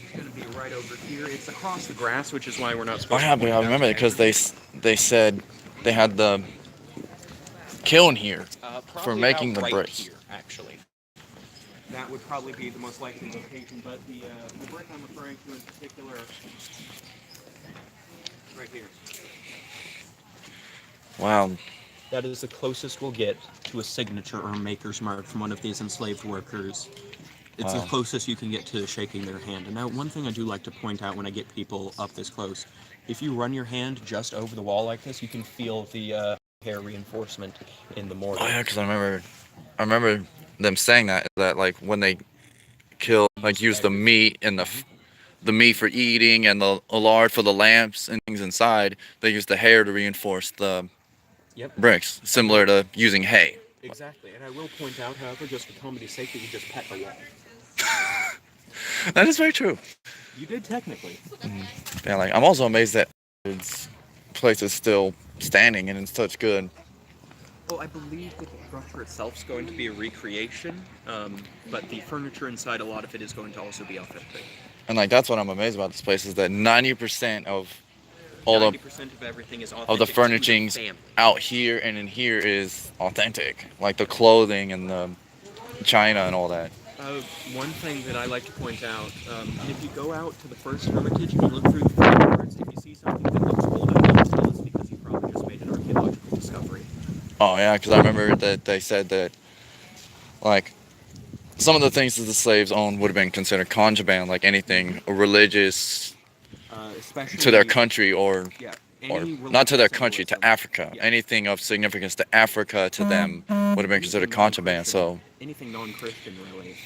It's going to be right over here. It's across the grass, which is why we're not Oh supposed yeah, to but point I it out remember to it because they said they had the kiln here for Probably making the about right bricks. here, actually. That would probably be the most likely location, but the brick I'm referring to in particular, right here. Wow. That is the closest we'll get to a signature or a maker's mark from one of these enslaved workers. It's the Wow. closest you can get to shaking their hand. And now, one thing I do like to point out when I get people up this close, if you run your hand just over the wall like this, you can feel the hair reinforcement in the mortar. Oh yeah, because I remember them saying that like when they kill, like use the meat and the meat for eating and the lard for the lamps and things inside, they use the hair to reinforce the Yep. bricks, similar to using hay. Exactly, and I will point out, however, just for comedy's sake, that you just pet the wall. That is very true. You did technically. Yeah, like I'm also amazed that this place is still standing and in such good. Well, I believe that the structure itself is going to be a recreation, but the furniture inside, a lot of it is going to also be authentic. And like that's what I'm amazed about this place is that 90% of all 90% of everything is authentic of the to furnishings family. out here and in here is authentic, like the clothing and the china and all that. One thing that I like to point out, if you go out to the first hermitage and you look through the floorboards, if you see something that looks old, I can tell it's because you probably just made an archaeological discovery. Oh yeah, because I remember that they said that like some of the things that the slaves owned would have been considered contraband, like anything religious Especially to their country or any not to their religious country, to symbolism. Africa. Anything of significance to Africa to them would have been considered contraband. So Anything non-Christian, really.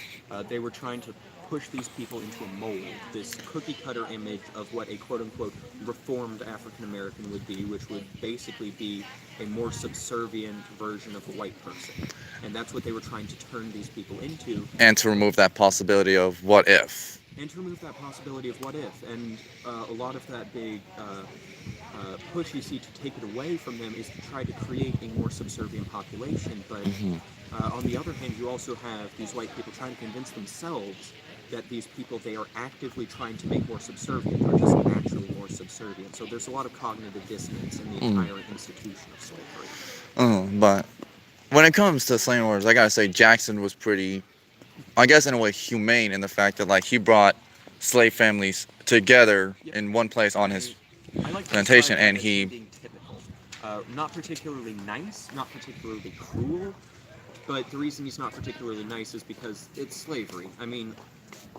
They were trying to push these people into a mold, this cookie-cutter image of what a quote-unquote reformed African-American would be, which would basically be a more subservient version of a white person. And that's what they were trying to turn these people into. and to remove that possibility of what if. And to remove that possibility of what if. And a lot of that big push you see to take it away from them is to try to create a more subservient population. But on the other hand, you also have these white people trying to convince themselves that these people they are actively trying to make more subservient are just naturally more subservient. So there's a lot of cognitive dissonance in the entire institution of slavery. But when it comes to slave owners, I gotta say Jackson was pretty, I guess in a way, humane in the fact that like he brought slave families together in one place on his I like to plantation, describe and that as he being typical. Not particularly nice, not particularly cruel, but the reason he's not particularly nice is because it's slavery. I mean,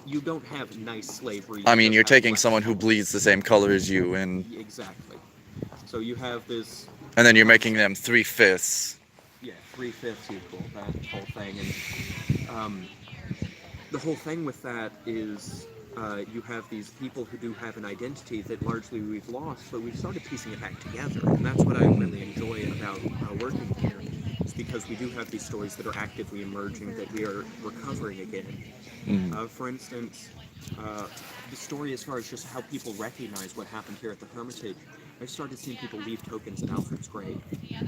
you don't have nice slavery. I mean, just you're have taking black someone who bleeds the same color as you, and Exactly. So you have this. then you're making them 3/5. Yeah, 3/5 equal, that whole thing. And the whole thing with that is you have these people who do have an identity that largely we've lost, but we've started piecing it back together. And that's what I really enjoy about working here, is because we do have these stories that are actively emerging that we are recovering again. For instance, the story as far as just how people recognize what happened here at the Hermitage, I started seeing people leave tokens at Alfred's grave.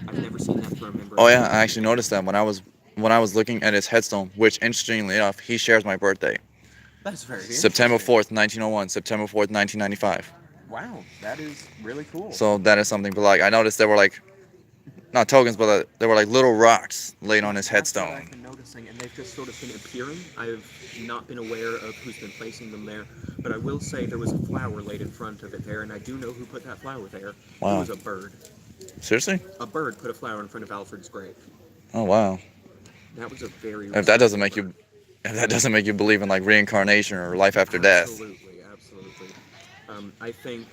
I've never seen that for a member. Oh yeah, I actually noticed that when I was looking at his headstone, which interestingly enough, he shares my birthday. That's very September 4th, 1901, September 4th, 1995. Wow, that is really cool. So that is something, but like I noticed there were like, not tokens, but there were like little rocks laid on his That's what headstone. I've been noticing, and they've just sort of been appearing. I've not been aware of who's been placing them there, but I will say there was a flower laid in front of it there, and I do know who put that flower there. Wow. It was a bird. Seriously? A bird put a flower in front of Alfred's grave. Oh wow. That was a very. If that doesn't make you believe in like reincarnation or life after death. Absolutely, absolutely. I think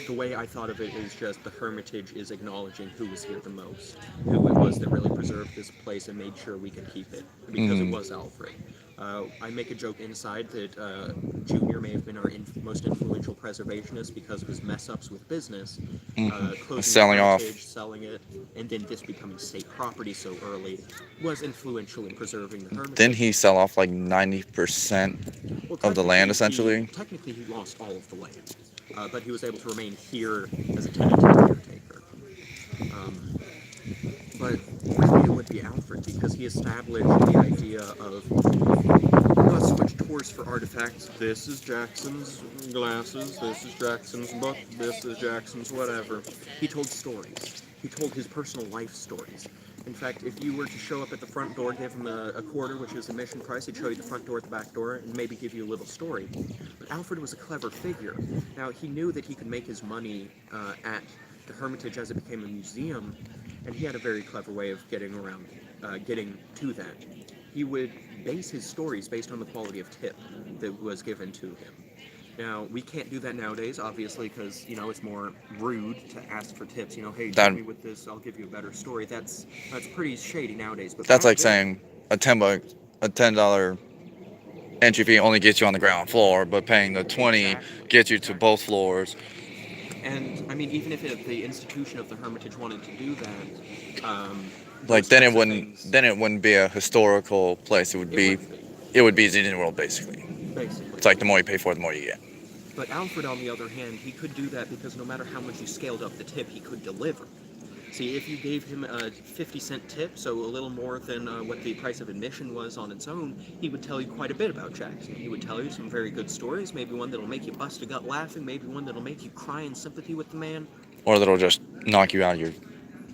the way I thought of it is just the Hermitage is acknowledging who was here the most, who it was that really preserved this place and made sure we could keep it, because it was Alfred. I make a joke inside that Junior may have been our most influential preservationist because of his mess-ups with business, closing Selling the off. Hermitage, selling it, and then this becoming state property so early was influential in preserving the Hermitage. Didn't he sell off like 90% of the land essentially? Technically, he lost all of the land, but he was able to remain here as a tenant and caretaker. But really, it would be Alfred because he established the idea of let's switch tours for artifacts. This is Jackson's glasses. This is Jackson's book. This is Jackson's whatever. He told stories. He told his personal life stories. In fact, if you were to show up at the front door, give him a quarter, which is admission price, he'd show you the front door, the back door, and maybe give you a little story. But Alfred was a clever figure. Now, he knew that he could make his money at the Hermitage as it became a museum, and he had a very clever way of getting around, getting to that. He would base his stories based on the quality of tip that was given to him. Now, we can't do that nowadays, obviously, because, it's more rude to ask for tips. Hey, help me with this, I'll give you a better story. That's pretty shady nowadays. But That's back like then- saying a $10 a $10 entry fee only gets you on the ground floor, but paying the 20 gets you to both floors. And I mean, even if the institution of the Hermitage wanted to do that, Like those then types it of wouldn't things- then it wouldn't be a historical place. It would be Disney World basically. Basically. It's like the more you pay for it, the more you get. But Alfred, on the other hand, he could do that because no matter how much you scaled up the tip, he could deliver. See, if you gave him a 50-cent tip, so a little more than what the price of admission was on its own, he would tell you quite a bit about Jackson. He would tell you some very good stories, maybe one that'll make you bust a gut laughing, maybe one that'll make you cry in sympathy with the man. Or that'll just knock you out of your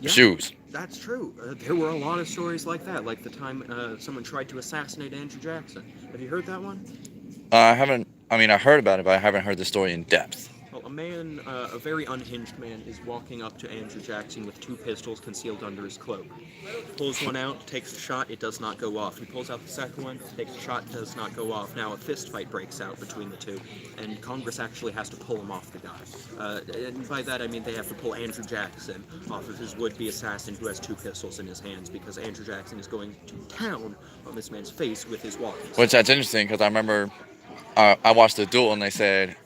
Yeah, shoes. That's true. There were a lot of stories like that, like the time someone tried to assassinate Andrew Jackson. Have you heard that one? I haven't. I mean, I heard about it, but I haven't heard the story in depth. Well, a very unhinged man, is walking up to Andrew Jackson with 2 pistols concealed under his cloak. Pulls one out, takes a shot, it does not go off. He pulls out the second one, takes a shot, does not go off. Now a fist fight breaks out between the two, and Congress actually has to pull him off the guy. And by that I mean they have to pull Andrew Jackson off of his would-be assassin who has 2 pistols in his hands, because Andrew Jackson is going to town on this man's face with his walkies. Which that's interesting because I remember I watched the duel and they said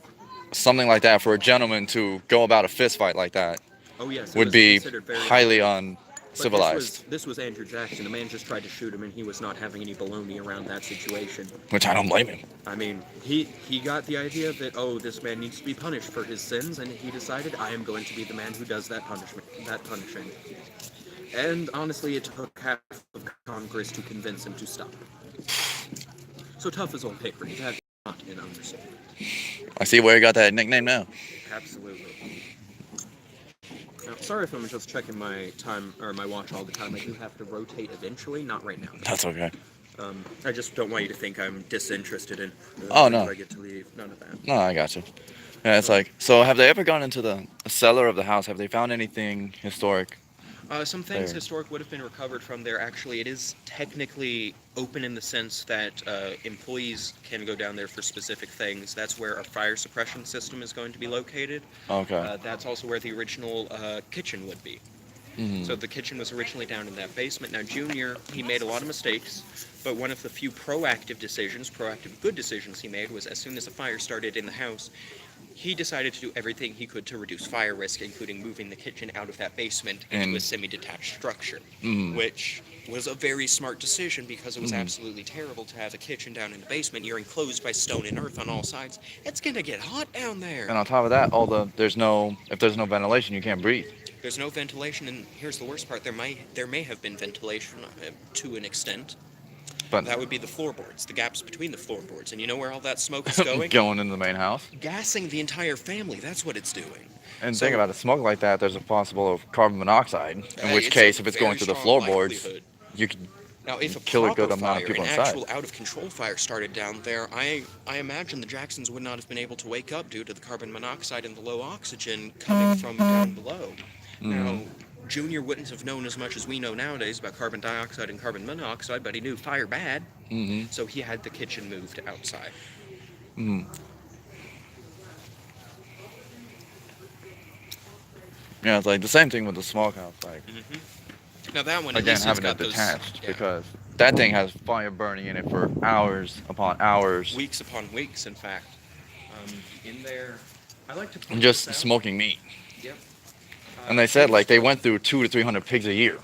something like that for a gentleman to go about a fist fight like that Oh yes, it would was be considered very highly But uncivilized. this was Andrew Jackson. The man just tried to shoot him, and he was not having any baloney around that situation. Which I don't blame him. I mean, he got the idea that, oh, this man needs to be punished for his sins, and he decided, I am going to be the man who does that punishing. And honestly, it took half of Congress to convince him to stop. So tough as old paper. That's not an understatement. I see where you got that nickname now. Absolutely. Now, sorry if I'm just checking my time or my watch all the time. I do have to rotate eventually, not right now. That's okay. I just don't want you to think I'm disinterested in. Oh, when no. do I get to leave? None of that. No, I got you. Yeah, it's like, so have they ever gone into the cellar of the house? Have they found anything historic? Some things there? historic would have been recovered from there. Actually, it is technically open in the sense that employees can go down there for specific things. That's where a fire suppression system is going to be located. Okay. That's also where the original kitchen would be. Mhm. So the kitchen was originally down in that basement. Now, Junior, he made a lot of mistakes, but one of the few proactive good decisions he made was as soon as a fire started in the house, he decided to do everything he could to reduce fire risk, including moving the kitchen out of that basement into And- a semi-detached structure, Mhm. which was a very smart decision because it was Mhm. absolutely terrible to have a kitchen down in the basement. You're enclosed by stone and earth on all sides. It's gonna get hot down there. And on top of that, if there's no ventilation, you can't breathe. There's no ventilation, and here's the worst part: there may have been ventilation to an extent. But That would be the floorboards, the gaps between the floorboards, and you know where all that smoke is going? going into the main house. Gassing the entire family. That's what it's doing. And So- think about it, smoke like that, there's a possible of carbon monoxide. In which It's case, a if it's going very through the strong floorboards, likelihood. you could Now, if a kill a good proper amount fire, of people an inside. actual out-of-control fire started down there, I imagine the Jacksons would not have been able to wake up due to the carbon monoxide and the low oxygen coming from down below. Now, Junior wouldn't have known as much as we know nowadays about carbon dioxide and carbon monoxide, but he knew fire bad, Mhm. so he had the kitchen moved outside. Mhm. Yeah, it's like the same thing with the smokehouse. Like Now that one, at again, least it's having it got those detached because that thing has fire burning in it for hours upon hours, weeks upon weeks, in fact. In there, I like to point and just this out. smoking meat. Yep. And they said like they went through 200 to 300 pigs a year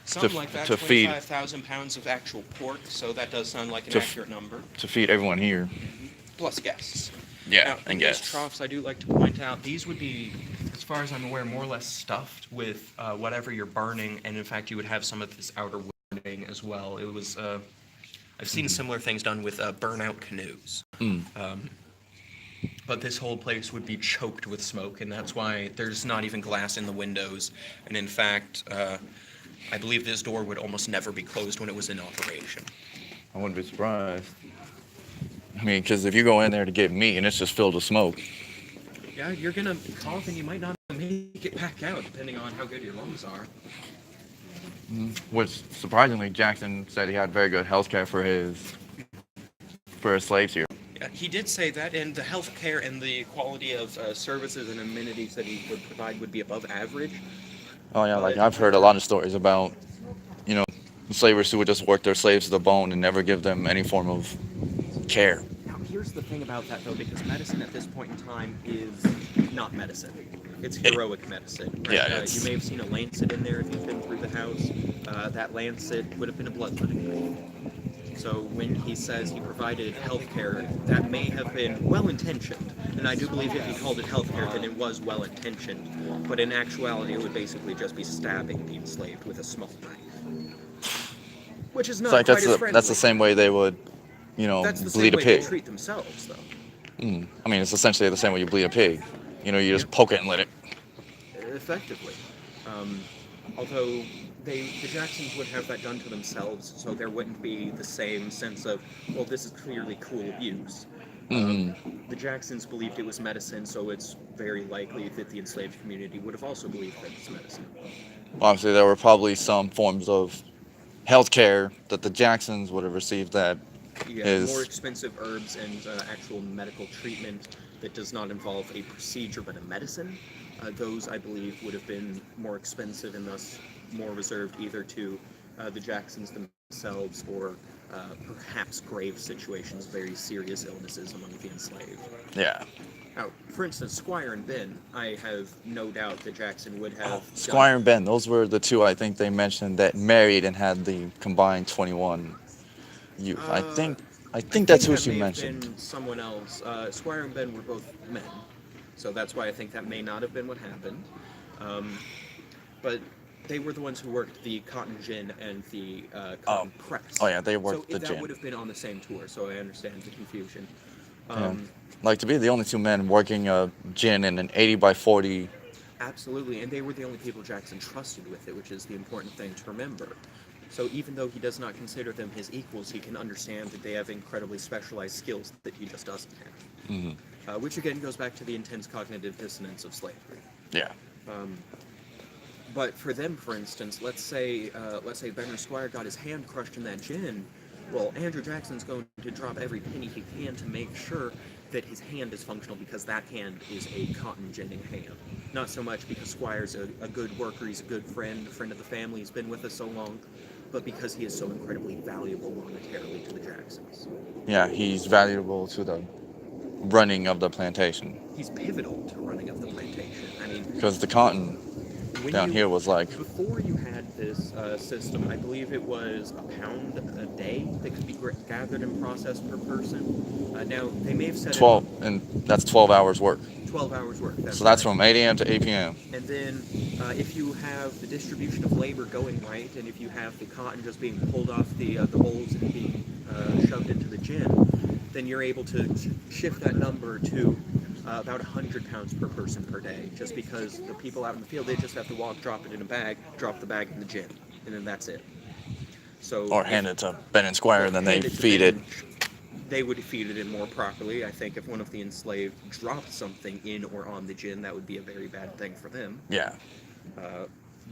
Something like that, to feed 25,000 pounds of actual pork, so that does sound like an To f- accurate number. to feed everyone here. Plus guests. Yeah, Now, and these guests. troughs, I do like to point out, these would be, as far as I'm aware, more or less stuffed with whatever you're burning, and in fact, you would have some of this outer wooding as well. It was, I've seen similar things done with burnout canoes. Mm. But this whole place would be choked with smoke, and that's why there's not even glass in the windows. And in fact, I believe this door would almost never be closed when it was in operation. I wouldn't be surprised. I mean, because if you go in there to get meat and it's just filled with smoke, Yeah, you're gonna cough and you might not make it back out, depending on how good your lungs are. which surprisingly Jackson said he had very good health care for his slaves here. Yeah, he did say that, and the health care and the quality of services and amenities that he would provide would be above average. Oh yeah, like I've heard a lot of stories about, slavers who would just work their slaves to the bone and never give them any form of care. Now, here's the thing about that, though, because medicine at this point in time is not medicine. It's heroic medicine. Right? Yeah, You may have seen a lancet in there if you've been through the house. That lancet would have been a blood knife. So when he says he provided healthcare, that may have been well-intentioned. And I do believe if he called it healthcare, then it was well-intentioned. But in actuality, it would basically just be stabbing the enslaved with a small knife. Which is not It's like quite as friendly. that's the same way they would, That's the bleed same a way pig. they treat themselves, though. I mean, it's essentially the same way you bleed a pig. You just poke it and let it. Effectively. Although the Jacksons would have that done to themselves, so there wouldn't be the same sense of, well, this is clearly cruel abuse. The Jacksons believed it was medicine, so it's very likely that the enslaved community would have also believed that it's medicine. Obviously, there were probably some forms of health care that the Jacksons would have received that More expensive herbs and actual medical treatment that does not involve a procedure but a medicine. Those, I believe, would have been more expensive and thus more reserved either to the Jacksons themselves or perhaps grave situations, very serious illnesses among the enslaved. Yeah. Now, for instance, Squire and Ben, I have no doubt that Jackson would have... Squire and Ben, those were the two I think they mentioned that married and had the combined 21 youth. I think that's who she mentioned. Been someone else. Squire and Ben were both men, so that's why I think that may not have been what happened. But they were the ones who worked the cotton gin and the cotton press. Oh yeah, they worked so the that gin. would have been on the same tour, so I understand the confusion. Like to be the only two men working a gin in an 80 by 40. Absolutely, and they were the only people Jackson trusted with it, which is the important thing to remember. So even though he does not consider them his equals, he can understand that they have incredibly specialized skills that he just doesn't have. Which again goes back to the intense cognitive dissonance of slavery. Yeah. But for them, for instance, let's say Ben or Squire got his hand crushed in that gin. Well, Andrew Jackson's going to drop every penny he can to make sure that his hand is functional because that hand is a cotton ginning hand. Not so much because Squire's a good worker, he's a good friend, a friend of the family, he's been with us so long, but because he is so incredibly valuable monetarily to the Jacksons. Yeah, he's valuable to the running of the plantation. He's pivotal to running of the plantation. I mean, because the cotton down here was like... Before you had this system, I believe it was £1 a day that could be gathered and processed per person. Now, they may have said 12, and that's 12 hours work. 12 hours work. So that's from 8 a.m. to 8 p.m. And then if you have the distribution of labor going right, and if you have the cotton just being pulled off the bolls and being shoved into the gin, then you're able to shift that number to about 100 pounds per person per day, just because the people out in the field, they just have to walk, drop it in a bag, drop the bag in the gin, and then that's it. So or hand it to Ben and Squire, and then they feed it. They would feed it in more properly. I think if one of the enslaved dropped something in or on the gin, that would be a very bad thing for them. Yeah.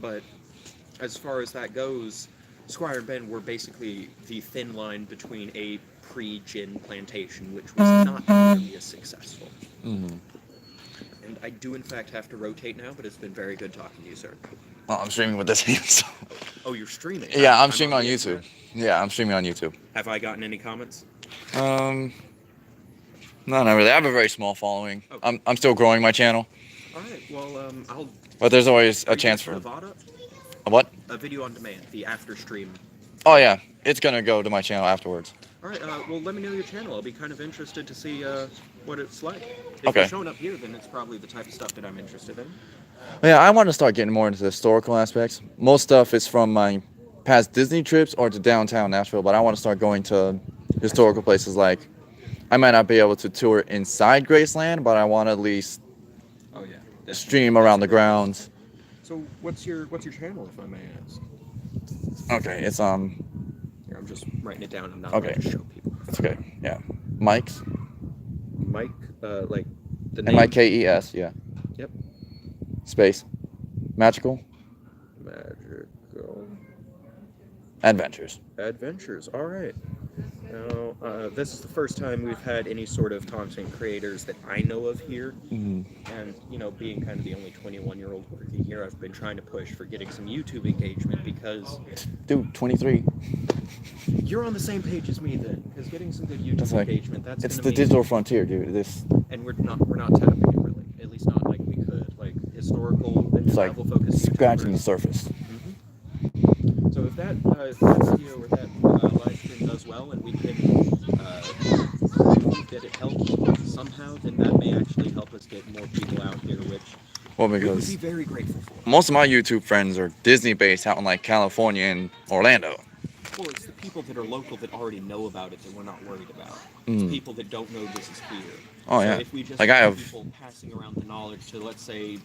But as far as that goes, Squire and Ben were basically the thin line between a pre-gin plantation, which was not nearly as successful. And I do, in fact, have to rotate now, but it's been very good talking to you, sir. Well, I'm streaming with this hand, so... Oh, you're streaming? Yeah, I'm streaming on YouTube. Yeah, I'm streaming on YouTube. Have I gotten any comments? No, not really. I have a very small following. Okay. I'm still growing my channel. All right, well, I'll... But there's always a chance for... A what? A video on demand, the after stream. Oh, yeah. It's going to go to my channel afterwards. All right, well, let me know your channel. I'll be kind of interested to see what it's like. If Okay. you're showing up here, then it's probably the type of stuff that I'm interested in. Yeah, I want to start getting more into the historical aspects. Most stuff is from my past Disney trips or to downtown Nashville, but I want to start going to historical places like... I might not be able to tour inside Graceland, but I want to at least stream around the grounds. So what's your channel, if I may ask? Okay, it's Here, I'm just writing it down. I'm not okay. going to show people. It's okay. Yeah, Mike's. Mike, like the name. Mikes. Yeah. Yep. Space. Magical. Magical. Adventures. Adventures. All right. No, this is the first time we've had any sort of content creators that I know of here. Mhm. And, you know, being kind of the only 21-year-old working here, I've been trying to push for getting some YouTube engagement because... Dude, 23. You're on the same page as me then, because getting some good YouTube It's like, engagement, that's it's gonna the mean- digital frontier, dude. This, And we're not tapping it really, at least not like we could. Like, historical and it's like travel-focused scratching the YouTubers. surface. So if that video or that live stream does well and we can prove that it helped somehow, then that may actually help us get more people out here, which Well, we would because be very grateful for. most of my YouTube friends are Disney-based out in like California and Orlando. Well, it's the people that are local that already know about it that we're not worried about. Mm. It's people that don't know this is here. Oh, So yeah. if we just Like, I have have- people passing around the knowledge to, let's say,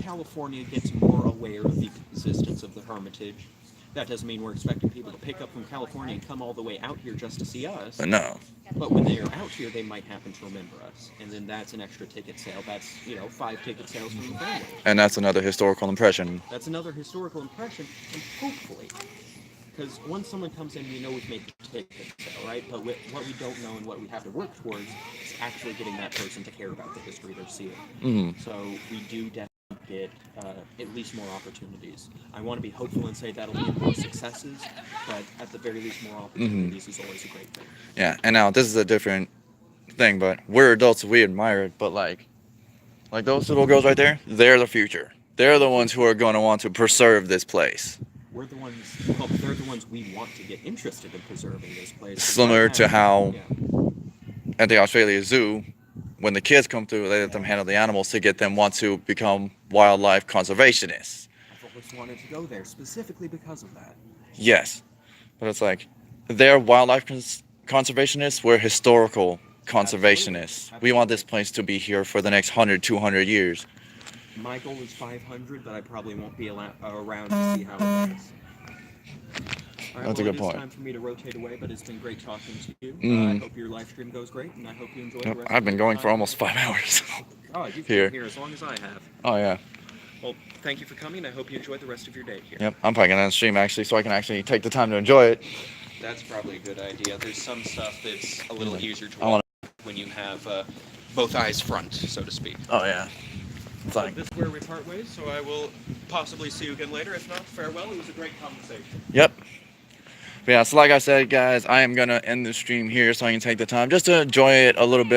California gets more aware of the existence of the Hermitage. That doesn't mean we're expecting people to pick up from California and come all the way out here just to see us. No. But when they are out here, they might happen to remember us. And then that's an extra ticket sale. That's, 5 ticket sales from the family. And that's another historical impression. That's another historical impression, and hopefully, because once someone comes in, we know we've made the ticket sale, right? But what we don't know and what we have to work towards is actually getting that person to care about the history they're seeing. Mhm. So we do definitely get at least more opportunities. I want to be hopeful and say that'll be more successes, but at the very least, more opportunities is always a great thing. Yeah, and now this is a different thing, but we're adults, we admire it, but like those little girls right there, they're the future. They're the ones who are going to want to preserve this place. They're the ones we want to get interested in preserving this place. Similar to how Yeah. at the Australia Zoo, when the kids come through, they let them handle the animals to get them want to become wildlife conservationists. I've always wanted to go there specifically because of that. Yes, but it's like they're wildlife conservationists, we're historical conservationists. We want this place to be here for the next 100, 200 years. My goal is 500, but I probably won't be around to see how it goes. All right, That's a well, good point. It's time for me to rotate away, but it's been great talking to you. Mhm. I hope your live stream goes great, and I hope you enjoy the Yep, rest I've of been your going for time. almost 5 hours. Oh, you've Here. been here as long as I have. Oh yeah. Well, thank you for coming. I hope you enjoy the rest of your day here. Yep, I'm probably gonna stream actually, so I can actually take the time to enjoy it. That's probably a good idea. There's some stuff that's a little easier to I wanna- watch when you have both eyes front, so to speak. Oh yeah. It's So like, this is where we part ways, so I will possibly see you again later. If not, farewell. It was a great conversation. yep. But yeah, so like I said, guys, I am gonna end the stream here so I can take the time just to enjoy it a little bit